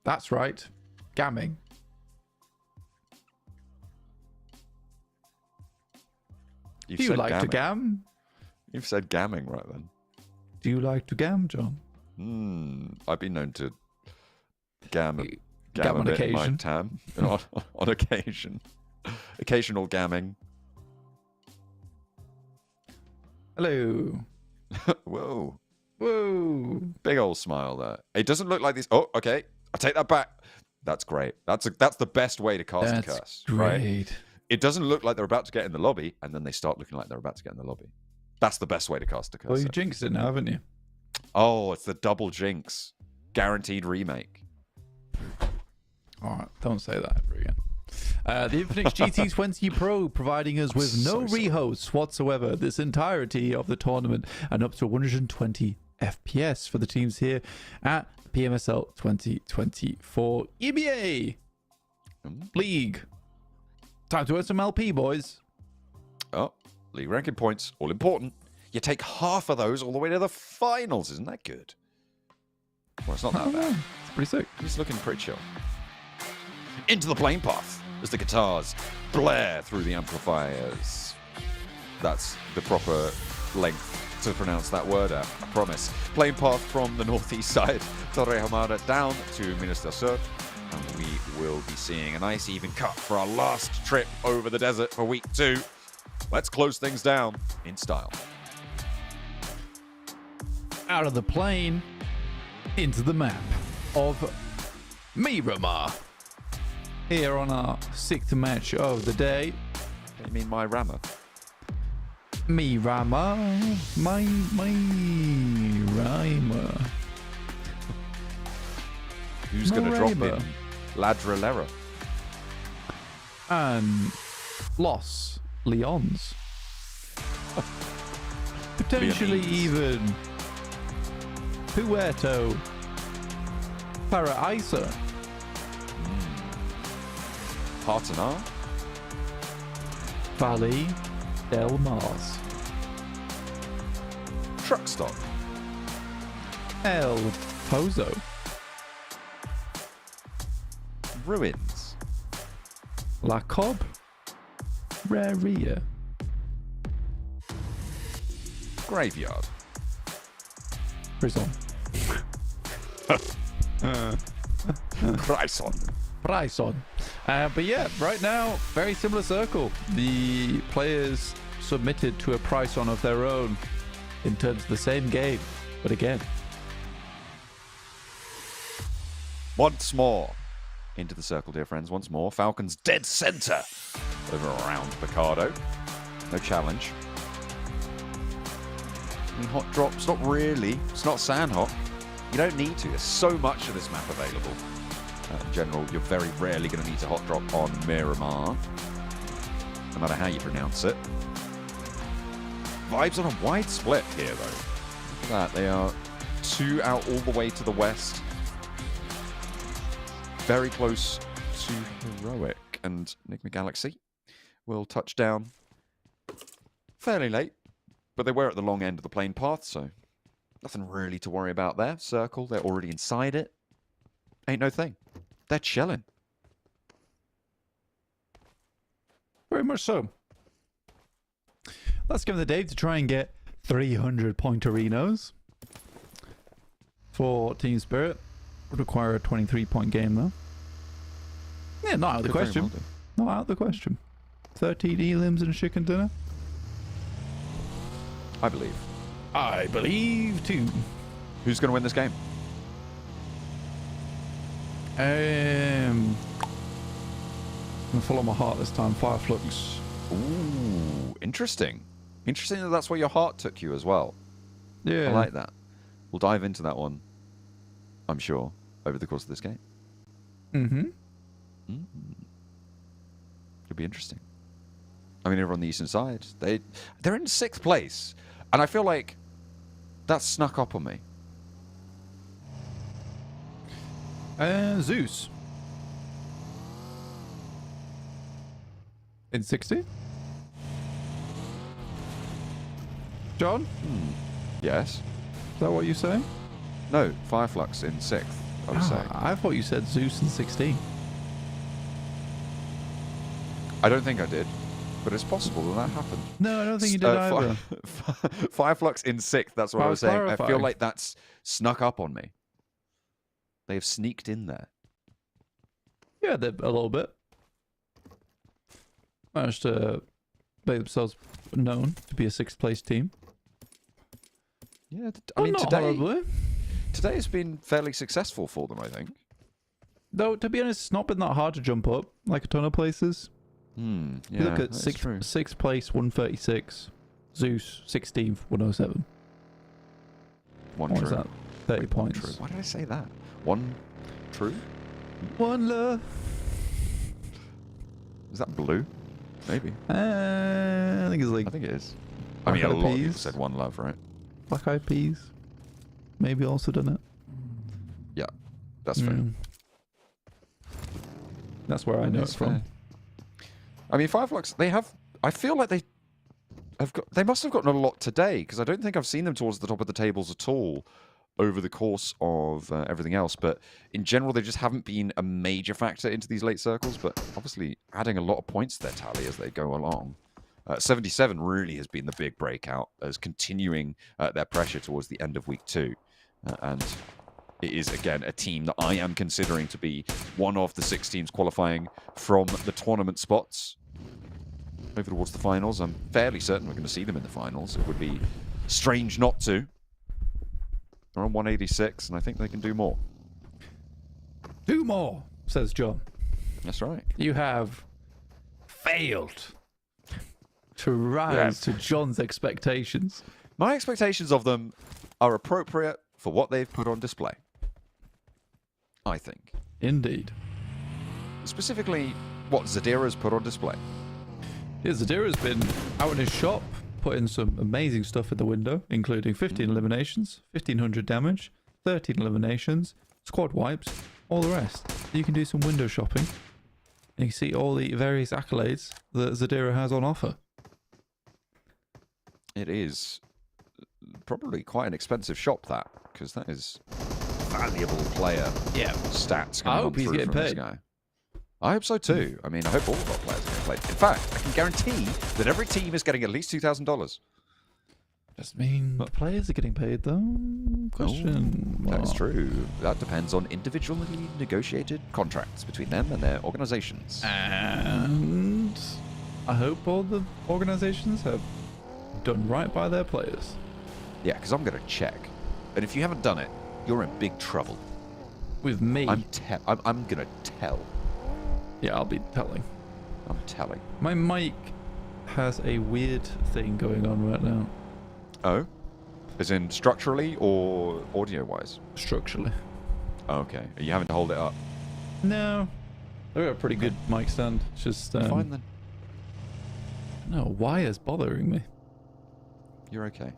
That's right, gamming. Do you like to gam? You've said gamming right then. Do you like to gam, John? I've been known to gam a on bit in my occasion. time. on occasion. Occasional gamming. Hello. Whoa. Whoa. Big old smile there. It doesn't look like this. Oh, okay. I take that back. That's great. That's the best way to cast a curse. Great. Right? It doesn't look like they're about to get in the lobby, and then they start looking like they're about to get in the lobby. That's the best way to cast a curse. Well, you jinxed it now, haven't you? Oh, it's the double jinx. Guaranteed remake. All right, don't say that ever again. The Infinix GT20 Pro providing us with no rehosts whatsoever this entirety of the tournament and up to 120 FPS for the teams here at PMSL 2024 EMEA League. Time to earn some LP, boys. Oh, league ranking points, all important. You take half of those all the way to the finals. Isn't that good? Well, it's not that bad. It's pretty sick. He's looking pretty chill. Into the playing path as the guitars blare through the amplifiers. That's the proper length to pronounce that word out, I promise. Playing path from the northeast side, Torre Hamada down to Minas del Sur. And we will be seeing a nice even cut for our last trip over the desert for week 2. Let's close things down in style. Out of the plane into the map of Miramar. Here on our 6th match of the day. You mean my rammer? Miramar. My rhymer. Who's going to drop in Miramar. Ladrillera? And Los Leons. Potentially Leonese. even Puerto Paraíso. Partenar? Valley del Mars. Truck stop? El Pozo. Ruins? La Cob. Raria. Graveyard? Prison. Bryson? Bryson. But yeah, right now, very similar circle. The players submitted to a price on of their own in terms of the same game. But again, Once more. Into the circle, dear friends. Once more. Falcons dead center. Over around Picardo. No challenge. Any hot drops? Not really. It's not Sanhok. You don't need to. There's so much of this map available. In general, you're very rarely going to need a hot drop on Miramar. No matter how you pronounce it. Vibes on a wide split here, though. Look at that. They are 2 out all the way to the west. Very close to Heroic. And Enigma Galaxy will touch down fairly late. But they were at the long end of the plane path, so nothing really to worry about there. Circle, they're already inside it. Ain't no thing. They're chilling. very much so. Let's give it the day to try and get 300-point arenas for Team Spirit. Would require a 23-point game, though. Yeah, not out of the question. Not out of the question. 13 elims and a chicken dinner? I believe. I believe, too. Who's going to win this game? I'm gonna follow my heart this time. Fireflux. Ooh, interesting. Interesting that that's where your heart took you as well. Yeah. I like that. We'll dive into that one, I'm sure, over the course of this game. Mm-hmm. Could be interesting. I mean, over on the eastern side, they're in 6th place, and I feel like that's snuck up on me. Zeus. In 60? John? Yes. Is that what you say? No, Fireflux in 6th, I was saying. I thought you said Zeus in 16. I don't think I did, but it's possible that happened. No, I don't think you did either. Fireflux in 6th, that's what I was saying. I feel like that's snuck up on me. They have sneaked in there. Yeah, they're a little bit. Managed to make themselves known to be a 6th place team. Yeah, I mean, not horribly. Today has been fairly successful for them, I think. Though, to be honest, it's not been that hard to jump up, like a ton of places. Yeah, You look at that's true. 6th place, 136. Zeus, 16th, 107. One What true. is that? 30 Wait, points. True. Why did I say that? One true? One love. Is that blue? Maybe. I think it's like I think it is. I Black mean, a Eyed lot of people Peas. said one love, right? Black Eyed Peas. Maybe also done it. Yeah, that's fair. That's where I know it That's from. fair. I mean, Fireflux, they have... I feel like they must have gotten a lot today, because I don't think I've seen them towards the top of the tables at all over the course of everything else. But in general, they just haven't been a major factor into these late circles, but obviously adding a lot of points to their tally as they go along. 77 really has been the big breakout, as continuing their pressure towards the end of week 2. And it is, again, a team that I am considering to be one of the 6 teams qualifying from the tournament spots over towards the finals. I'm fairly certain we're going to see them in the finals. It would be strange not to. They're on 186, and I think they can do more. Do more, says John. That's right. You have failed to rise to John's expectations. My expectations of them are appropriate for what they've put on display, I think. Indeed. Specifically, what Zadira's put on display. Yeah, Zadira's been out in his shop, putting some amazing stuff in the window, including 15 eliminations, 1500 damage, 13 eliminations, squad wipes, all the rest. You can do some window shopping, and you can see all the various accolades that Zadira has on offer. It is probably quite an expensive shop, that, because that is valuable player stats I coming hope on he's through getting from this paid. guy. I hope so too. I mean, I hope all of our players are getting played. In fact, I can guarantee that every team is getting at least $2,000. Does mean the players are getting paid though? Question. That is mark. true. That depends on individually negotiated contracts between them and their organizations. And I hope all the organizations have done right by their players. Yeah, because I'm going to check. And if you haven't done it, you're in big trouble. With me. I'm going to tell. Yeah, I'll be telling. I'm telling. My mic has a weird thing going on right now. Oh? As in structurally or audio-wise? Structurally. Oh, okay. Are you having to hold it up? No. I've got a pretty good mic stand. It's just Fine then. no, wire's bothering me. You're okay.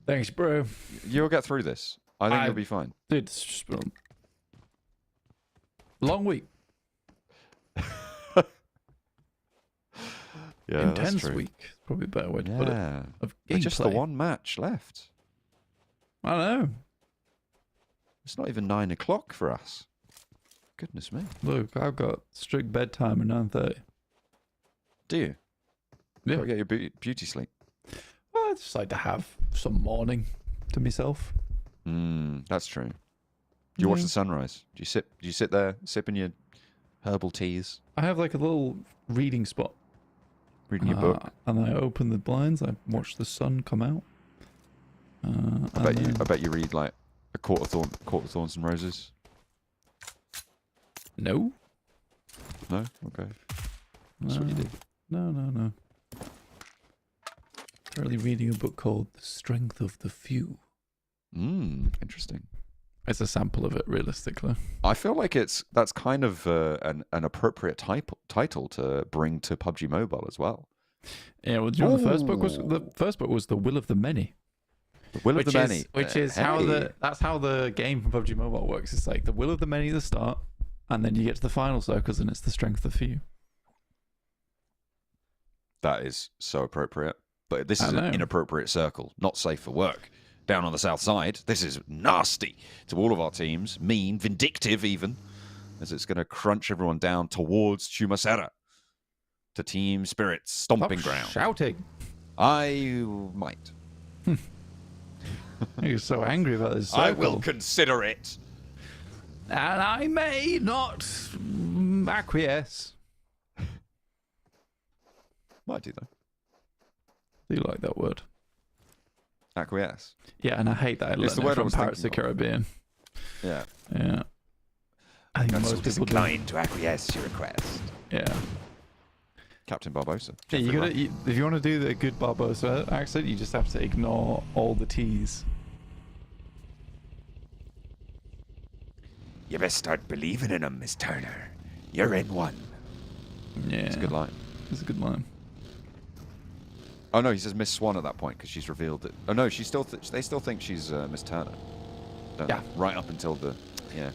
Thanks, bro. You'll get through this. I think you'll be fine. Dude, it's just been a long week. Yeah, Intense that's true. week. Probably a better way to put it. Yeah. Of Just the gameplay. one match left. I don't know. It's not even 9 o'clock for us. Goodness me. Look, I've got strict bedtime at 9:30. Do you? Yeah. Gotta get your beauty sleep. Well, I just like to have some morning to myself. That's true. Do you watch the sunrise? Do you sit there sipping your herbal teas, I have like a little reading spot. reading your book? And I open the blinds. I watch the sun come out. I bet you read like a Court of Thorns and Roses. No. No, okay. That's what you did. No. Currently reading a book called The Strength of the Few. Interesting. It's a sample of it, realistically. I feel like that's kind of an appropriate title to bring to PUBG Mobile as well. Yeah, well, do you know the first book was The Will of the Many. The Will of the Many, which is that's how the game from PUBG Mobile works. It's like the will of the many at the start, and then you get to the final circles, and it's the strength of the few. That is so appropriate. But this is an inappropriate circle, not safe for work. Down on the south side, this is nasty to all of our teams, mean, vindictive even, as it's going to crunch everyone down towards Chumasera, to Team Spirit's stomping ground. Shouting. I might. You're so angry about this circle. I will consider it. And I may not acquiesce. Might do, though. Do you like that word? Acquiesce. Yeah, and I hate that. It's the word from Pirates of the thinking of. Caribbean. Yeah. Yeah. I think I'm most so people disinclined to acquiesce your request. Yeah. Captain Barbosa. Yeah, if you want to do the good Barbosa accent, you just have to ignore all the T's. You best start believing in him, Miss Turner. You're in one. Yeah. It's a good line. It's a good line. Oh no, he says Miss Swan at that point because she's revealed it. Oh no, they still think she's Miss Turner. Don't Yeah. they? Right up until the Yeah.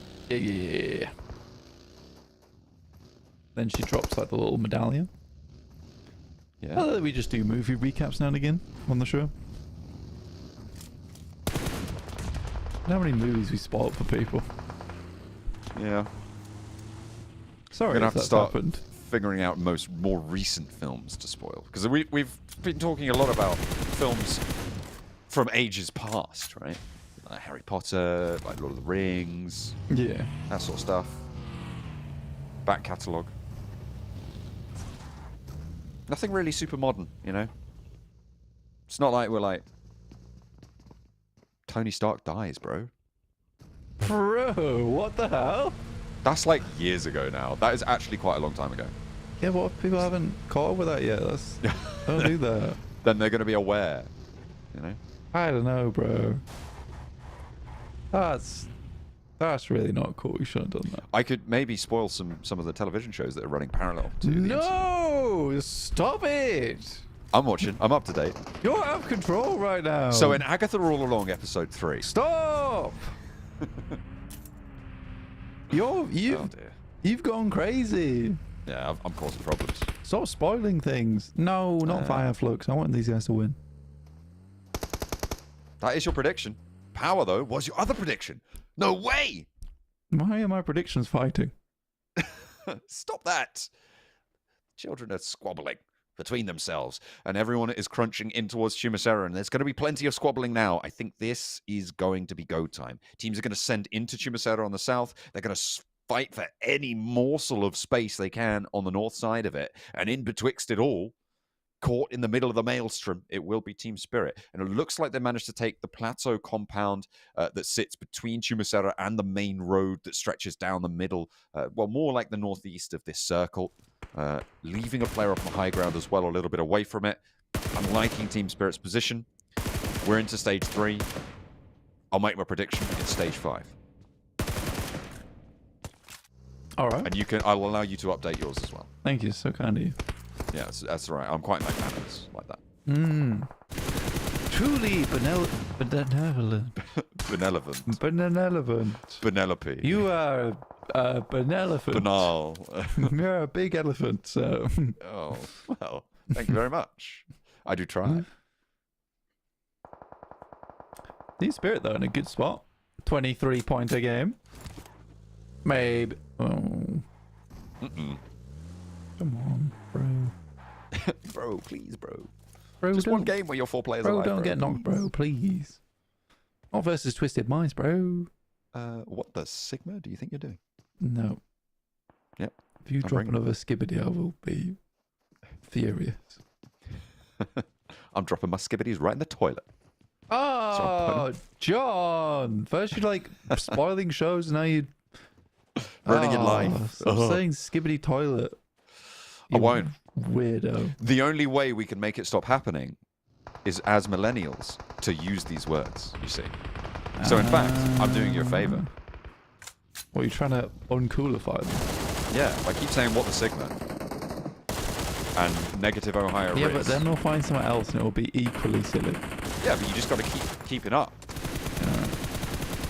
Then she drops like the little medallion. Yeah. Well, we just do movie recaps now and again on the show. How many movies we spoiled for people? Yeah. Sorry, We're gonna if have to that's start happened. figuring out more recent films to spoil because we've been talking a lot about films from ages past, right? Like Harry Potter, like Lord of the Rings, Yeah. that sort of stuff. Back catalogue. Nothing really super modern, you know? It's not like we're like, Tony Stark dies, bro. Bro, what the hell? That's like years ago now. That is actually quite a long time ago. Yeah, what if people haven't caught up with that yet? Don't do that. Then they're going to be aware, you know? I don't know, bro. That's really not cool. You shouldn't have done that. I could maybe spoil some of the television shows that are running parallel to the MCU. No! Stop it! I'm watching. I'm up to date. You're out of control right now. So in Agatha All Along, episode 3. Stop! Oh dear. You've gone crazy. Yeah, I'm causing problems. Stop spoiling things. No, not Fireflux. I want these guys to win. That is your prediction. Power, though, was your other prediction. No way! Why are my predictions fighting? Stop that. Children are squabbling between themselves, and everyone is crunching in towards Chumasera, and there's going to be plenty of squabbling now. I think this is going to be go time. Teams are going to send into Chumasera on the south. They're going to fight for any morsel of space they can on the north side of it, and in betwixt it all, caught in the middle of the maelstrom, it will be Team Spirit. And it looks like they managed to take the plateau compound that sits between Chumasera and the main road that stretches down the middle, well, more like the northeast of this circle, leaving a player off the high ground as well, a little bit away from it. I'm liking Team Spirit's position. We're into stage 3. I'll make my prediction in stage 5. All right. And I'll allow you to update yours as well. Thank you. So kind of you. Yeah, that's right. I'm quite magnanimous like that. Truly benevolent. Benevolent. Benevolent. Penelope. You are a benevolent. Banal. You're a big elephant, so. Oh, well, thank you very much. I do try. Team Spirit, though, in a good spot. 23-pointer game. Maybe. Oh. Mm-mm. Come on, bro. Bro, please, bro. Bro, Just one don't- game where you're 4 players Bro, alive, don't get knocked, bro, please. Not versus Twisted Minds, bro. What the Sigma do you think you're doing? No. Yep. If you I'm drop bringing- another skibbity, I will be furious. I'm dropping my skibbities right in the toilet. Oh, John! First you like spoiling shows, now you Ruining your life. Stop Ugh. saying skibbity toilet. I you won't. Weirdo. The only way we can make it stop happening is as millennials to use these words, you see. So in fact, I'm doing you a favor. What, are you trying to uncoolify them? Yeah, I keep saying what the Sigma and negative Ohio Yeah, Riz. but then we'll find somewhere else and it will be equally silly. Yeah, but you just got to keep it up.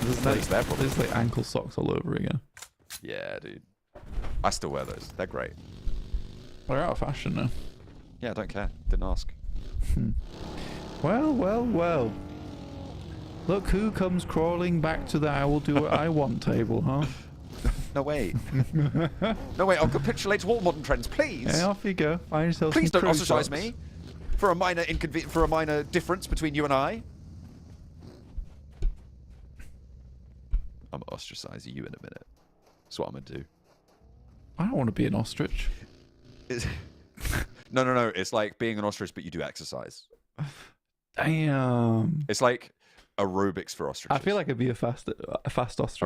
There's That is their problem. there's like ankle socks all over again. Yeah, dude. I still wear those. They're great. They're out of fashion now. Yeah, I don't care. Didn't ask. Well, well, well. Look who comes crawling back to the I will do what I want table, huh? No way. No way. I'll capitulate to all modern trends, please. Yeah, off you go. Find yourself Please some don't crew ostracize socks. me for a minor difference between you and I. I'm gonna ostracize you in a minute. That's what I'm gonna do. I don't want to be an ostrich. No. It's like being an ostrich, but you do exercise. Damn. It's like aerobics for ostriches. I feel like it'd be a fast ostrich.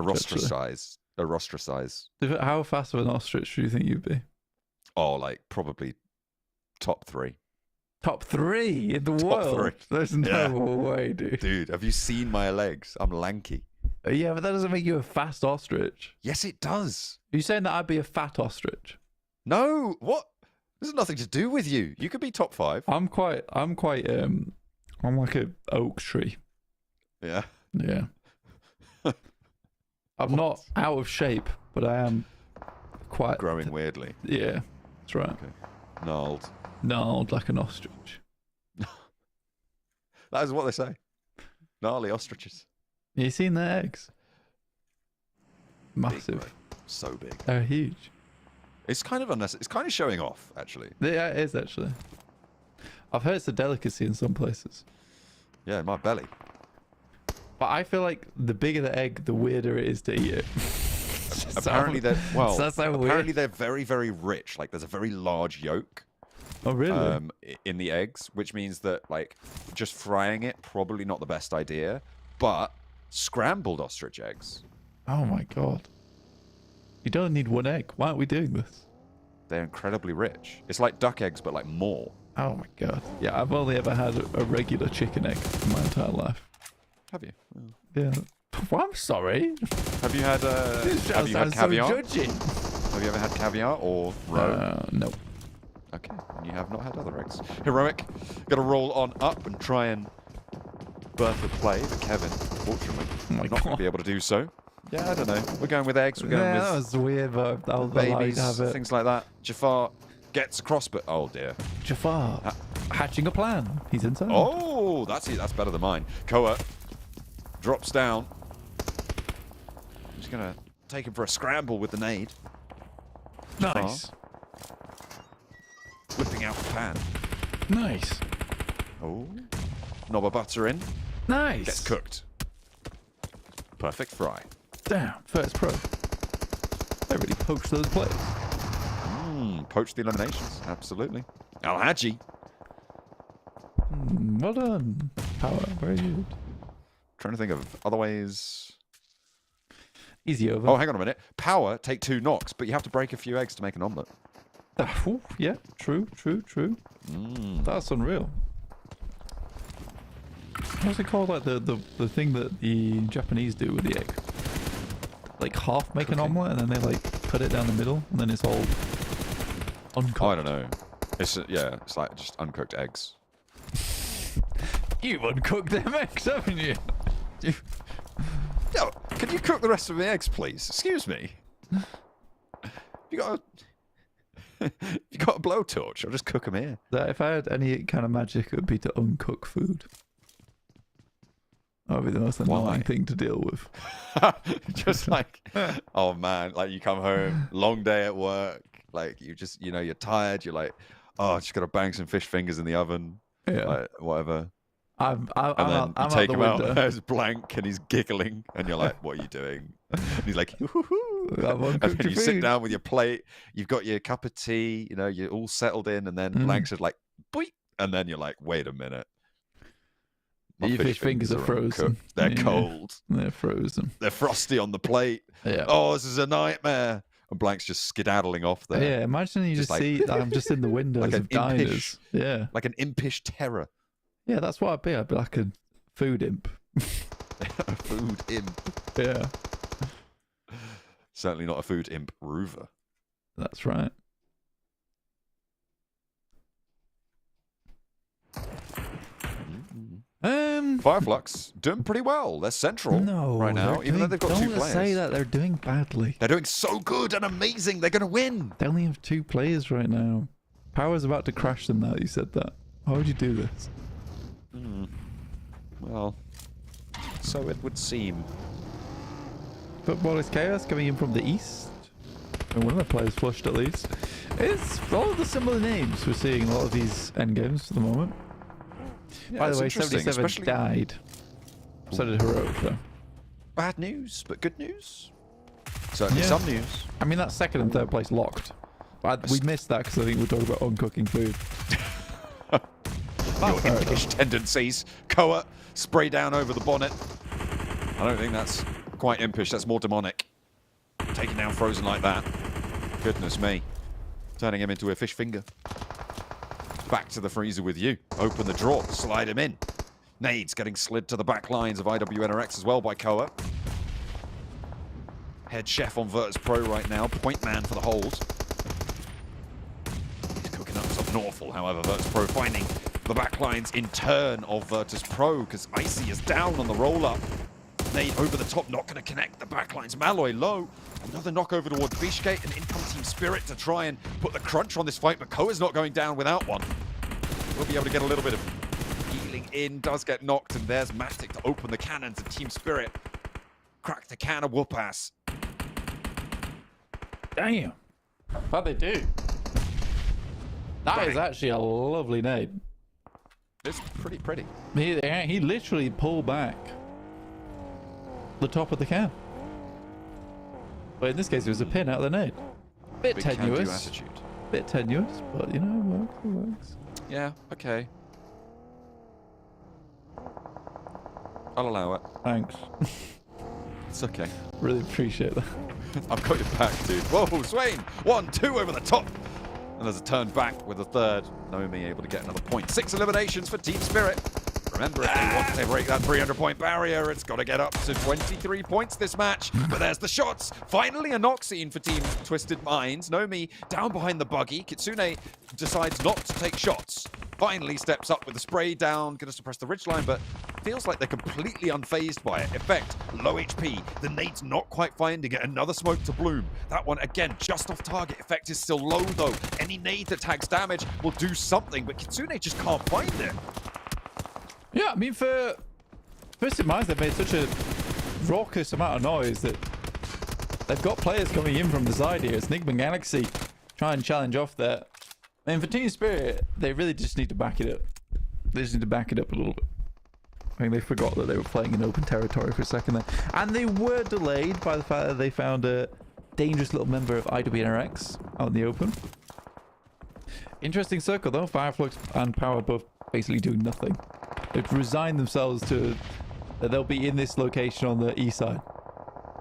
actually. A rostricize. How fast of an ostrich do you think you'd be? Oh, like probably top 3. Top 3 in the Top world. 3. There's no Yeah. way, dude. Dude, have you seen my legs? I'm lanky. Yeah, but that doesn't make you a fast ostrich. Yes, it does. Are you saying that I'd be a fat ostrich? No, what? This has nothing to do with you. You could be top 5. I'm like a oak tree. Yeah. Yeah. I'm not out of shape, but I am quite Growing weirdly. Yeah, that's right. Okay. Gnarled. Gnarled like an ostrich. That is what they say. Gnarly ostriches. You seen their eggs? Big, Massive. bro. So big. They're huge. It's kind of unnecessary. It's kind of showing off, actually. Yeah, it is actually. I've heard it's a delicacy in some places. Yeah, in my belly. But I feel like the bigger the egg, the weirder it is to eat it. Apparently they're That's so weird. apparently they're very, very rich. Like there's a very large yolk Oh really? in the eggs, which means that like just frying it probably not the best idea. But scrambled ostrich eggs, Oh my god. You don't need one egg. Why aren't we doing this? they're incredibly rich. It's like duck eggs, but like more. Oh my god. Yeah, I've only ever had a regular chicken egg in my entire life. Have you? Oh. Yeah. Well, I'm sorry. Have you had This have you had sounds so caviar? judging. Have you ever had caviar or roe? No. Okay, and you have not had other eggs. Heroic, got to roll on up and try and birth a play, but Kevin, fortunately, Oh my not going God. to be able to do so. Yeah, I don't know. We're going with eggs. We're going Yeah, that with was weird, but I'll babies, have it. things like that. Jafar gets across, but oh dear. Jafar, hatching a plan. He's inside. Oh, that's it. That's better than mine. Koa drops down. Just gonna take him for a scramble with the nade. Nice. Whipping out the pan. Nice. Oh, knob of butter in. Nice. Gets cooked. Perfect fry. Damn, first pro. They really poached those plays. Poach the eliminations. Absolutely. Al-Haji. Well done. Power, very good. Trying to think of other ways. Easy over. Oh, hang on a minute. Power, take 2 knocks, but you have to break a few eggs to make an omelette. Ooh, yeah, true. That's unreal. What's it called? Like the thing that the Japanese do with the egg? Like half make an omelette and then they like cut it down the middle and then it's all uncooked. Oh, I don't know. It's yeah, it's like just uncooked eggs. You've uncooked them eggs, haven't you? Yo, can you cook the rest of the eggs, please? Excuse me. You got you got a blowtorch? I'll just cook them here. That if I had any kind of magic, it would be to uncook food. That would be the most annoying Why? thing to deal with. Just like, oh man, like you come home, long day at work, like you just, you're tired, you're like, oh, just gotta bang some fish fingers in the oven, Yeah. like, whatever. I'm And then out, you I'm take out him the out, window. there's blank, and he's giggling, and you're like, "What are you doing?" And he's like, "Hoo-hoo-hoo." I've And uncooked then your you sit food. down with your plate, you've got your cup of tea, you know, you're all settled in, and then blank's just like, "Boing," and then you're like, "Wait a minute, my Your fish fingers are frozen. uncooked. They're Yeah. cold. They're frozen. They're frosty on the plate. Yeah. Oh, this is a nightmare." And blank's just skedaddling off there, Yeah, imagine you Just just like- see I'm just in the windows Like an of diners. impish- Yeah. like an impish terror. Yeah, that's what I'd be. I'd be like a food imp. A food imp. Yeah, Certainly not a food imp rover. that's right. Fireflux doing pretty well. They're central No, right now, they're even though doing- they've got two don't players. say that they're doing badly. They're doing so good and amazing. They're going to win. They only have 2 players right now. Power's about to crash them now that you said that. Why would you do this? Well, so it would seem. Football is chaos coming in from the east. And one of the players flushed at least. It's all of the similar names we're seeing in a lot of these endgames for the moment. Yeah, By it's the way, interesting, 77 especially- died. So did Heroic though. Bad news, but good news. Certainly Yeah. some news. I mean, that's second and third place locked. We missed that because I think we're talking about uncooking food. Your fair enough. impish tendencies. Koa, spray down over the bonnet. I don't think that's quite impish. That's more demonic. Taking down Frozen like that. Goodness me. Turning him into a fish finger. Back to the freezer with you. Open the drawer. Slide him in. Nades getting slid to the back lines of IWNRX as well by Koa. Head chef on Virtus Pro right now. Point man for the hold. He's cooking up something awful, however. Virtus Pro finding the back lines in turn of Virtus Pro because Icy is down on the roll-up. Nade over the top, not going to connect the back lines. Malloy low. Another knock over towards Fishgate, and in comes Team Spirit to try and put the crunch on this fight, but Koa's not going down without one. We'll be able to get a little bit of healing in, does get knocked, and there's Matic to open the cannons, and Team Spirit crack the can of whoop-ass. Damn. How'd they do? That is Bang. actually a lovely nade. It's pretty. He literally pulled back the top of the can. But in this case, it was a pin out of the nade. Bit Big can-do tenuous. attitude. Bit tenuous, but you know, it works. Yeah, okay. I'll allow it. Thanks. It's okay. Really appreciate that. I've got your back, dude. Whoa, Swain! 1, 2 over the top. And there's a turn back with a third. Nomi able to get another point. 6 eliminations for Team Spirit. Remember, if they want to break that 300-point barrier, it's got to get up to 23 points this match. But there's the shots. Finally, a knock scene for Team Twisted Minds. Nomi down behind the buggy. Kitsune decides not to take shots. Finally steps up with the spray down. Going to suppress the ridgeline, but feels like they're completely unfazed by it. Effect, low HP. The nade's not quite finding it. Another smoke to Bloom. That one, again, just off target. Effect is still low, though. Any nade that tags damage will do something, but Kitsune just can't find it. Yeah, I mean, for Twisted Minds, they've made such a raucous amount of noise that they've got players coming in from the side here. It's Enigma Galaxy trying to challenge off there. I mean, for Team Spirit, they really just need to back it up. They just need to back it up a little bit. I think they forgot that they were playing in open territory for a second there. And they were delayed by the fact that they found a dangerous little member of IWNRX out in the open. Interesting circle, though. Fireflux and Power both basically doing nothing. They've resigned themselves to that they'll be in this location on the east side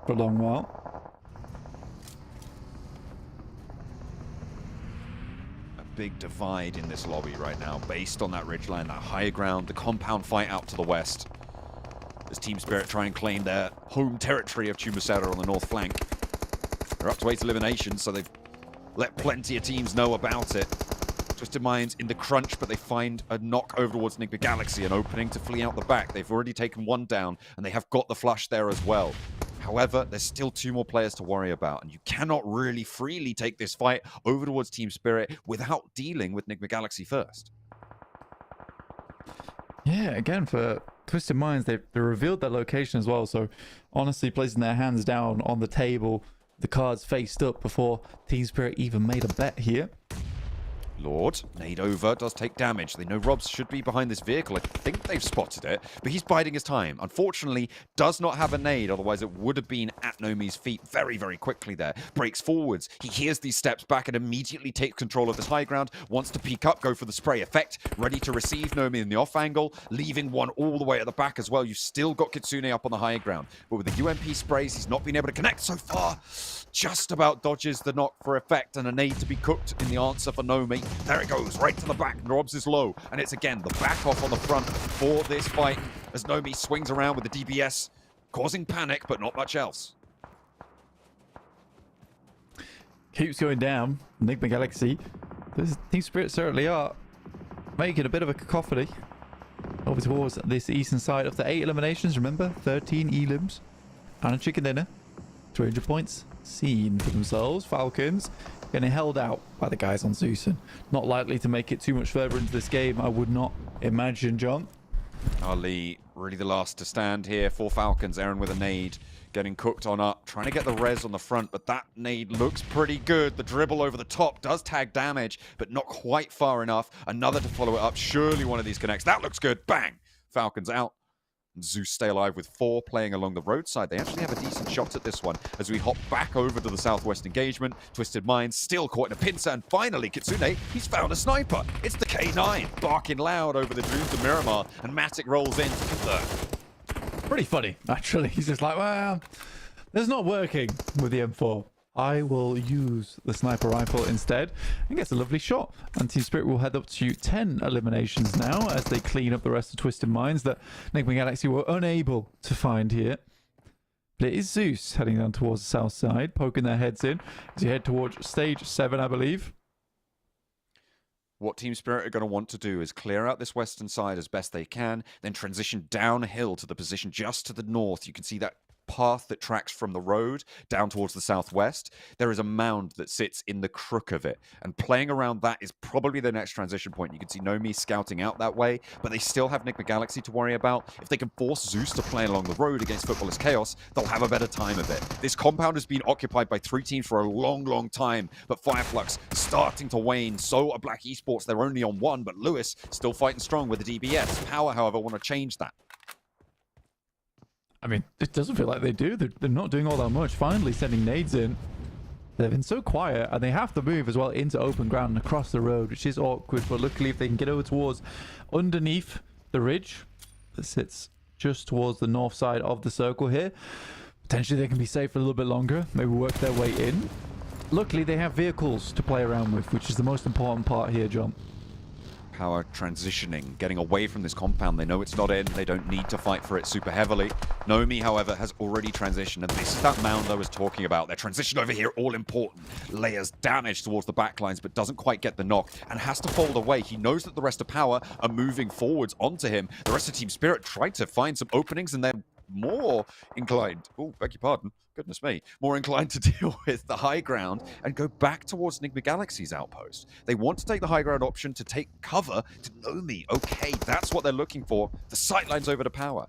for a long while. A big divide in this lobby right now based on that ridgeline, that higher ground, the compound fight out to the west. As Team Spirit try and claim their home territory of Chumacera on the north flank. They're up to 8 eliminations, so they've let plenty of teams know about it. Twisted Minds in the crunch, but they find a knock over towards Enigma Galaxy, an opening to flee out the back. They've already taken one down, and they have got the flush there as well. However, there's still 2 more players to worry about, and you cannot really freely take this fight over towards Team Spirit without dealing with Enigma Galaxy first. Yeah, again, for Twisted Minds, they revealed their location as well. So, honestly, placing their hands down on the table, the cards faced up before Team Spirit even made a bet here. Lord, nade over, does take damage. They know Robs should be behind this vehicle. I think they've spotted it, but he's biding his time. Unfortunately, does not have a nade, otherwise it would have been at Nomi's feet very, very quickly there. Breaks forwards. He hears these steps back and immediately takes control of this high ground. Wants to peek up, go for the spray effect. Ready to receive Nomi in the off angle, leaving one all the way at the back as well. You've still got Kitsune up on the high ground, but with the UMP sprays, he's not been able to connect so far. Just about dodges the knock for effect, and a nade to be cooked in the answer for Nomi. There it goes, right to the back. Robs is low, and it's again the back off on the front for this fight as Nomi swings around with the DBS, causing panic, but not much else. Keeps going down. Enigma Galaxy. This Team Spirit certainly are making a bit of a cacophony over towards this eastern side of the 8 eliminations. Remember, 13 elims and a chicken dinner. 300 points seen for themselves. Falcons getting held out by the guys on Zeus, and not likely to make it too much further into this game, I would not imagine, John. Ali, really the last to stand here for Falcons. Aaron with a nade, getting cooked on up, trying to get the res on the front, but that nade looks pretty good. The dribble over the top does tag damage, but not quite far enough. Another to follow it up. Surely one of these connects. That looks good. Bang! Falcons out. Zeus stay alive with 4 playing along the roadside. They actually have a decent shot at this one as we hop back over to the southwest engagement. Twisted Minds still caught in a pincer, and finally Kitsune, he's found a sniper. It's the K9 barking loud over the dunes of Miramar, and Matic rolls in to convert. Pretty funny, actually. He's just like, well, it's not working with the M4. I will use the sniper rifle instead, and gets a lovely shot. And Team Spirit will head up to 10 eliminations now as they clean up the rest of Twisted Minds that Enigma Galaxy were unable to find here. But it is Zeus heading down towards the south side, poking their heads in as you head towards stage 7, I believe. What Team Spirit are going to want to do is clear out this western side as best they can, then transition downhill to the position just to the north. You can see that path that tracks from the road down towards the southwest. There is a mound that sits in the crook of it, and playing around that is probably the next transition point. You can see Nomi scouting out that way, but they still have Enigma Galaxy to worry about. If they can force Zeus to play along the road against Footballers Chaos, they'll have a better time of it. This compound has been occupied by 3 teams for a long, long time, but Fireflux starting to wane. So are Black Esports. They're only on 1, but Lewis still fighting strong with the DBS. Power, however, want to change that. I mean, it doesn't feel like they do. They're not doing all that much. Finally sending nades in. They've been so quiet, and they have to move as well into open ground and across the road, which is awkward. But luckily, if they can get over towards underneath the ridge that sits just towards the north side of the circle here, potentially they can be safe for a little bit longer. Maybe work their way in. Luckily, they have vehicles to play around with, which is the most important part here, John. Power transitioning, getting away from this compound. They know it's not in. They don't need to fight for it super heavily. Nomi, however, has already transitioned, and this is that mound I was talking about. Their transition over here, all important. Layers damage towards the backlines, but doesn't quite get the knock, and has to fold away. He knows that the rest of Power are moving forwards onto him. The rest of Team Spirit tried to find some openings, and they're more inclined, oh, beg your pardon, goodness me, more inclined to deal with the high ground and go back towards Enigma Galaxy's outpost. They want to take the high ground option to take cover to Nomi. Okay, that's what they're looking for. The sightlines over to Power.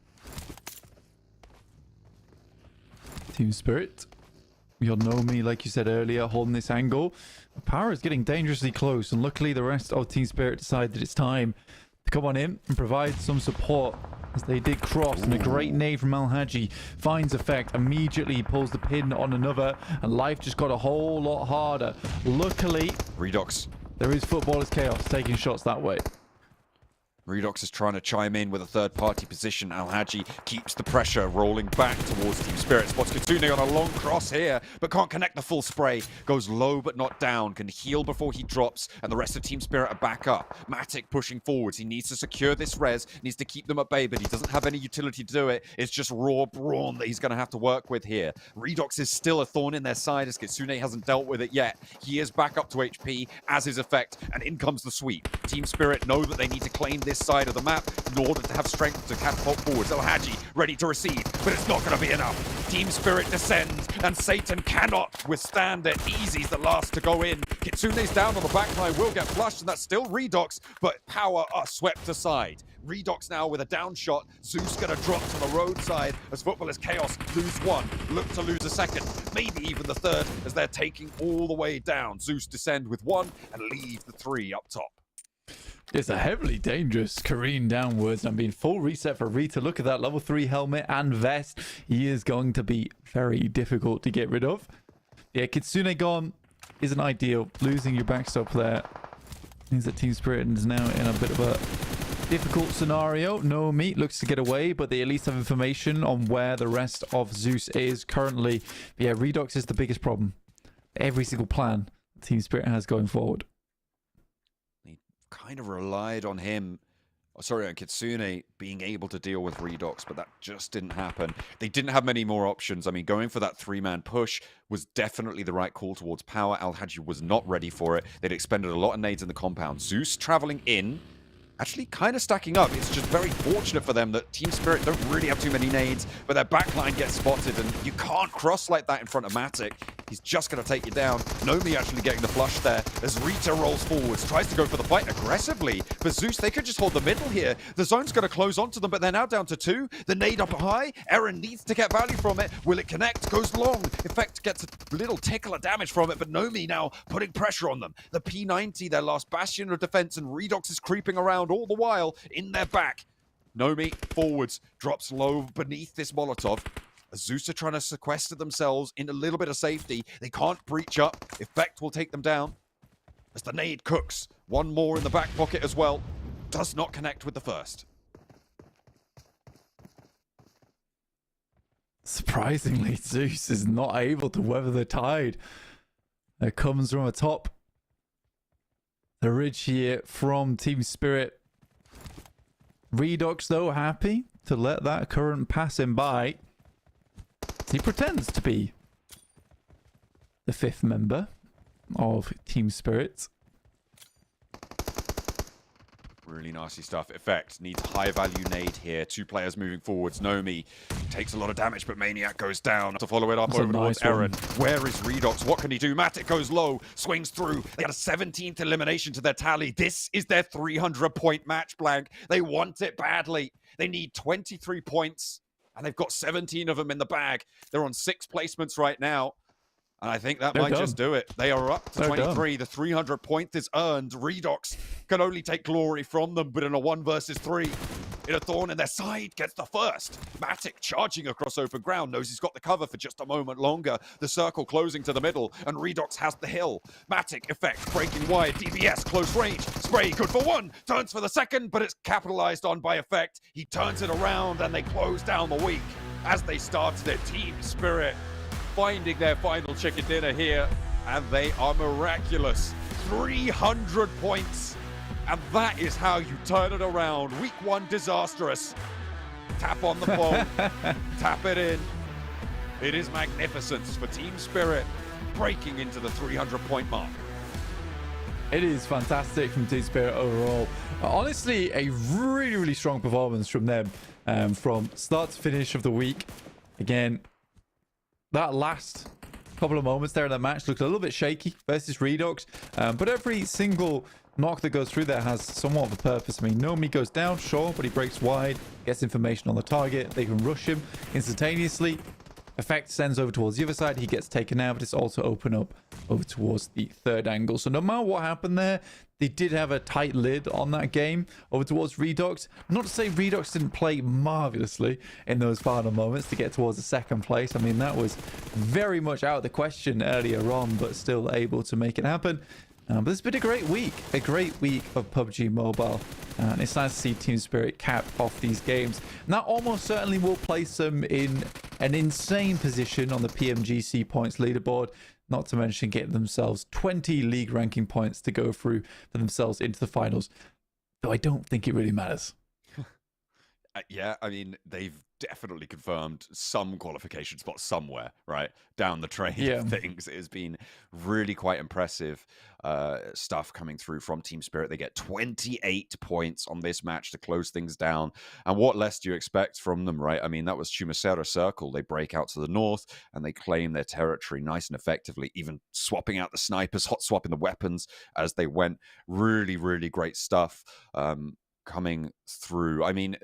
Team Spirit, you'll know me, like you said earlier, holding this angle. Power is getting dangerously close, and luckily the rest of Team Spirit decide that it's time to come on in and provide some support as they did cross. And a great nade from Al-Haji finds effect. Immediately he pulls the pin on another, and life just got a whole lot harder. Luckily, Redox. there is Footballers Chaos taking shots that way. Redox is trying to chime in with a third-party position. Al-Haji keeps the pressure, rolling back towards Team Spirit. Spots Kitsune on a long cross here, but can't connect the full spray. Goes low but not down, can heal before he drops, and the rest of Team Spirit are back up. Matic pushing forwards. He needs to secure this res, needs to keep them at bay, but he doesn't have any utility to do it. It's just raw brawn that he's going to have to work with here. Redox is still a thorn in their side as Kitsune hasn't dealt with it yet. He is back up to HP as his effect, and in comes the sweep. Team Spirit know that they need to claim this side of the map in order to have strength to catapult forwards. Al-Haji ready to receive, but it's not going to be enough. Team Spirit descends, and Satan cannot withstand it. Easy's the last to go in. Kitsune's down on the backline, will get flushed, and that's still Redox, but Power are swept aside. Redox now with a down shot. Zeus gonna drop to the roadside as Footballers Chaos lose one, look to lose a second, maybe even the third as they're taking all the way down. Zeus descend with one and leave the three up top. It's a heavily dangerous careen downwards. I mean, full reset for Rita. Look at that level 3 helmet and vest. He is going to be very difficult to get rid of. Yeah, Kitsune gone isn't ideal. Losing your backstop there means that Team Spirit is now in a bit of a difficult scenario. No Meat looks to get away, but they at least have information on where the rest of Zeus is currently. But yeah, Redox is the biggest problem. Every single plan Team Spirit has going forward. Kind of relied on him, on Kitsune being able to deal with Redox, but that just didn't happen. They didn't have many more options. I mean, going for that 3-man push was definitely the right call towards power. Al-Hadji was not ready for it. They'd expended a lot of nades in the compound. Zeus traveling in, actually kind of stacking up. It's just very fortunate for them that Team Spirit don't really have too many nades, but their backline gets spotted, and you can't cross like that in front of Matic. He's just going to take you down. Nomi actually getting the flush there as Rita rolls forwards, tries to go for the fight aggressively. For Zeus, they could just hold the middle here. The zone's going to close onto them, but they're now down to 2. The nade up high. Eren needs to get value from it. Will it connect? Goes long. Effect gets a little tickle of damage from it, but Nomi now putting pressure on them. The P90, their last bastion of defense, and Redox is creeping around all the while in their back. Nomi forwards, drops low beneath this Molotov. Zeus are trying to sequester themselves in a little bit of safety. They can't breach up. Effect will take them down. As the nade cooks. One more in the back pocket as well. Does not connect with the first. Surprisingly, Zeus is not able to weather the tide that comes from atop the ridge here from Team Spirit. Redox, though, happy to let that current pass him by. He pretends to be the 5th member of Team Spirit. Really nasty stuff. Effect needs a high value nade here. 2 players moving forwards. Nomi takes a lot of damage, but Maniac goes down to follow it up. That's over towards Eren. Where is Redox? What can he do? Matic goes low, swings through. They got a 17th elimination to their tally. This is their 300-point match blank. They want it badly. They need 23 points. And they've got 17 of them in the bag. They're on 6 placements right now. And I think that might just do it. They are up to 23. The 300 point is earned. Redox can only take glory from them, but in a 1 versus 3. In a thorn in their side, gets the first. Matic charging across open ground, knows he's got the cover for just a moment longer. The circle closing to the middle, and Redox has the hill. Matic, Effect, breaking wide, DBS, close range. Spray, good for 1, turns for the second, but it's capitalized on by Effect. He turns it around, and they close down the week. As they started it, Team Spirit finding their final chicken dinner here, and they are miraculous. 300 points. And that is how you turn it around. Week 1 disastrous. Tap on the phone. Tap it in. It is magnificence for Team Spirit breaking into the 300-point mark. It is fantastic from Team Spirit overall. Honestly, a really, really strong performance from them from start to finish of the week. Again, that last couple of moments there in the match looked a little bit shaky versus Redox, but every single knock that goes through there has somewhat of a purpose. I mean, Nomi goes down, sure, but he breaks wide, gets information on the target. They can rush him instantaneously. Effect sends over towards the other side. He gets taken out, but it's also open up over towards the 3rd angle. So no matter what happened there, they did have a tight lid on that game over towards Redox. Not to say Redox didn't play marvelously in those final moments to get towards the 2nd place. I mean, that was very much out of the question earlier on, but still able to make it happen. But it's been a great week of PUBG Mobile, and it's nice to see Team Spirit cap off these games. And that almost certainly will place them in an insane position on the PMGC points leaderboard, not to mention getting themselves 20 league ranking points to go through for themselves into the finals, though I don't think it really matters. Yeah, I mean, they've definitely confirmed some qualification spot somewhere, right? Down the train of things. It has been really quite impressive stuff coming through from Team Spirit. They get 28 points on this match to close things down. And what less do you expect from them, right? I mean, that was Chumacera Circle. They break out to the north and they claim their territory nice and effectively, even swapping out the snipers, hot swapping the weapons as they went. Really, really great stuff. coming through. I mean,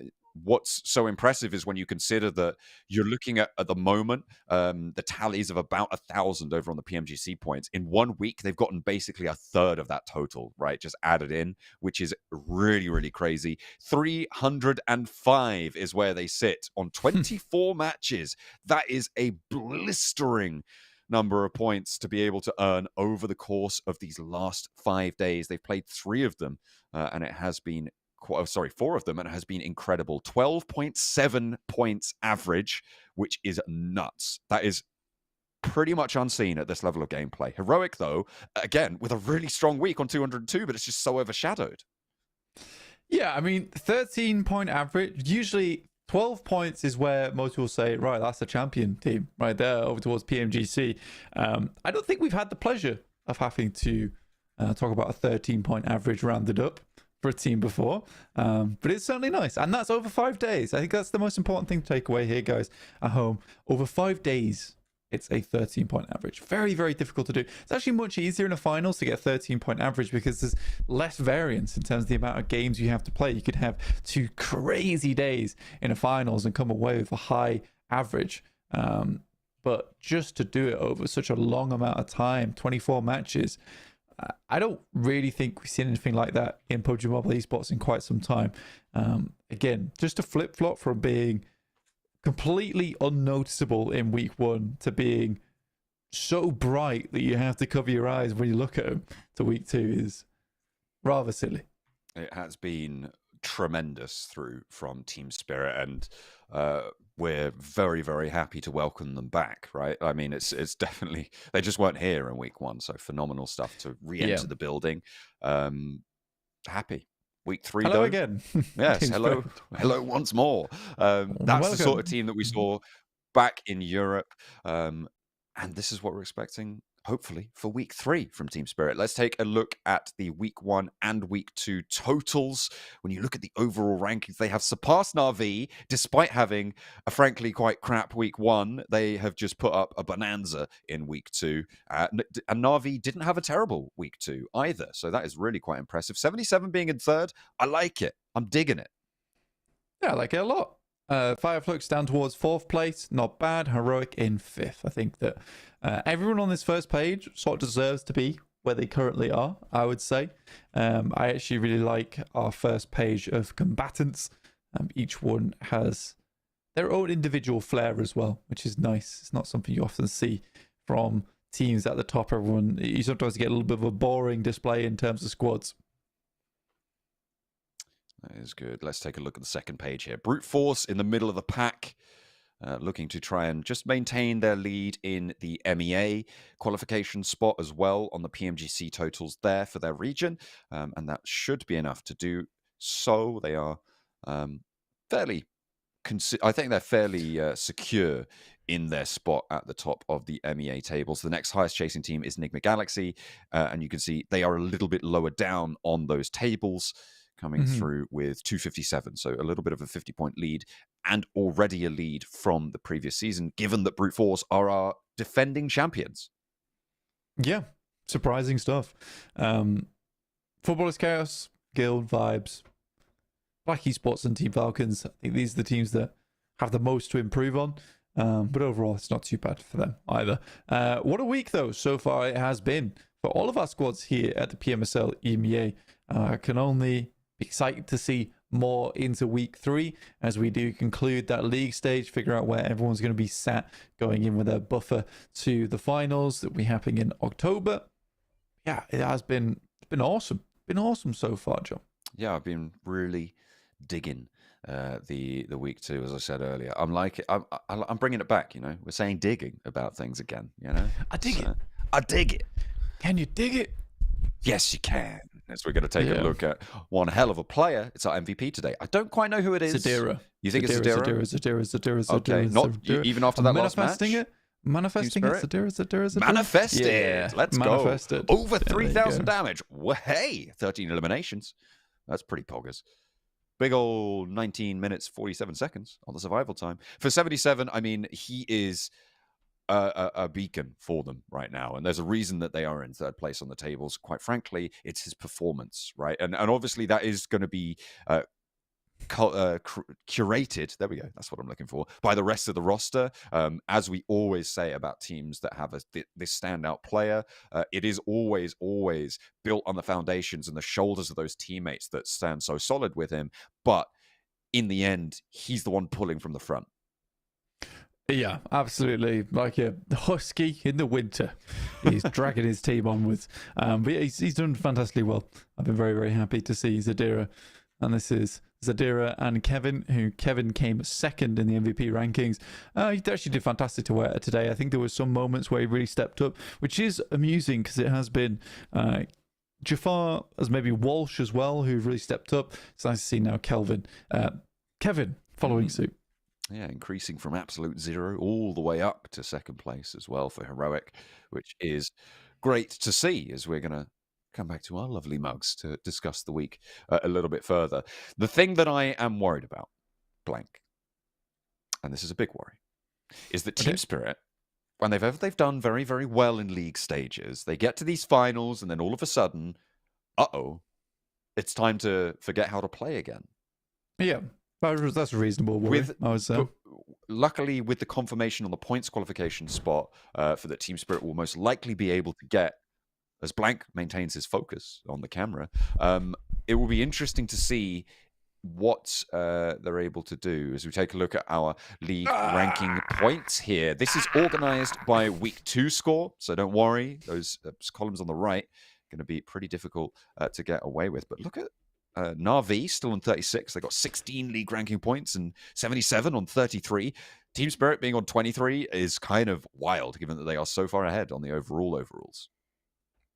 what's so impressive is when you consider that you're looking at the moment, the tallies of about 1,000 over on the PMGC points. In 1 week, they've gotten basically a third of that total, right? Just added in, which is really, really crazy. 305 is where they sit on 24 matches. That is a blistering number of points to be able to earn over the course of these last 5 days. They've played 3 of them, and it has been 4 of them, and it has been incredible. 12.7 points average, which is nuts. That is pretty much unseen at this level of gameplay. Heroic, though, again, with a really strong week on 202, but it's just so overshadowed. Yeah, I mean, 13-point average. Usually 12 points is where most people say, right, that's a champion team right there over towards PMGC. I don't think we've had the pleasure of having to talk about a 13-point average rounded up for a team before, but it's certainly nice, and that's over 5 days. I think that's the most important thing to take away here, guys, at home. Over 5 days, it's a 13-point average. Very, very difficult to do. It's actually much easier in a finals to get a 13-point average because there's less variance in terms of the amount of games you have to play. You could have 2 crazy days in a finals and come away with a high average, but just to do it over such a long amount of time, 24 matches, I don't really think we've seen anything like that in PUBG Mobile Esports in quite some time. Again, just a flip-flop from being completely unnoticeable in week 1 to being so bright that you have to cover your eyes when you look at them to week 2 is rather silly. It has been tremendous from Team Spirit, and we're very, very happy to welcome them back, right? I mean, it's definitely, they just weren't here in week 1, so phenomenal stuff to re-enter the building. Happy. Week 3, hello though. Again. Yes, hello once more. That's the sort of team that we saw back in Europe, and this is what we're expecting, hopefully, for week 3 from Team Spirit. Let's take a look at the week 1 and week 2 totals. When you look at the overall rankings, they have surpassed Na'Vi, despite having a frankly quite crap week 1. They have just put up a bonanza in week 2. And Na'Vi didn't have a terrible week 2 either. So that is really quite impressive. 77 being in 3rd, I like it. I'm digging it. Yeah, I like it a lot. Fireflux down towards 4th place, not bad. Heroic in 5th. I think that everyone on this first page sort of deserves to be where they currently are, I would say. I actually really like our first page of combatants. Each one has their own individual flair as well, which is nice. It's not something you often see from teams at the top. You sometimes get a little bit of a boring display in terms of squads. That is good. Let's take a look at the second page here. Brute Force in the middle of the pack, looking to try and just maintain their lead in the MEA qualification spot as well on the PMGC totals there for their region. And that should be enough to do so. They are fairly secure in their spot at the top of the MEA tables. The next highest chasing team is Enigma Galaxy, and you can see they are a little bit lower down on those tables, coming through with 257. So a little bit of a 50-point lead, and already a lead from the previous season, given that Brute Force are our defending champions. Yeah, surprising stuff. Footballers Chaos, Guild Vibes, Black Esports and Team Falcons. I think these are the teams that have the most to improve on. But overall, it's not too bad for them either. What a week, though, so far it has been for all of our squads here at the PMSL EMEA. I can only be excited to see more into week 3 as we do conclude that league stage, figure out where everyone's going to be sat going in with a buffer to the finals that will be happening in October. Yeah, it has been awesome. Been awesome so far, John. Yeah, I've been really digging the week 2, as I said earlier. I'm like, I'm bringing it back. You know, we're saying digging about things again. You know, I dig it. I dig it. Can you dig it? Yes, you can. As we're going to take a look at one hell of a player. It's our MVP today. I don't quite know who it is. Zadira. You think it's Zadira? Zadira. Okay, not even after that last match? Manifesting it. Zadira. Manifested. Yeah, Let's manifested. Go. Over 3,000 damage. Well, hey, 13 eliminations. That's pretty poggers. Big old 19 minutes, 47 seconds on the survival time. For 77, I mean, he is a beacon for them right now, and there's a reason that they are in third place on the tables. Quite frankly, it's his performance, right? And obviously that is going to be curated, there we go, that's what I'm looking for, by the rest of the roster. As we always say about teams that have this standout player, it is always built on the foundations and the shoulders of those teammates that stand so solid with him. But in the end, he's the one pulling from the front. Yeah, absolutely. Like a husky in the winter. He's dragging his team onwards. But yeah, he's done fantastically well. I've been very, very happy to see Zadira. And this is Zadira and Kevin, Kevin came second in the MVP rankings. He actually did fantastic today. I think there were some moments where he really stepped up, which is amusing because it has been Jafar, as maybe Walsh as well, who've really stepped up. It's nice to see now Kevin following suit. Yeah, increasing from absolute zero all the way up to second place as well for Heroic, which is great to see, as we're going to come back to our lovely mugs to discuss the week a little bit further. The thing that I am worried about, blank, and this is a big worry, is that Team Spirit, when they've done very, very well in league stages, they get to these finals and then all of a sudden, it's time to forget how to play again. Yeah. That's a reasonable worry, I would say. Luckily, with the confirmation on the points qualification spot for that Team Spirit will most likely be able to get, as Blank maintains his focus on the camera, it will be interesting to see what they're able to do as we take a look at our league ranking points here. This is organized by week 2 score, so don't worry. Those columns on the right are going to be pretty difficult to get away with. But look at Na'Vi still on 36. They got 16 league ranking points and 77 on 33. Team Spirit being on 23 is kind of wild, given that they are so far ahead on the overalls.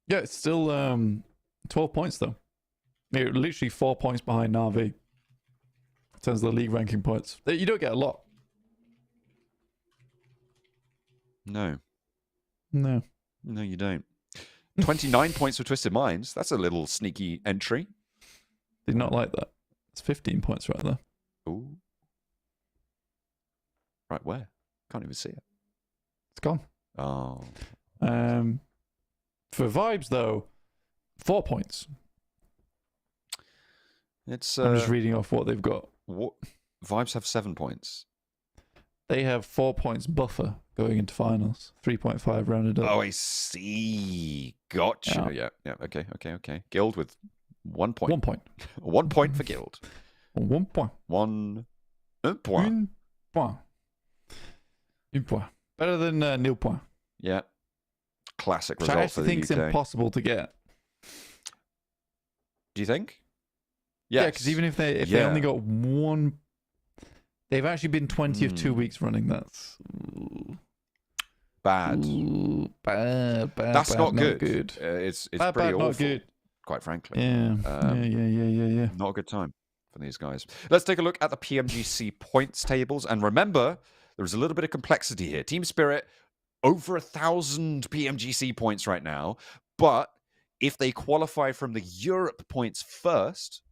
Yeah, it's still 12 points, though. They're literally 4 points behind Na'Vi in terms of the league ranking points. You don't get a lot. No, you don't. 29 points for Twisted Minds. That's a little sneaky entry. Did not like that. It's 15 points right there. Ooh. Right where? Can't even see it. It's gone. Oh. For Vibes, though, 4 points. I'm just reading off what they've got. Vibes have 7 points. They have 4 points buffer going into finals. 3.5 rounded up. Oh, I see. Gotcha. Yeah. Okay. Guild with 1 point. 1 point. 1 point for Guild. 1 point. 1 point. 1 point. 1 point. Better than nil point. Yeah. Classic Which result I for actually the think UK. it's impossible to get. Do you think? Yes. Yeah, because even if they only got 1, they've actually been 20 of 2 weeks running. That's bad. Bad. That's not good. good. It's bad, pretty awful. not good. Quite frankly. Yeah. Yeah. Not a good time for these guys. Let's take a look at the PMGC points tables. And remember, there's a little bit of complexity here. Team Spirit, over 1,000 PMGC points right now. But if they qualify from the Europe points first,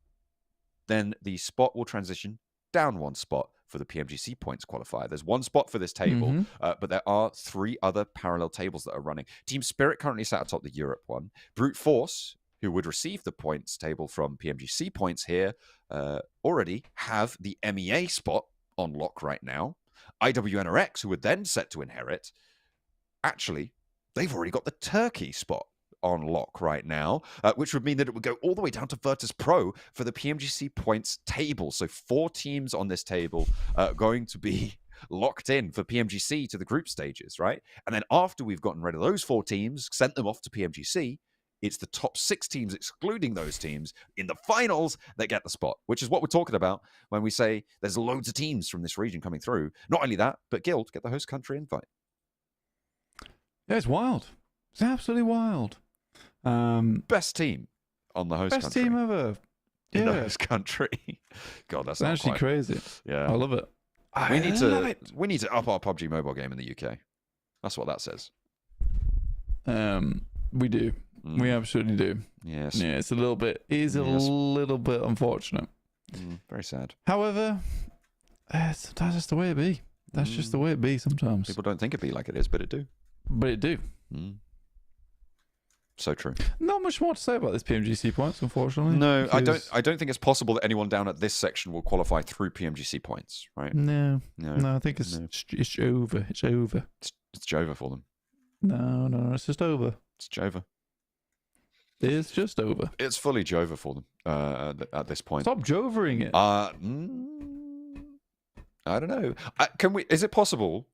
then the spot will transition down 1 spot for the PMGC points qualifier. There's 1 spot for this table, but there are 3 other parallel tables that are running. Team Spirit currently sat atop the Europe one. Brute Force, who would receive the points table from PMGC points here, already have the MEA spot on lock right now. IWNRX, who were then set to inherit, actually, they've already got the Turkey spot on lock right now, which would mean that it would go all the way down to Virtus Pro for the PMGC points table. So 4 teams on this table going to be locked in for PMGC to the group stages, right? And then after we've gotten rid of those 4 teams, sent them off to PMGC, it's the top 6 teams, excluding those teams, in the finals that get the spot, which is what we're talking about when we say there's loads of teams from this region coming through. Not only that, but Guild get the host country invite. Yeah, it's wild. It's absolutely wild. Best team on the host country. Best team ever. In the host country. God, that's actually crazy. Yeah. I love it. We need to up our PUBG mobile game in the UK. That's what that says. We do. We absolutely do. Yes. Yeah, it's a little bit unfortunate. Very sad. However, sometimes that's the way it be. That's just the way it be sometimes. People don't think it be like it is, but it do. But it do. So true. Not much more to say about this PMGC points, unfortunately. No, because- I don't think it's possible that anyone down at this section will qualify through PMGC points, right? No, I think it's over. It's over. It's Jova for them. No, it's just over. It's Jova. It's just over. It's fully Jova for them at this point. Stop jovering it. I don't know. Can we? Is it possible,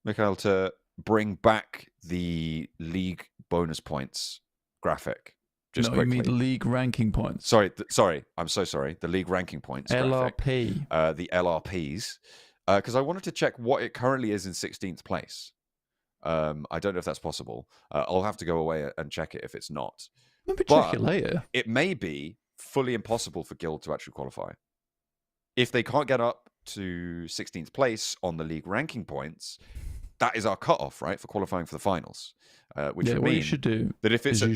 Mikhail, to bring back the league bonus points graphic? Just no, quickly. you mean league ranking points. Sorry. I'm so sorry. The league ranking points LRP. graphic. The LRPs. Because I wanted to check what it currently is in 16th place. I don't know if that's possible. I'll have to go away and check it if it's not. Maybe check it later. It may be fully impossible for Guild to actually qualify. If they can't get up to 16th place on the league ranking points, that is our cutoff, right, for qualifying for the finals. Which would what mean you should do that if it's at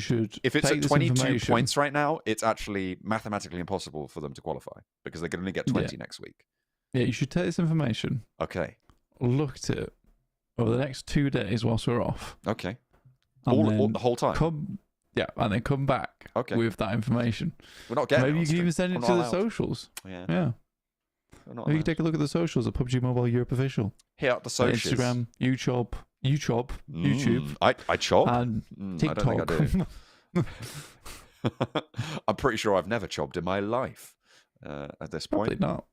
22 information. points right now, it's actually mathematically impossible for them to qualify because they can only get 20 next week. Yeah, you should take this information. Okay. Look at it over the next 2 days whilst we're off. Okay. And The whole time. And then come back Okay. with that information. We're not getting Maybe it you can even stream. send it We're to not the allowed. socials. Yeah. Yeah. We're not Maybe you allowed. can take a look at the socials at PUBG Mobile Europe Official. Hit up the socials. Instagram, YouTube, I chop. and TikTok. I don't think I do. I'm pretty sure I've never chopped in my life at this point. Probably not.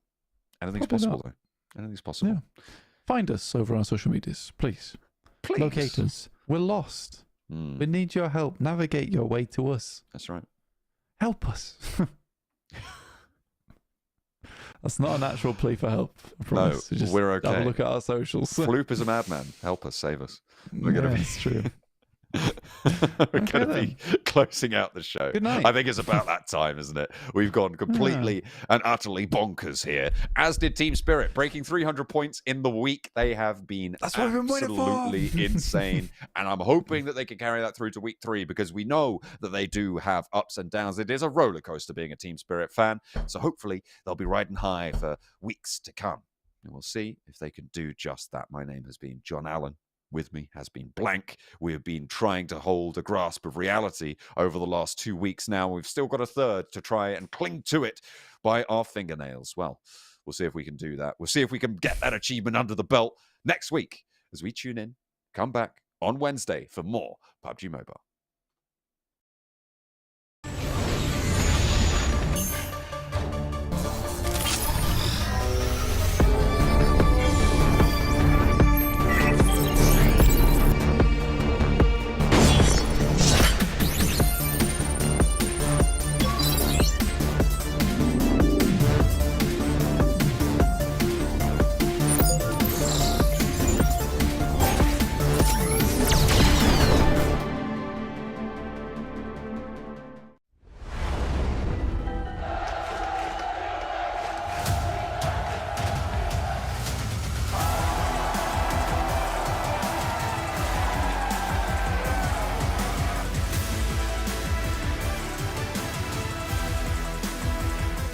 Anything's Probably possible, though. Anything's possible. Yeah. Find us over on social medias, please. Please. Locate us. We're lost. We need your help. Navigate your way to us. That's right. Help us. That's not an actual plea for help. I promise. No, Just we're Have a okay. look at our socials. Floop is a madman. Help us, save us. We're gonna be. That's true. We're going to be closing out the show. Good night. I think it's about that time, isn't it? We've gone completely and utterly bonkers here, as did Team Spirit, breaking 300 points in the week. They have been That's what we've been waiting for. absolutely insane, and I'm hoping that they can carry that through to week 3 because we know that they do have ups and downs. It is a roller coaster being a Team Spirit fan, so hopefully they'll be riding high for weeks to come, and we'll see if they can do just that. My name has been John Allen. With me has been Blank. We have been trying to hold a grasp of reality over the last 2 weeks now. We've still got a third to try and cling to it by our fingernails. Well, we'll see if we can do that. We'll see if we can get that achievement under the belt next week as we tune in. Come back on Wednesday for more PUBG Mobile.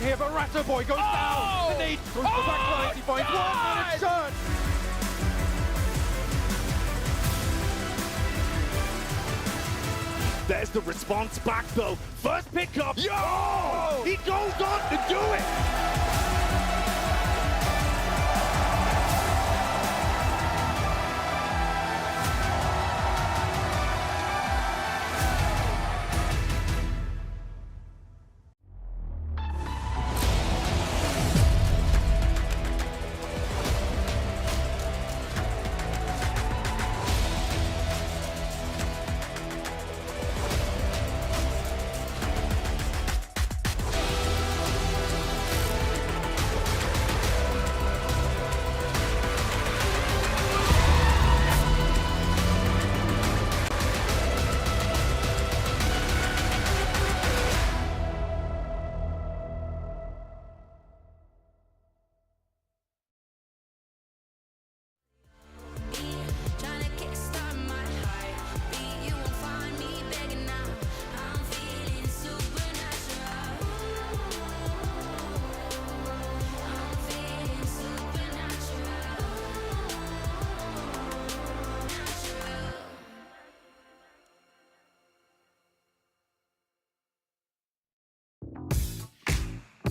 Here, but Ratto Boy goes down. The need goes back to 90 points. 1 minute shot. There's the response back though. First pickup. Yo! He goes on to do it.